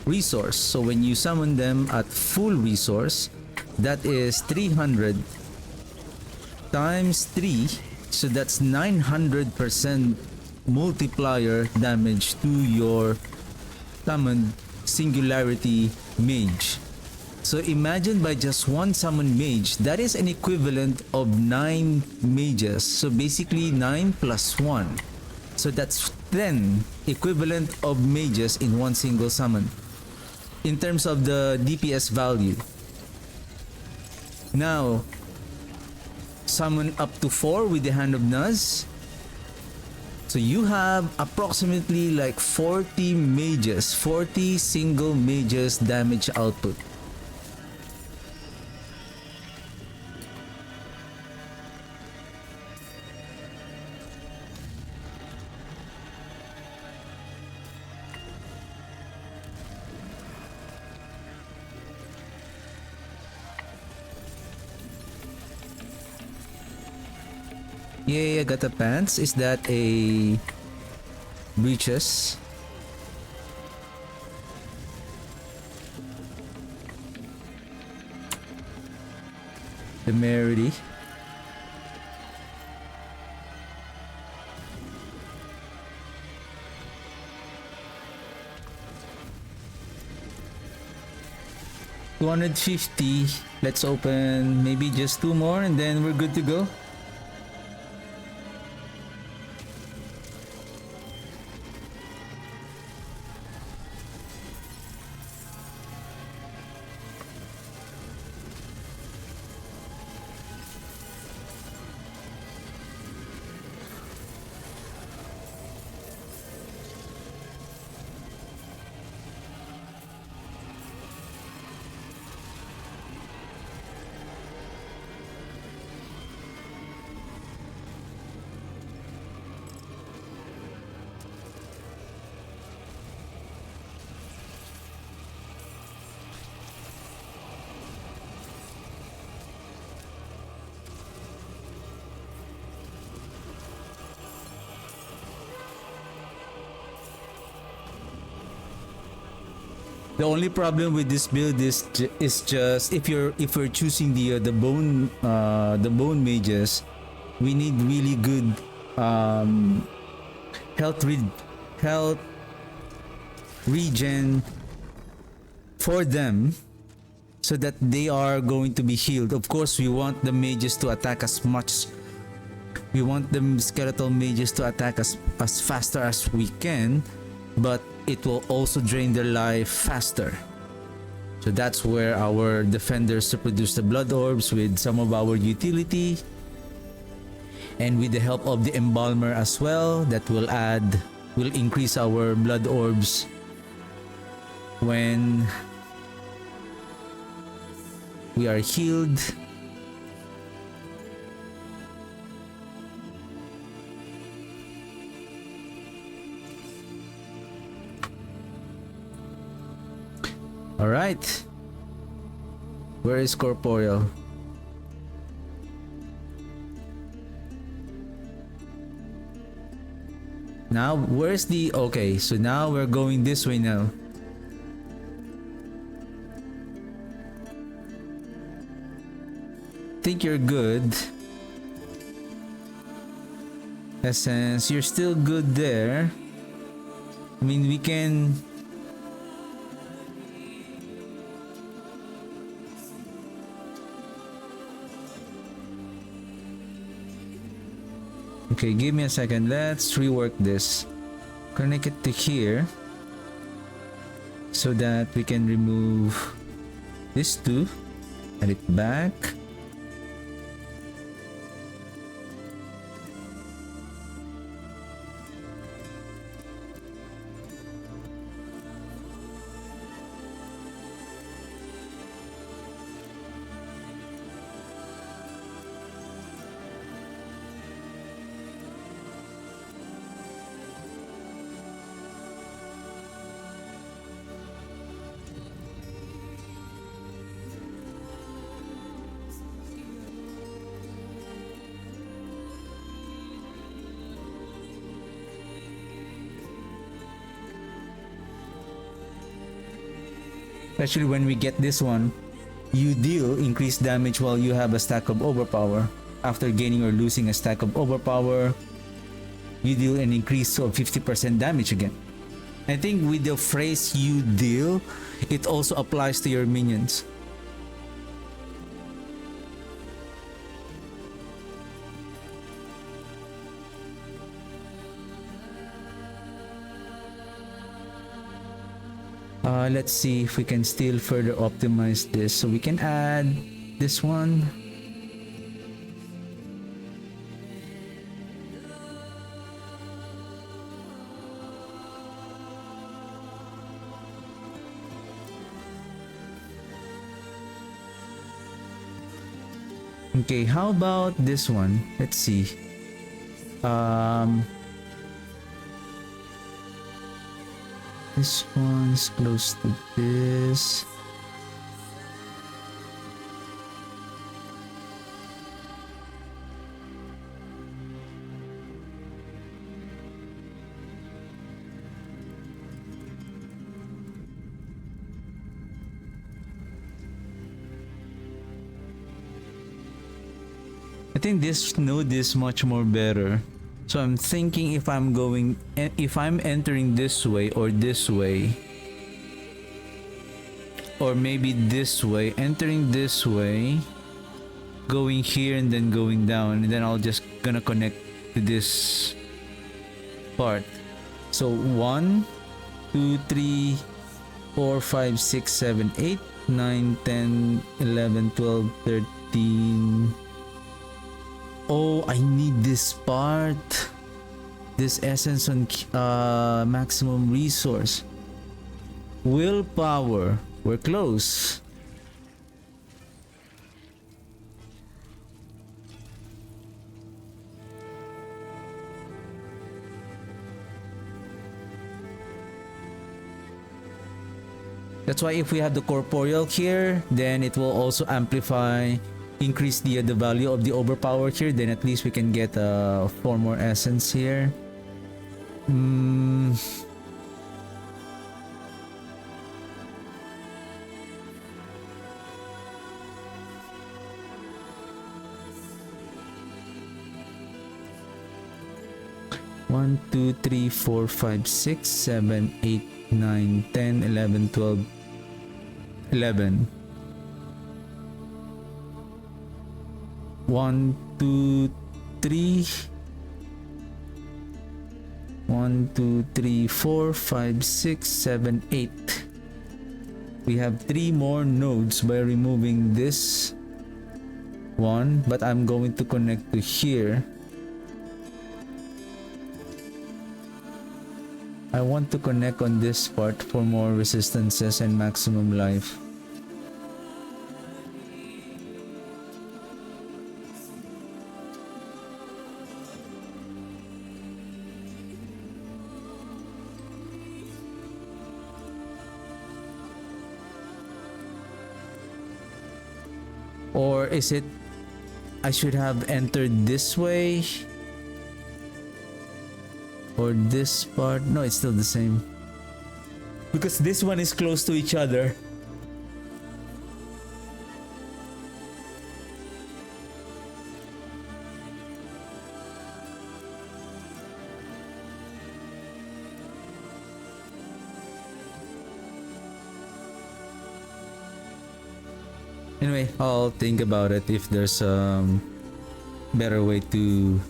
resource. So when you summon them at full resource, that is 300 times 3, so that's 900% multiplier damage to your summoned Singularity Mage. So imagine by just one summoned mage, that is an equivalent of 9 mages. So basically 9 plus 1. So that's 10 equivalent of mages in one single summon. In terms of the DPS value. Now, summon up to 4 with the Hand of Nuz. So you have approximately like 40 mages, 40 single mages damage output. Yeah, I got the pants. Is that a breeches? Temerity. $250. Let's open maybe just 2 more and then we're good to go. The only problem with this build is just if we're choosing the bone mages, we need really good health regen for them so that they are going to be healed. Of course, we want the mages to attack as much. We want the skeletal mages to attack as faster as we can, but it will also drain their life faster. So that's where our defenders to produce the blood orbs with some of our utility, and with the help of the embalmer as well, that will increase our blood orbs when we are healed. All right. Where is corporeal? Now, where's the... Okay, so now we're going this way now. Think you're good. Essence, you're still good there. I mean, we can... Okay, give me a second. Let's rework this. Connect it to here so that we can remove this two, add it back. Especially when we get this one, you deal increased damage while you have a stack of overpower. After gaining or losing a stack of overpower, you deal an increase of 50% damage again. I think with the phrase you deal, it also applies to your minions. Let's see if we can still further optimize this. So we can add this one. Okay, how about this one? Let's see. This one's close to this. I think this node is much more better. So I'm thinking if I'm entering this way or this way, or maybe this way, entering this way, going here and then going down, and then I'll just gonna connect to this part. So 1, 2, 3, 4, 5, 6, 7, 8, 9, 10, 11, 12, 13. Oh, I need this part. This essence on maximum resource. Willpower. We're close. That's why if we have the corporeal here, then it will also increase the value of the overpower here. Then at least we can get 4 more essence here. One, 2, 3, 4, 5, 6, 7, 8, 9, 10, 11, 12, 11. 1, 2, 3. 1, 2, 3, 4, 5, 6, 7, 8. We have 3 more nodes by removing this one, but I'm going to connect to here. I want to connect on this part for more resistances and maximum life. Or is it I should have entered this way? Or this part? No, it's still the same. Because this one is close to each other. Anyway, I'll think about it if there's a better way to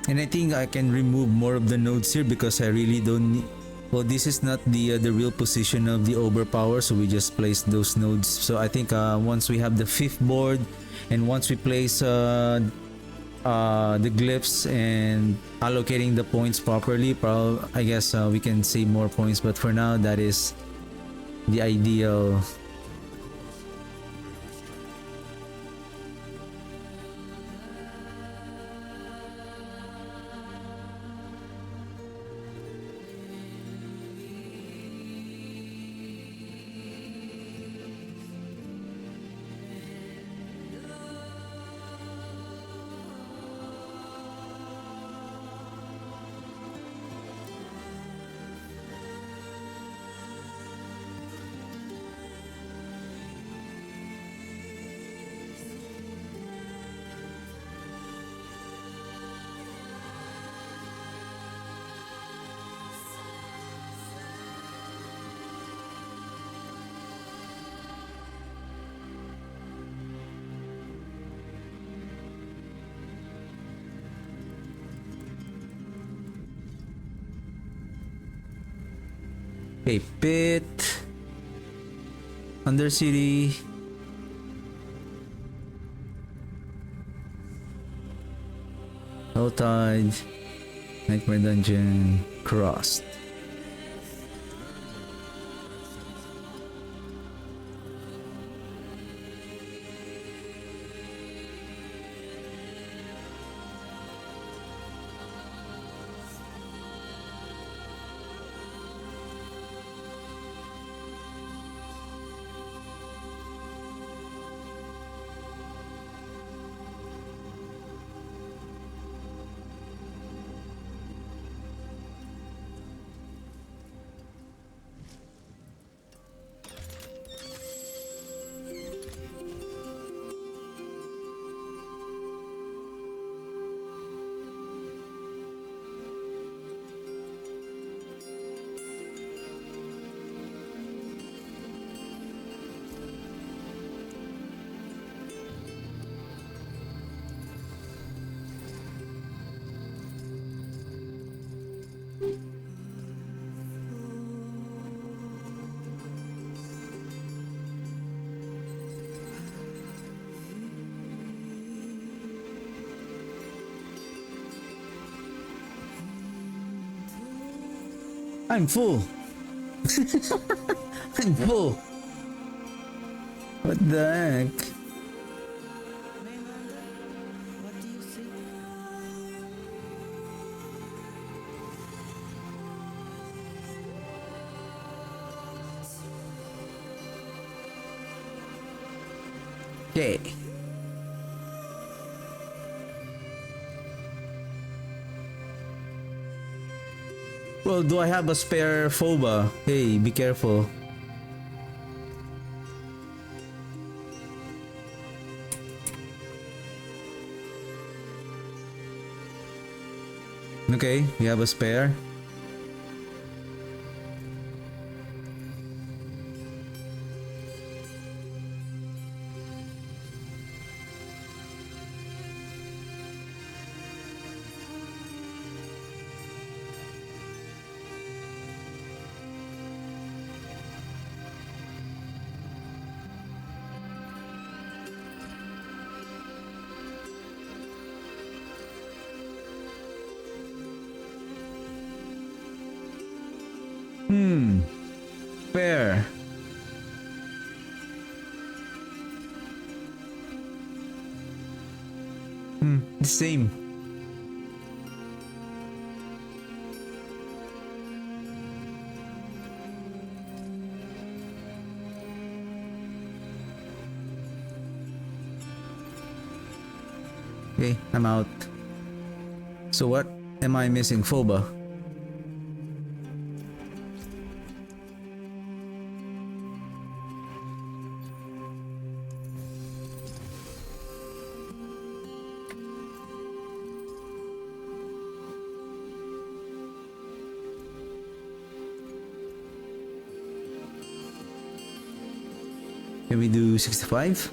and I think I can remove more of the nodes here because I really don't need. Well, this is not the real position of the overpower, so we just place those nodes. So I think once we have the 5th board and once we place the glyphs and allocating the points properly, I guess we can save more points, but for now that is the ideal. Okay, pit. Undercity. Low tide. Nightmare dungeon. Crossed. I'm full. I'm full. What the heck? Maylander, what do you see? Okay. Well, do I have a spare phoba? Hey, be careful. Okay, we have a spare. Spare. The same. Okay, I'm out. So what am I missing? Phoba. Can we do 65?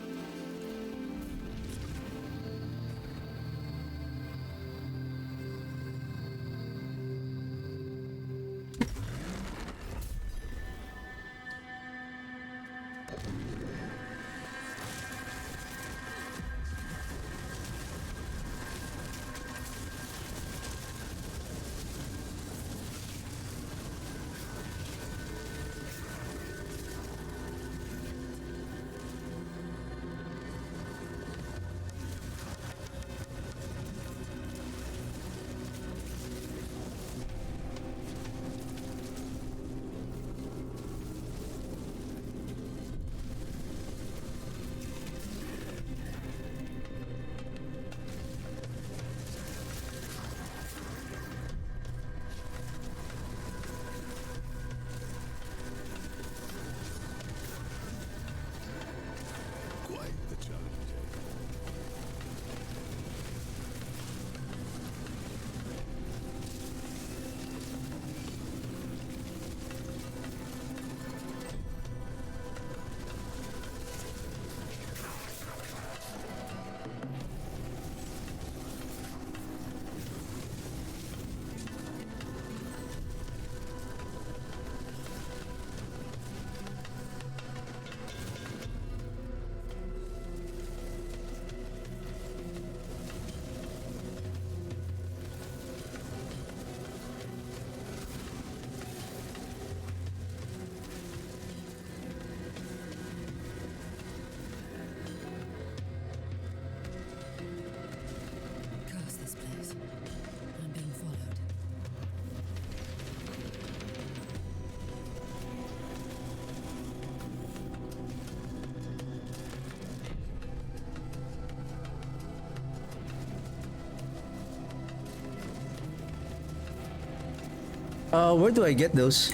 Where do I get those?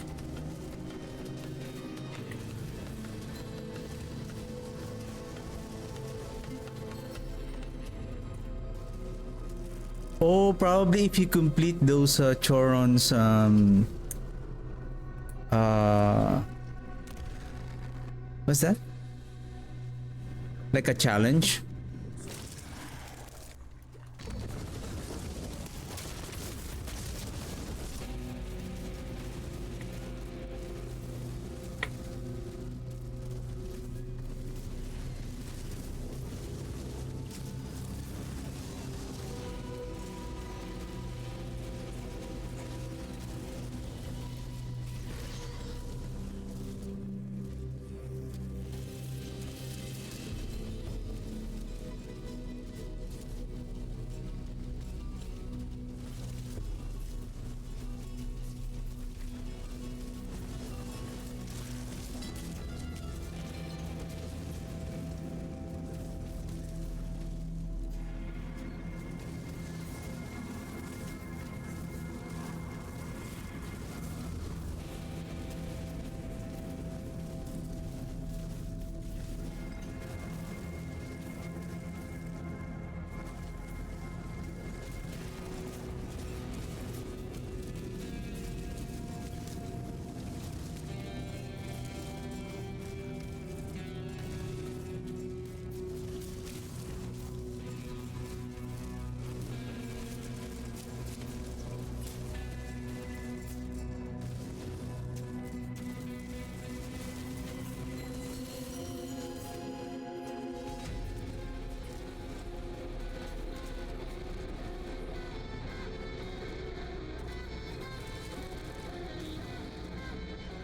Oh, probably if you complete those Choron's what's that? Like a challenge?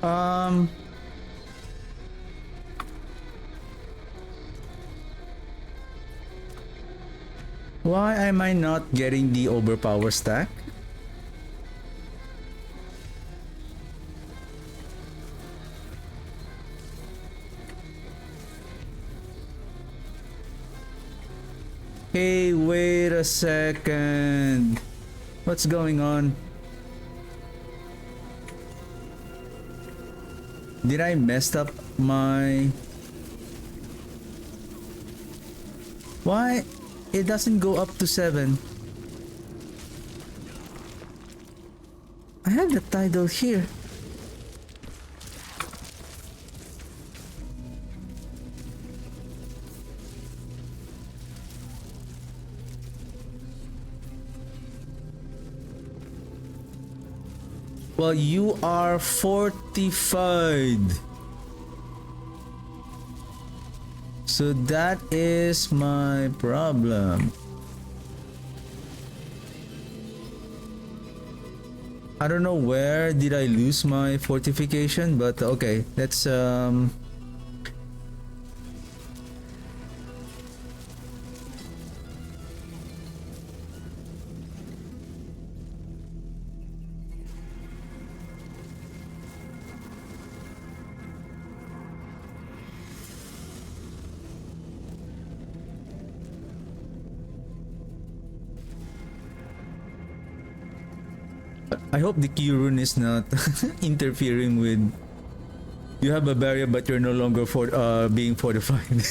Um, why am I not getting the overpower stack? Hey, wait a second. What's going on? Did I mess up my... Why? It doesn't go up to 7. I have the title here. Well, you are fortified. So that is my problem. I don't know where did I lose my fortification, but okay, let's I hope the key rune is not interfering with. You have a barrier, but you're no longer being fortified.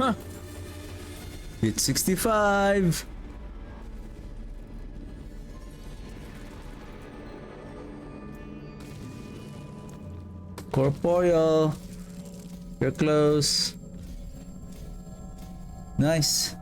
Huh. Hit 65. Corporeal. You're close. Nice.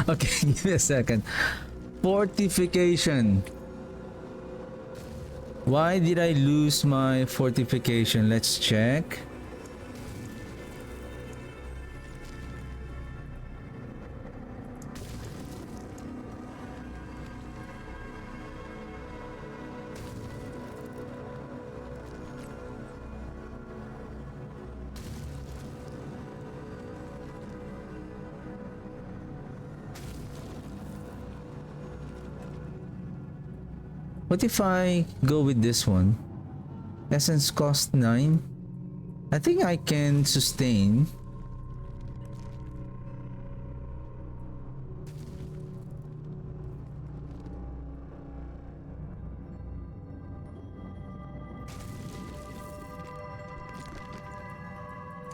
Okay, give me a second. Fortification. Why did I lose my fortification? Let's check. What if I go with this one? Essence cost 9. I think I can sustain.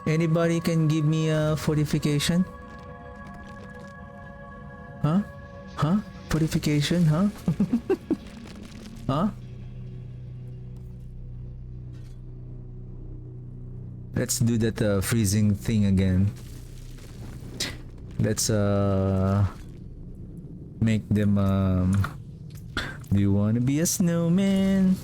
Anybody can give me a fortification? Huh? Huh? Fortification, huh? Huh? Let's do that freezing thing again. Let's make them do you want to be a snowman?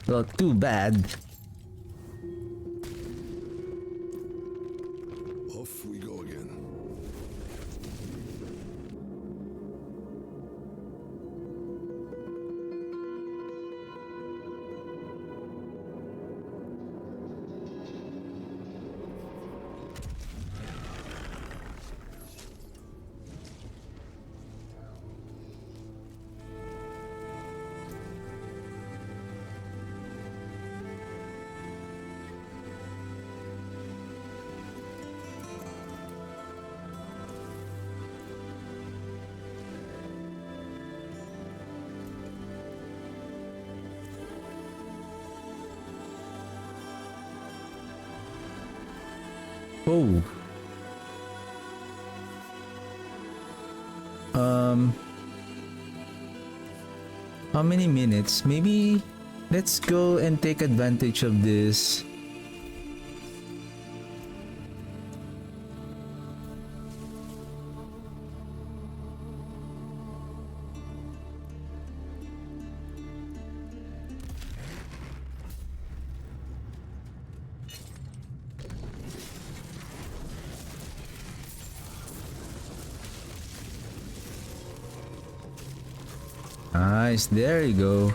Well, too bad. Off we go again. Oh. How many minutes? Maybe let's go and take advantage of this. Nice, there you go.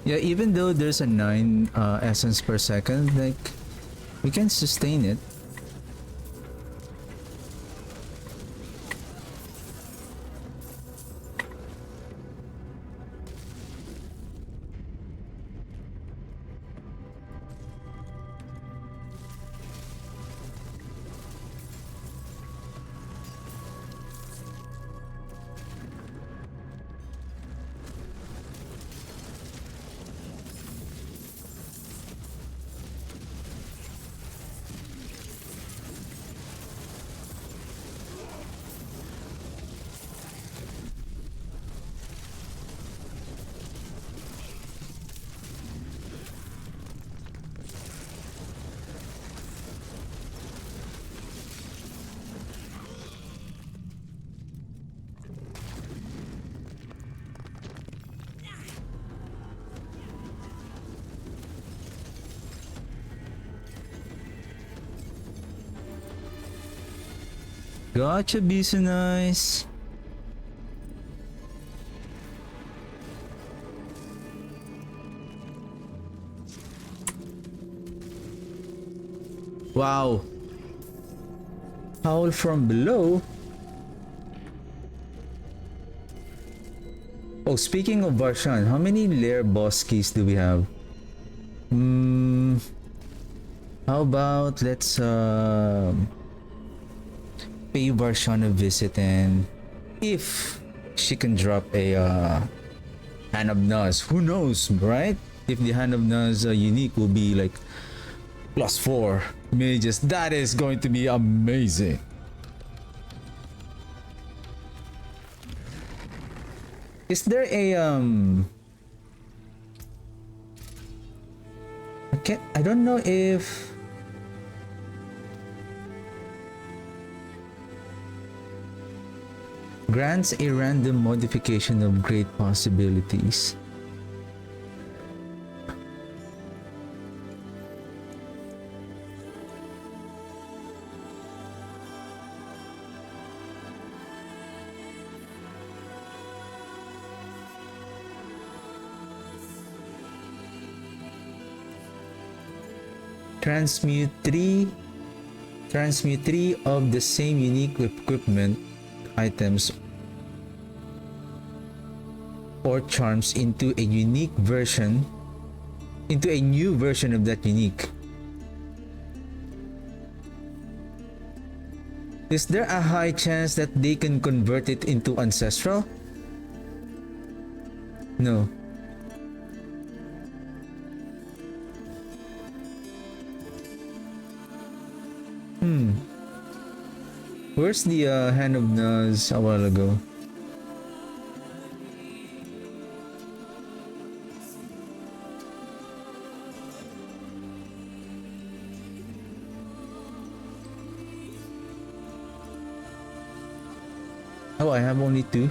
Yeah, even though there's a 9 essence per second, like, we can sustain it. Gotcha, be so nice. Wow. Howl from below. Oh, speaking of Varshan, how many lair boss keys do we have? How about let's pay Varshan a visit, and if she can drop a Hand of Naz, who knows, right? If the Hand of Naz unique will be like +4 mages, that is going to be amazing. Is there a I don't know if grants a random modification of great possibilities. Transmute 3 of the same unique equipment items or charms into a new version of that unique. Is there a high chance that they can convert it into ancestral? No. Where's the Hand of Naz a while ago? Oh, I have only 2.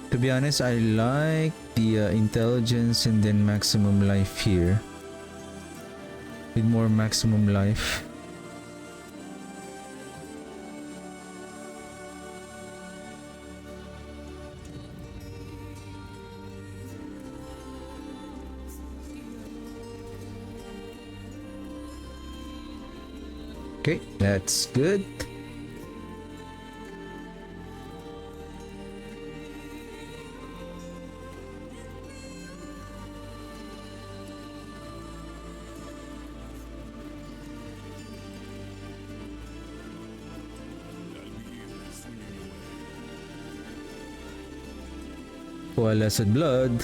To be honest, I like the intelligence and then maximum life here. With more maximum life. Okay, that's good. Coalesced blood.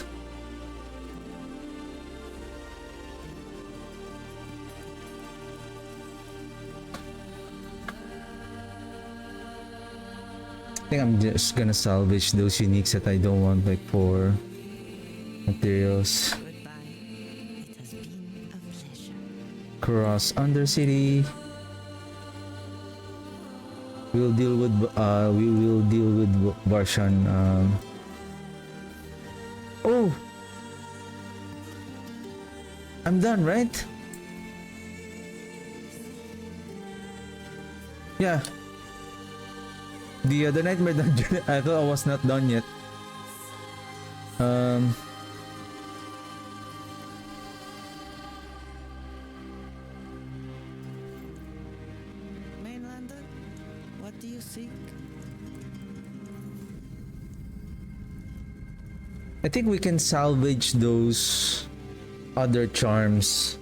I think I'm just gonna salvage those uniques that I don't want, like for materials. Goodbye. It has been a pleasure. Cross Undercity. We will deal with Varshan. Oh, I'm done, right? Yeah. The Nightmare Dungeon. I thought I was not done yet. Mainlander, what do you seek? I think we can salvage those other charms.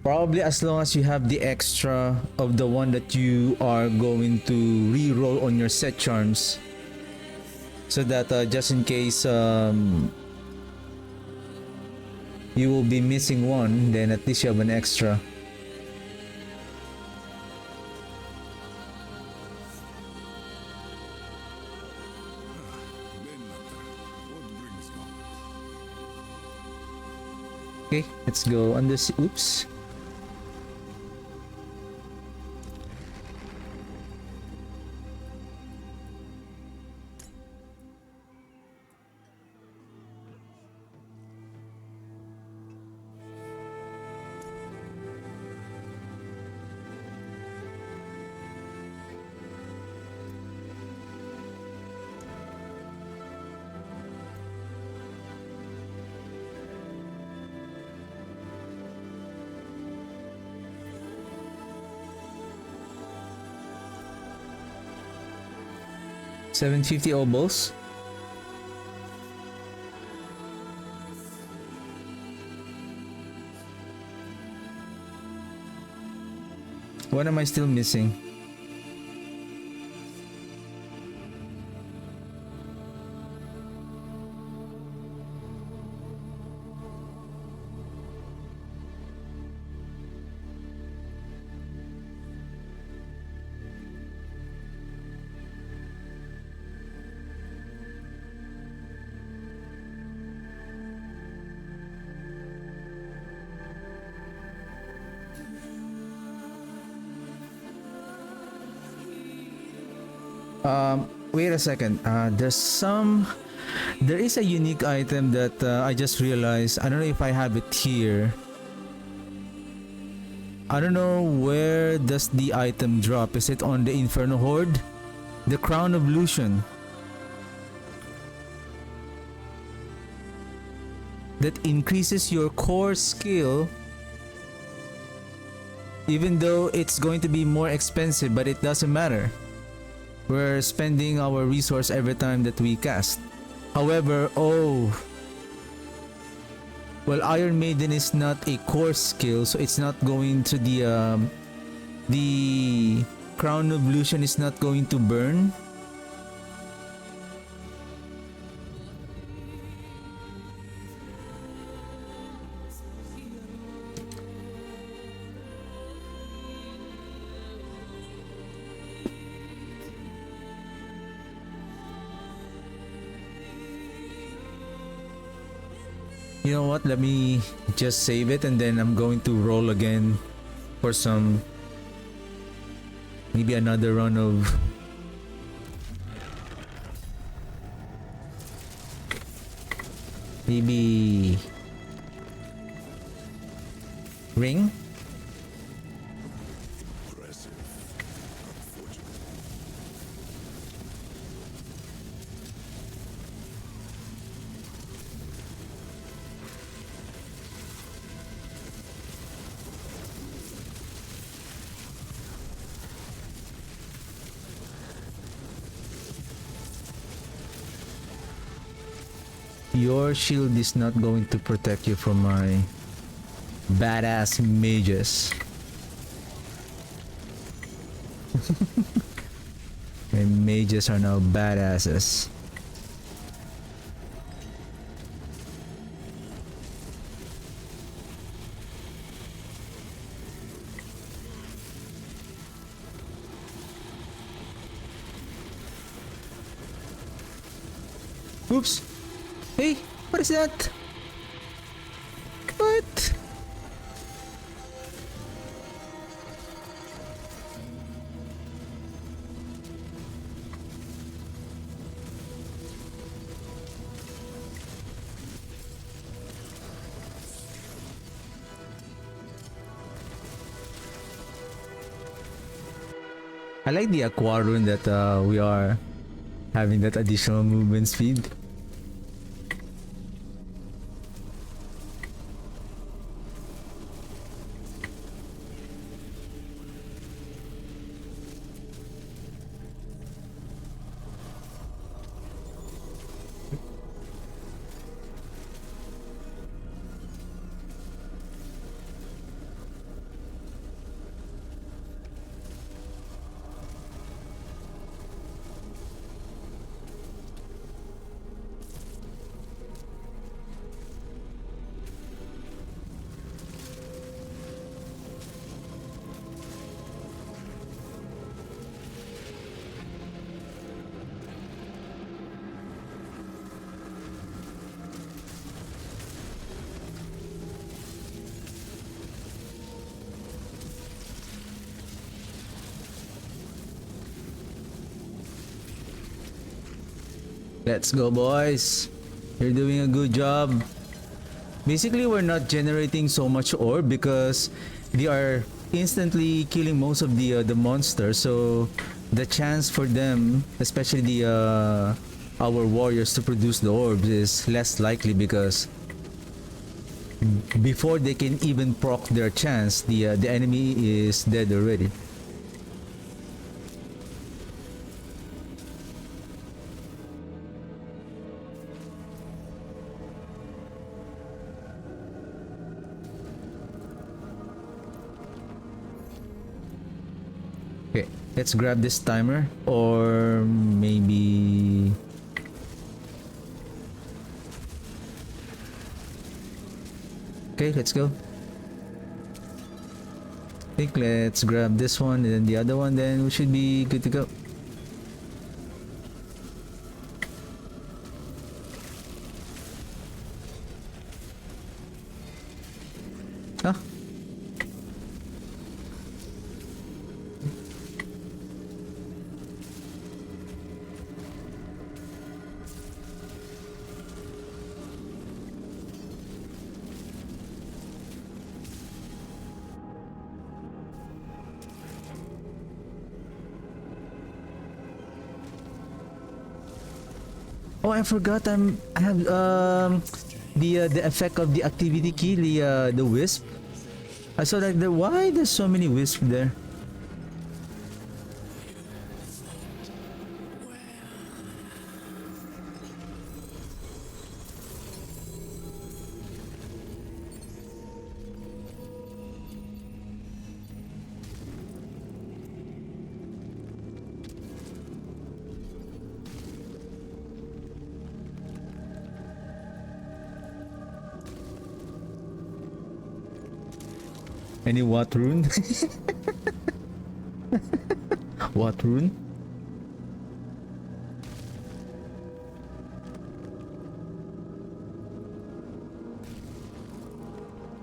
Probably as long as you have the extra of the one that you are going to re-roll on your set charms. So that just in case you will be missing one, then at least you have an extra. Okay, let's go on this. Oops. 750 obols. What am I still missing? Wait a second. There is a unique item that I just realized. I don't know if I have it here. I don't know where does the item drop. Is it on the Inferno Horde? The Crown of Lucian. That increases your core skill. Even though it's going to be more expensive, but it doesn't matter. We're spending our resource every time that we cast. However, well, Iron Maiden is not a core skill, so it's not going to the Crown of Lucian is not going to burn. You know what? Let me just save it and then I'm going to roll again for some, maybe another run of maybe ring. Your shield is not going to protect you from my badass mages. My mages are now badasses. Oops. Hey, what is that? What? I like the aquarium that we are having that additional movement speed. Let's go, boys. You're doing a good job. Basically, we're not generating so much ore because they are instantly killing most of the monsters. So the chance for them, especially the our warriors, to produce the orbs is less likely because before they can even proc their chance, the enemy is dead already. Okay, let's grab this timer, or maybe... Okay, let's go. I think let's grab this one and then the other one, then we should be good to go. Huh? Oh, I forgot. I have the effect of the activity key, the wisp. I saw that why there's so many wisps there. Any what rune? What rune?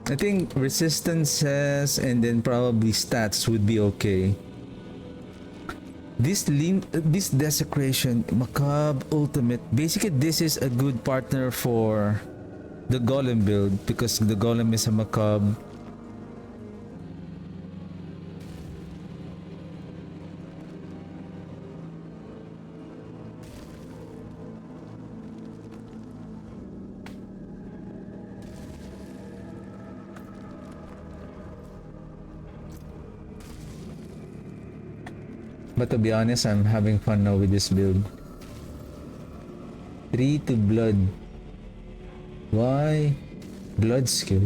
I think resistances and then probably stats would be okay. This desecration, macabre ultimate. Basically, this is a good partner for the golem build because the golem is a macabre. But to be honest, I'm having fun now with this build. 3 to blood. Why? Blood skill.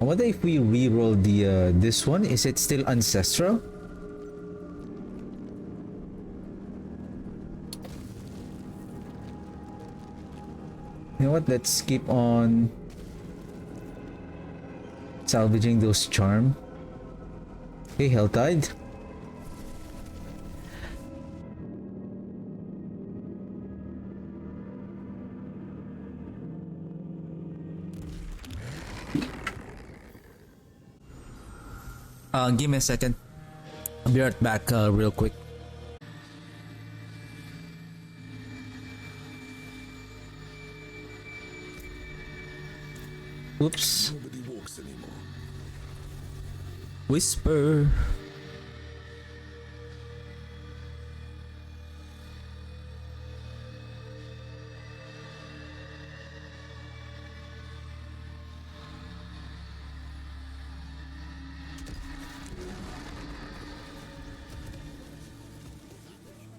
I wonder if we re-roll the this one. Is it still ancestral? You know what? Let's keep on salvaging those charm. Hey, Helltide. Give me a second. I'll be right back real quick. Oops. Nobody walks anymore. Whisper.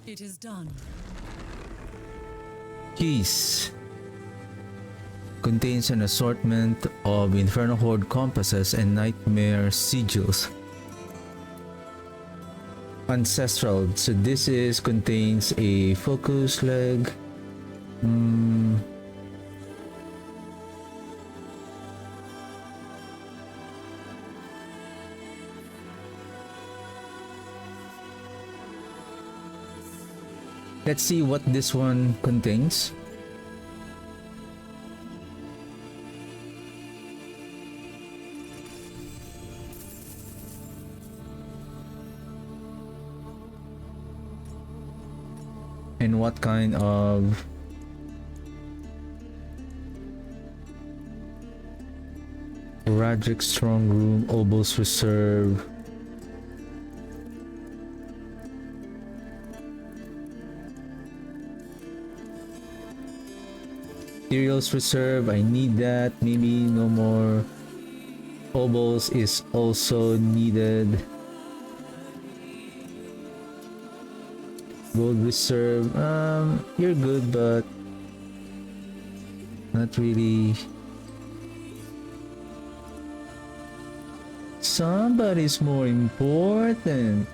It is done. Keys. Contains an assortment of Inferno Horde compasses and Nightmare sigils. Ancestral. So this is contains a focus leg. Let's see what this one contains. And what kind of Ragic Strong Room, Obos Reserve. Materials Reserve, I need that. Maybe no more. Obos is also needed. Gold Reserve, you're good, but not really. Somebody's more important.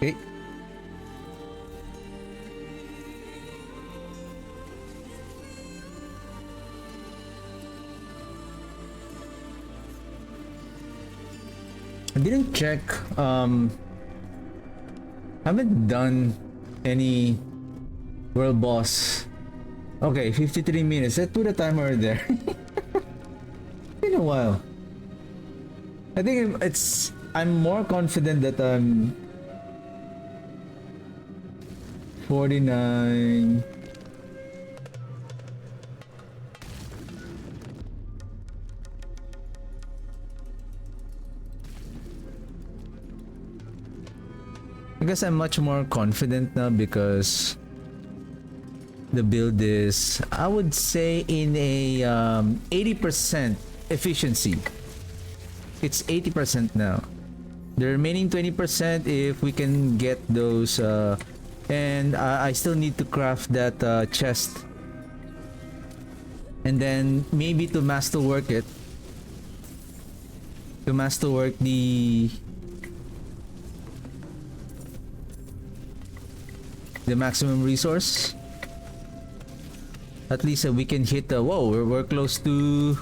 Okay. I didn't check. Haven't done any world boss. Okay, 53 minutes. Let's put a timer there. Been a while. I think I'm more confident that I'm 49. I guess I'm much more confident now because the build is, I would say, in a 80% efficiency. It's 80% now. The remaining 20%, if we can get those, and I still need to craft that chest, and then maybe to masterwork it, to masterwork the maximum resource. At least we can hit the, whoa, we're close to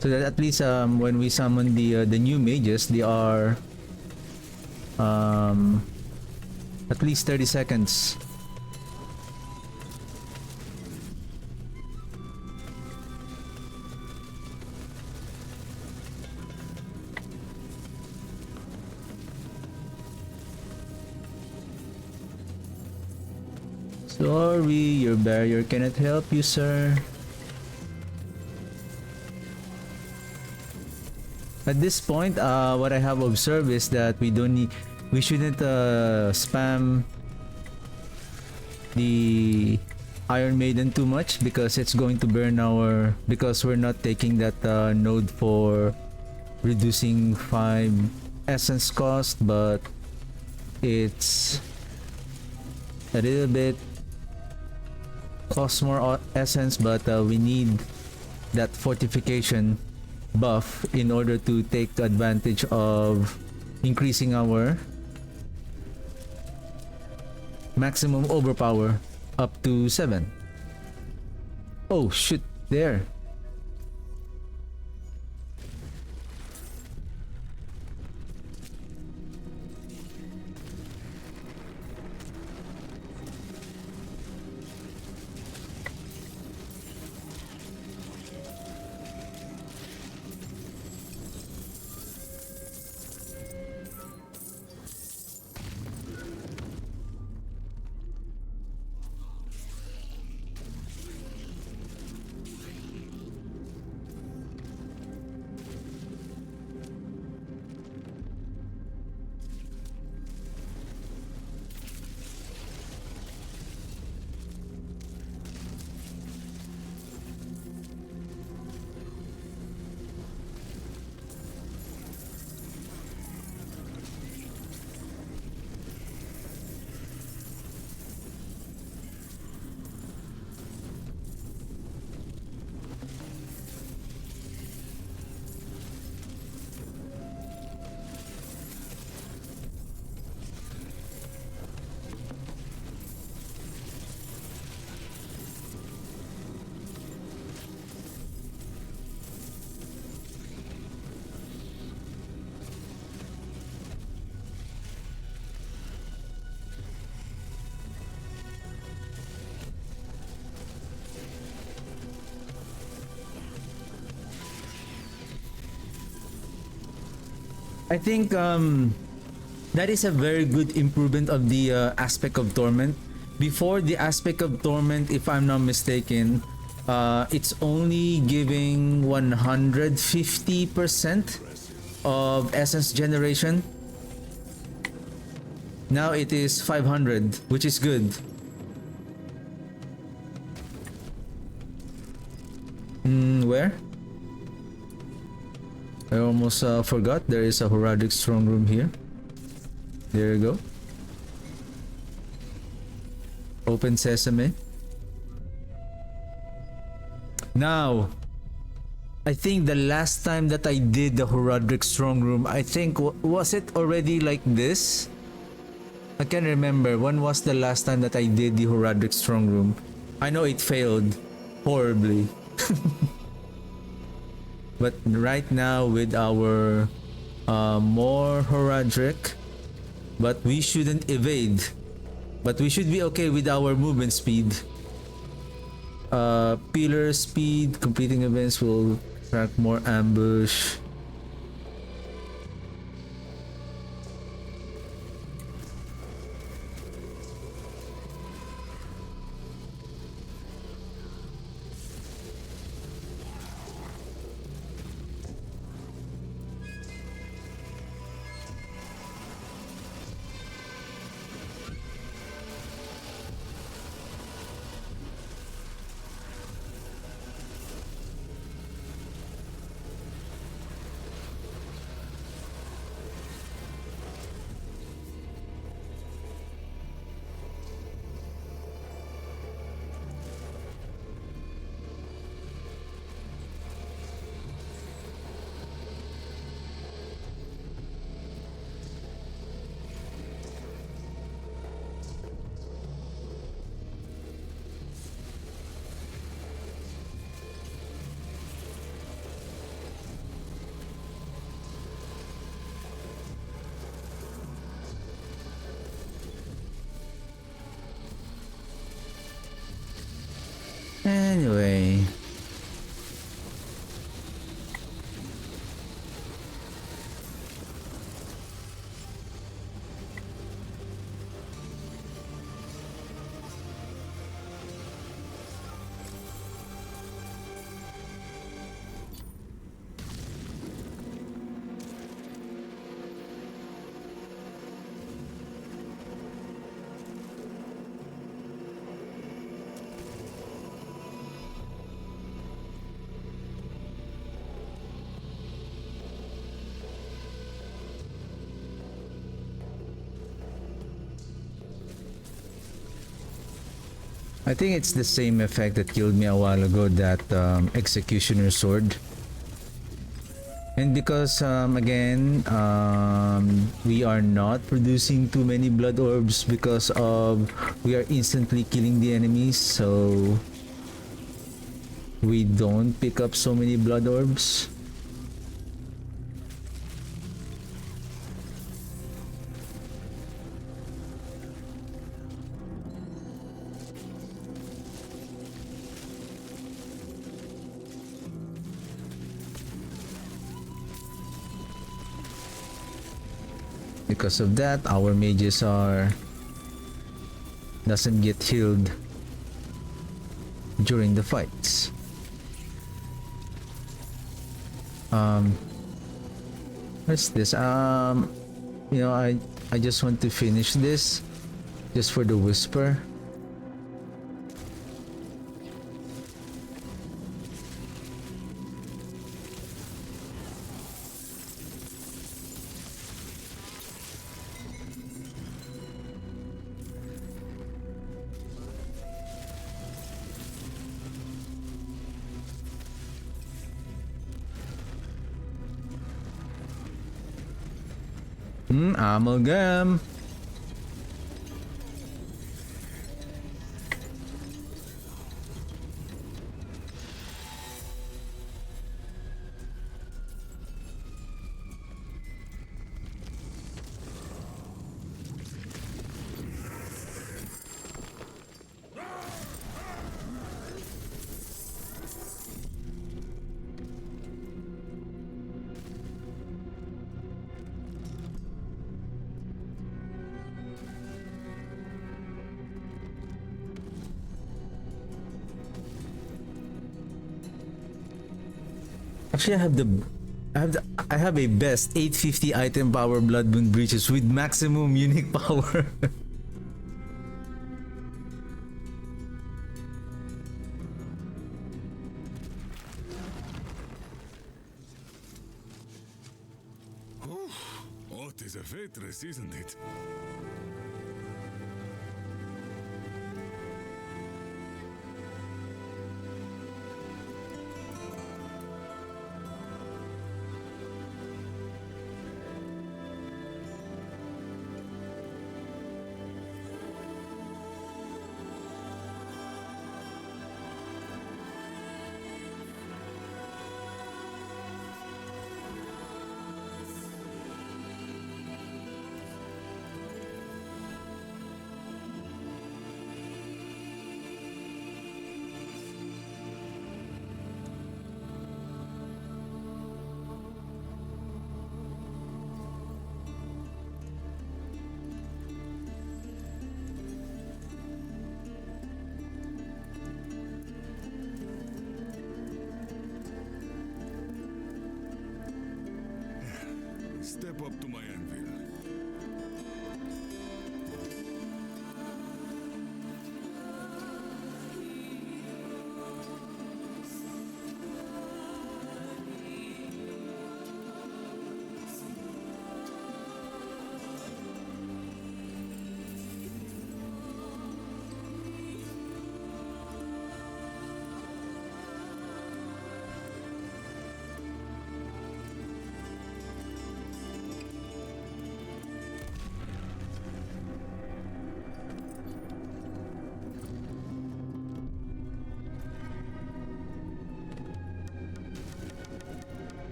so that at least when we summon the new mages, they are at least 30 seconds. Sorry, your barrier cannot help you, sir. At this point, what I have observed is that we shouldn't spam the Iron Maiden too much because it's going to burn because we're not taking that node for reducing 5 essence cost, but it's a little bit costs more essence, but we need that fortification buff in order to take advantage of increasing our maximum overpower up to 7. Oh shoot, there. I think that is a very good improvement of the aspect of torment. Before, the aspect of torment, if I'm not mistaken, it's only giving 150% of essence generation. Now it is 500, which is good. Where? I almost forgot. There is a Heraldic strong room here. There you go. Open sesame. Now, I think the last time that I did the Heraldic strong room, I think was it already like this? I can't remember. When was the last time that I did the Heraldic strong room? I know it failed horribly. But right now with our more Heraldic, but we shouldn't evade. But we should be okay with our movement speed. Pillar speed, completing events will track more ambush. Anyway. I think it's the same effect that killed me a while ago, that Executioner Sword. And because again, we are not producing too many blood orbs because of we are instantly killing the enemies, so we don't pick up so many blood orbs. Because of that, our mages doesn't get healed during the fights. What's this? You know, I just want to finish this just for the whisper. Amalgam. Actually, I have a best 850 item power Bloodbound breaches with maximum unique power. Oh, it is a waitress, isn't it? Step up to my anvil.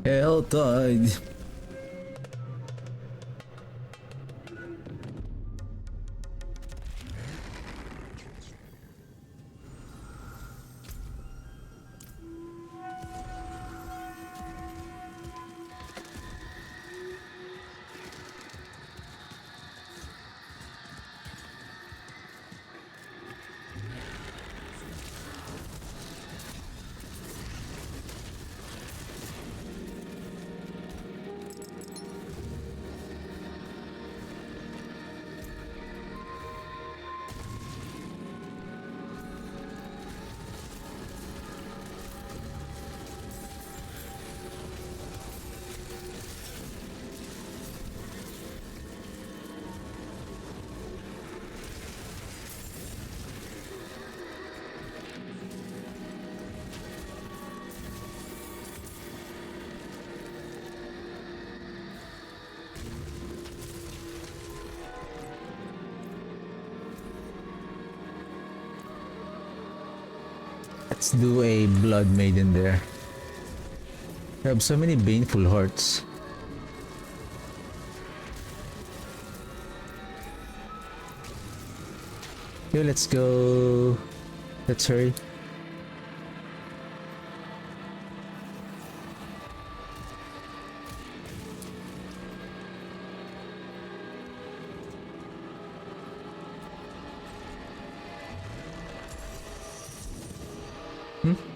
Hell tide. Let's do a Blood Maiden there. I have so many baneful hearts. Okay, let's go. Let's hurry.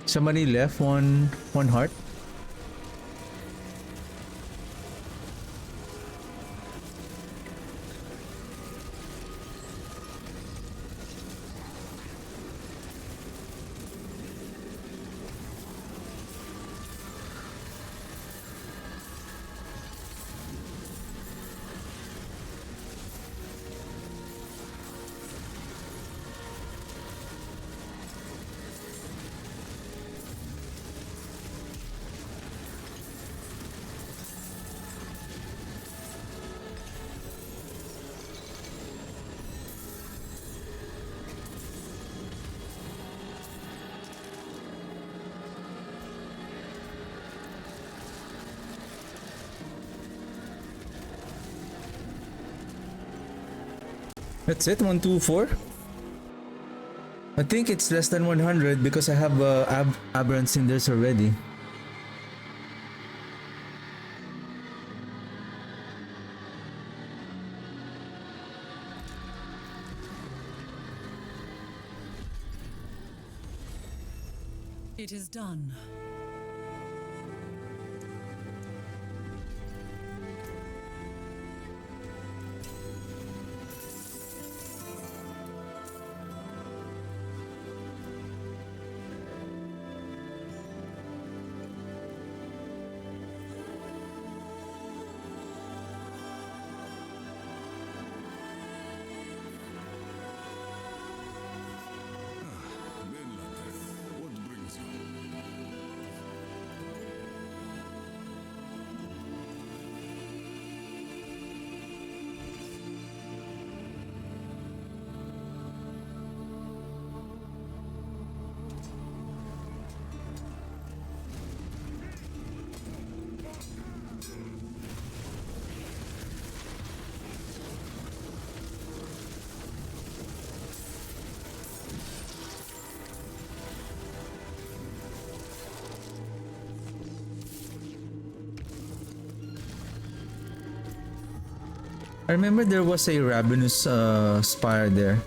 Somebody left one heart. That's it, 124. I think it's less than 100 because I have aberrant cinders already. It is done. Mainlander, what brings you? I remember there was a ravenous spire there.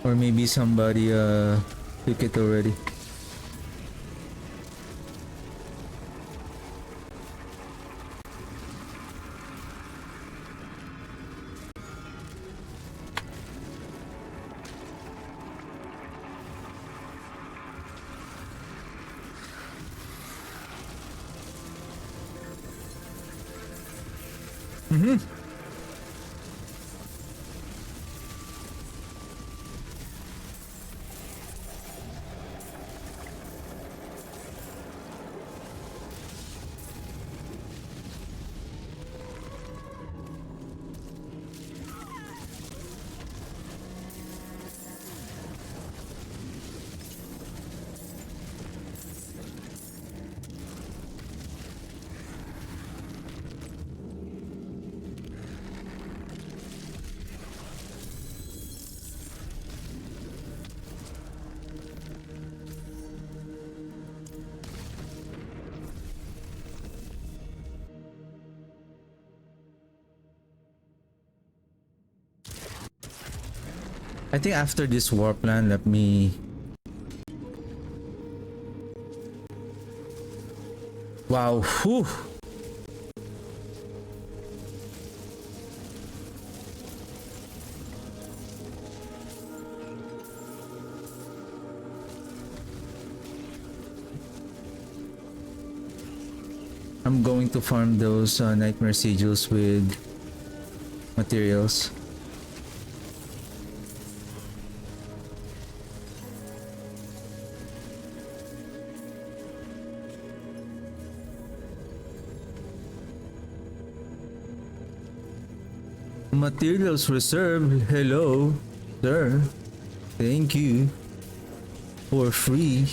Or maybe somebody took it already. I think after this war plan, let me... Wow, whew. I'm going to farm those nightmare sigils with materials. Materials reserved. Hello, sir. Thank you. For free.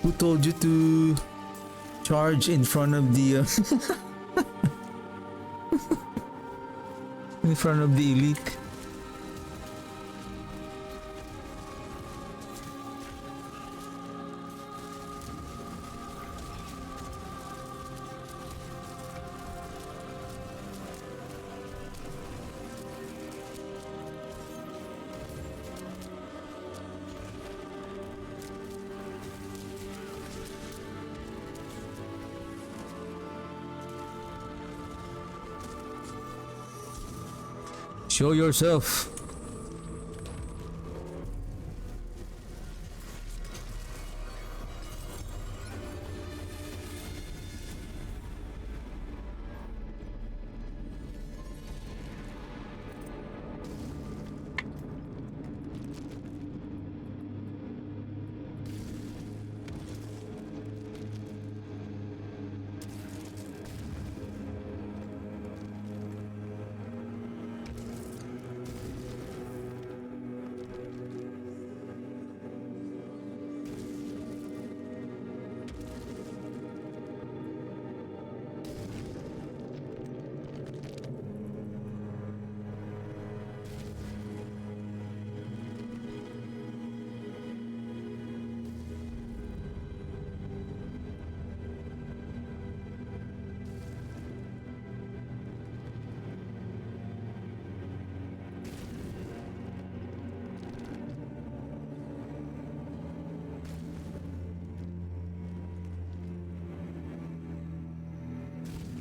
Who told you to charge in front of the in front of the elite? Show yourself.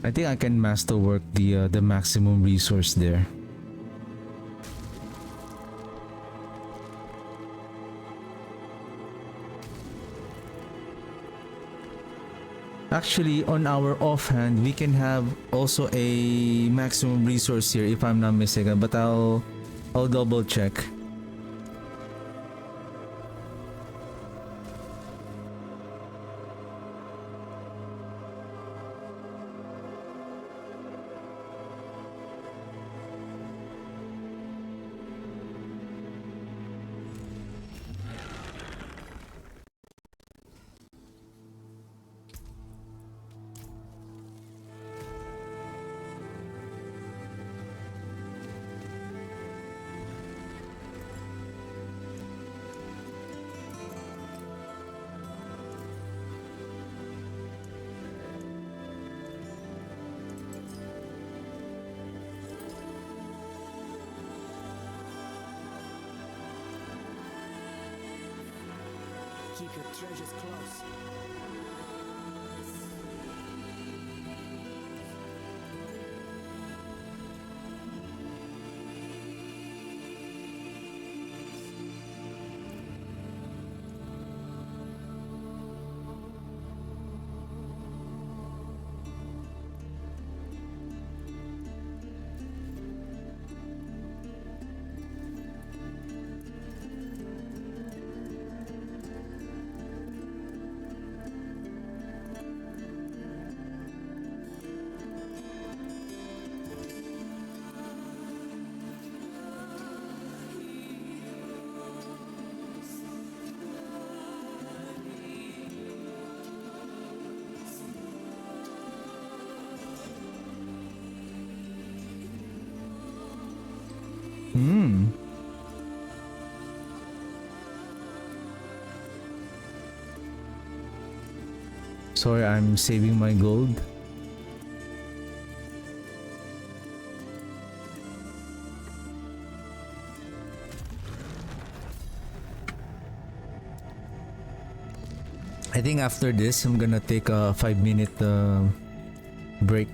I think I can masterwork the maximum resource there. Actually, on our offhand, we can have also a maximum resource here if I'm not mistaken, but I'll double check. Keep your treasures close. Sorry, I'm saving my gold. I think after this, I'm gonna take a 5-minute break.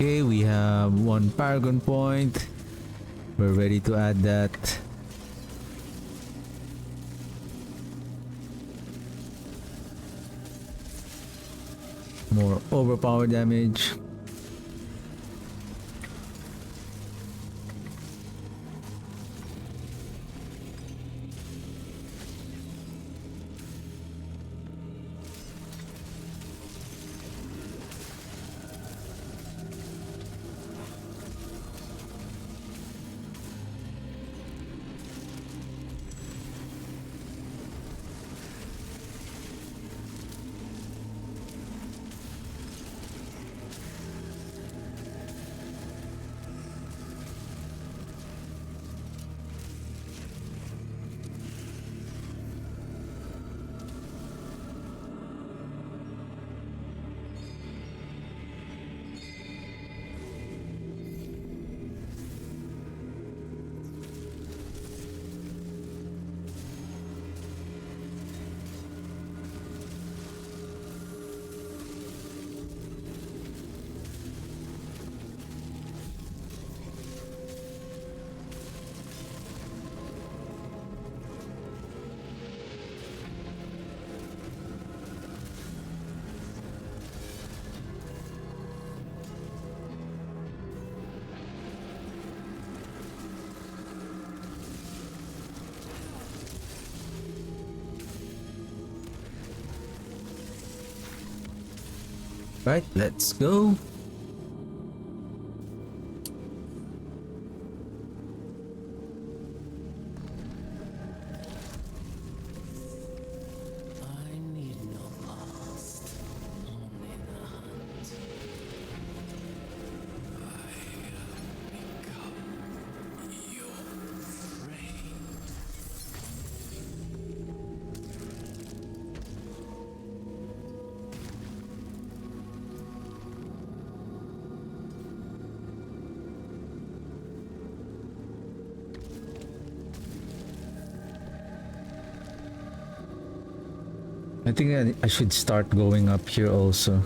Okay, we have one Paragon point. We're ready to add that. More overpower damage. Right, let's go. I need no past, only the hunt. I have become your prey. I think I should start going up here also.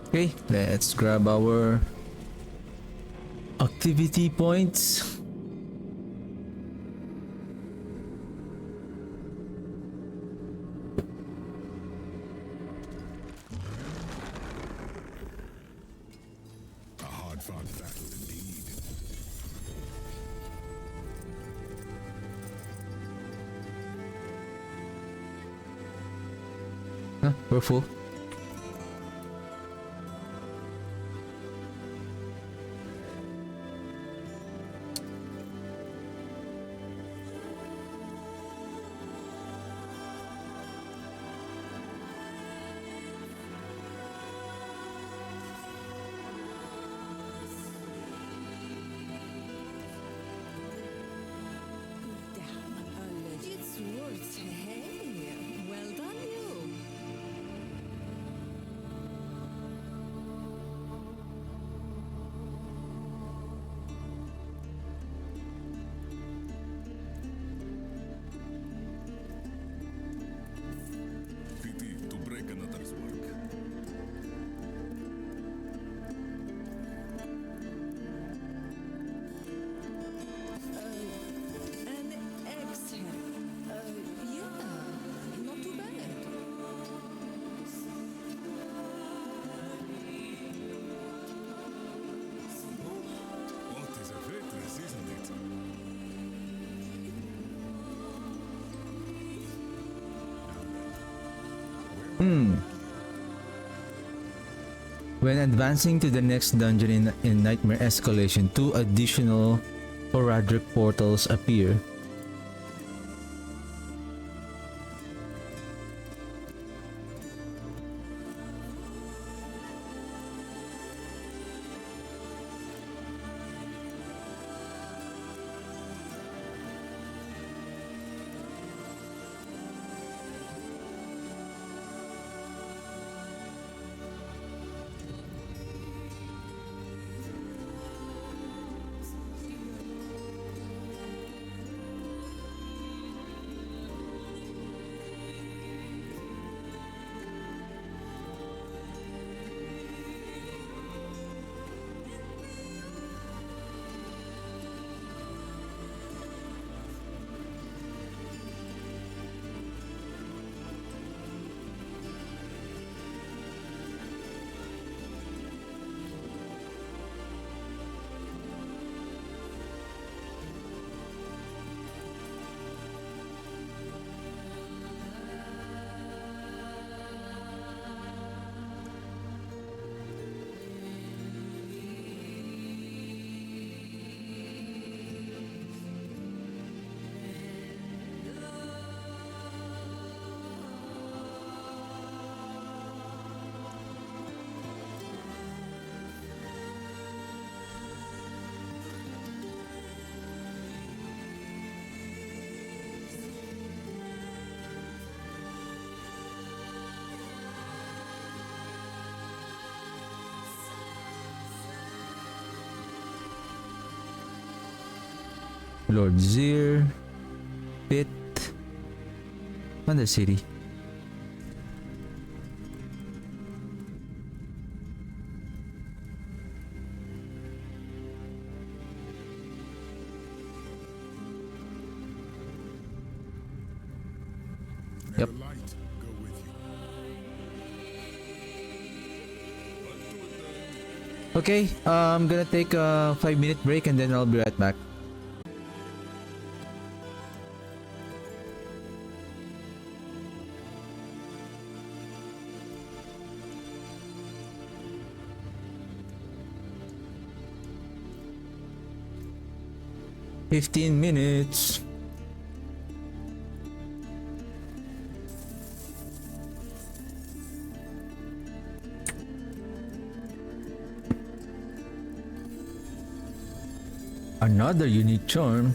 Okay, let's grab our activity points. A hard-fought battle indeed. Huh, we're full. It's worth hey. Well done, you. Pity to break another's work. An exhale. Yeah. When advancing to the next dungeon in Nightmare Escalation, 2 additional Horadric portals appear. Lord Zir, Pit, and the city. May Yep. the light go with you. Okay, I'm gonna take a 5-minute break and then I'll be right back. $15. Another unique charm.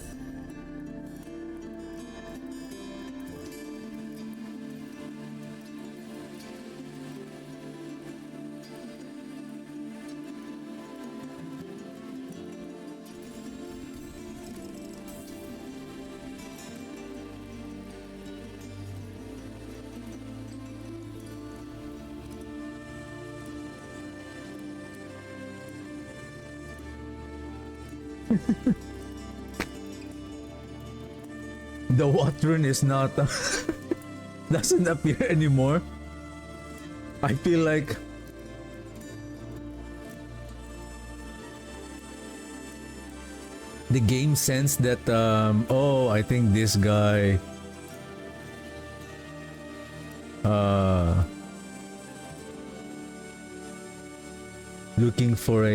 The Watrun is not doesn't appear anymore. I feel like the game sensed that oh, I think this guy looking for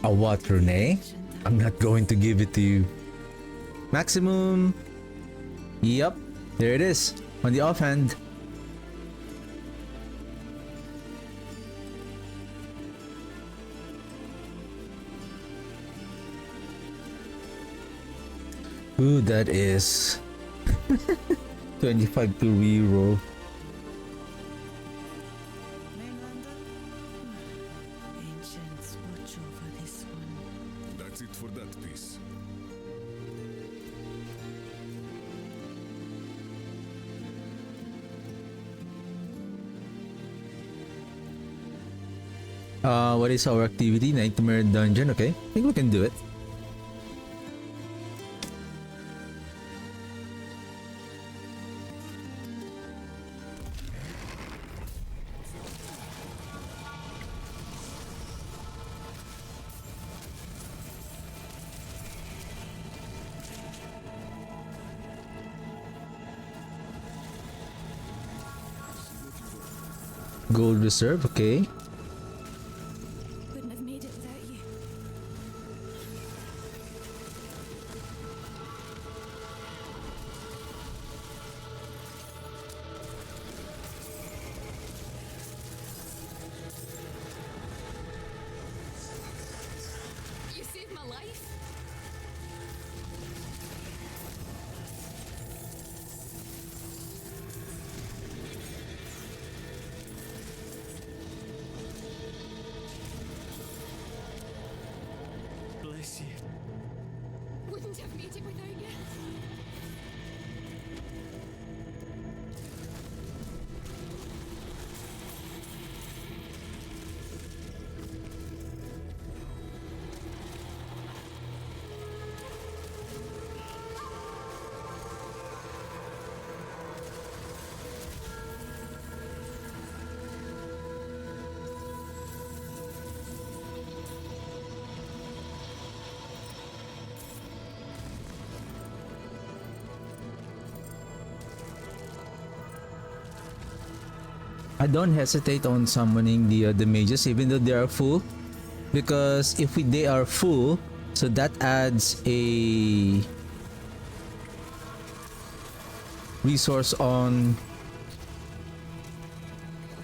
a water, eh? I'm not going to give it to you. Maximum. Yep, there it is. On the offhand. Ooh, that is 25 to reroll. Ancients watch over this one. That's it for that piece. What is our activity? Nightmare Dungeon, okay. I think we can do it. Gold reserve, okay. Wouldn't have made it without you. You saved my life. Bless you. Wouldn't have made it without you. I don't hesitate on summoning the mages even though they are full, because if they are full, so that adds a resource on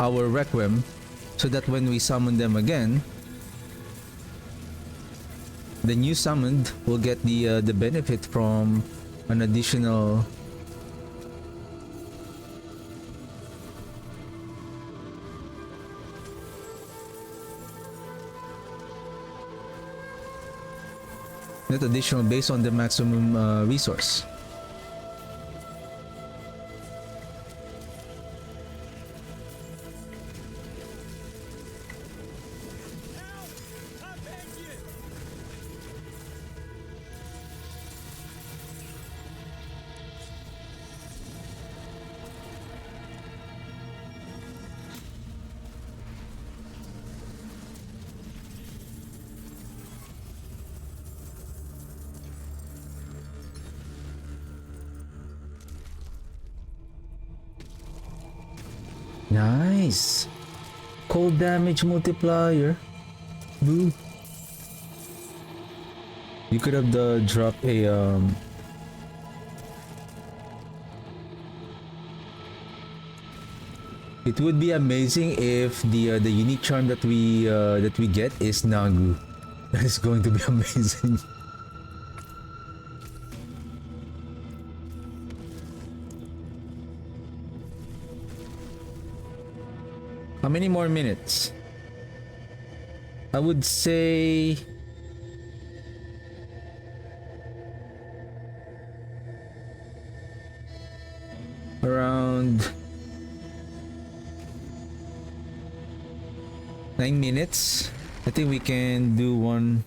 our requiem, so that when we summon them again, the new summoned will get the benefit from an additional not additional based on the maximum resource. Nice. Cold damage multiplier. Boo. You could have dropped a It would be amazing if the unique charm that we get is Nagu. That is going to be amazing. How many more minutes? I would say around 9 minutes. I think we can do one.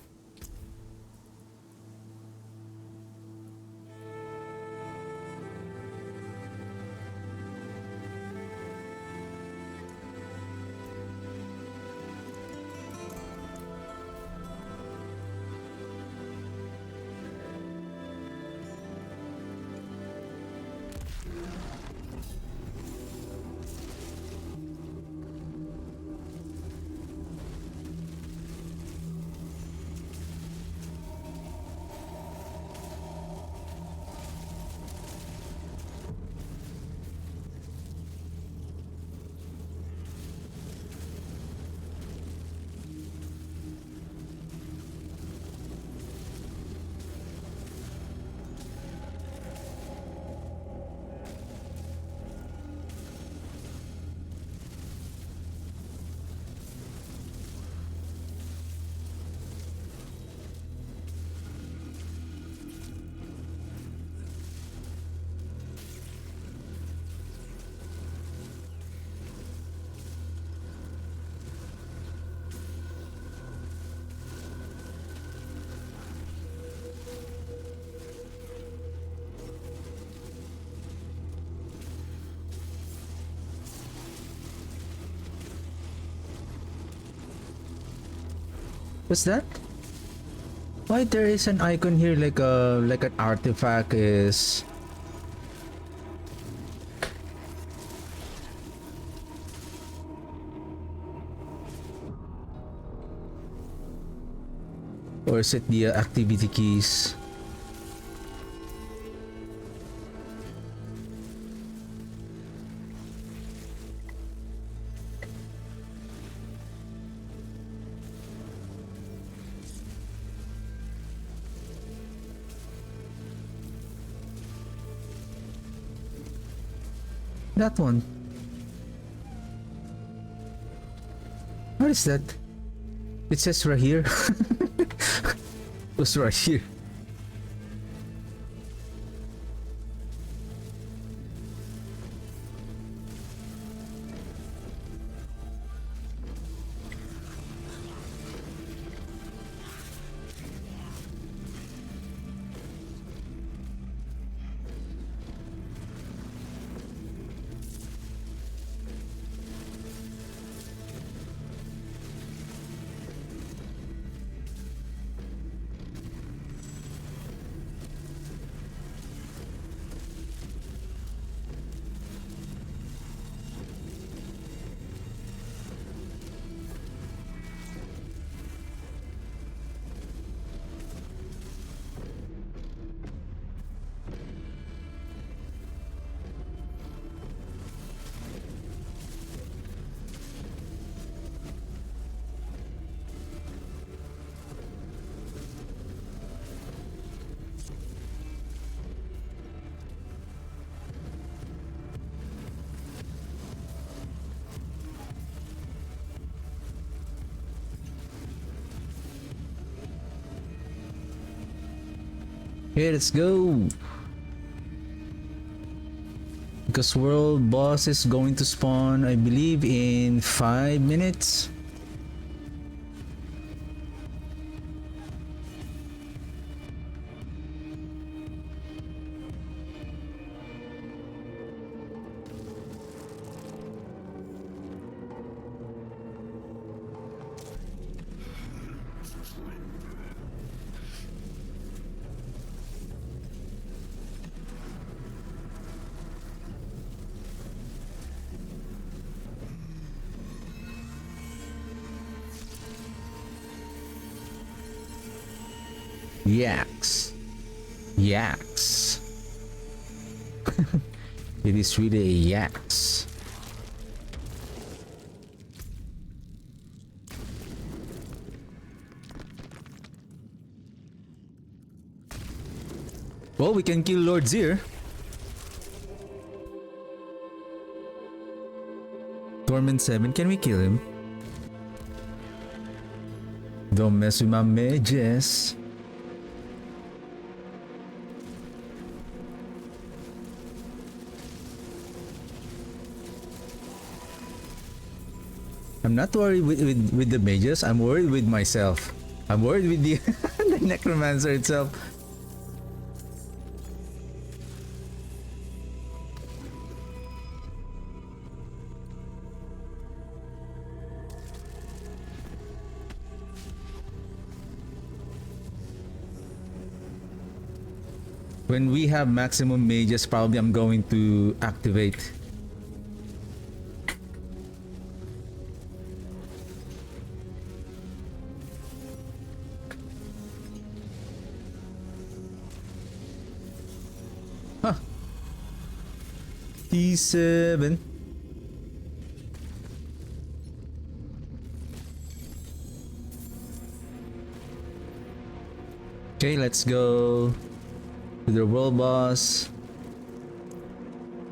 What's that? Why there is an icon here like an artifact is Or set the activity keys. That one. What is that? It says right here. What's right here? Okay, let's go. Because world boss is going to spawn, I believe, in 5 minutes. Yaks. Yaks. It is really a yaks. Well, we can kill Lord Zir. Torment 7, can we kill him? Don't mess with my mages. I'm not worried with the mages, I'm worried with myself. I'm worried with the, the necromancer itself. When we have maximum mages, probably I'm going to activate. Huh. T7. Okay, let's go to the world boss.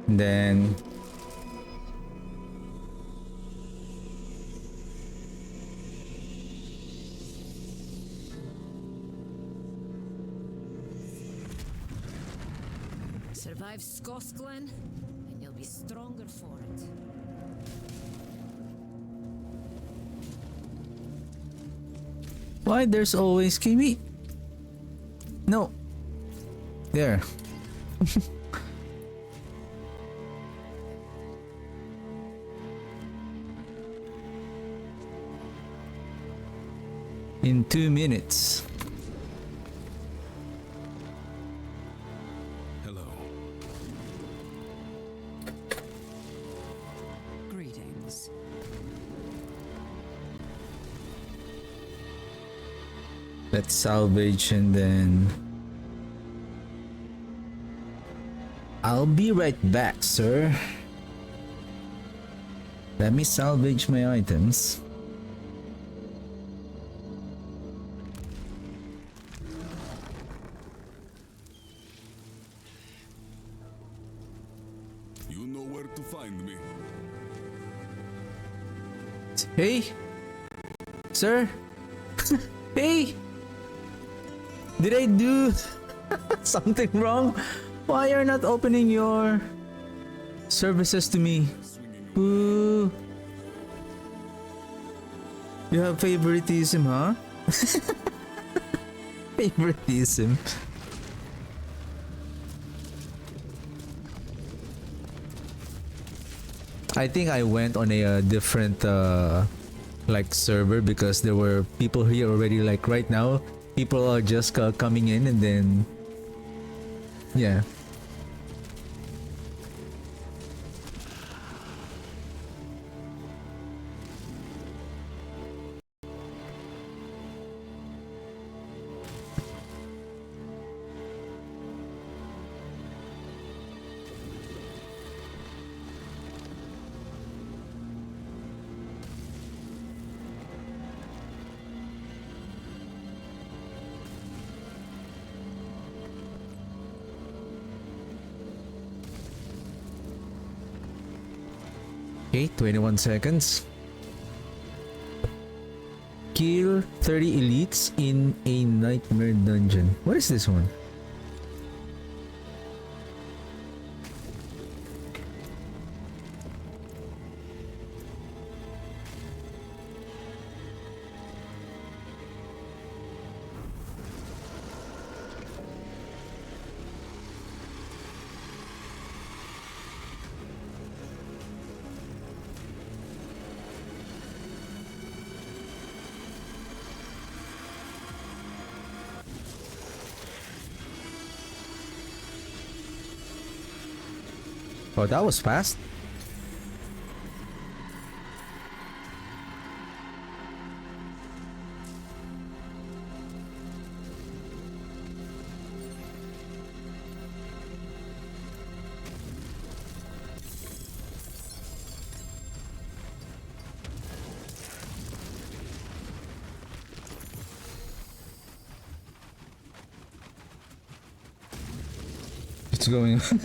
And then Survive Skosglen, and you'll be stronger for it. why there's always Kimi? No. There. In 2 minutes. Hello. Let's salvage and then I'll be right back, sir. Let me salvage my items. You know where to find me. Hey, sir. Hey, did I do something wrong? Why are not opening your services to me? Ooh. You have favoritism, huh? Favoritism. I think I went on a different like server because there were people here already. Like right now, people are just coming in and then yeah. Okay, 21 seconds. Kill 30 elites in a nightmare dungeon. What is this one? Oh, that was fast. What's going on?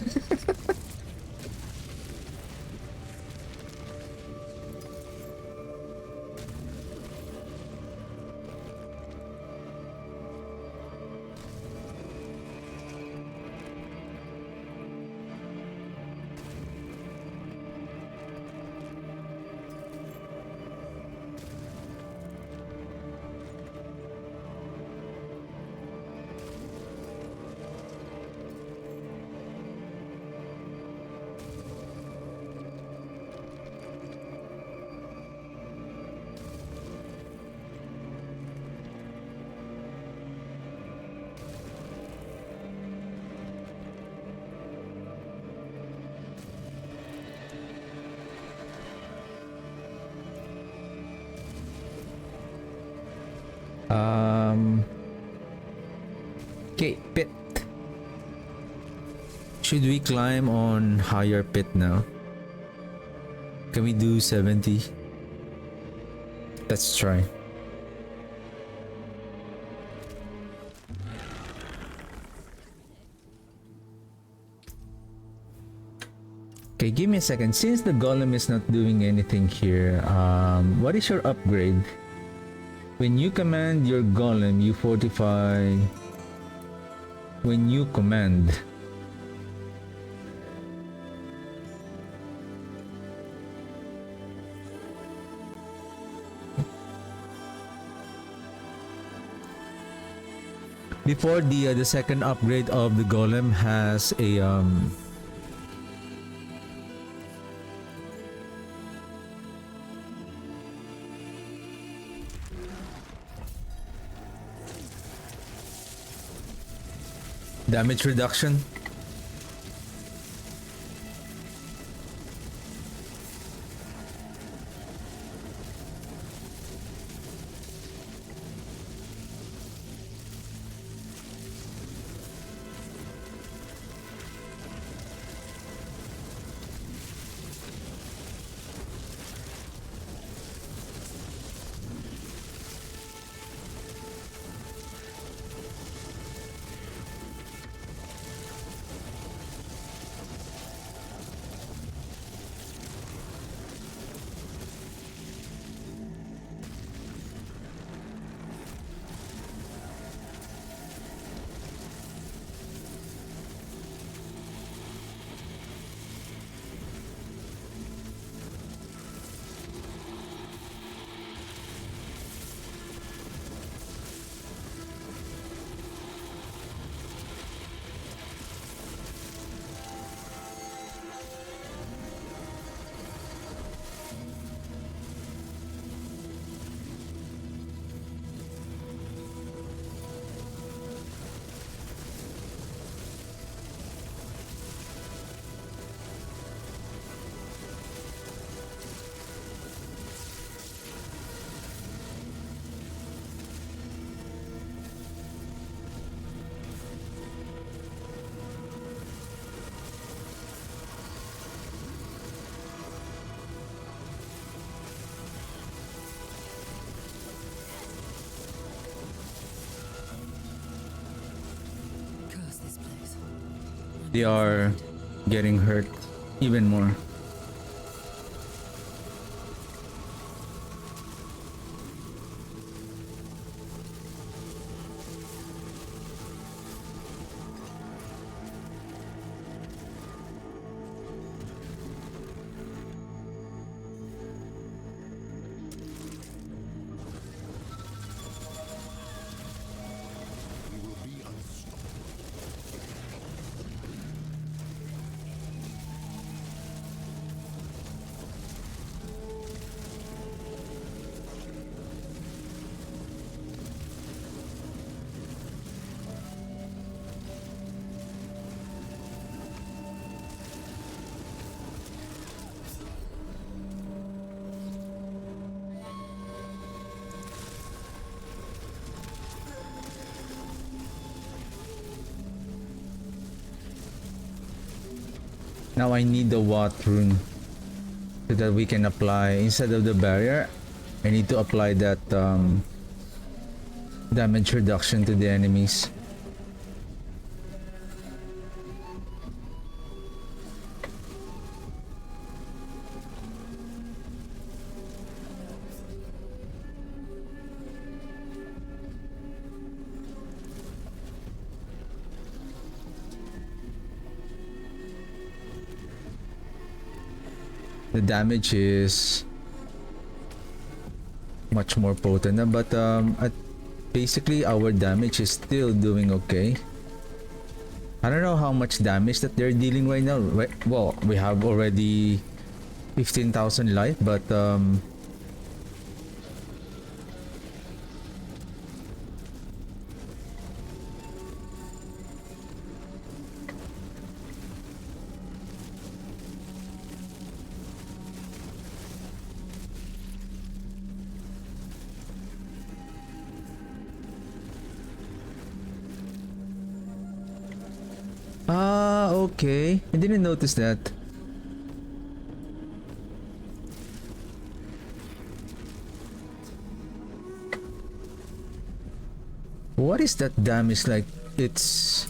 Okay, pit. Should we climb on higher pit now? Can we do 70? Let's try. Okay, give me a second. Since the golem is not doing anything here, what is your upgrade? When you command your golem, you fortify. When you command. Before the second upgrade of the golem has a damage reduction. they are getting hurt even more. We will be unstoppable. Now I need the Watt rune so that we can apply instead of the barrier. I need to apply that damage reduction to the enemies. The damage is much more potent, but basically our damage is still doing okay. I don't know how much damage that they're dealing right now. Well, we have already 15,000 life, but okay. I didn't notice that. What is that damage like? It's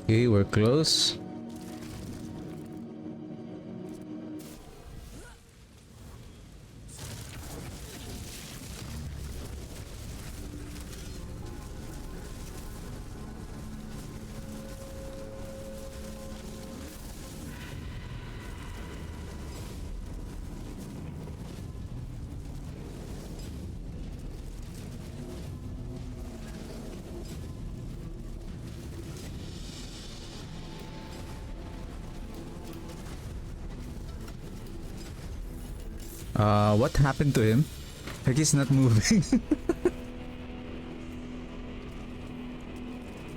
okay, we're close. What happened to him? Like he's not moving.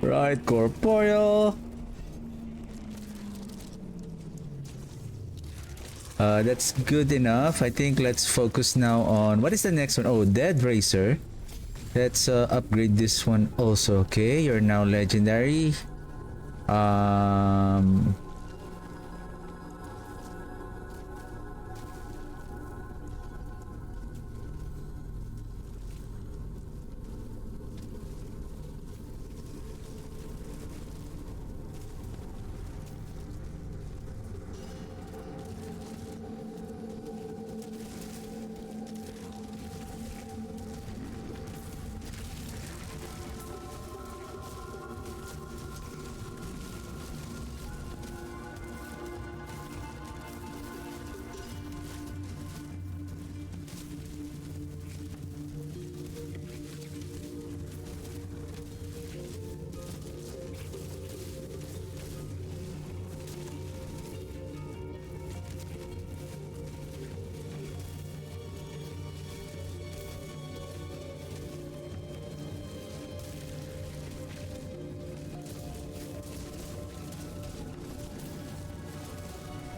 Right, corporeal. That's good enough. I think let's focus now on what is the next one? Oh, Dead Racer. Let's upgrade this one also. Okay, you're now legendary.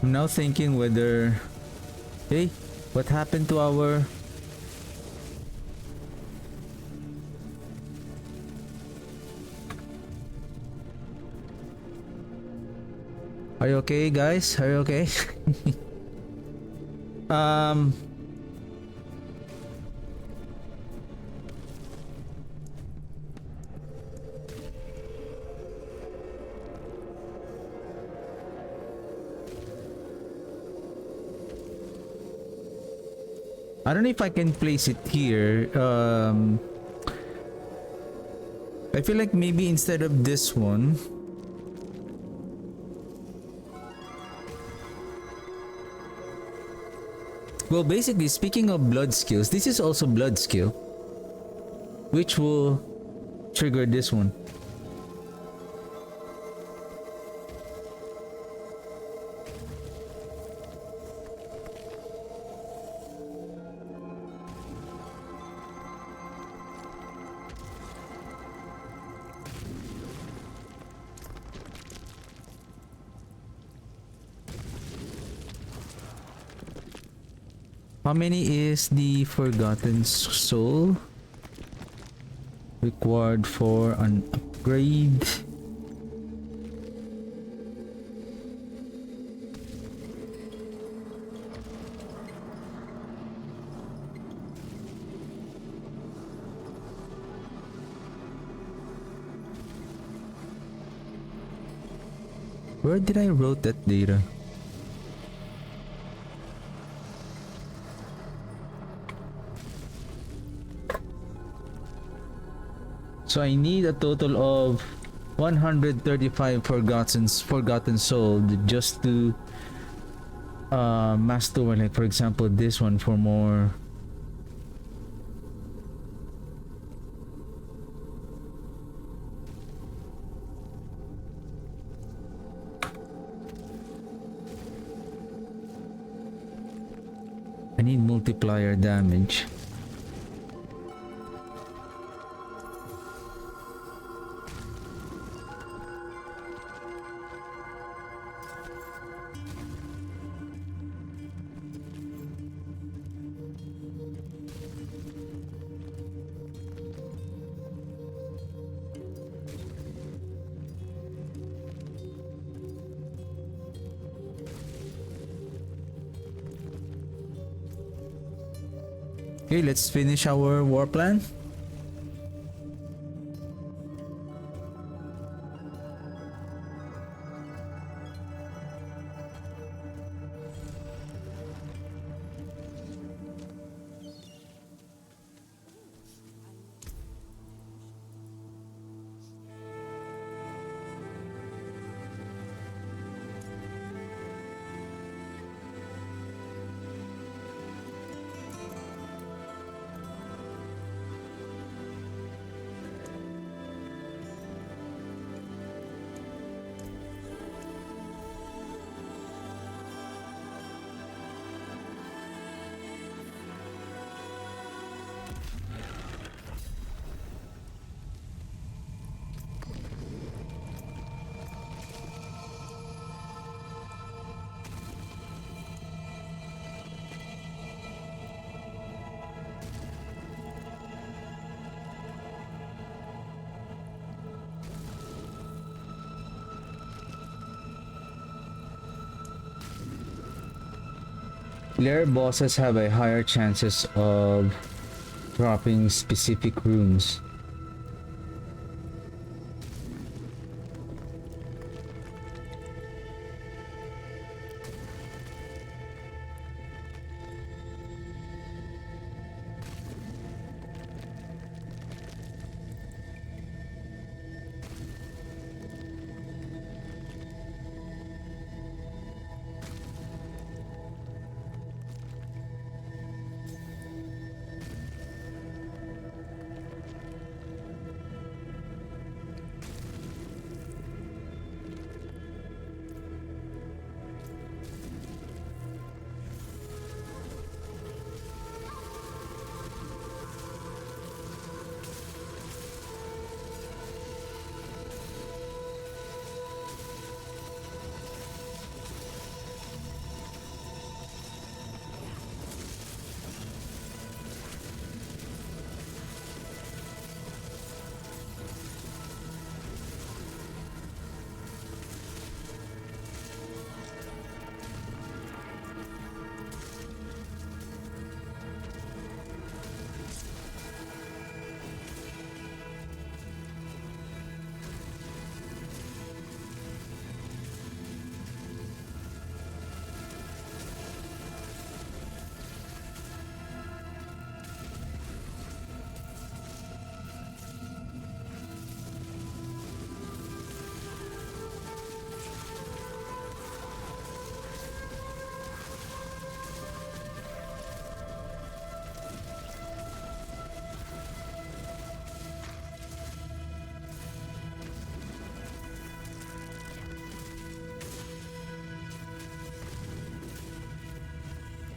I'm now thinking whether... Hey, what happened to our... Are you okay, guys? Are you okay? um... I don't know if I can place it here. I feel like maybe instead of this one... Well, basically, speaking of blood skills, this is also blood skill, which will trigger this one. How many is the Forgotten Soul required for an upgrade? Where did I wrote that data? So I need a total of 135 forgotten soul just to master, like for example this one for more. I need multiplier damage. Okay, let's finish our war plan. Lair bosses have a higher chances of dropping specific runes.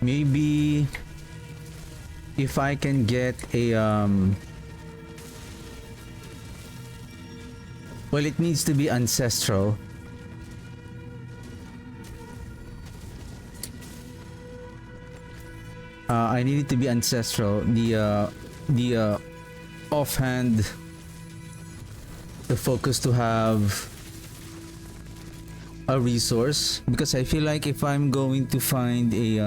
maybe if I can get a well, it needs to be ancestral. I need it to be ancestral. The offhand, the focus to have a resource, because I feel like if I'm going to find a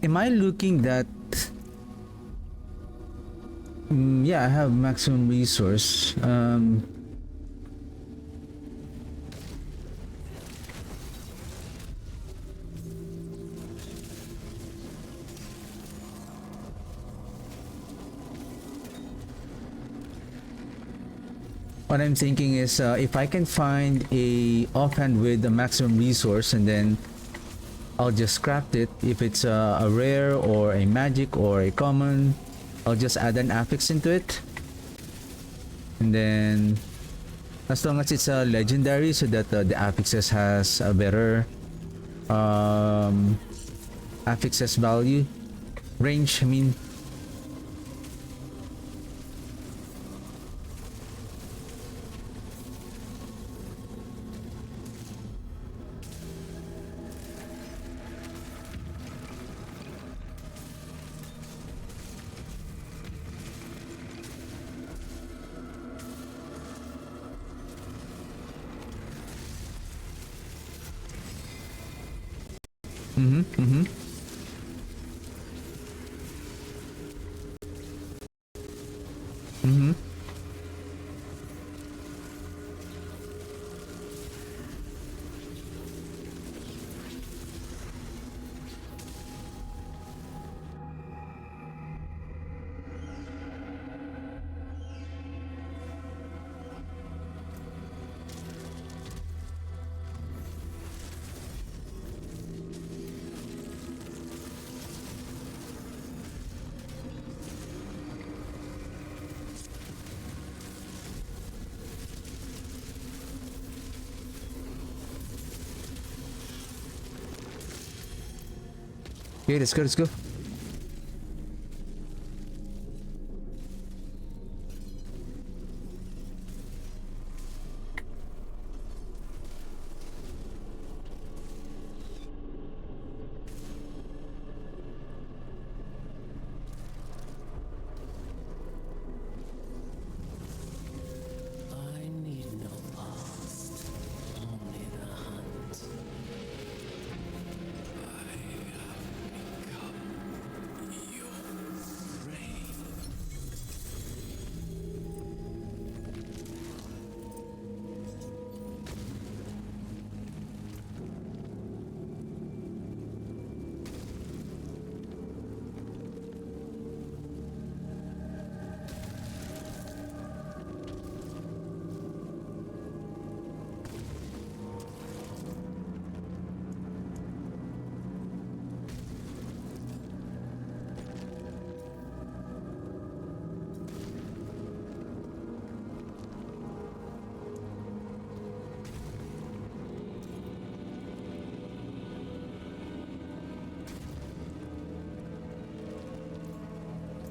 am I looking that yeah, I have maximum resource. What I'm thinking is if I can find a offhand with the maximum resource, and then I'll just craft it. If it's a rare or a magic or a common, I'll just add an affix into it. And then as long as it's a legendary, so that the affixes has a better affixes value range, I mean. Okay, let's go, let's go. I need no past, only the hunt. I have become your prey.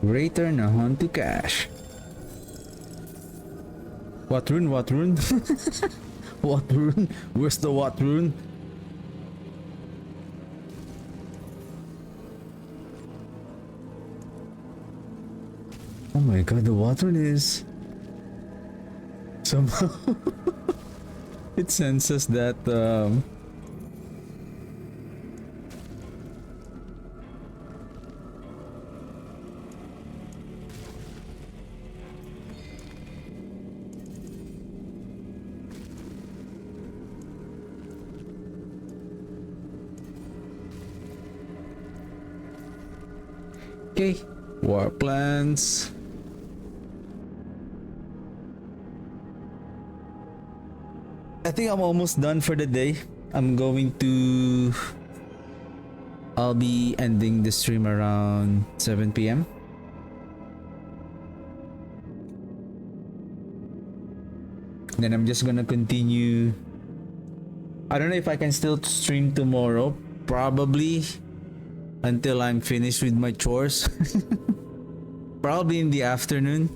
Greater Nahon to cash. What rune? What rune? What rune? Where's the what rune? Oh my god, the what rune is somehow it senses that okay, war plans. I think I'm almost done for the day. I'll be ending the stream around 7 p.m. Then I'm just gonna continue. I don't know if I can still stream tomorrow. Probably until I'm finished with my chores. Probably in the afternoon.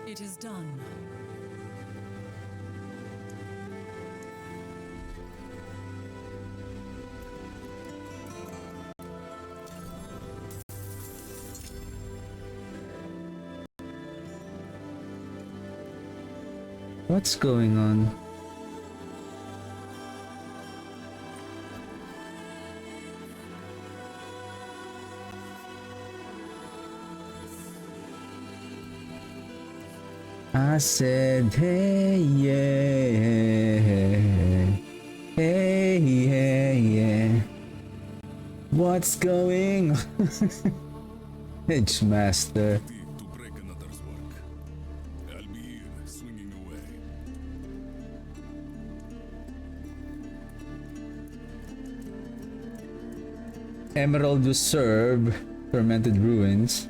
It is done. What's going on? I said, hey, yeah. Hey, yeah, yeah. What's going on? Edge Master. To break another's work. I'll be here, swinging away. Emerald Reserve, Fermented Ruins.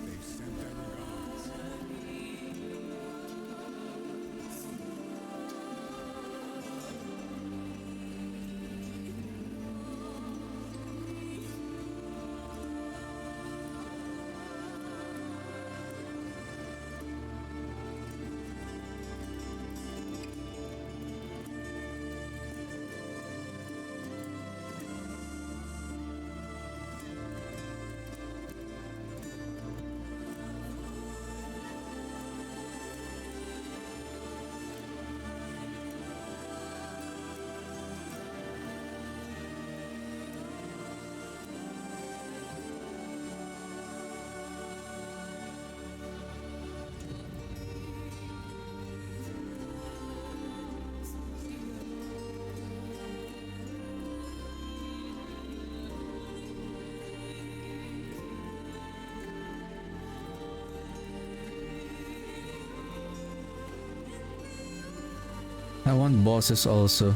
They've sent their regards. I want bosses also.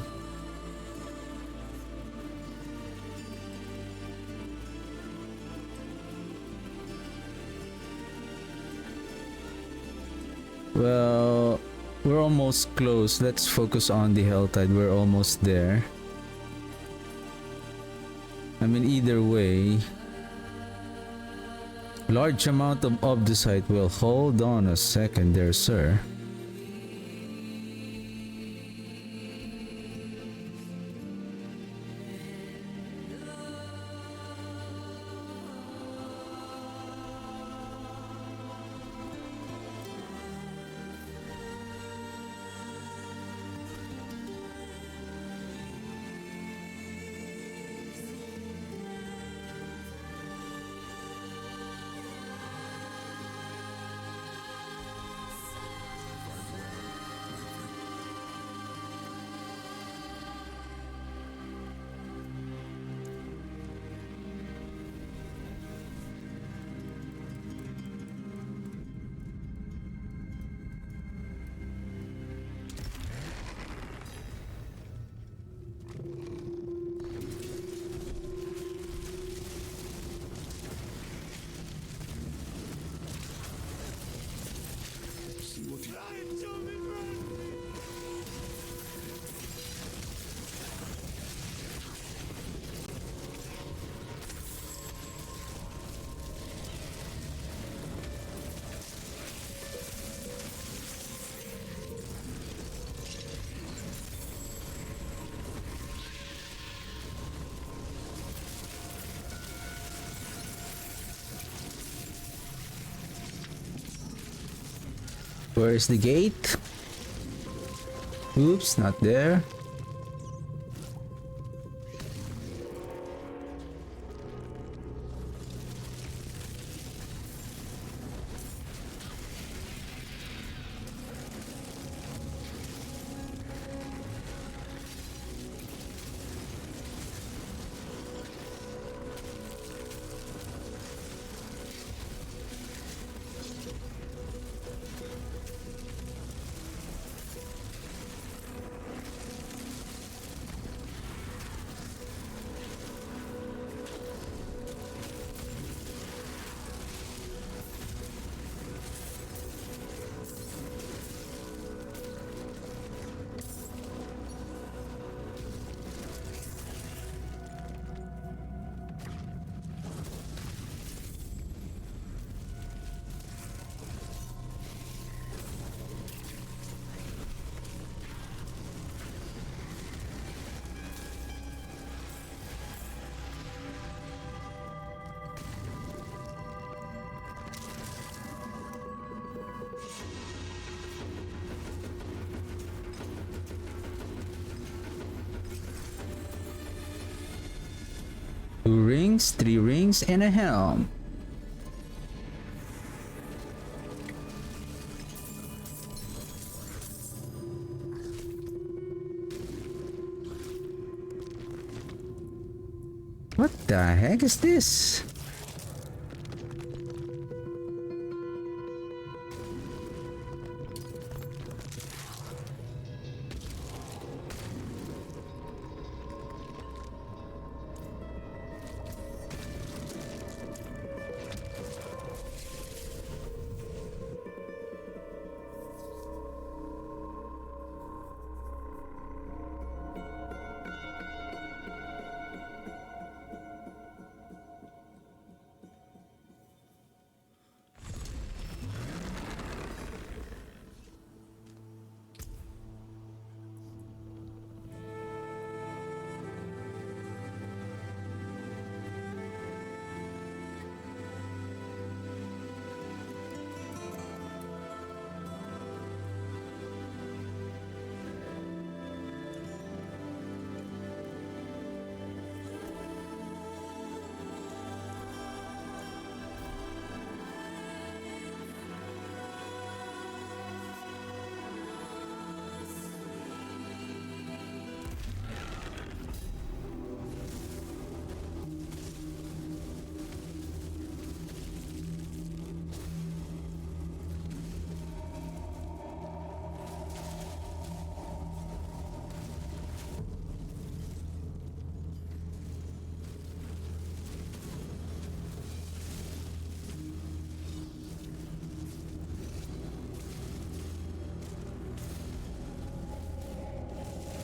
Well, we're almost close. Let's focus on the Helltide. We're almost there. I mean, either way. Large amount of obdusite. Well, hold on a second there, sir. Where is the gate? Oops, not there. 2 rings, 3 rings, and a helm. What the heck is this?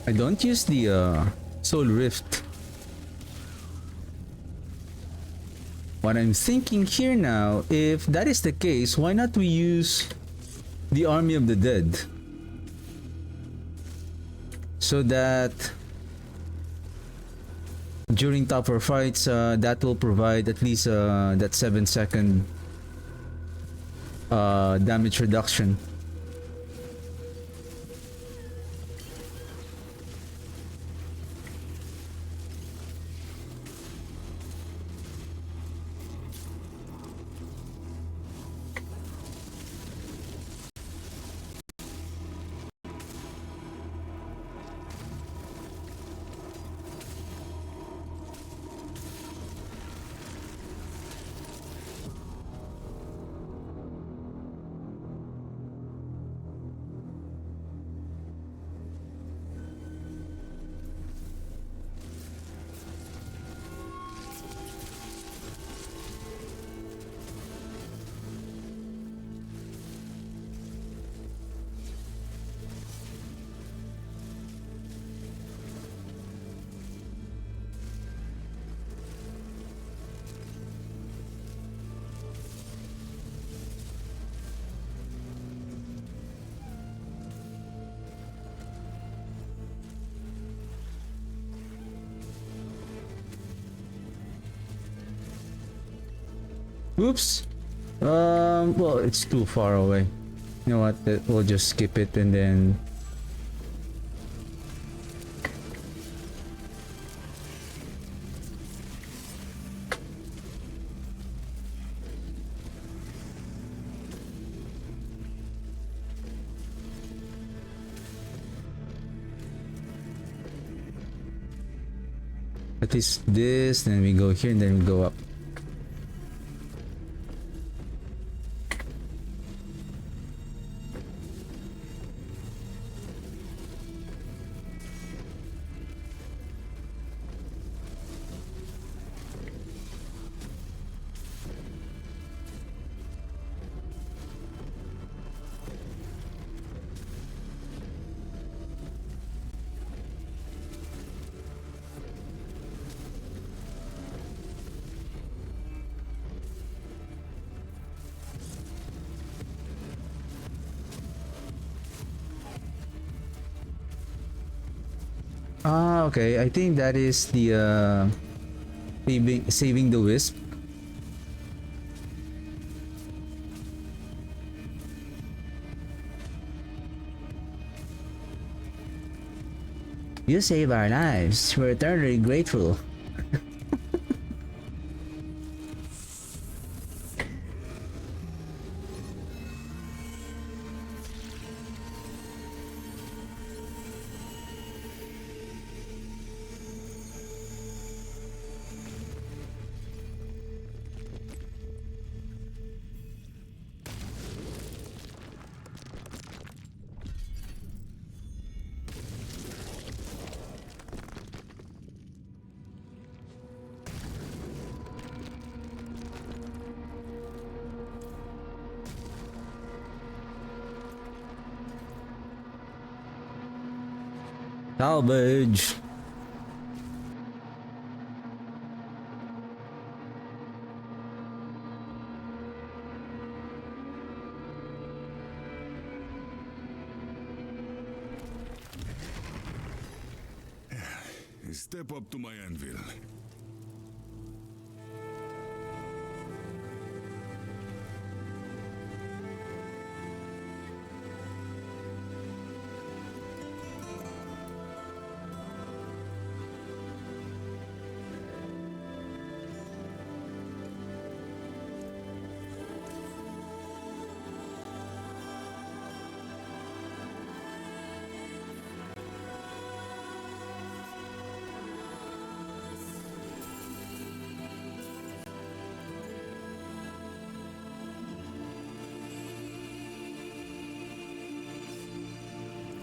I don't use the Soul Rift. What I'm thinking here now, if that is the case, why not we use the Army of the Dead? So that during tougher fights, that will provide at least that 7-second damage reduction. Oops. Well, it's too far away. You know what? We'll just skip it and then. At least this, then we go here and then we go up. Ah, okay. I think that is the saving the wisp. You save our lives. We're eternally grateful. Salvage. Step up to my anvil.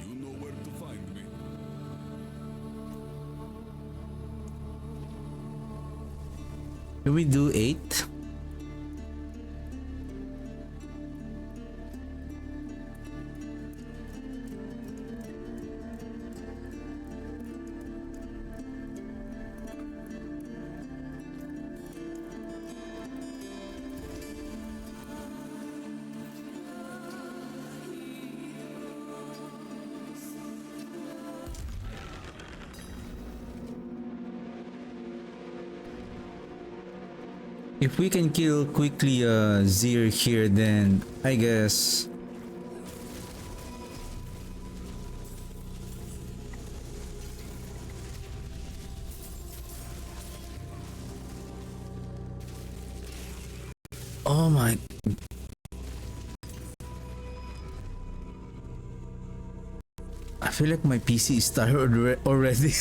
You know where to find me. Can we do 8? If we can kill quickly Zir here, then I guess oh my, I feel like my PC is tired already.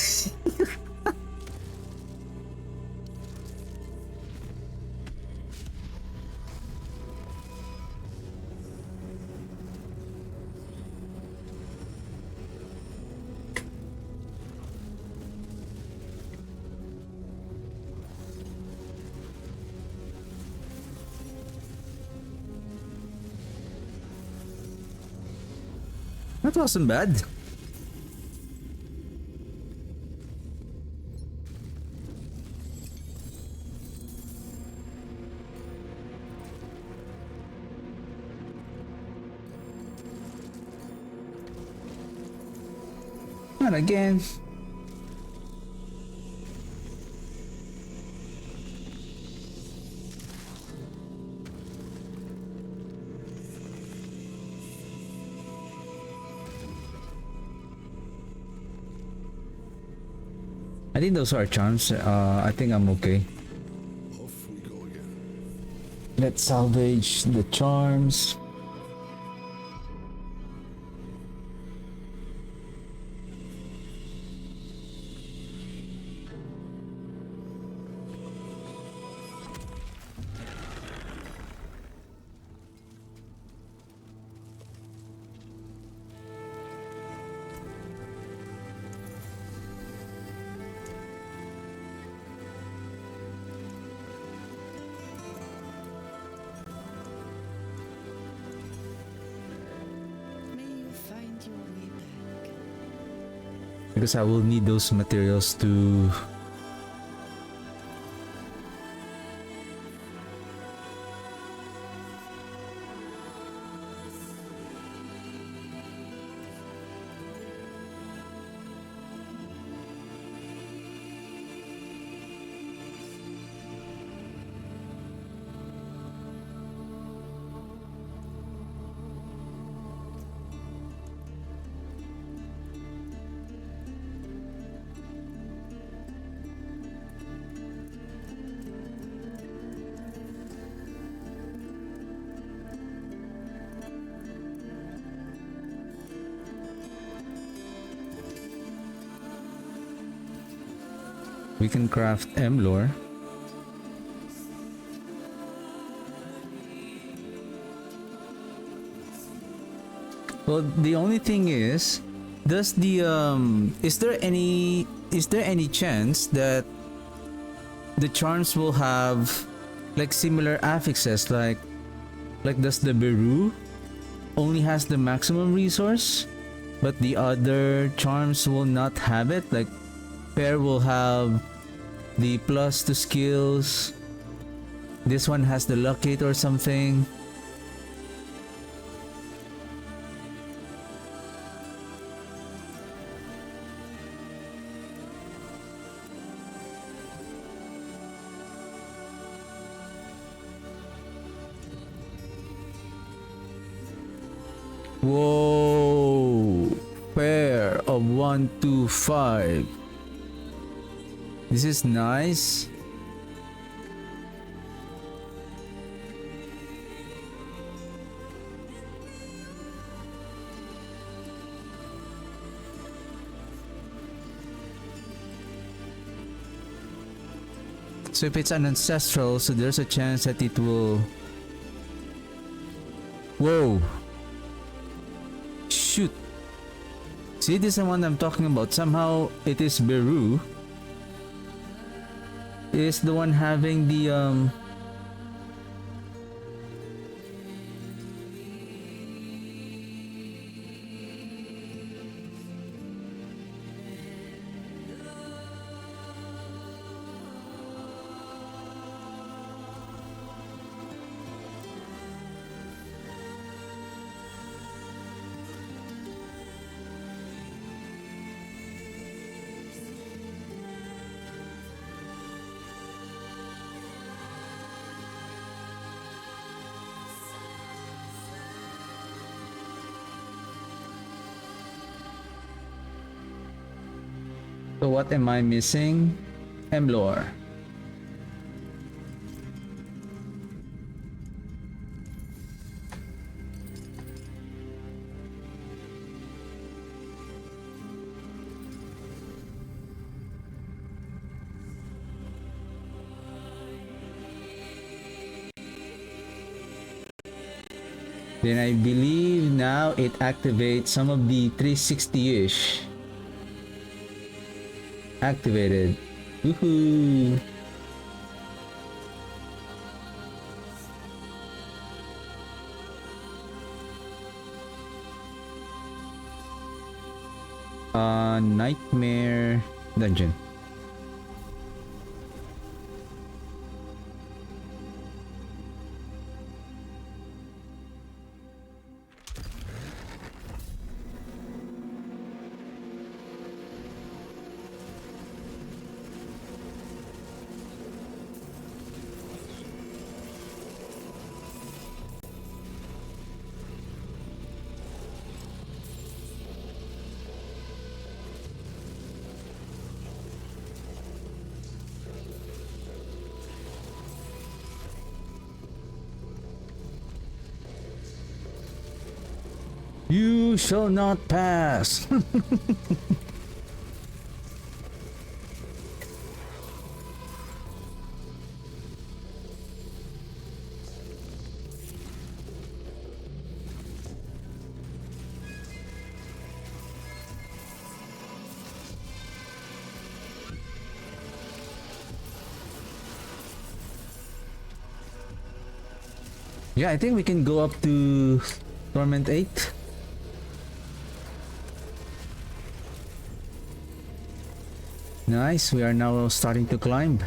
That wasn't bad. Not again. I think those are charms. I think I'm okay. Off we go again. Let's salvage the charms. May you find your way back. Because I will need those materials to we can craft M-lore. Well, the only thing is, does the is there any chance that the charms will have like similar affixes, like does the Beru only has the maximum resource but the other charms will not have it. Like Pair will have the plus to skills. This one has the locate or something. Whoa! Pair of 1, 2, 5. This is nice. So if it's an ancestral, so there's a chance that it will... Whoa! Shoot! See, this is the one I'm talking about. Somehow it is Beru. Is the one having the So what am I missing? Emlor. Then I believe now it activates some of the 360-ish. Activated. Woohoo! Nightmare dungeon. You shall not pass. Yeah, I think we can go up to Torment 8. Nice, we are now starting to climb.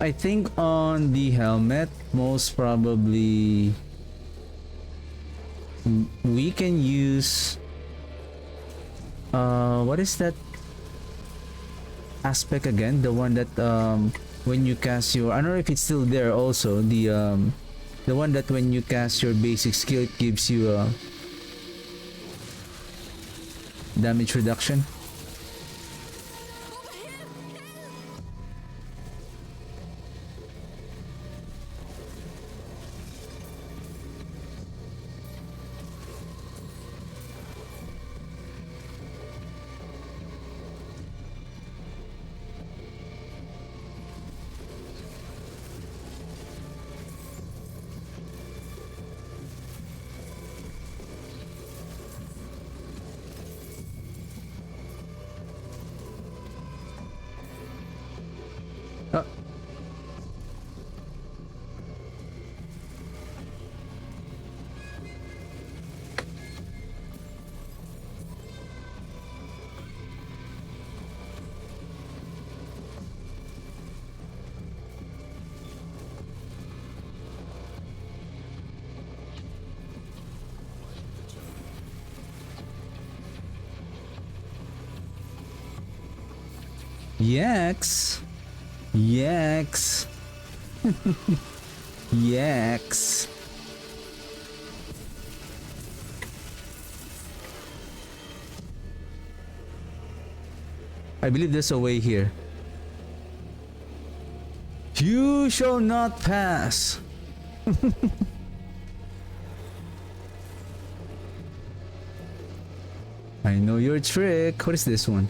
I think on the helmet, most probably we can use what is that aspect again? The one that when you cast your, I don't know if it's still there also, the one that when you cast your basic skill it gives you damage reduction. Yaks. Yaks. Yaks. I believe there's a way here. You shall not pass. I know your trick. What is this one?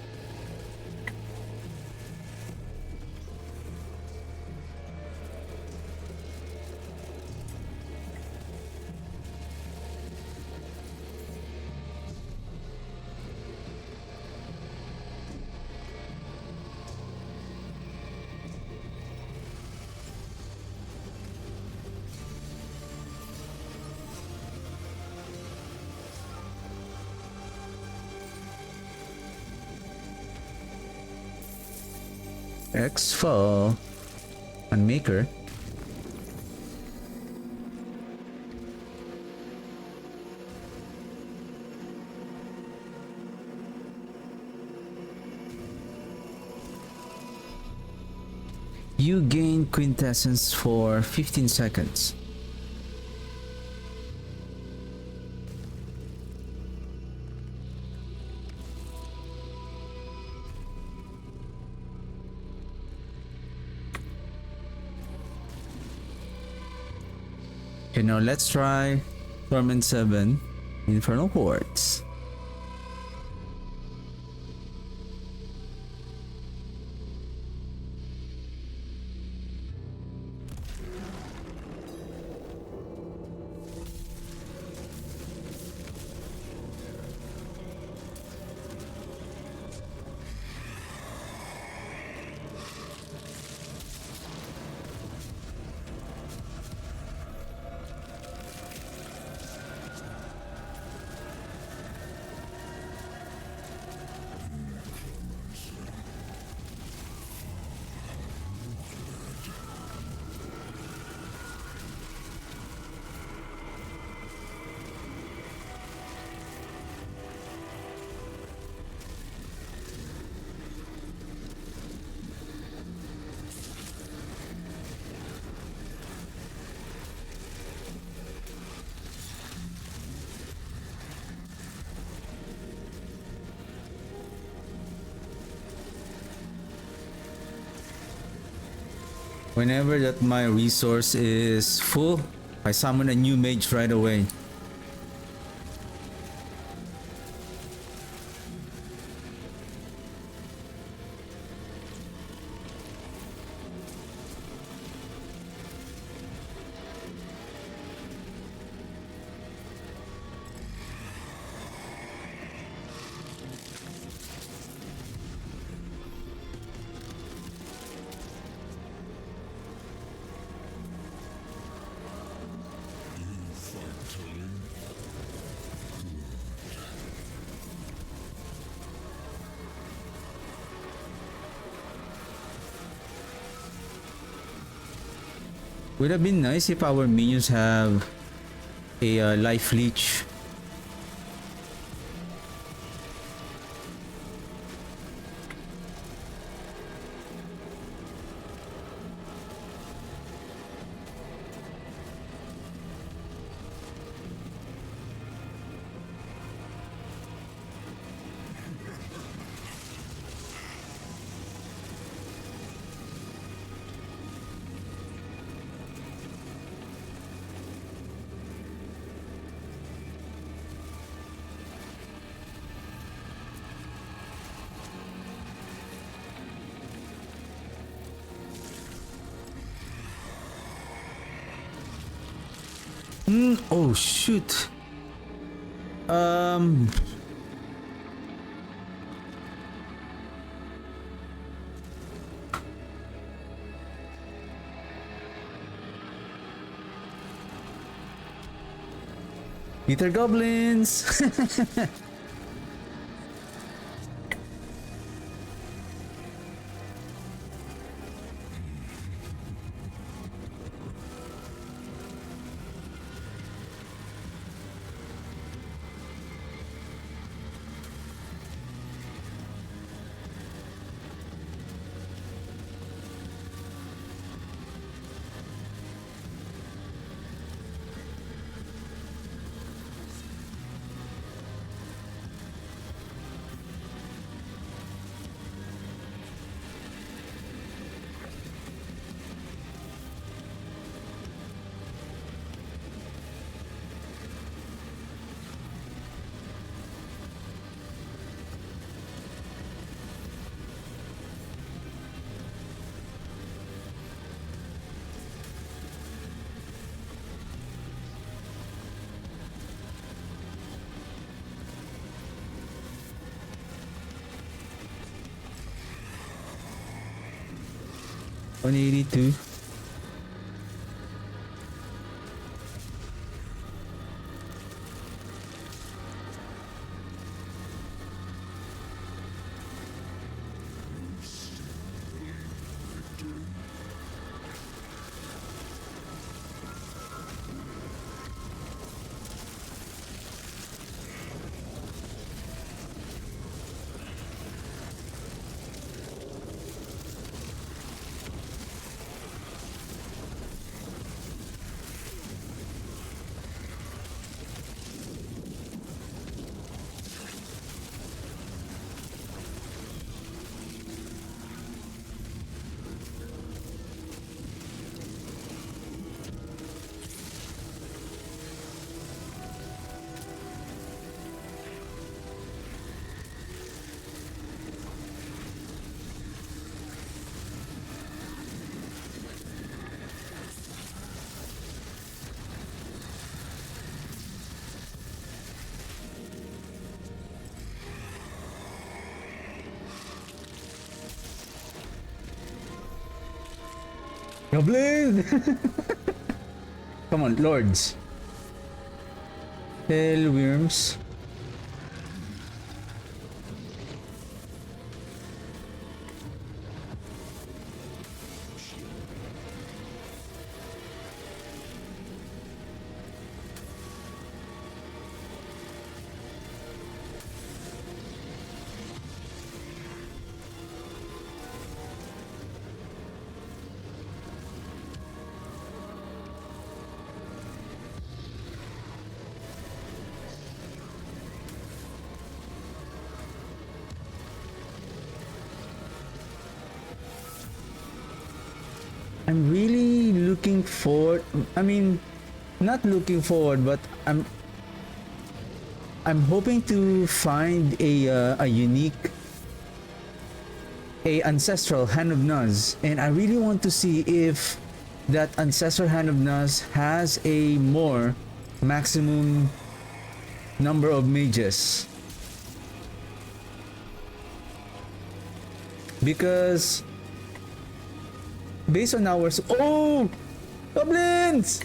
X-Fall and Maker. You gain quintessence for 15 seconds. Okay, now let's try Torment 7 Infernal Hordes. Whenever that my resource is full, I summon a new mage right away. Would have been nice if our minions have a life leech. Oh shoot. Ether goblins. 182. Goblin! Come on, lords. Hellworms. I'm really looking forward. I mean, not looking forward, but I'm hoping to find a unique, a ancestral Hand of Nuz, and I really want to see if that ancestral Hand of Nuz has a more maximum number of mages. Because based on ours, oh, goblins!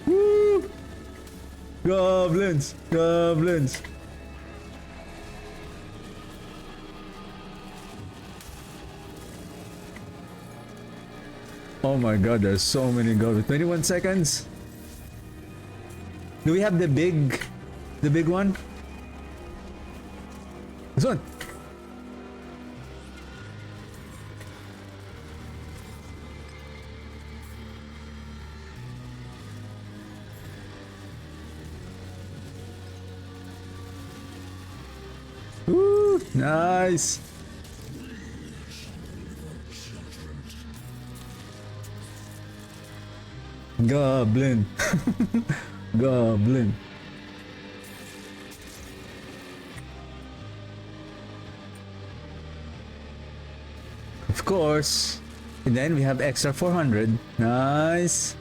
Woo! Goblins, goblins. Oh my god, there's so many goblins. 21 seconds. Do we have the big one? This one. Woo, nice. Goblin. Goblin. Of course. And then we have extra 400. Nice.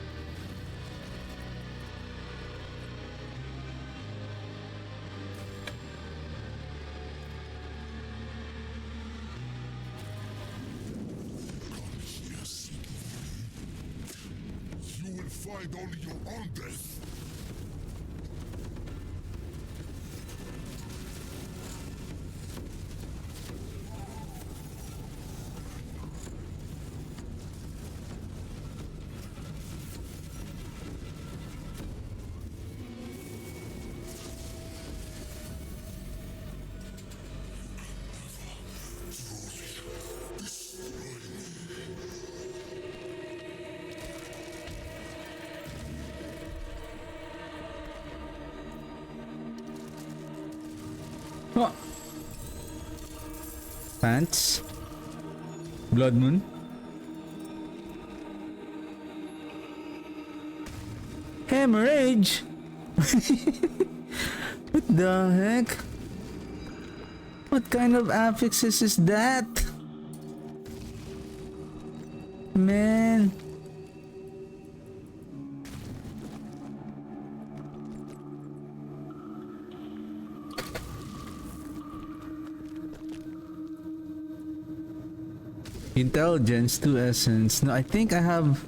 You will find only your own death. Huh. Pants. Blood Moon. Hemorrhage. What the heck? What kind of affixes is that? Man. Intelligence, 2 essence. No, I think I have...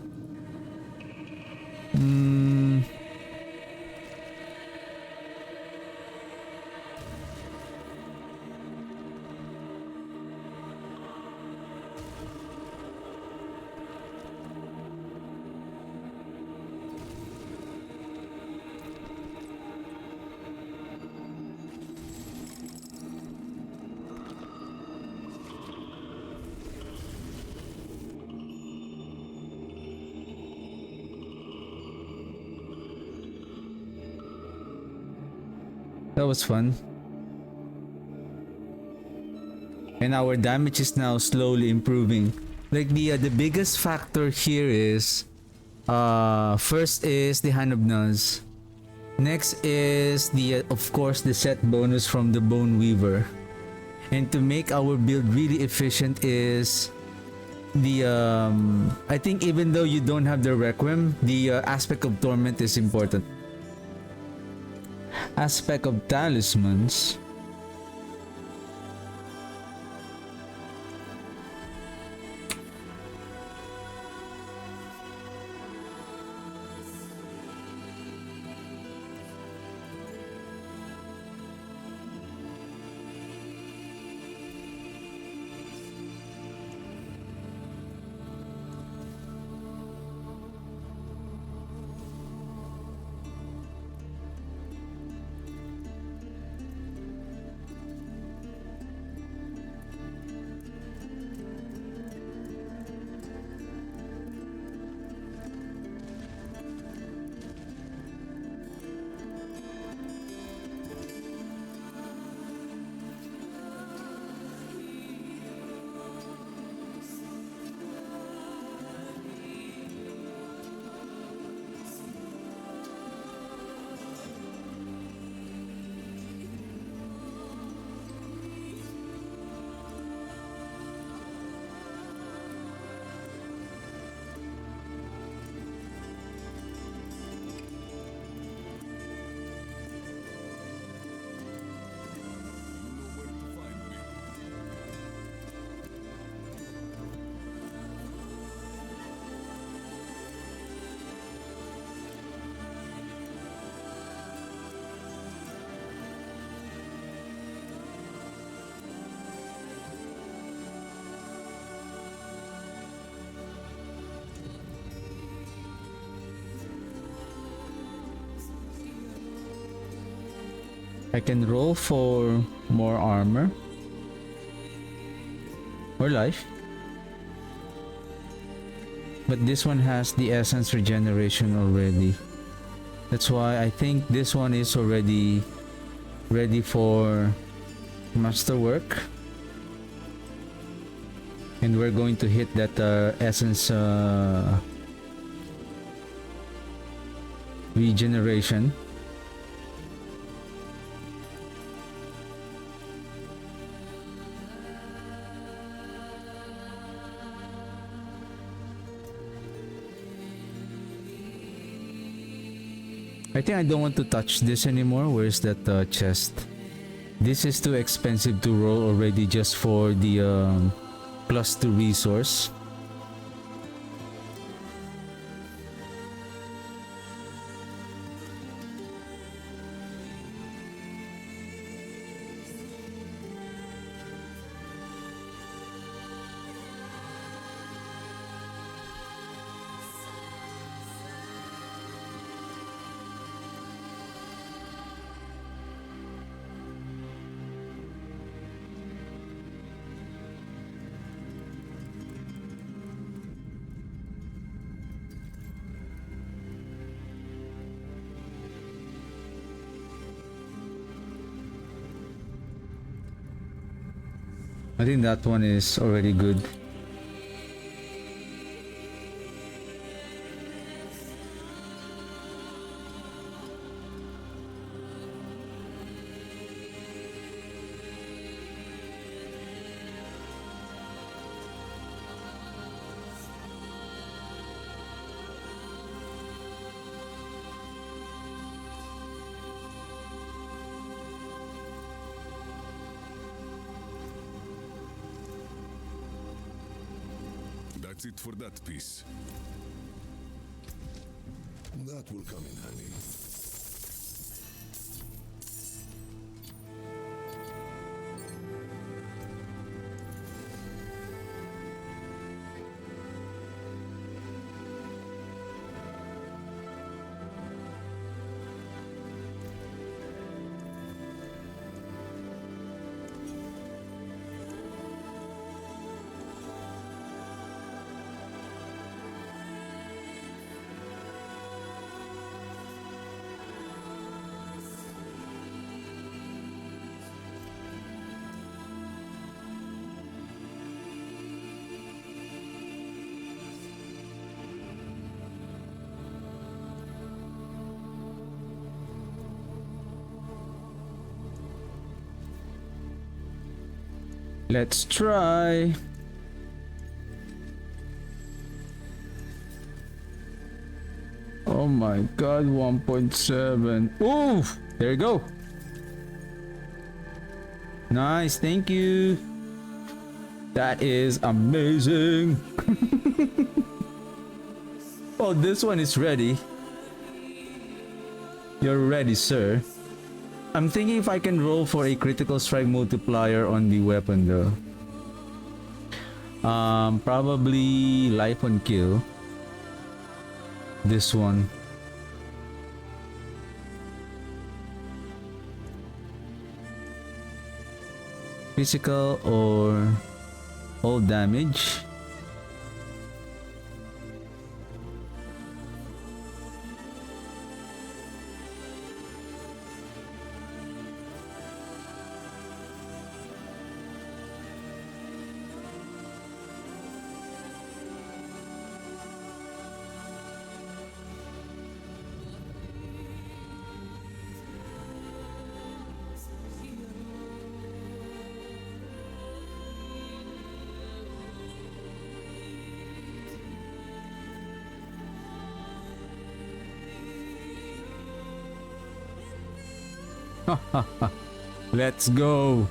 That was fun. And our damage is now slowly improving. Like the biggest factor here is first is the Hand of Nuz. Next is the of course the set bonus from the Bone Weaver. And to make our build really efficient is the I think even though you don't have the Requiem, the aspect of Torment is important. Aspect of Talismans. I can roll for more armor or life, but this one has the essence regeneration already. That's why I think this one is already ready for masterwork, and we're going to hit that essence regeneration. I think I don't want to touch this anymore. Where's that chest? This is too expensive to roll already just for the +2 resource. I think that one is already good. That's it for that piece. That will come in handy. Let's try. Oh my god, 1.7. Ooh, there you go. Nice, thank you. That is amazing. Oh, this one is ready. You're ready, sir. I'm thinking if I can roll for a critical strike multiplier on the weapon though. Probably life on kill. This one. Physical or all damage. Let's go.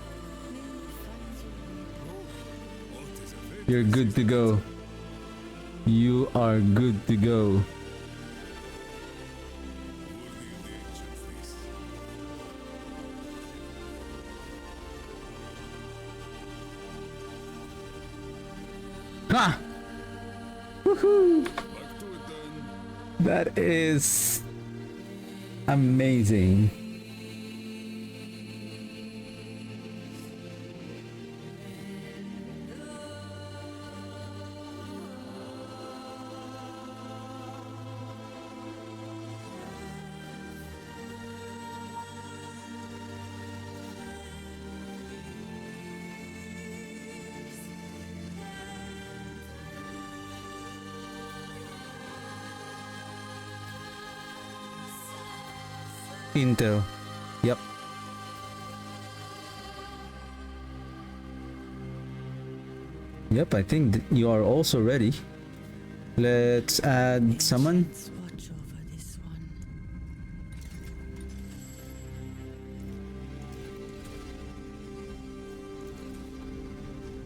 You're good to go. You are good to go. Ha! Woohoo! That is amazing. Intel. Yep. Yep, I think you are also ready. Let's add summon. Let's watch over this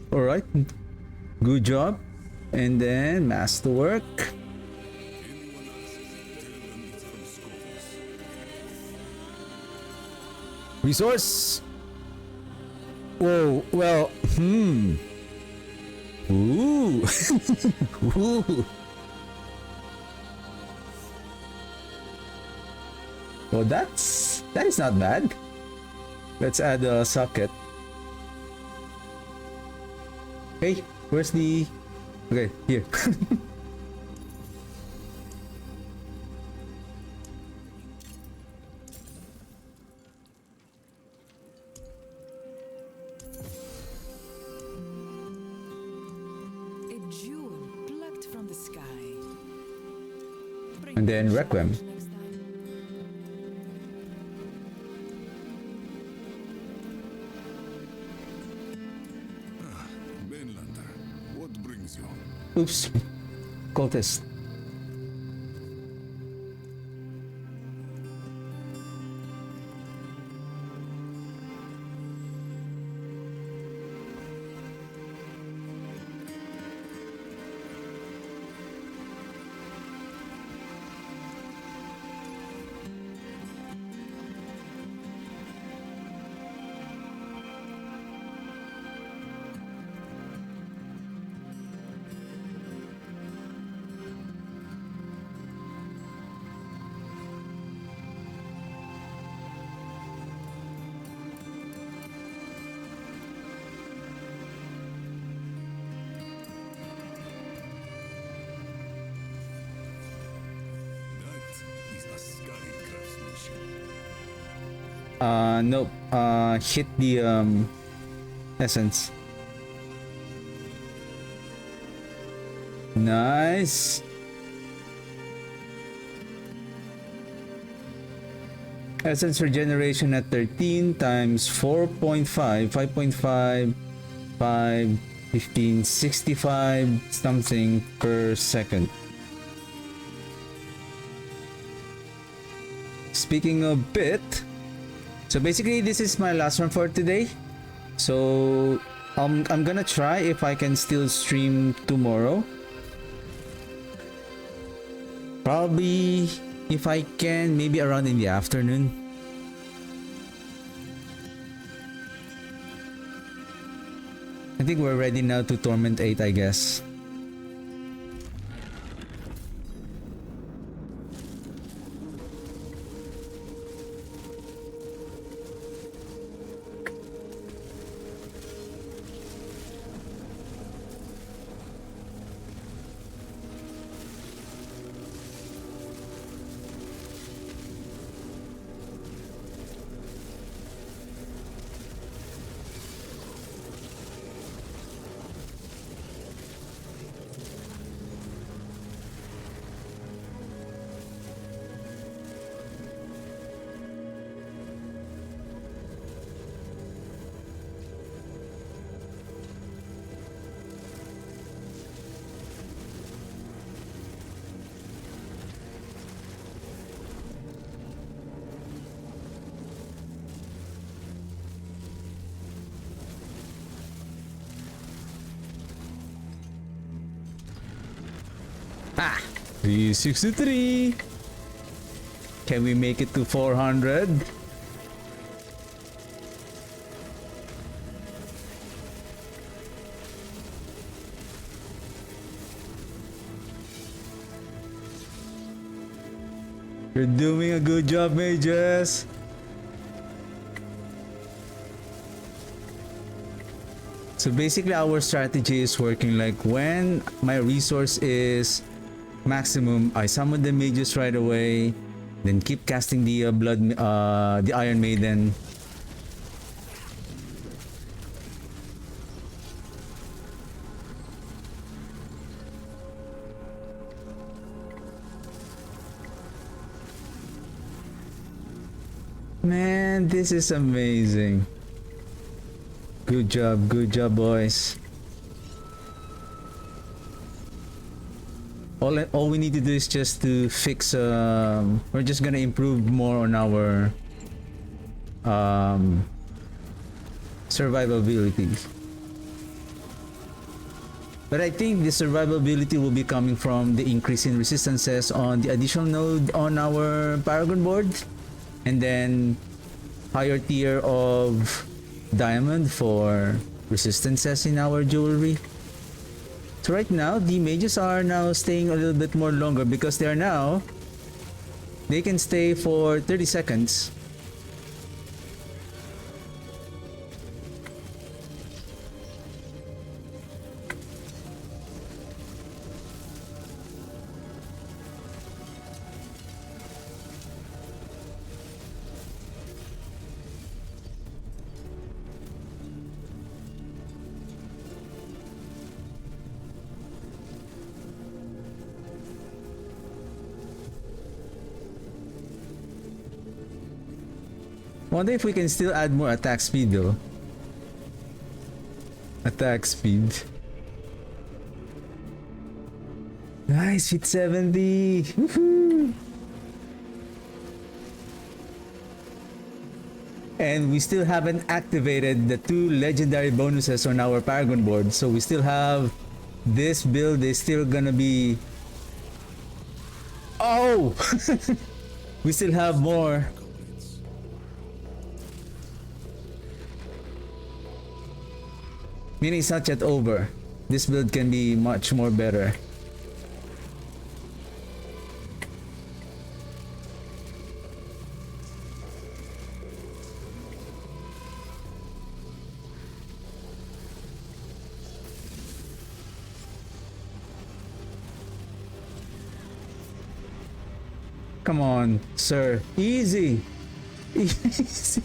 one. Alright. Good job. And then masterwork. Resource. Whoa, well, Ooh. Ooh. Well, that is not bad. Let's add a socket. Hey, where's the... Okay, here. A jewel plucked from the sky. Bring And then the Requiem. challenge next time. Mainlander, what brings you? Oops. Cultist. Nope. Hit the essence. Nice. Essence regeneration at 13 times 4.5, 5.5, 5, 15, 65 something per second. Speaking of bit, so basically this is my last one for today. So I'm gonna try if I can still stream tomorrow. Probably, if I can, maybe around in the afternoon. I think we're ready now to Torment 8, I guess. Ah, 363. Can we make it to 400? You're doing a good job, Mages. So basically our strategy is working like when my resource is maximum, I summon the mages right away, then keep casting the the Iron Maiden. Man, this is amazing. Good job, boys. All we need to do is just to fix. We're just gonna improve more on our survivability. But I think the survivability will be coming from the increase in resistances on the additional node on our Paragon board, and then higher tier of diamond for resistances in our jewelry. So right now, the mages are now staying a little bit more longer because they can stay for 30 seconds. Wonder if we can still add more attack speed though. Attack speed. Nice, hit 70. Woohoo! And we still haven't activated the 2 legendary bonuses on our Paragon board. So we still have this build is still gonna be. Oh! We still have more. Meaning it's not yet over. This build can be much more better. Come on, sir. Easy. Easy.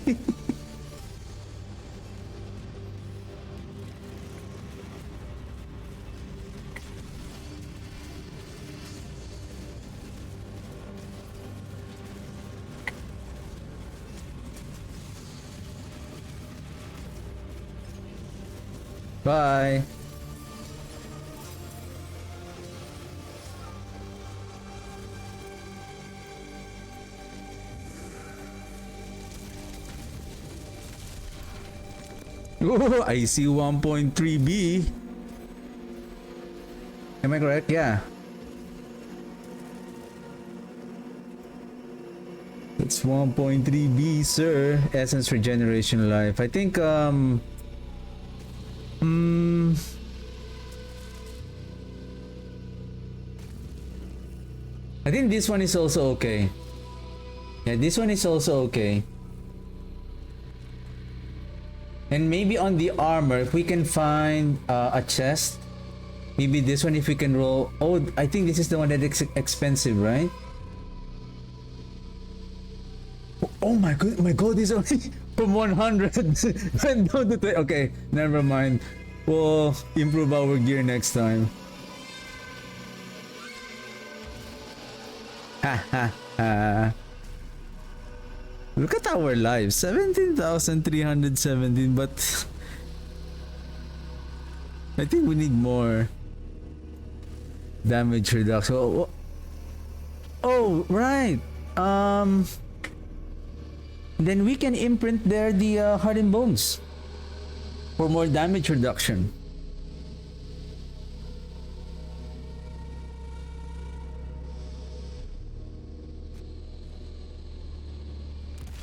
Bye. Oh, I see 1.3B. Am I correct? Yeah. It's 1.3B, sir. Essence regeneration life. I think I think this one is also okay. Yeah, this one is also okay. And maybe on the armor, if we can find a chest, maybe this one if we can roll. Oh, I think this is the one that's expensive, right? Oh my god, my god is only from 100 went down to 20. Okay, never mind. We'll improve our gear next time. Ha ha ha. Look at our lives, 17,317, but I think we need more damage reduction. Oh, right. Then we can imprint there the hardened bones for more damage reduction.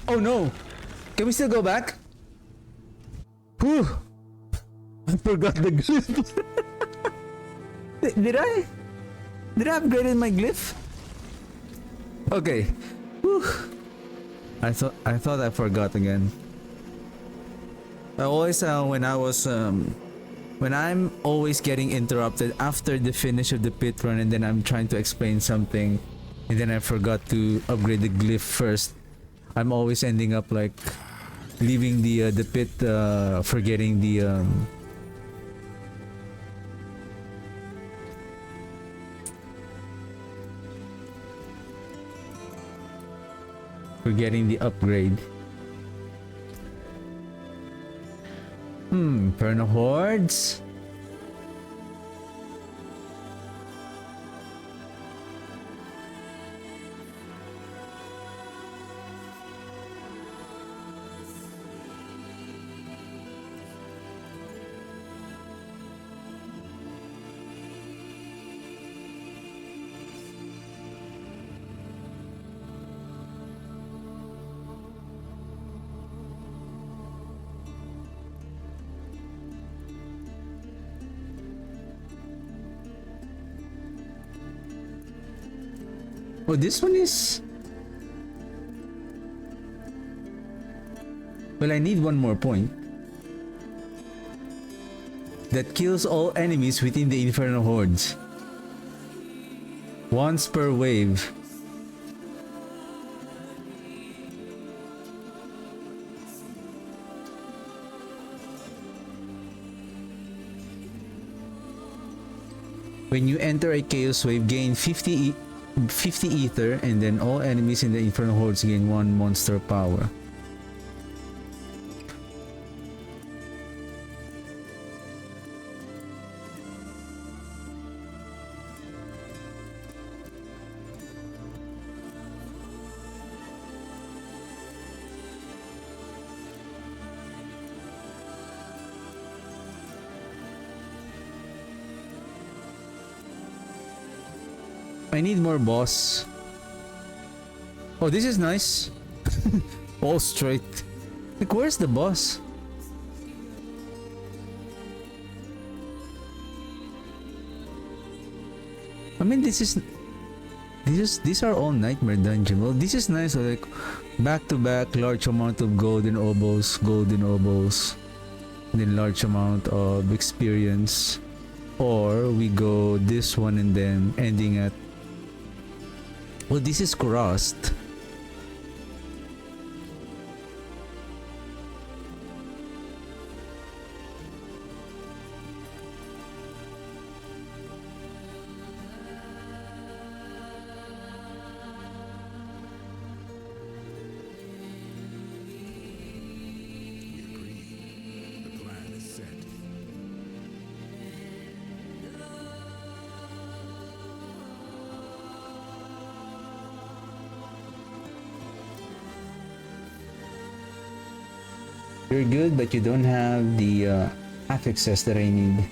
Oh no! Can we still go back? Whew! I forgot the glyph. Did I? Did I upgrade my glyph? Okay. Whew. I thought I forgot again. I always when I'm always getting interrupted after the finish of the pit run, and then I'm trying to explain something, and then I forgot to upgrade the glyph first. I'm always ending up like leaving the pit, forgetting the upgrade. Inferno hordes. Oh, this one is... Well, I need one more point. That kills all enemies within the Inferno Hordes. Once per wave. When you enter a Chaos Wave, gain 50 ether, and then all enemies in the Inferno Hordes gain 1 monster power. I need more boss. Oh, this is nice. All straight. Like, where's the boss? I mean, these are all nightmare dungeon. Well, this is nice. Like, back to back, large amount of golden oboes, then large amount of experience. Or we go this one and then ending at... Well, this is crossed. You're good, but you don't have the affixes that I need.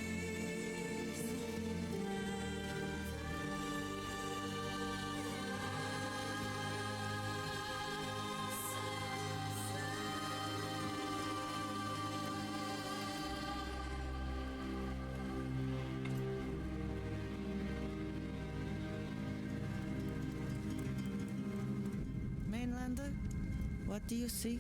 Mainlander, what do you seek?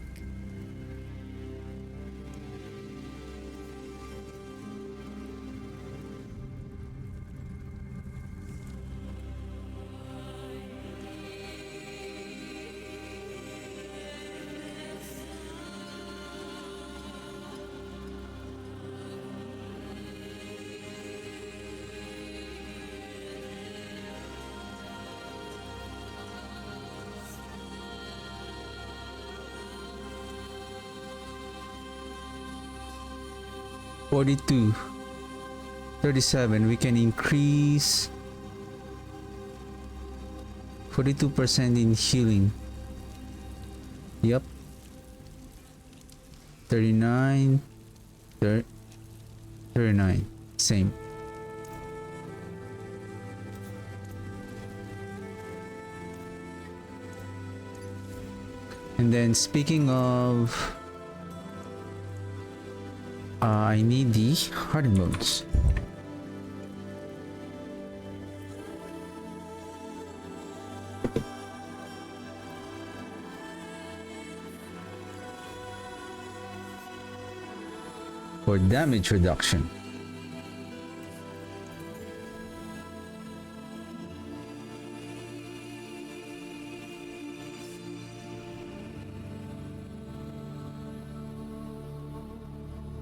$42, $37. We can increase 42% in healing. Yep. 39, 39. Same. And then speaking of, I need the hardened bones. For damage reduction.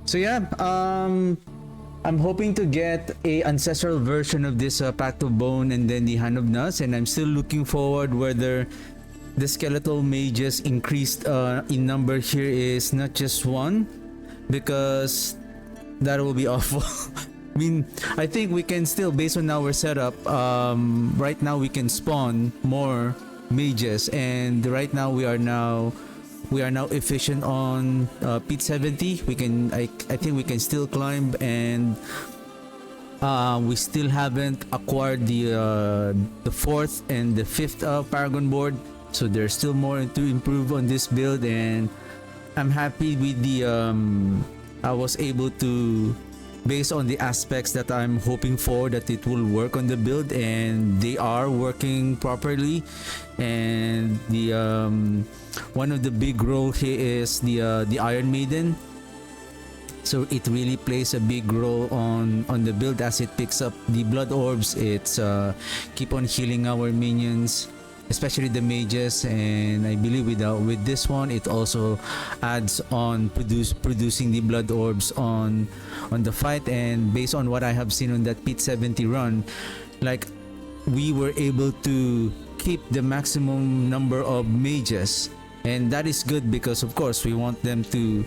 So yeah, I'm hoping to get a ancestral version of this Pact of Bone and then the Hand of Nuts, and I'm still looking forward whether the skeletal mages increased in number here is not just one, because that will be awful. I mean, I think we can still, based on our setup, right now we can spawn more mages, and right now we are now efficient on Pit 70. We can, I think we can still climb, and we still haven't acquired the fourth and the fifth Paragon board, so there's still more to improve on this build, and I'm happy with the I was able to, based on the aspects that I'm hoping for, that it will work on the build, and they are working properly. And the one of the big role here is the Iron Maiden, so it really plays a big role on the build as it picks up the blood orbs. It's keep on healing our minions, especially the mages, and I believe with this one it also adds on producing the blood orbs on the fight. And based on what I have seen on that Pit 70 run, like, we were able to keep the maximum number of mages, and that is good because of course we want them to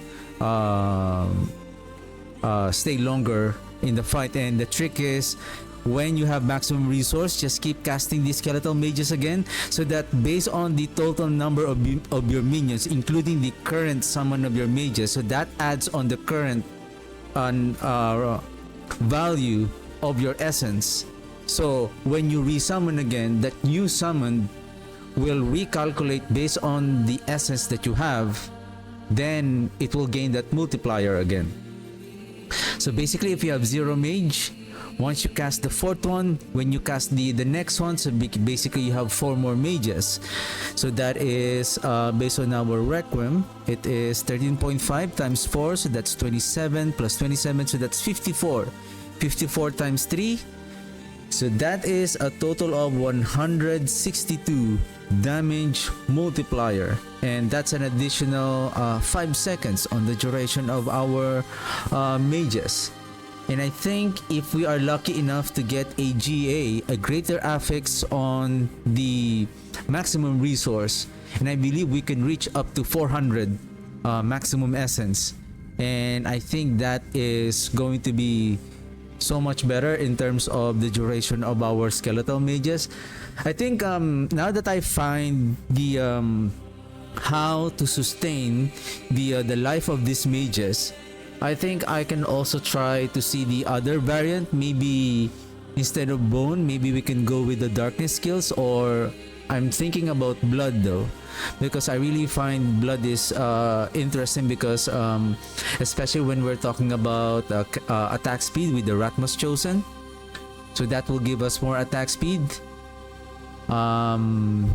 stay longer in the fight. And the trick is, when you have maximum resource, just keep casting these skeletal mages again, so that based on the total number of your minions, including the current summon of your mages, so that adds on the current value of your essence. So when you resummon again, that new summon will recalculate based on the essence that you have, then it will gain that multiplier again. So basically, if you have 0 mage, once you cast the fourth one, when you cast the next one, so basically you have 4 more mages. So that is based on our Requiem, it is 13.5 times 4, so that's 27 plus 27, so that's 54. 54 times 3, so that is a total of 162 damage multiplier, and that's an additional 5 seconds on the duration of our mages. And I think if we are lucky enough to get a GA, a greater affix on the maximum resource, and I believe we can reach up to 400 maximum essence, and I think that is going to be so much better in terms of the duration of our skeletal mages. I think now that I find the how to sustain the life of these mages, I think I can also try to see the other variant. Maybe instead of bone, maybe we can go with the darkness skills, or I'm thinking about blood though, because I really find blood is interesting because especially when we're talking about attack speed with the Ratmus chosen, so that will give us more attack speed. So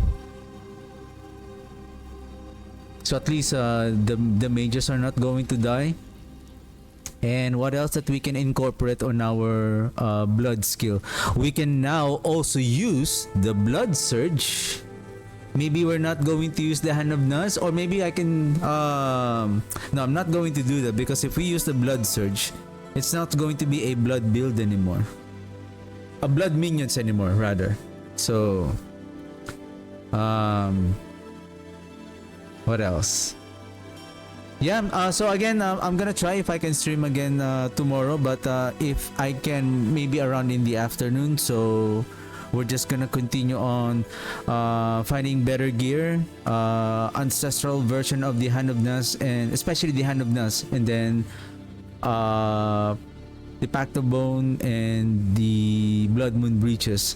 at least the mages are not going to die. And what else that we can incorporate on our blood skill? We can now also use the blood surge. Maybe we're not going to use the hand of Naz, or maybe I can no, I'm not going to do that, because if we use the blood surge, it's not going to be a blood build anymore, a blood minions anymore rather. So what else? Yeah, so again, I'm gonna try if I can stream again tomorrow, but if I can, maybe around in the afternoon. So we're just gonna continue on finding better gear, ancestral version of the Hand of Naz, and especially the Hand of Naz, and then the Pact of Bone and the Blood Moon Breaches.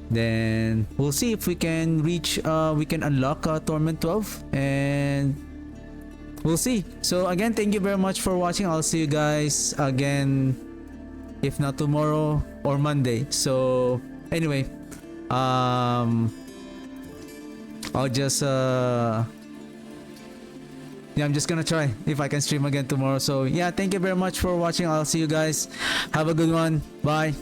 Then we'll see if we can reach, we can unlock Torment 12, and we'll see. So again, thank you very much for watching. I'll see you guys again, if not tomorrow or Monday. So anyway, I'll just yeah, I'm just gonna try if I can stream again tomorrow. So yeah, thank you very much for watching. I'll see you guys. Have a good one. Bye.